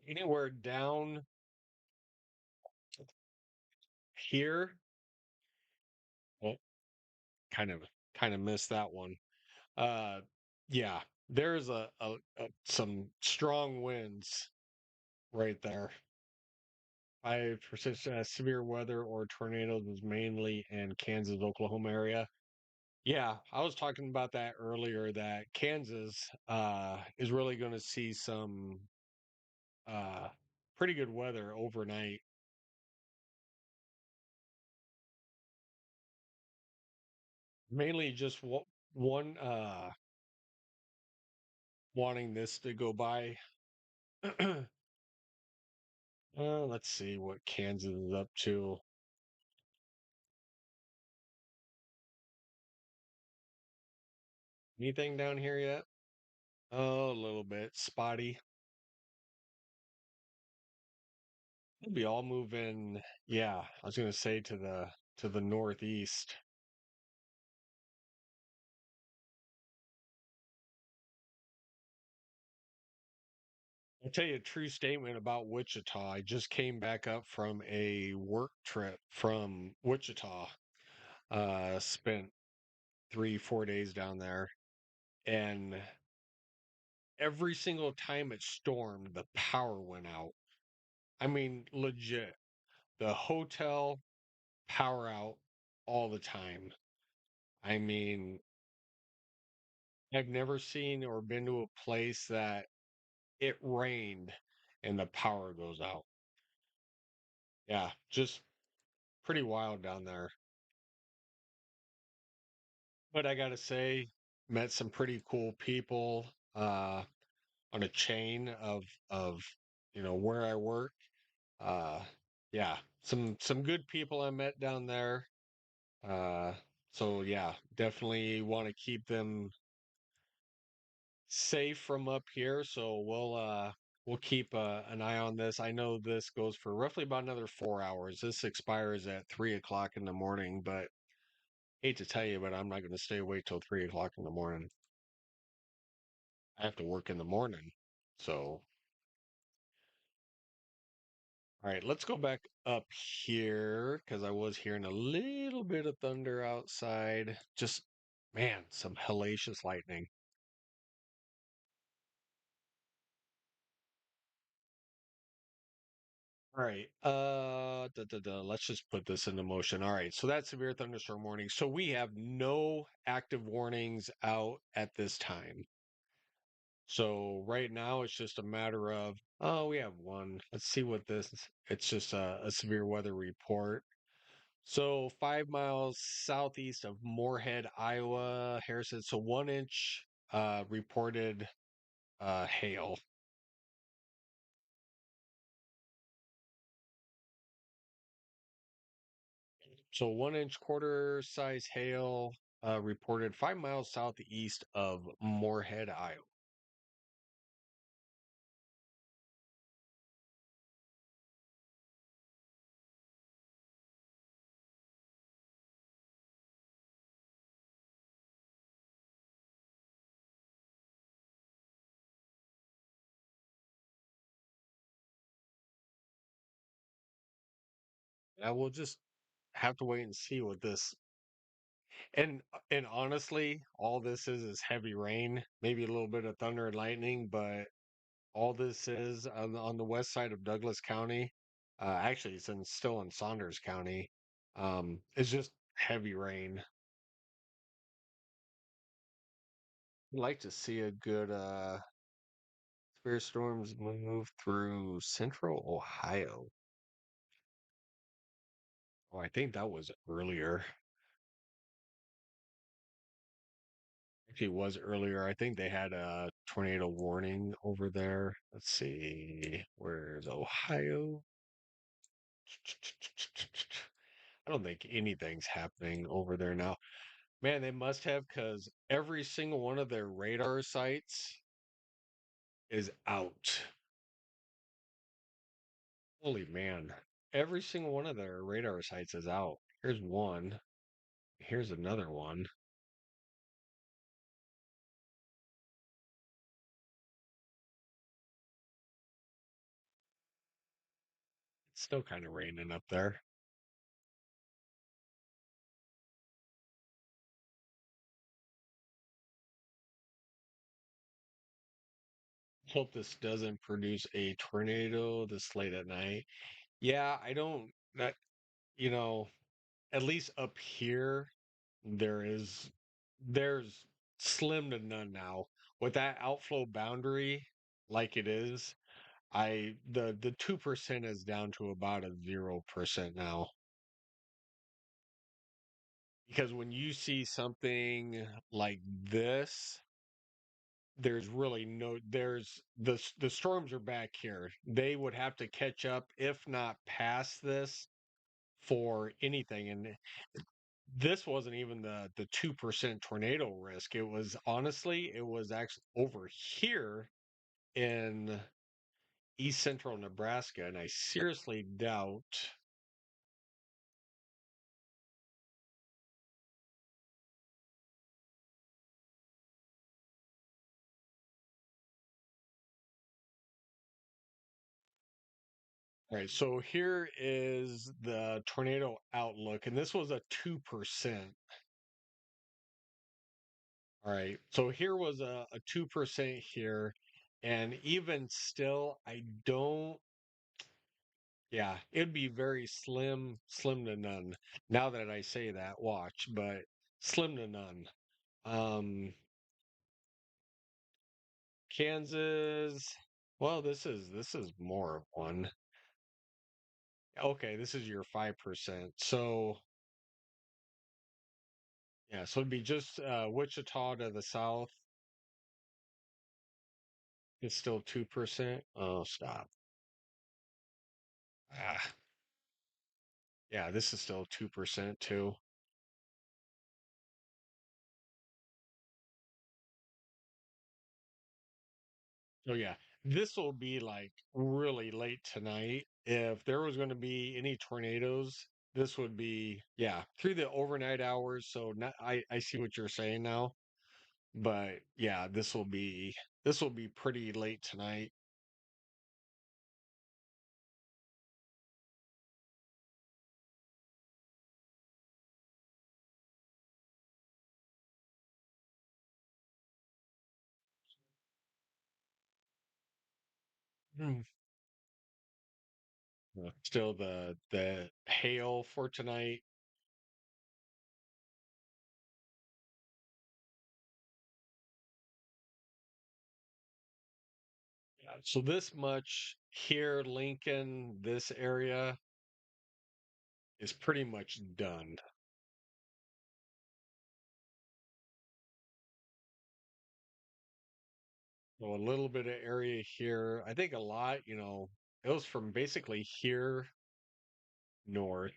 Anywhere down here, well, kind of kind of missed that one. Uh, yeah, there's some strong winds right there. I persistent severe weather or tornadoes was mainly in Kansas, Oklahoma area. Yeah, I was talking about that earlier. That Kansas is really going to see some uh pretty good weather overnight. Mainly just one wanting this to go by. Let's see what Kansas is up to. Anything down here yet? Oh, a little bit spotty. We'll be all moving. Yeah, I was gonna say to the northeast. I'll tell you a true statement about Wichita. I just came back up from a work trip from Wichita. Spent 3, 4 days down there, and every single time it stormed, the power went out. I mean, legit. The hotel power out all the time. I mean, I've never seen or been to a place that it rained and the power goes out. Yeah, just pretty wild down there. But I gotta say, met some pretty cool people on a chain of where I work. Uh, yeah, some good people I met down there. Uh, so yeah, definitely want to keep them safe from up here. So we'll keep an eye on this. I know this goes for roughly about another 4 hours. This expires at 3 o'clock in the morning, but hate to tell you, but I'm not going to stay awake till 3 o'clock in the morning. I have to work in the morning. So, all right, let's go back up here because I was hearing a little bit of thunder outside. Just, man, some hellacious lightning. All right, let's just put this into motion. All right, so that's severe thunderstorm warning. So we have no active warnings out at this time. So right now it's just a matter of, oh, we have one. Let's see what this is. It's just a severe weather report. So 5 miles southeast of Moorhead, Iowa, Harrison. So 1 inch reported hail. So 1 inch quarter size hail reported 5 miles southeast of Moorhead, Iowa. I will just have to wait and see what this and honestly, all this is heavy rain, maybe a little bit of thunder and lightning, but all this is on the west side of Douglas County. Actually, still in Saunders County. It's just heavy rain. I'd like to see a good severe storms move through central Ohio. Oh, I think that was earlier. Actually, it was earlier. I think they had a tornado warning over there. Let's see. Where's Ohio? I don't think anything's happening over there now. Man, they must have because every single one of their radar sites is out. Holy man. Every single one of their radar sites is out. Here's one. Here's another one. It's still kind of raining up there. Hope this doesn't produce a tornado this late at night. Yeah, I don't that you know, at least up here there is there's slim to none now. With that outflow boundary like it is, the 2% is down to about a 0% now. Because when you see something like this, there's really no there's the storms are back here. They would have to catch up, if not past this, for anything. And this wasn't even the 2% tornado risk. It was honestly, it was actually over here in east central Nebraska, and I seriously doubt. All right, so here is the tornado outlook, and this was a 2%. All right, so here was a 2% here, and even still, I don't. Yeah, it'd be very slim to none. Now that I say that, watch, but slim to none. Um, Kansas. Well, this is more of one. Okay, this is your 5%. So yeah, so it'd be just Wichita to the south. It's still 2%. Oh, stop. Ah, yeah, this is still 2% too. So yeah, this will be like really late tonight. If there was going to be any tornadoes, this would be yeah, through the overnight hours. So not, I see what you're saying now, but yeah, this will be pretty late tonight. Hmm. Still the hail for tonight. Yeah, so this much here, Lincoln, this area is pretty much done. So a little bit of area here. I think a lot, it was from basically here north.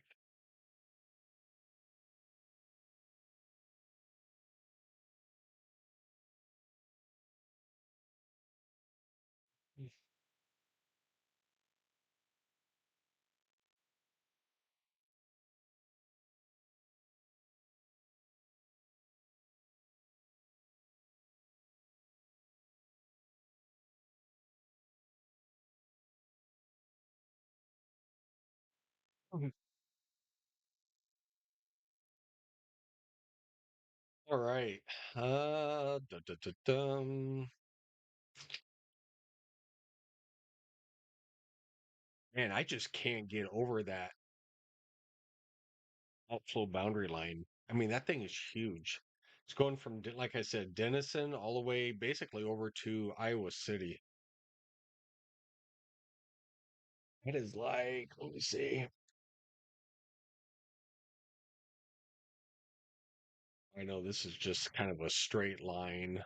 Mhm. All right. Dum. Man, I just can't get over that outflow boundary line. I mean, that thing is huge. It's going from, like I said, Denison all the way basically over to Iowa City. It is like, let me see. I know this is just kind of a straight line.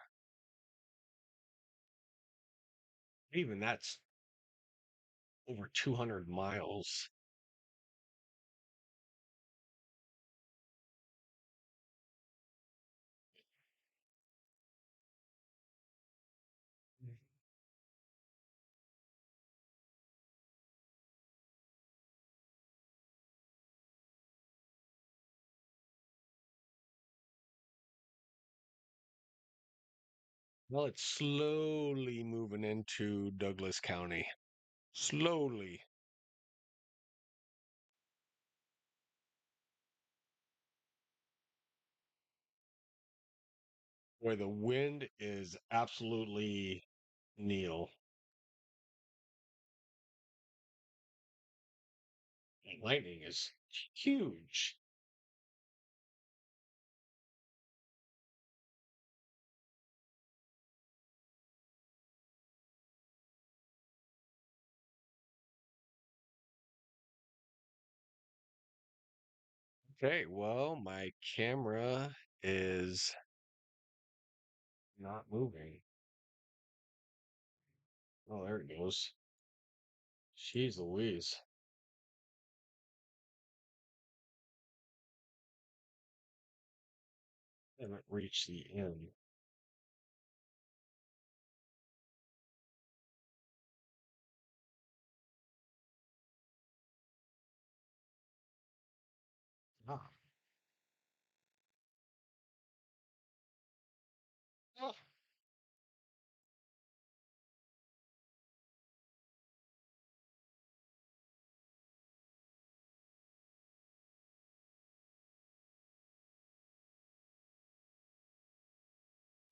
Even that's over 200 miles. Well, it's slowly moving into Douglas County. Slowly. Where the wind is absolutely nil. And lightning is huge. Okay, well, my camera is not moving. Oh, there it goes. Jeez Louise. Haven't reached the end. Ah. Oh,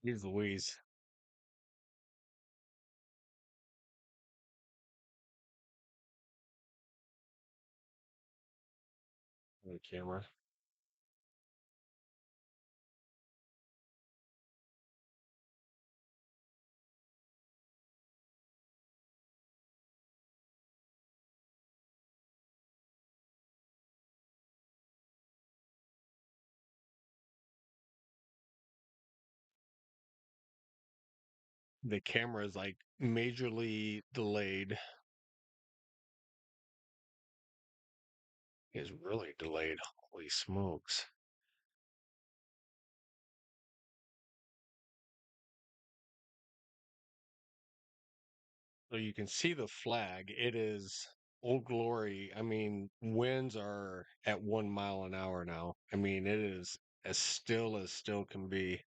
geez Louise. The camera. The camera is like majorly delayed. Is really delayed. Holy smokes. So you can see the flag. It is Old Glory. I mean, winds are at 1 mile an hour now. I mean, it is as still can be.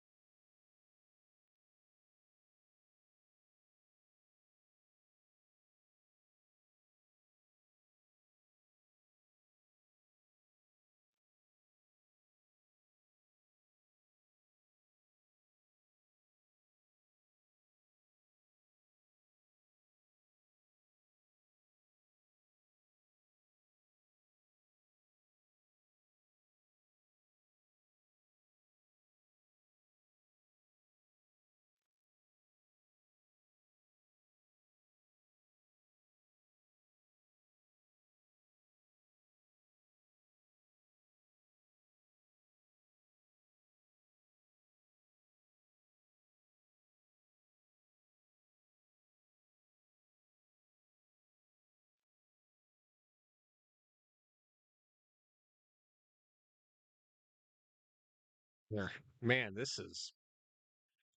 Yeah. Man, this is.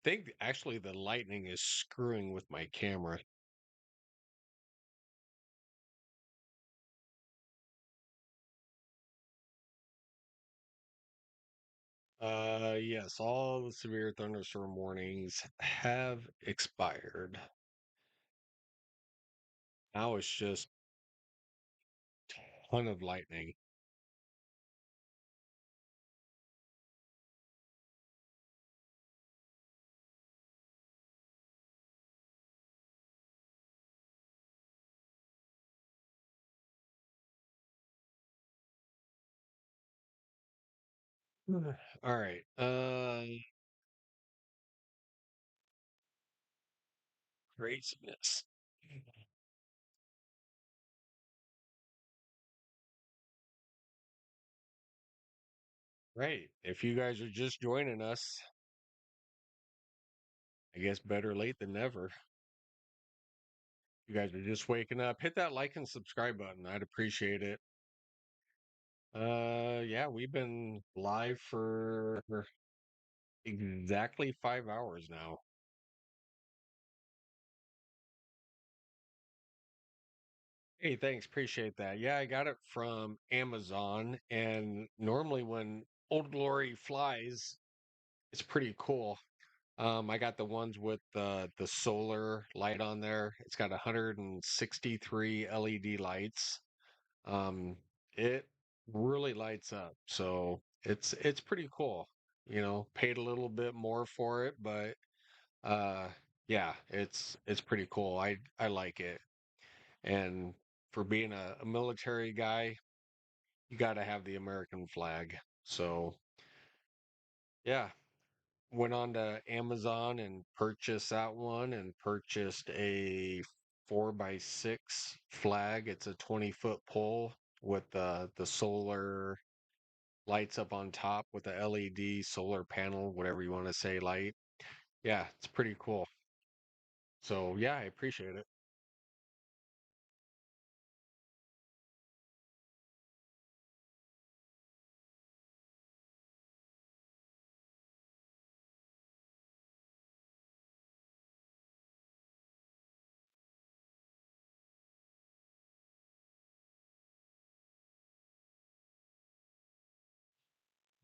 I think actually the lightning is screwing with my camera. Yes, all the severe thunderstorm warnings have expired. Now it's just ton of lightning. All right. Craziness. Right. If you guys are just joining us, I guess better late than never. You guys are just waking up. Hit that like and subscribe button. I'd appreciate it. Yeah, we've been live for exactly 5 hours now. Hey, thanks. Appreciate that. Yeah, I got it from Amazon. And normally when Old Glory flies, it's pretty cool. I got the ones with the solar light on there. It's got 163 LED lights. Um, it really lights up. So it's pretty cool. You know, paid a little bit more for it, but uh yeah, it's pretty cool. I like it. And for being a military guy, you got to have the American flag. So, yeah, went on to Amazon and purchased that one and purchased a 4x6 flag. It's a 20-foot pole with the solar lights up on top with the LED solar panel, whatever you want to say, light. Yeah, it's pretty cool. So, yeah, I appreciate it.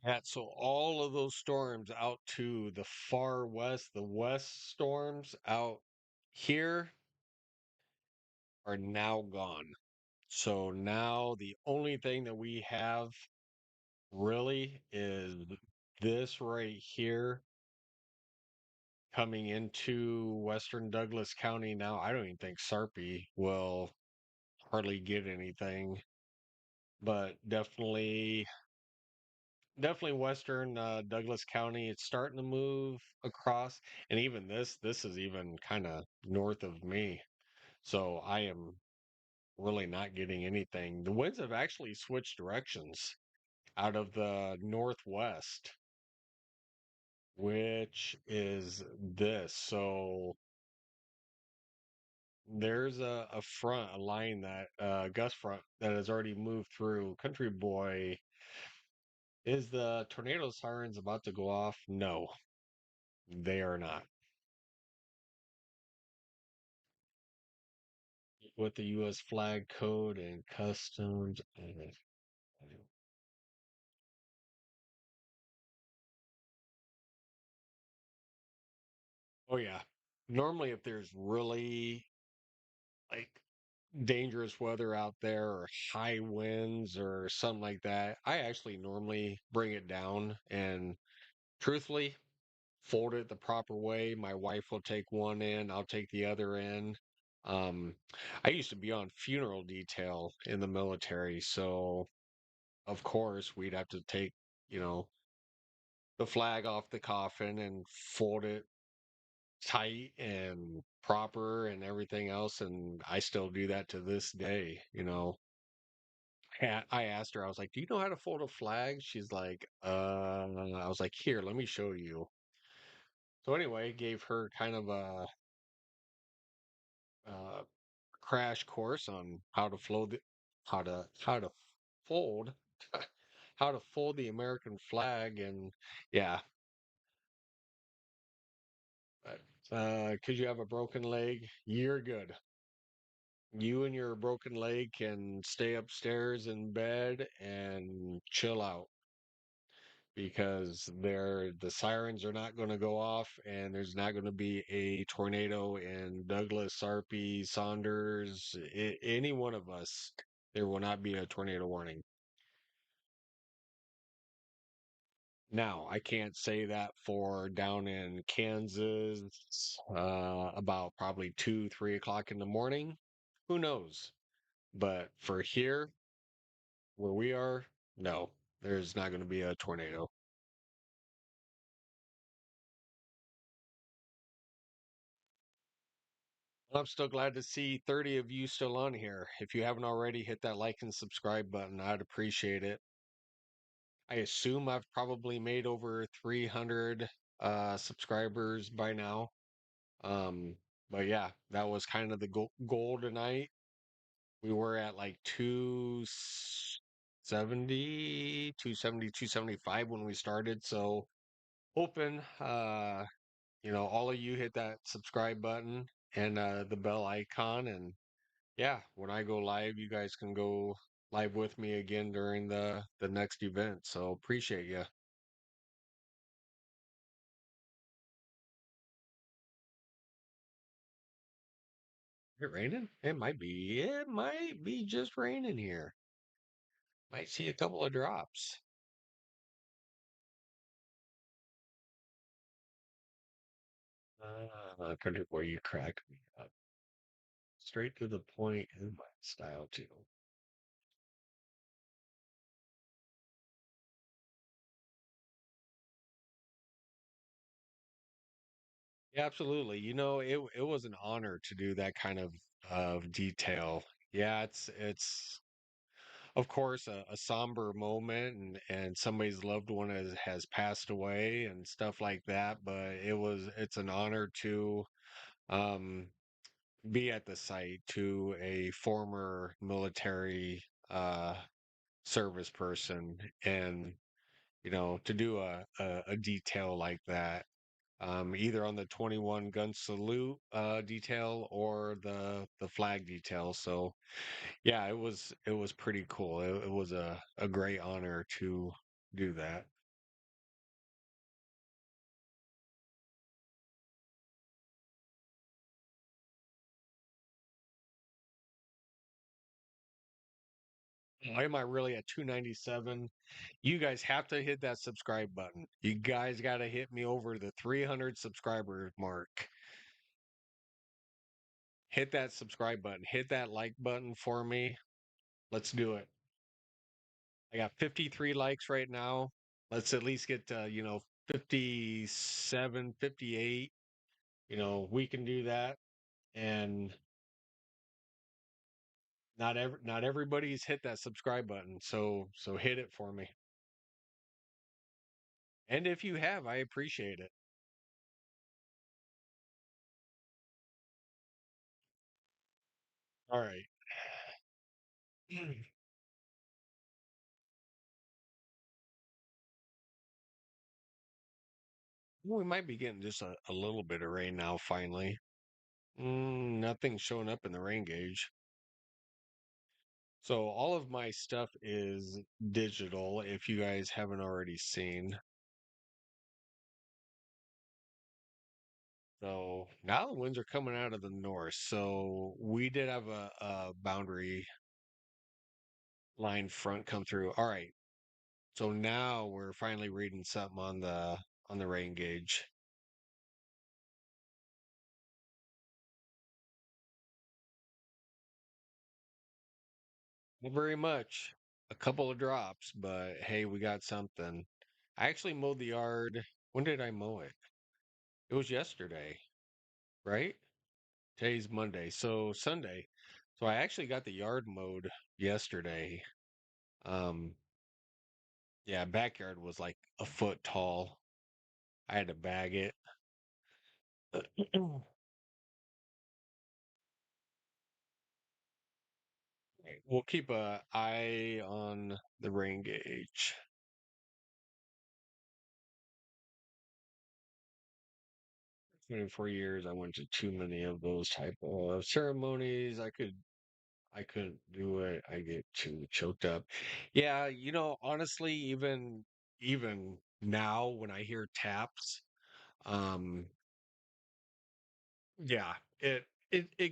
Yeah, so all of those storms out to the far west, the west storms out here are now gone. So now the only thing that we have really is this right here coming into western Douglas County now. I don't even think Sarpy will hardly get anything, but definitely western Douglas County. It's starting to move across, and even this is even kind of north of me. So I am really not getting anything. The winds have actually switched directions out of the northwest, which is this. So there's a front, a line that gust front that has already moved through. Country boy, is the tornado sirens about to go off? No, they are not. With the U.S. flag code and customs. Oh yeah. Normally, if there's really like dangerous weather out there or high winds or something like that, I actually normally bring it down and truthfully fold it the proper way. My wife will take one end, I'll take the other end. Um, I used to be on funeral detail in the military, so of course we'd have to take, you know, the flag off the coffin and fold it tight and proper and everything else. And I still do that to this day, you know. I asked her, I was like, "Do you know how to fold a flag?" She's like, I was like, "Here, let me show you." So anyway, gave her kind of a crash course on how to how to fold how to fold the American flag. And yeah, because you have a broken leg, you're good. You and your broken leg can stay upstairs in bed and chill out because the sirens are not going to go off and there's not going to be a tornado in Douglas, Sarpy, Saunders, any one of us. There will not be a tornado warning. Now, I can't say that for down in Kansas, about probably 2, 3 o'clock in the morning. Who knows? But for here, where we are, no, there's not going to be a tornado. I'm still glad to see 30 of you still on here. If you haven't already, hit that like and subscribe button. I'd appreciate it. I assume I've probably made over 300 subscribers by now. Um, but yeah, that was kind of the goal tonight. We were at like 270, 270, 275 when we started. So hoping all of you hit that subscribe button and the bell icon. And yeah, when I go live, you guys can go live with me again during the next event. So appreciate you. Is it raining? It might be. It might be just raining here. Might see a couple of drops. Country boy, you crack me up. Straight to the point in my style too. Yeah, absolutely. It was an honor to do that kind of detail. Yeah, it's of course a somber moment and somebody's loved one has passed away and stuff like that, but it's an honor to um be at the site to a former military service person and to do a detail like that, either on the 21 gun salute detail or the flag detail. So yeah, it was pretty cool. It was a great honor to do that. Why am I really at 297? You guys have to hit that subscribe button. You guys got to hit me over the 300 subscriber mark. Hit that subscribe button. Hit that like button for me. Let's do it. I got 53 likes right now. Let's at least get to, 57, 58. We can do that. And not everybody's hit that subscribe button. So hit it for me. And if you have, I appreciate it. All right. We might be getting just a little bit of rain now, finally. Nothing's showing up in the rain gauge. So all of my stuff is digital, if you guys haven't already seen. So now the winds are coming out of the north. So we did have a boundary line front come through. All right. So now we're finally reading something on the rain gauge. Not very much. A couple of drops, but hey, we got something. I actually mowed the yard. When did I mow it? It was yesterday, right? Today's Monday, so Sunday. So I actually got the yard mowed yesterday. Um, yeah, backyard was like a foot tall. I had to bag it. We'll keep a eye on the rain gauge. 24 years, I went to too many of those type of ceremonies. I couldn't do it. I get too choked up. Yeah, honestly, even now when I hear taps, um, yeah, it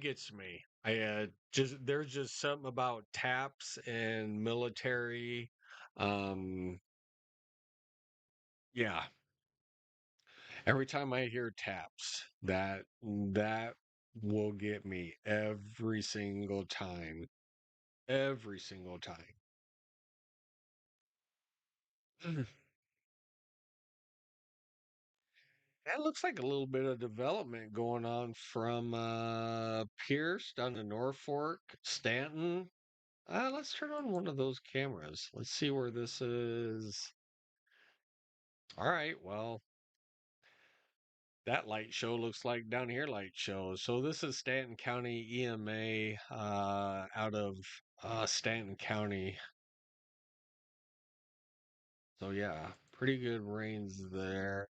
gets me. I just there's just something about taps and military. Um, yeah, every time I hear taps, that will get me every single time. Every single time. That looks like a little bit of development going on from Pierce down to Norfolk, Stanton. Let's turn on one of those cameras. Let's see where this is. All right, well, that light show looks like down here light show. So this is Stanton County EMA out of Stanton County. So yeah, pretty good rains there.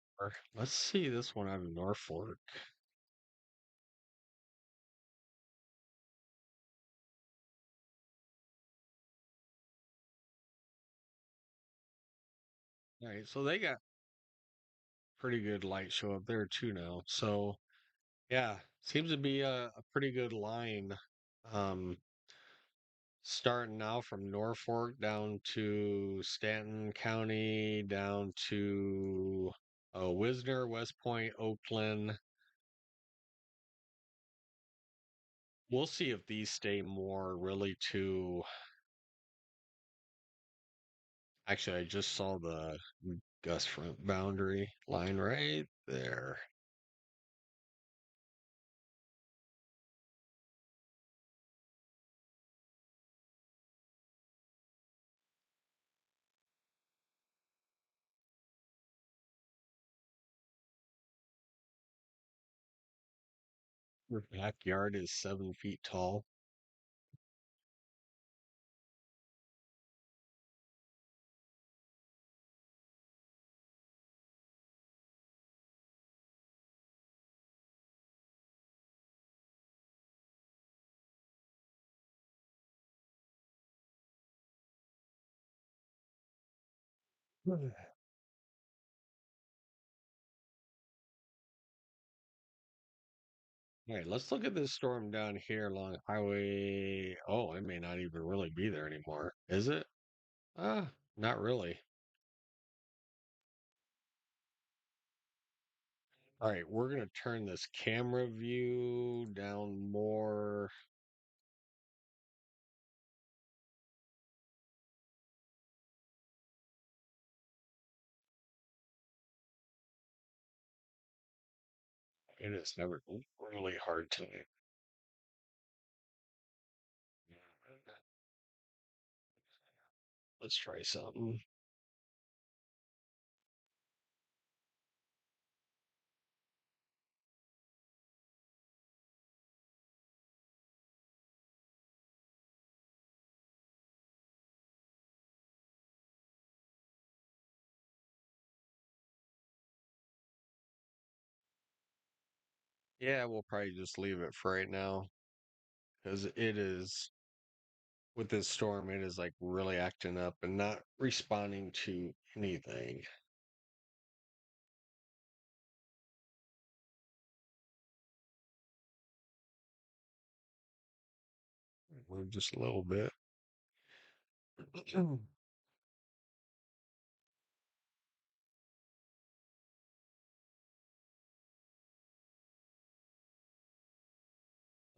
Let's see this one out of Norfolk. All right, so they got pretty good light show up there too now. So yeah, seems to be a pretty good line. Um, Starting now from Norfolk down to Stanton County, down to Wisner, West Point, Oakland. We'll see if these stay more really to. Actually, I just saw the gust front boundary line right there. Your backyard is 7 feet tall. All right, let's look at this storm down here along highway. Oh, it may not even really be there anymore. Is it? Not really. All right, we're gonna turn this camera view down more. It is never really hard to. Let's try something. Yeah, we'll probably just leave it for right now because it is with this storm, it is like really acting up and not responding to anything. Move just a little bit.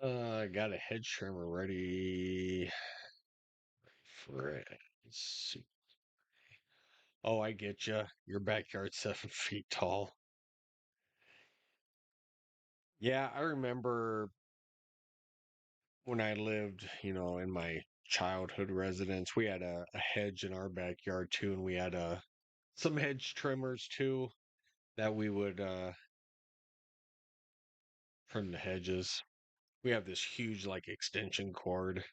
I got a hedge trimmer ready for it. Let's see. Oh, I get you. Your backyard's 7 feet tall. Yeah, I remember when I lived, in my childhood residence, we had a hedge in our backyard too, and we had some hedge trimmers too that we would trim the hedges. We have this huge like extension cord,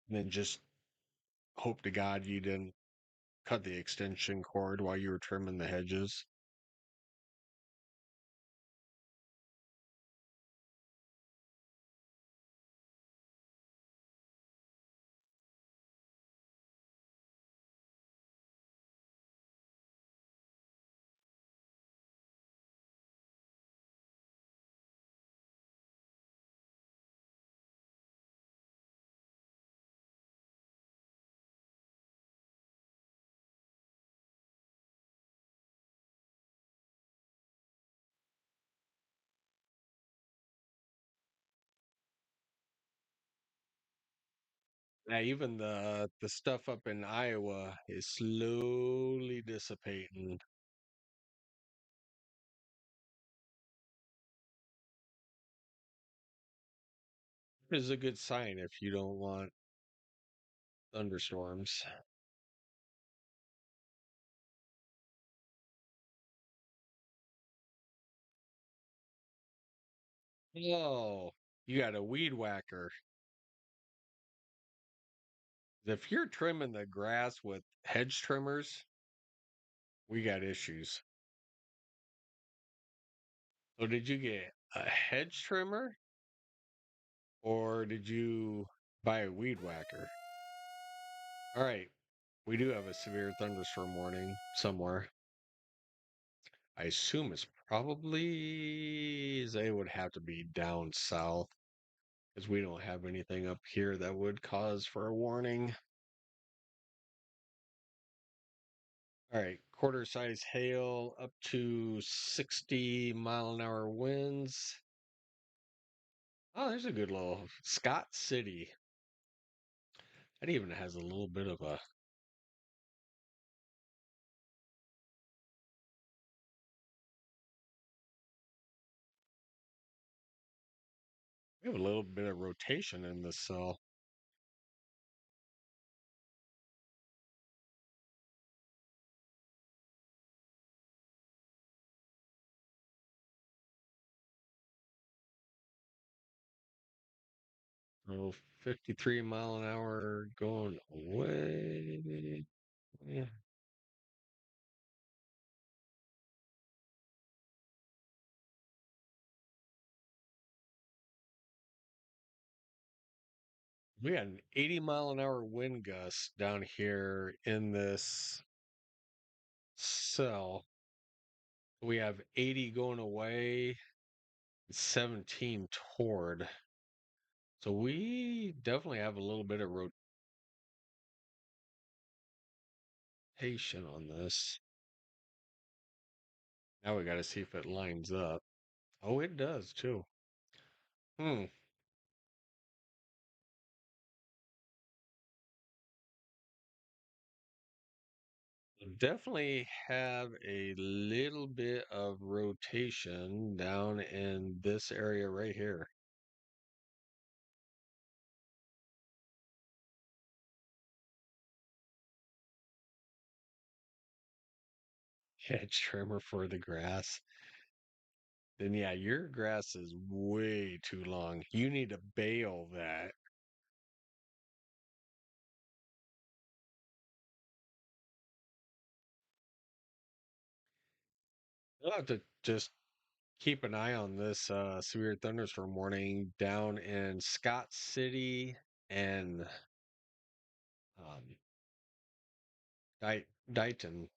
and then just hope to God you didn't cut the extension cord while you were trimming the hedges. Yeah, even the stuff up in Iowa is slowly dissipating. Which is a good sign if you don't want thunderstorms. Oh, you got a weed whacker. If you're trimming the grass with hedge trimmers, we got issues. So did you get a hedge trimmer or did you buy a weed whacker? All right, we do have a severe thunderstorm warning somewhere. I assume it's probably they would have to be down south because we don't have anything up here that would cause for a warning. All right, quarter size hail up to 60-mile-an-hour winds. Oh, there's a good little Scott City. That even has a little bit of a. We have a little bit of rotation in this cell. Oh, 53 mile an hour going away. Yeah. We got an 80-mile-an-hour wind gust down here in this cell. We have 80 going away 17 toward. So we definitely have a little bit of rotation on this. Now we got to see if it lines up. Oh, it does too. Hmm. Definitely have a little bit of rotation down in this area right here. Hedge trimmer for the grass. Then yeah, your grass is way too long. You need to bale that. You'll have to just keep an eye on this severe thunderstorm warning down in Scott City and um, Dighton.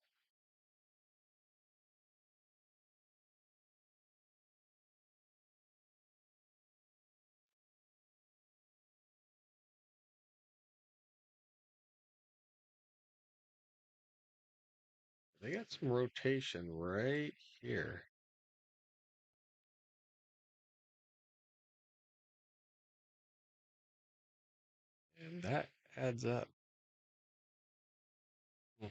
They got some rotation right here. And that adds up. All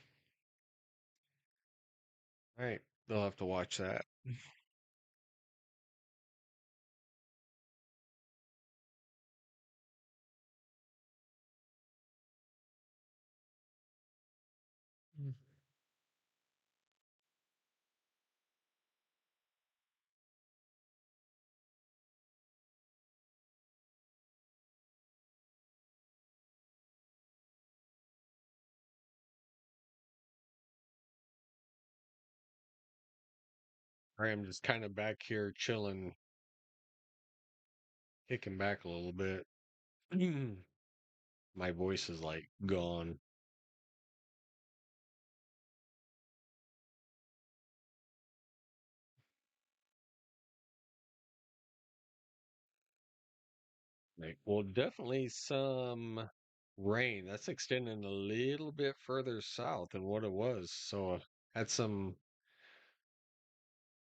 right, they'll have to watch that. Mm. All right, I'm just kind of back here chilling, kicking back a little bit. My voice is like gone. Like, well, definitely some rain. That's extending a little bit further south than what it was. So had some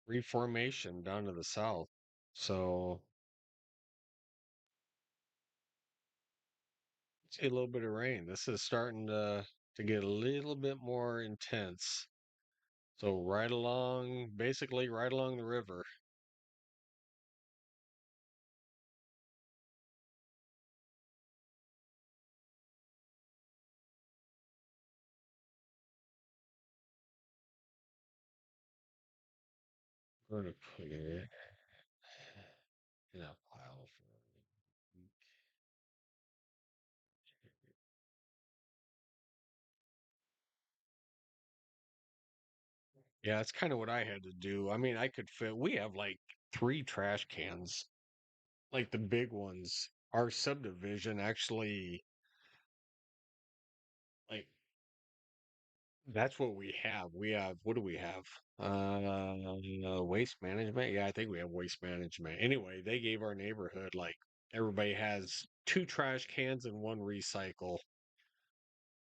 reformation down to the south. So see a little bit of rain. This is starting to get a little bit more intense. So right along, basically right along the river. I'm going to put it in a pile for a week. Yeah, that's kind of what I had to do. I mean, I could fit, we have like 3 trash cans, like the big ones. Our subdivision actually, like, that's what we have. We have, what do we have? Waste management. Yeah, I think we have waste management. Anyway, they gave our neighborhood like everybody has 2 trash cans and 1 recycle.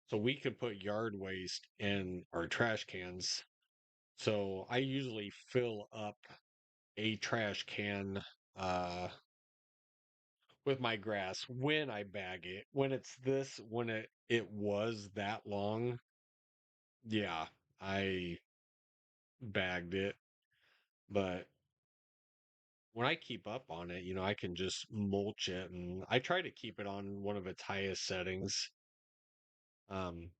So we could put yard waste in our trash cans. So I usually fill up a trash can uh with my grass when I bag it. When it's this, when it was that long, yeah, I bagged it. But when I keep up on it, I can just mulch it, and I try to keep it on one of its highest settings. Um,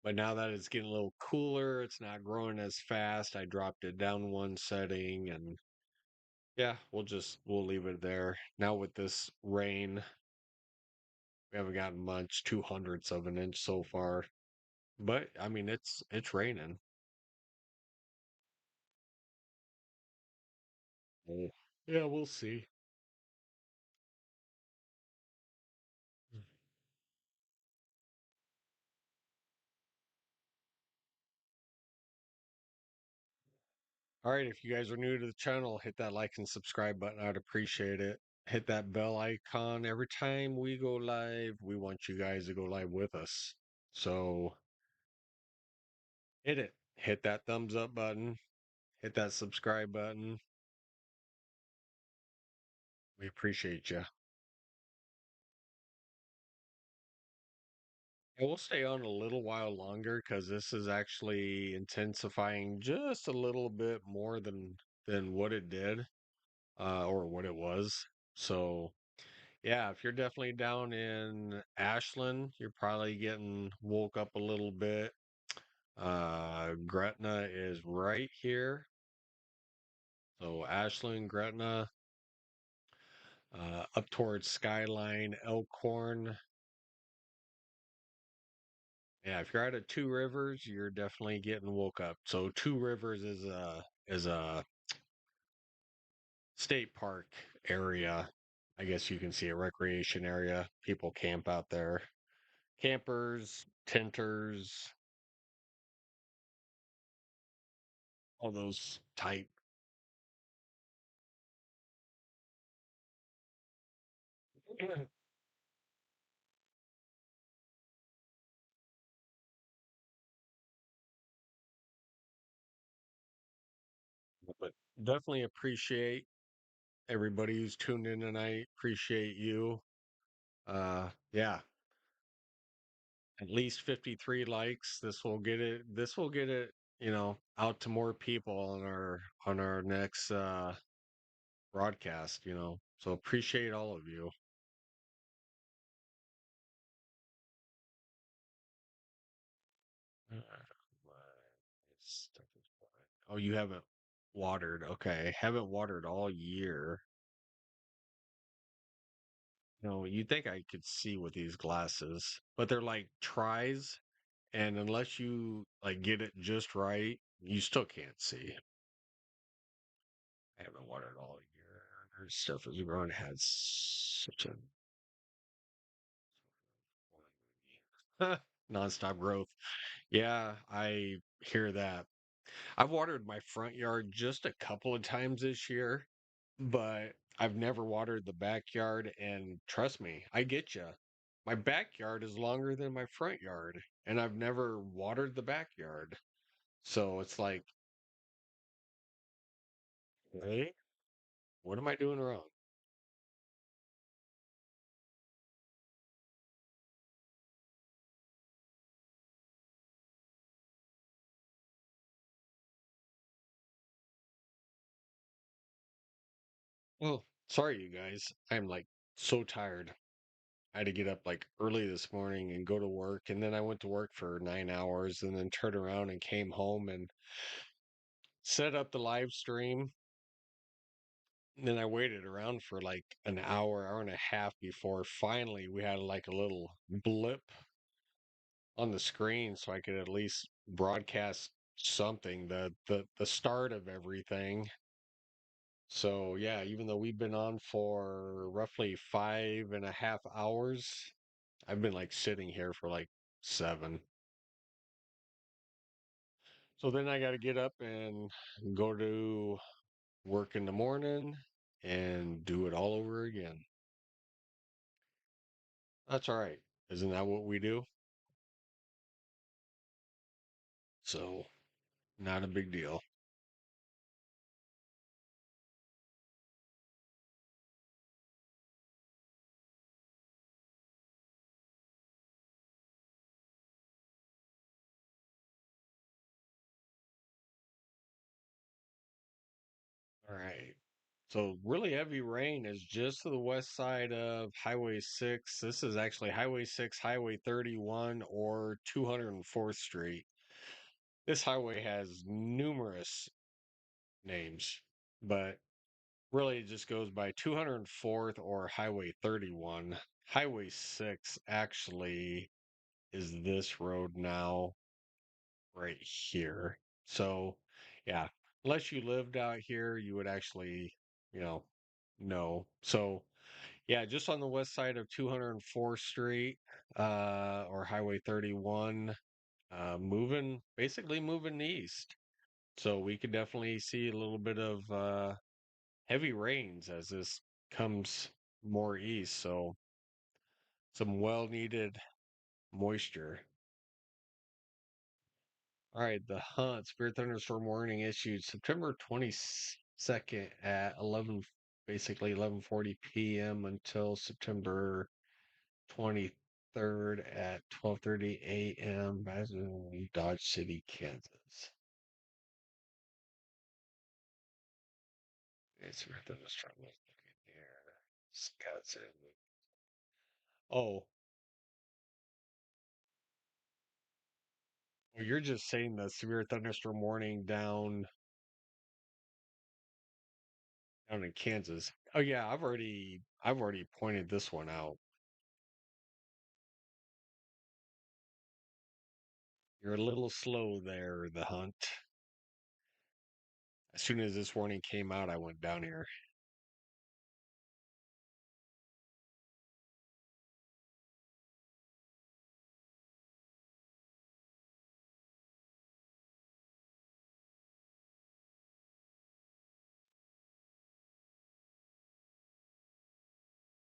but now that it's getting a little cooler, it's not growing as fast. I dropped it down one setting, and yeah, we'll leave it there. Now with this rain, we haven't gotten much, 200ths of an inch so far. But I mean, it's raining. Oh, yeah, we'll see. All right, if you guys are new to the channel, hit that like and subscribe button. I'd appreciate it. Hit that bell icon. Every time we go live, we want you guys to go live with us. So hit it. Hit that thumbs up button. Hit that subscribe button. We appreciate you. I will stay on a little while longer because this is actually intensifying just a little bit more than what it did, or what it was. So yeah, if you're definitely down in Ashland, you're probably getting woke up a little bit. Gretna is right here. So Ashland, Gretna, up towards Skyline, Elkhorn. Yeah, if you're out of Two Rivers, you're definitely getting woke up. So Two Rivers is a state park area. I guess you can see a recreation area. People camp out there. Campers, tenters, all those type. But definitely appreciate everybody who's tuned in tonight. Appreciate you. Yeah, at least 53 likes. This will get it, out to more people on our next broadcast. So appreciate all of you. My stuff is fine. Oh, you haven't watered. Okay. Haven't watered all year. No, you'd think I could see with these glasses, but they're like tries, and unless you like get it just right, you still can't see. I haven't watered all year. Her stuff is growing has such a nonstop growth. Yeah, I hear that. I've watered my front yard just a couple of times this year, but I've never watered the backyard. And trust me, I get you. My backyard is longer than my front yard, and I've never watered the backyard. So it's like, hey, what am I doing wrong? Well, sorry, you guys. I'm like so tired. I had to get up like early this morning and go to work, and then I went to work for 9 hours, and then turned around and came home and set up the live stream. And then I waited around for like an hour and a half before finally we had like a little blip on the screen so I could at least broadcast something, the start of everything. So yeah, even though we've been on for roughly 5.5 hours, I've been like sitting here for like 7. So then I got to get up and go to work in the morning and do it all over again. That's all right. Isn't that what we do? So, not a big deal. All right. So, really heavy rain is just to the west side of Highway 6. This is actually Highway 6, Highway 31, or 204th Street. This highway has numerous names, but really it just goes by 204th or Highway 31. Highway 6 actually is this road now right here. So, yeah, unless you lived out here, you would actually, you know, know. So, yeah, just on the west side of 204th Street, or Highway 31, basically moving east. So we could definitely see a little bit of heavy rains as this comes more east. So some well needed moisture. All right, the hunt severe thunderstorm warning issued September 22nd at 11, basically 11:40 p.m. until September 23rd at 12:30 a.m. As in Dodge City, Kansas. It's severe thunderstorm. Look here. Wisconsin. Oh, well, you're just saying the severe thunderstorm warning down in Kansas. Oh yeah, I've already pointed this one out. You're a little slow there, the hunt. As soon as this warning came out, I went down here.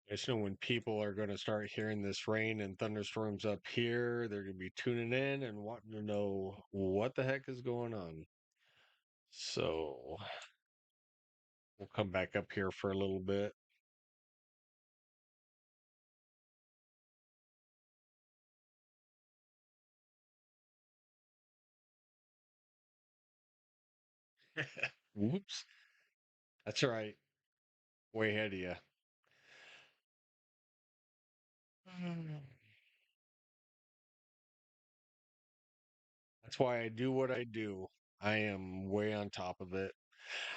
I just know when people are going to start hearing this rain and thunderstorms up here, they're going to be tuning in and wanting to know what the heck is going on. So we'll come back up here for a little bit. Whoops. That's all right. Way ahead of you. That's why I do what I do. I am way on top of it.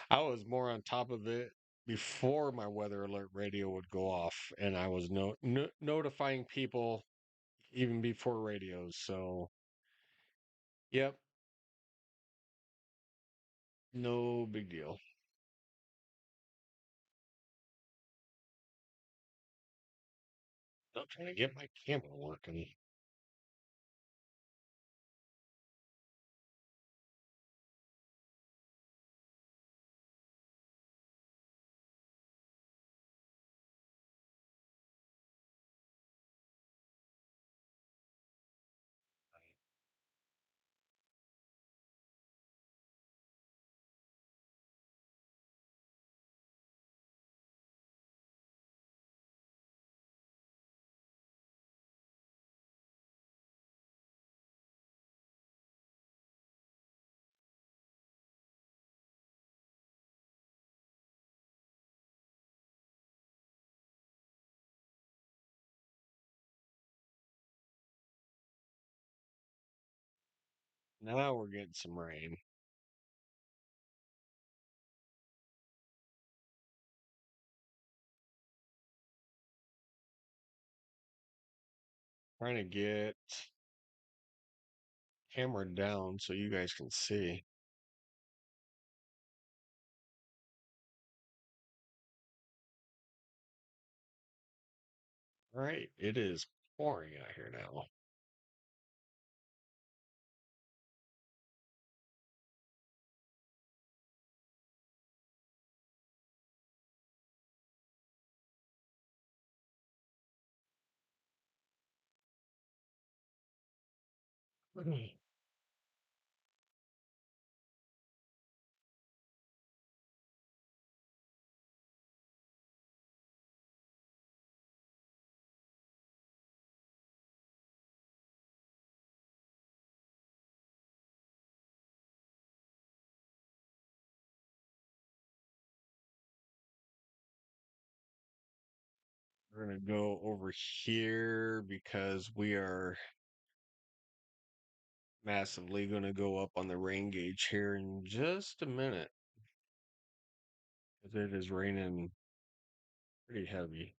I was more on top of it before my weather alert radio would go off, and I was notifying people even before radios. So, yep, no big deal. Still trying to get my camera working. Now we're getting some rain. Trying to get camera down so you guys can see. All right, it is pouring out here now. We're going to go over here because we are massively going to go up on the rain gauge here in just a minute. Because it is raining pretty heavy.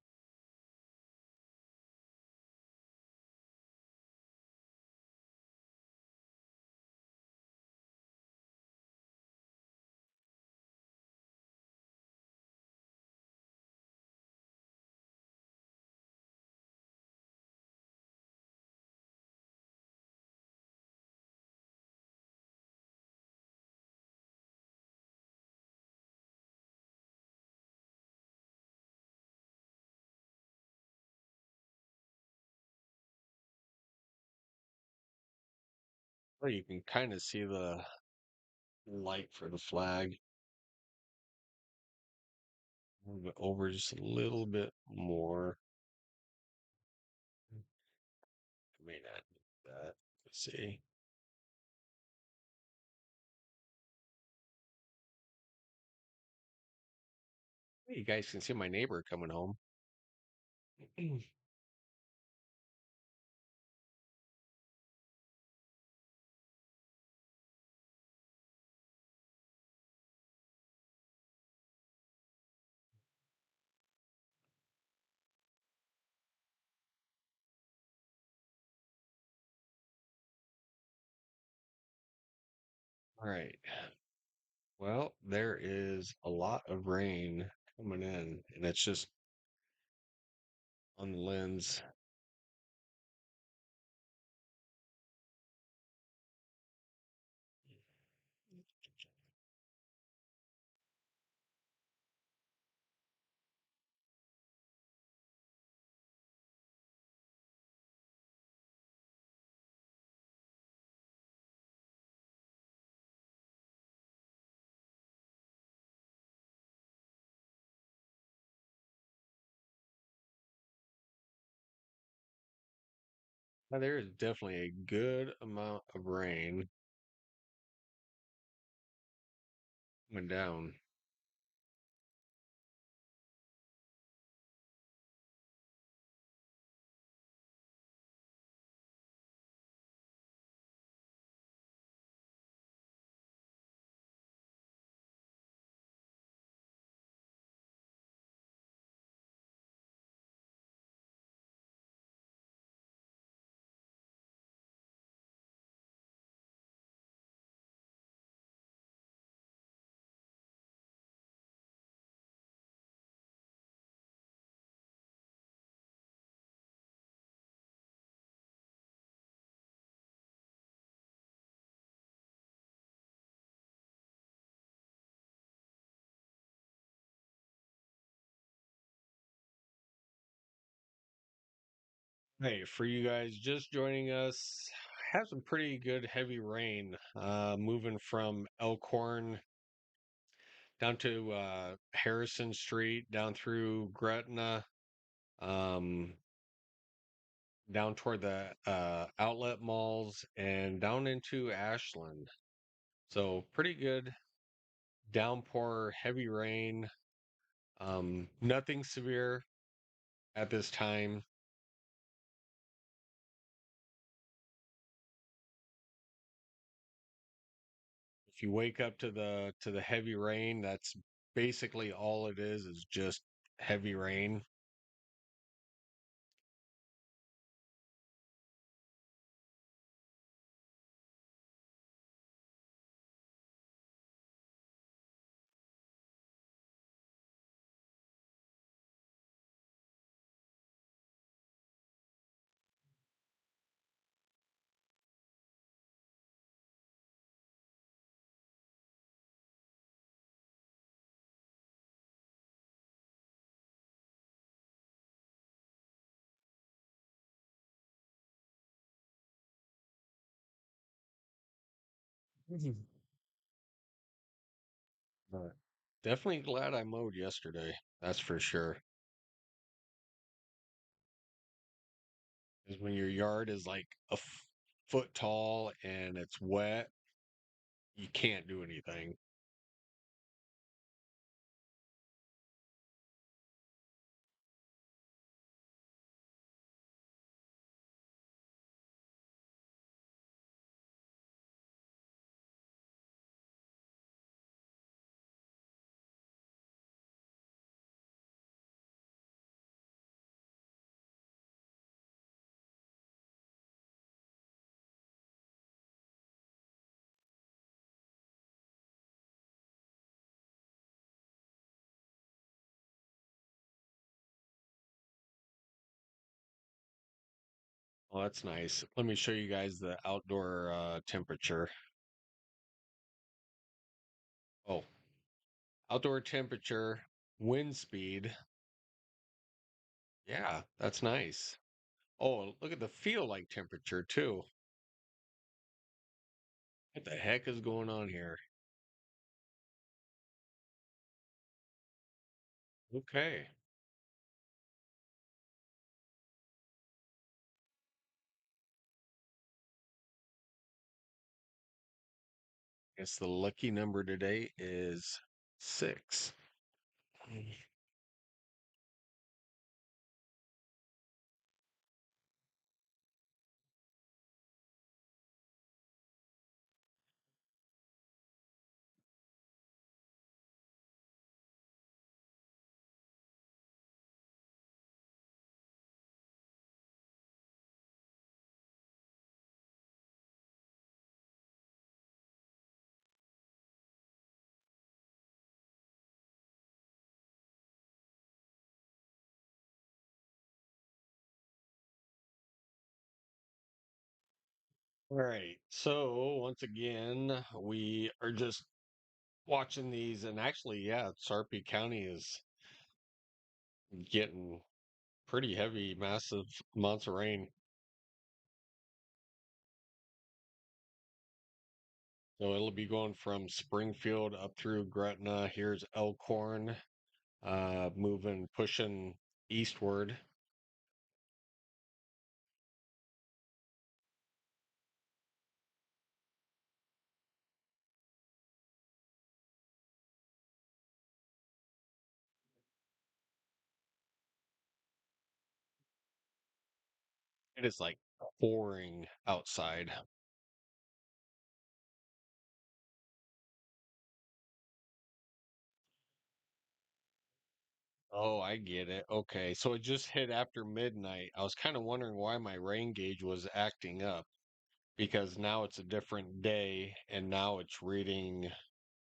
Well, you can kind of see the light for the flag. Move it over just a little bit more. I may not need that. Let's see. Hey, you guys can see my neighbor coming home. All right. Well, there is a lot of rain coming in, and it's just on the lens. Now, there is definitely a good amount of rain coming down. Hey, for you guys just joining us, have some pretty good heavy rain moving from Elkhorn down to Harrison Street, down through Gretna, um, down toward the outlet malls, and down into Ashland. So pretty good downpour, heavy rain. Nothing severe at this time. If you wake up to the heavy rain, that's basically all it is just heavy rain. Mhm. But definitely glad I mowed yesterday. That's for sure. Because when your yard is like foot tall and it's wet, you can't do anything. Well, that's nice. Let me show you guys the outdoor temperature. Oh, outdoor temperature, wind speed. Yeah, that's nice. Oh, look at the feel like temperature too. What the heck is going on here? Okay. Guess the lucky number today is 6. All right. So once again, we are just watching these, and actually, yeah, Sarpy County is getting pretty heavy, massive amounts of rain. So it'll be going from Springfield up through Gretna. Here's Elkhorn, pushing eastward. It is like pouring outside. Oh, I get it. Okay. So it just hit after midnight. I was kind of wondering why my rain gauge was acting up because now it's a different day and now it's reading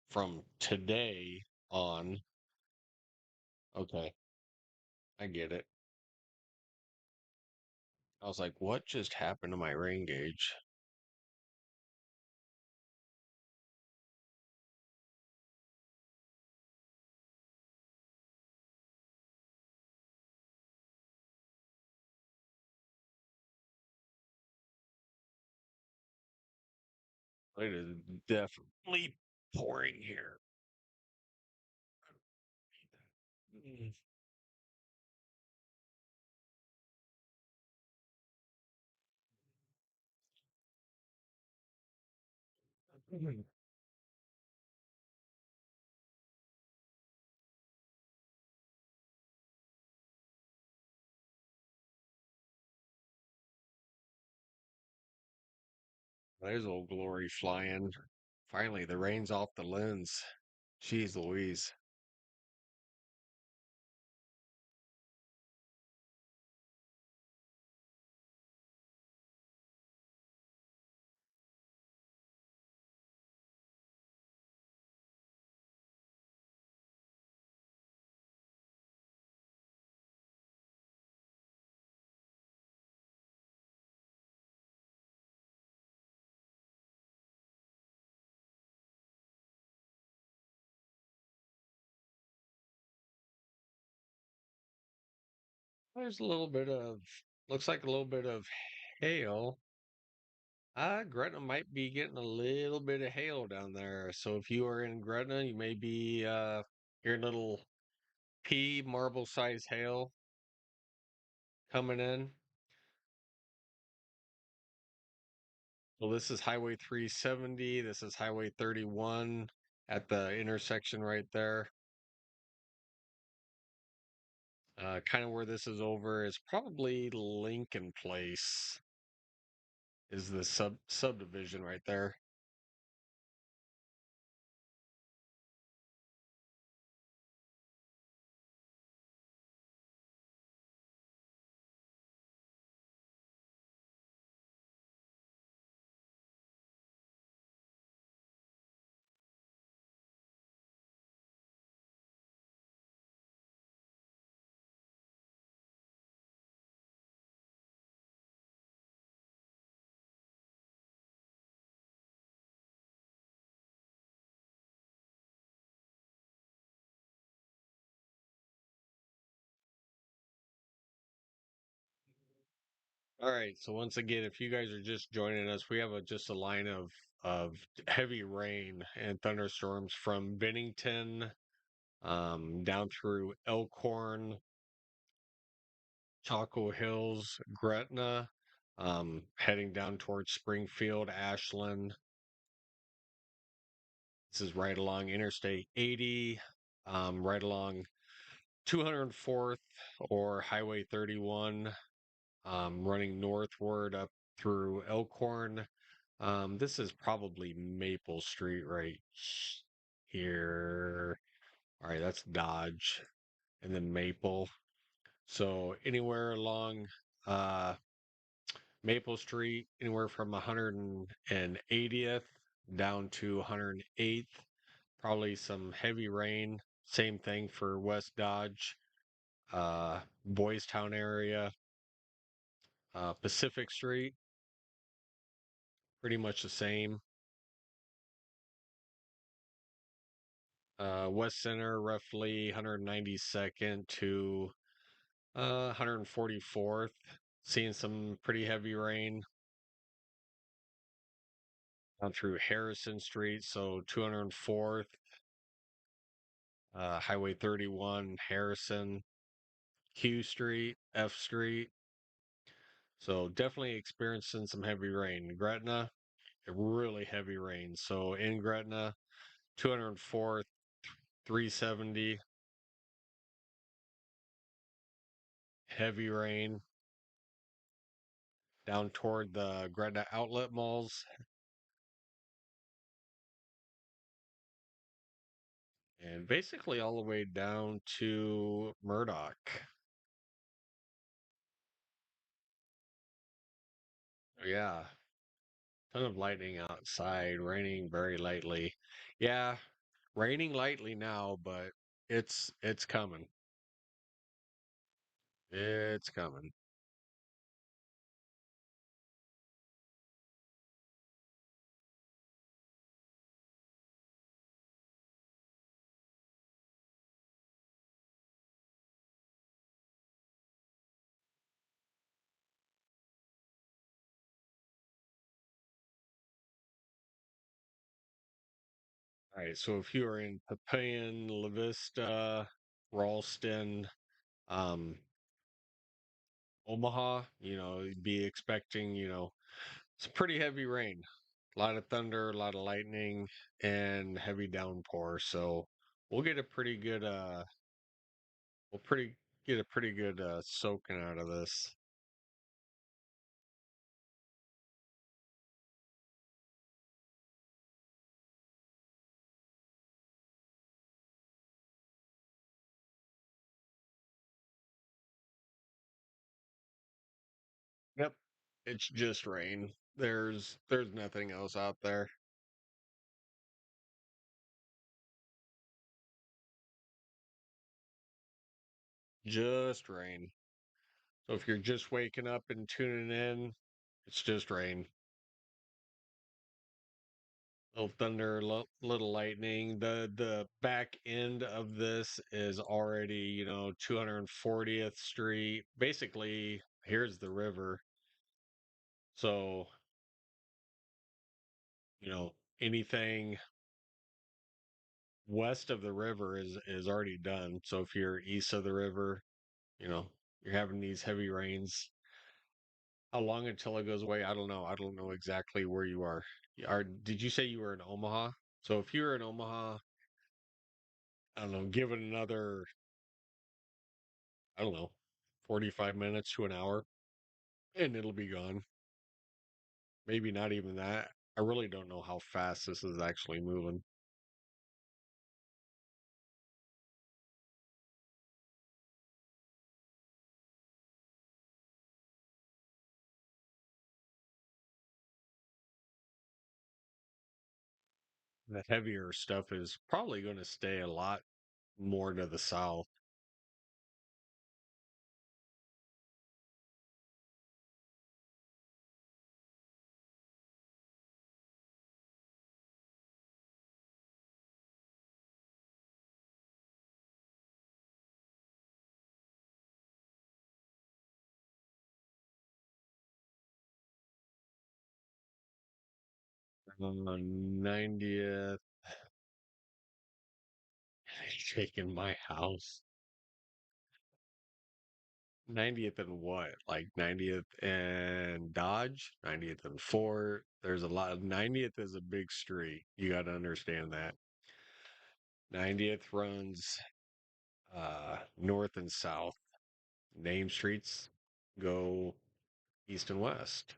from today on. Okay. I get it. I was like, what just happened to my rain gauge? It is definitely pouring here. There's old Glory flying. Finally, the rain's off the lens. Jeez Louise. There's a little bit of, looks like a little bit of hail. Gretna might be getting a little bit of hail down there. So if you are in Gretna, you may be hearing little pea marble size hail coming in. Well, this is Highway 370. This is Highway 31 at the intersection right there. Kind of where this is over is probably Lincoln Place is the subdivision right there. All right. So once again, if you guys are just joining us, we have just a line of heavy rain and thunderstorms from Bennington down through Elkhorn, Chaco Hills, Gretna, heading down towards Springfield, Ashland. This is right along Interstate 80, right along 204th or Highway 31, running northward up through Elkhorn. This is probably Maple Street right here. All right, that's Dodge and then Maple. So anywhere along uh, Maple Street, anywhere from 180th down to 108th. Probably some heavy rain. Same thing for West Dodge, Boys Town area, Pacific Street, pretty much the same. West Center, roughly 192nd to 144th. Seeing some pretty heavy rain down through Harrison Street, so 204th, Highway 31, Harrison, Q Street, F Street. So definitely experiencing some heavy rain. Gretna, really heavy rain. So in Gretna, 204th, 370, heavy rain down toward the Gretna outlet malls and basically all the way down to Murdoch. Yeah, ton of lightning outside, raining very lightly. Yeah, raining lightly now, but it's coming. It's coming. All right, so if you are in Papillion, La Vista, Ralston, um, Omaha, you'd be expecting, some pretty heavy rain, a lot of thunder, a lot of lightning, and heavy downpour. So we'll get a pretty good, we'll pretty get a pretty good soaking out of this. Yep, it's just rain. There's nothing else out there. Just rain. So if you're just waking up and tuning in, it's just rain. Little thunder, little lightning. The back end of this is already, 240th Street. Basically, here's the river. So, you know, anything west of the river is already done. So if you're east of the river, you know, you're having these heavy rains. How long until it goes away? I don't know. I don't know exactly where you are. Did you say you were in Omaha? So if you're in Omaha, I don't know, give it another, I don't know, 45 minutes to an hour and it'll be gone. Maybe not even that. I really don't know how fast this is actually moving. The heavier stuff is probably going to stay a lot more to the south. On 90th, taking my house. 90th and what? Like 90th and Dodge, 90th and Fort. There's a lot of 90th is a big street. You got to understand that. 90th runs north and south. Name streets go east and west.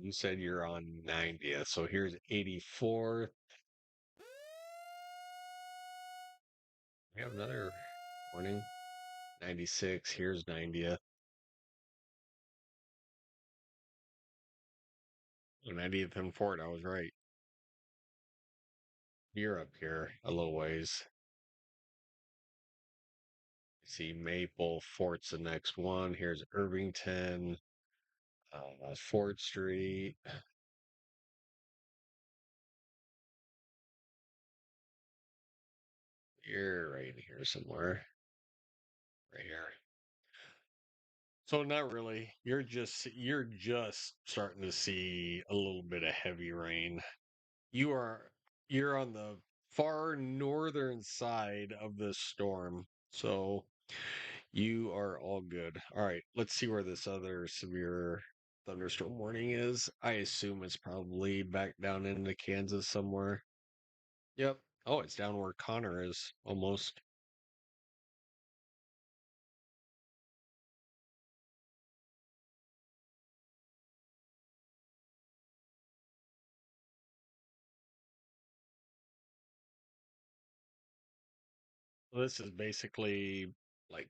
You said you're on 90th, so here's 84th. We have another warning. 96, here's 90th. Oh, 90th and Fort, I was right. You're up here a little ways. See Maple, Fort's the next one. Here's Irvington, Fort Street. You're right here somewhere. Right here. So not really. You're just starting to see a little bit of heavy rain. You are you're on the far northern side of this storm. So you are all good. All right, let's see where this other severe thunderstorm warning is. I assume it's probably back down into Kansas somewhere. Yep. Oh, it's down where Connor is almost. This is basically like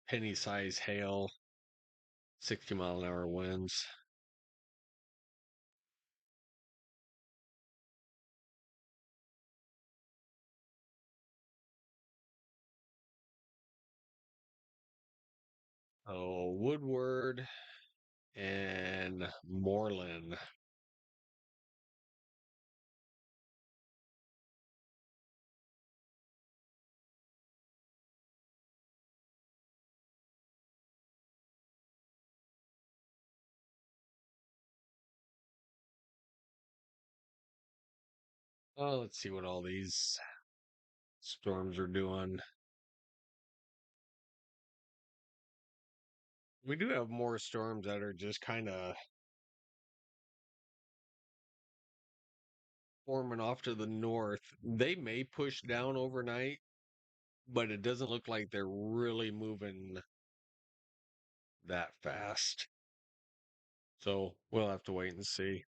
penny size hail, 60-mile-an-hour winds. Oh, Woodward and Moreland. Oh, let's see what all these storms are doing. We do have more storms that are just kind of forming off to the north. They may push down overnight, but it doesn't look like they're really moving that fast. So we'll have to wait and see.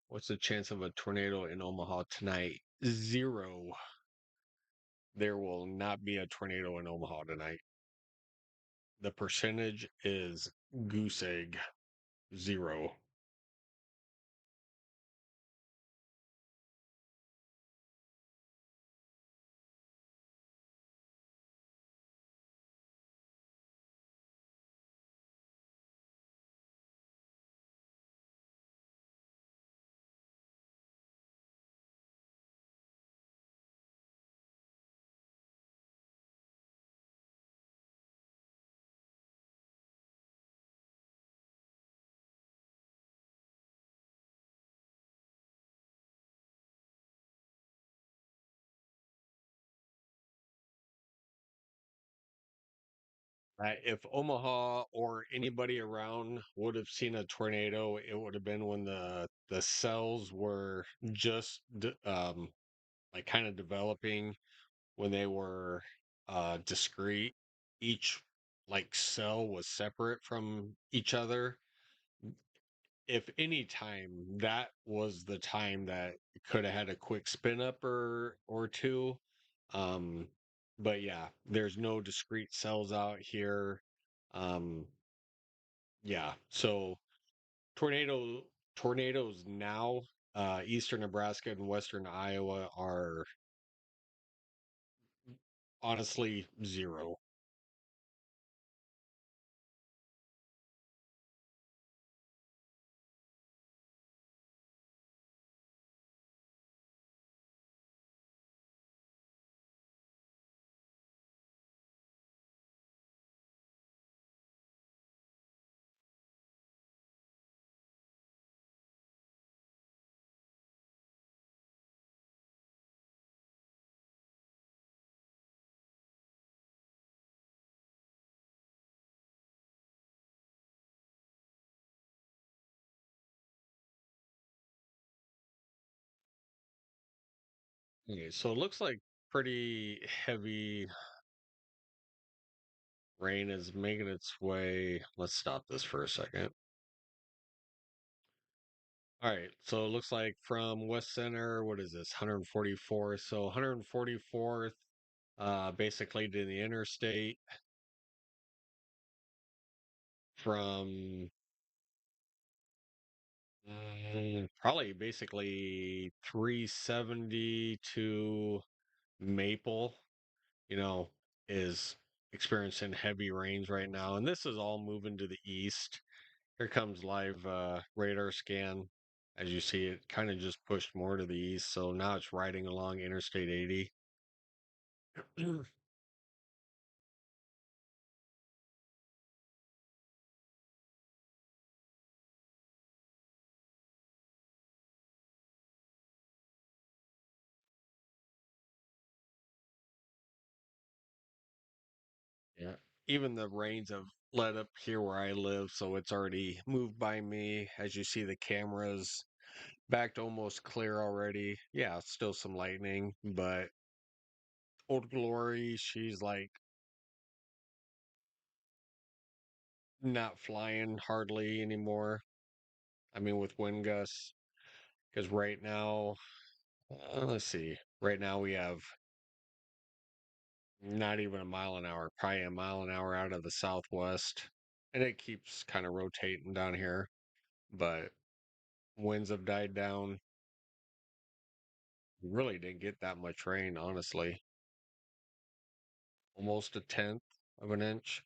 What's the chance of a tornado in Omaha tonight? Zero. There will not be a tornado in Omaha tonight. The percentage is goose egg. Zero. If Omaha or anybody around would have seen a tornado, it would have been when the cells were just like kind of developing when they were discrete. Each like cell was separate from each other. If any time, that was the time that could have had a quick spin up or two. Um, but yeah, there's no discrete cells out here. Um, Yeah. So tornado tornadoes now, eastern Nebraska and western Iowa are honestly zero. Okay, so it looks like pretty heavy rain is making its way. Let's stop this for a second. All right, so it looks like from West Center, what is this, 144th? So 144th, basically to the interstate from probably basically 370 to Maple, you know, is experiencing heavy rains right now. And this is all moving to the east. Here comes live radar scan. As you see, it kind of just pushed more to the east. So now it's riding along Interstate 80. Yeah. Even the rains have let up here where I live, so it's already moved by me. As you see, the cameras back to almost clear already. Yeah, still some lightning, but Old Glory, she's like not flying hardly anymore. I mean, with wind gusts, because right now, let's see, right now we have not even a mile an hour, probably a mile an hour out of the southwest, and it keeps kind of rotating down here, but winds have died down. Really didn't get that much rain, honestly. Almost a tenth of an inch.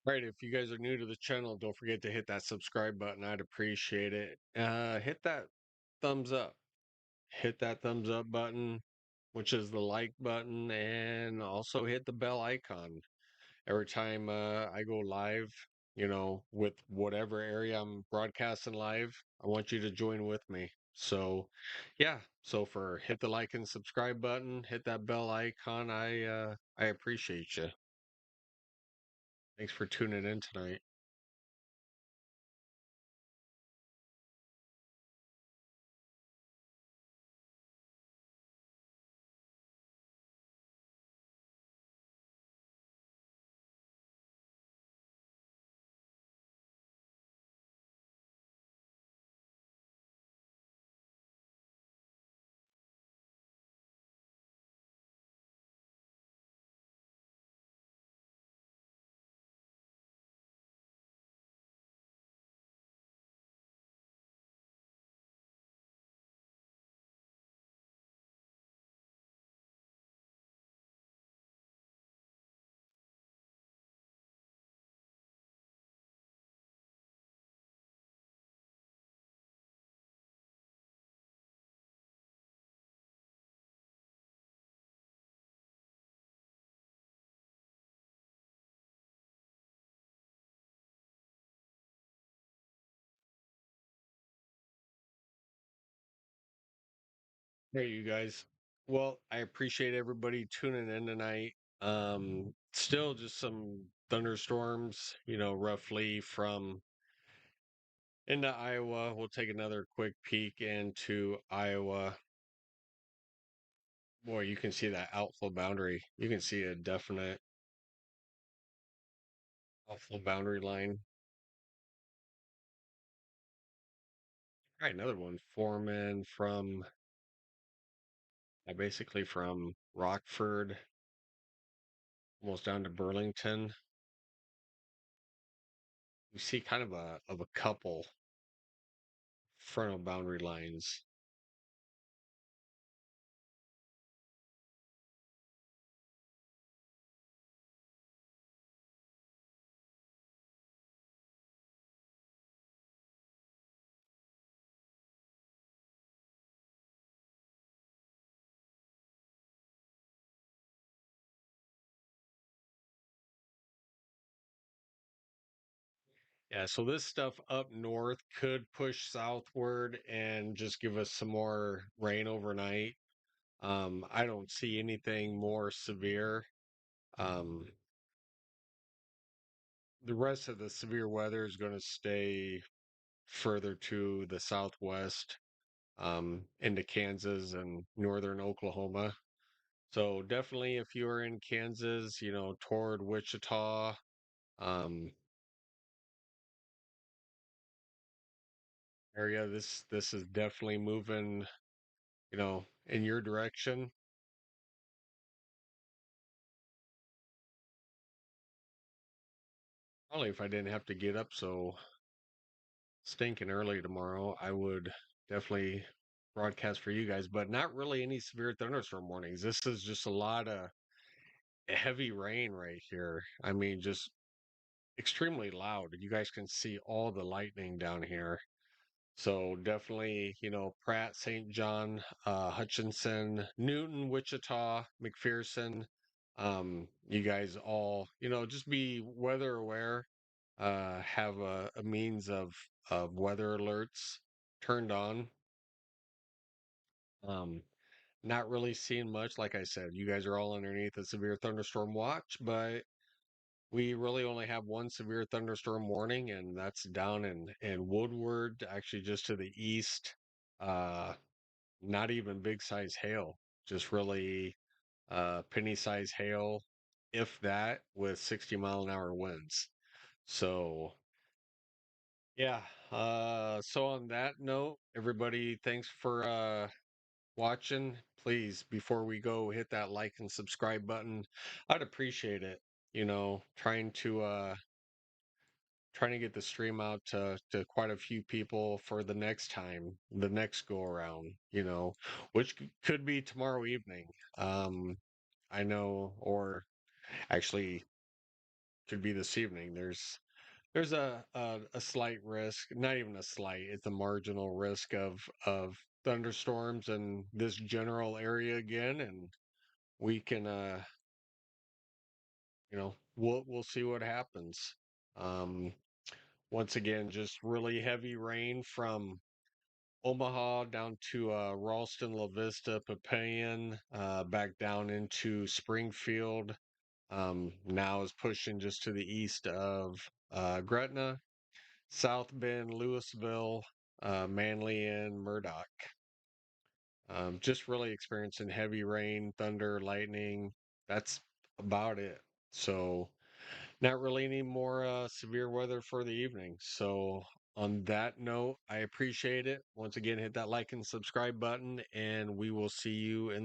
Right, if you guys are new to the channel, don't forget to hit that subscribe button. I'd appreciate it. Hit that thumbs up. Hit that thumbs up button, which is the like button, and also hit the bell icon. Every time I go live, with whatever area I'm broadcasting live, I want you to join with me. So, yeah. So for hit the like and subscribe button, hit that bell icon. I appreciate you. Thanks for tuning in tonight. Hey, you guys. Well, I appreciate everybody tuning in tonight. Still just some thunderstorms, roughly from into Iowa. We'll take another quick peek into Iowa. Boy, you can see that outflow boundary. You can see a definite outflow boundary line. All right, another one forming from basically from Rockford almost down to Burlington. You see kind of a couple frontal boundary lines. Yeah, so this stuff up north could push southward and just give us some more rain overnight. I don't see anything more severe. Um, the rest of the severe weather is going to stay further to the southwest, into Kansas and northern Oklahoma. So definitely, if you're in Kansas, toward Wichita, um, area, this is definitely moving, in your direction. Probably if I didn't have to get up so stinking early tomorrow, I would definitely broadcast for you guys, but not really any severe thunderstorm warnings. This is just a lot of heavy rain right here. I mean, just extremely loud. You guys can see all the lightning down here. So definitely, Pratt, St. John, Hutchinson, Newton, Wichita, McPherson. You guys all, just be weather aware. Have a means of weather alerts turned on. Um, Not really seeing much. Like I said, you guys are all underneath a severe thunderstorm watch, but we really only have one severe thunderstorm warning, and that's down in Woodward, actually just to the east. Uh, Not even big size hail, just really penny size hail, if that, with 60-mile-an-hour winds. So yeah, so on that note, everybody, thanks for watching. Please, before we go, hit that like and subscribe button. I'd appreciate it. Trying to get the stream out to quite a few people for the next time, the next go around, which could be tomorrow evening. Um, I know, or actually could be this evening. There's a slight risk, not even a slight, it's a marginal risk of thunderstorms in this general area again, and we can we'll see what happens. Um, Once again, just really heavy rain from Omaha down to Ralston, La Vista, Papillion, back down into Springfield. Now is pushing just to the east of Gretna, South Bend, Louisville, Manly, and Murdoch. Just really experiencing heavy rain, thunder, lightning. That's about it. So, not really any more severe weather for the evening. So, on that note, I appreciate it. Once again, hit that like and subscribe button, and we will see you in the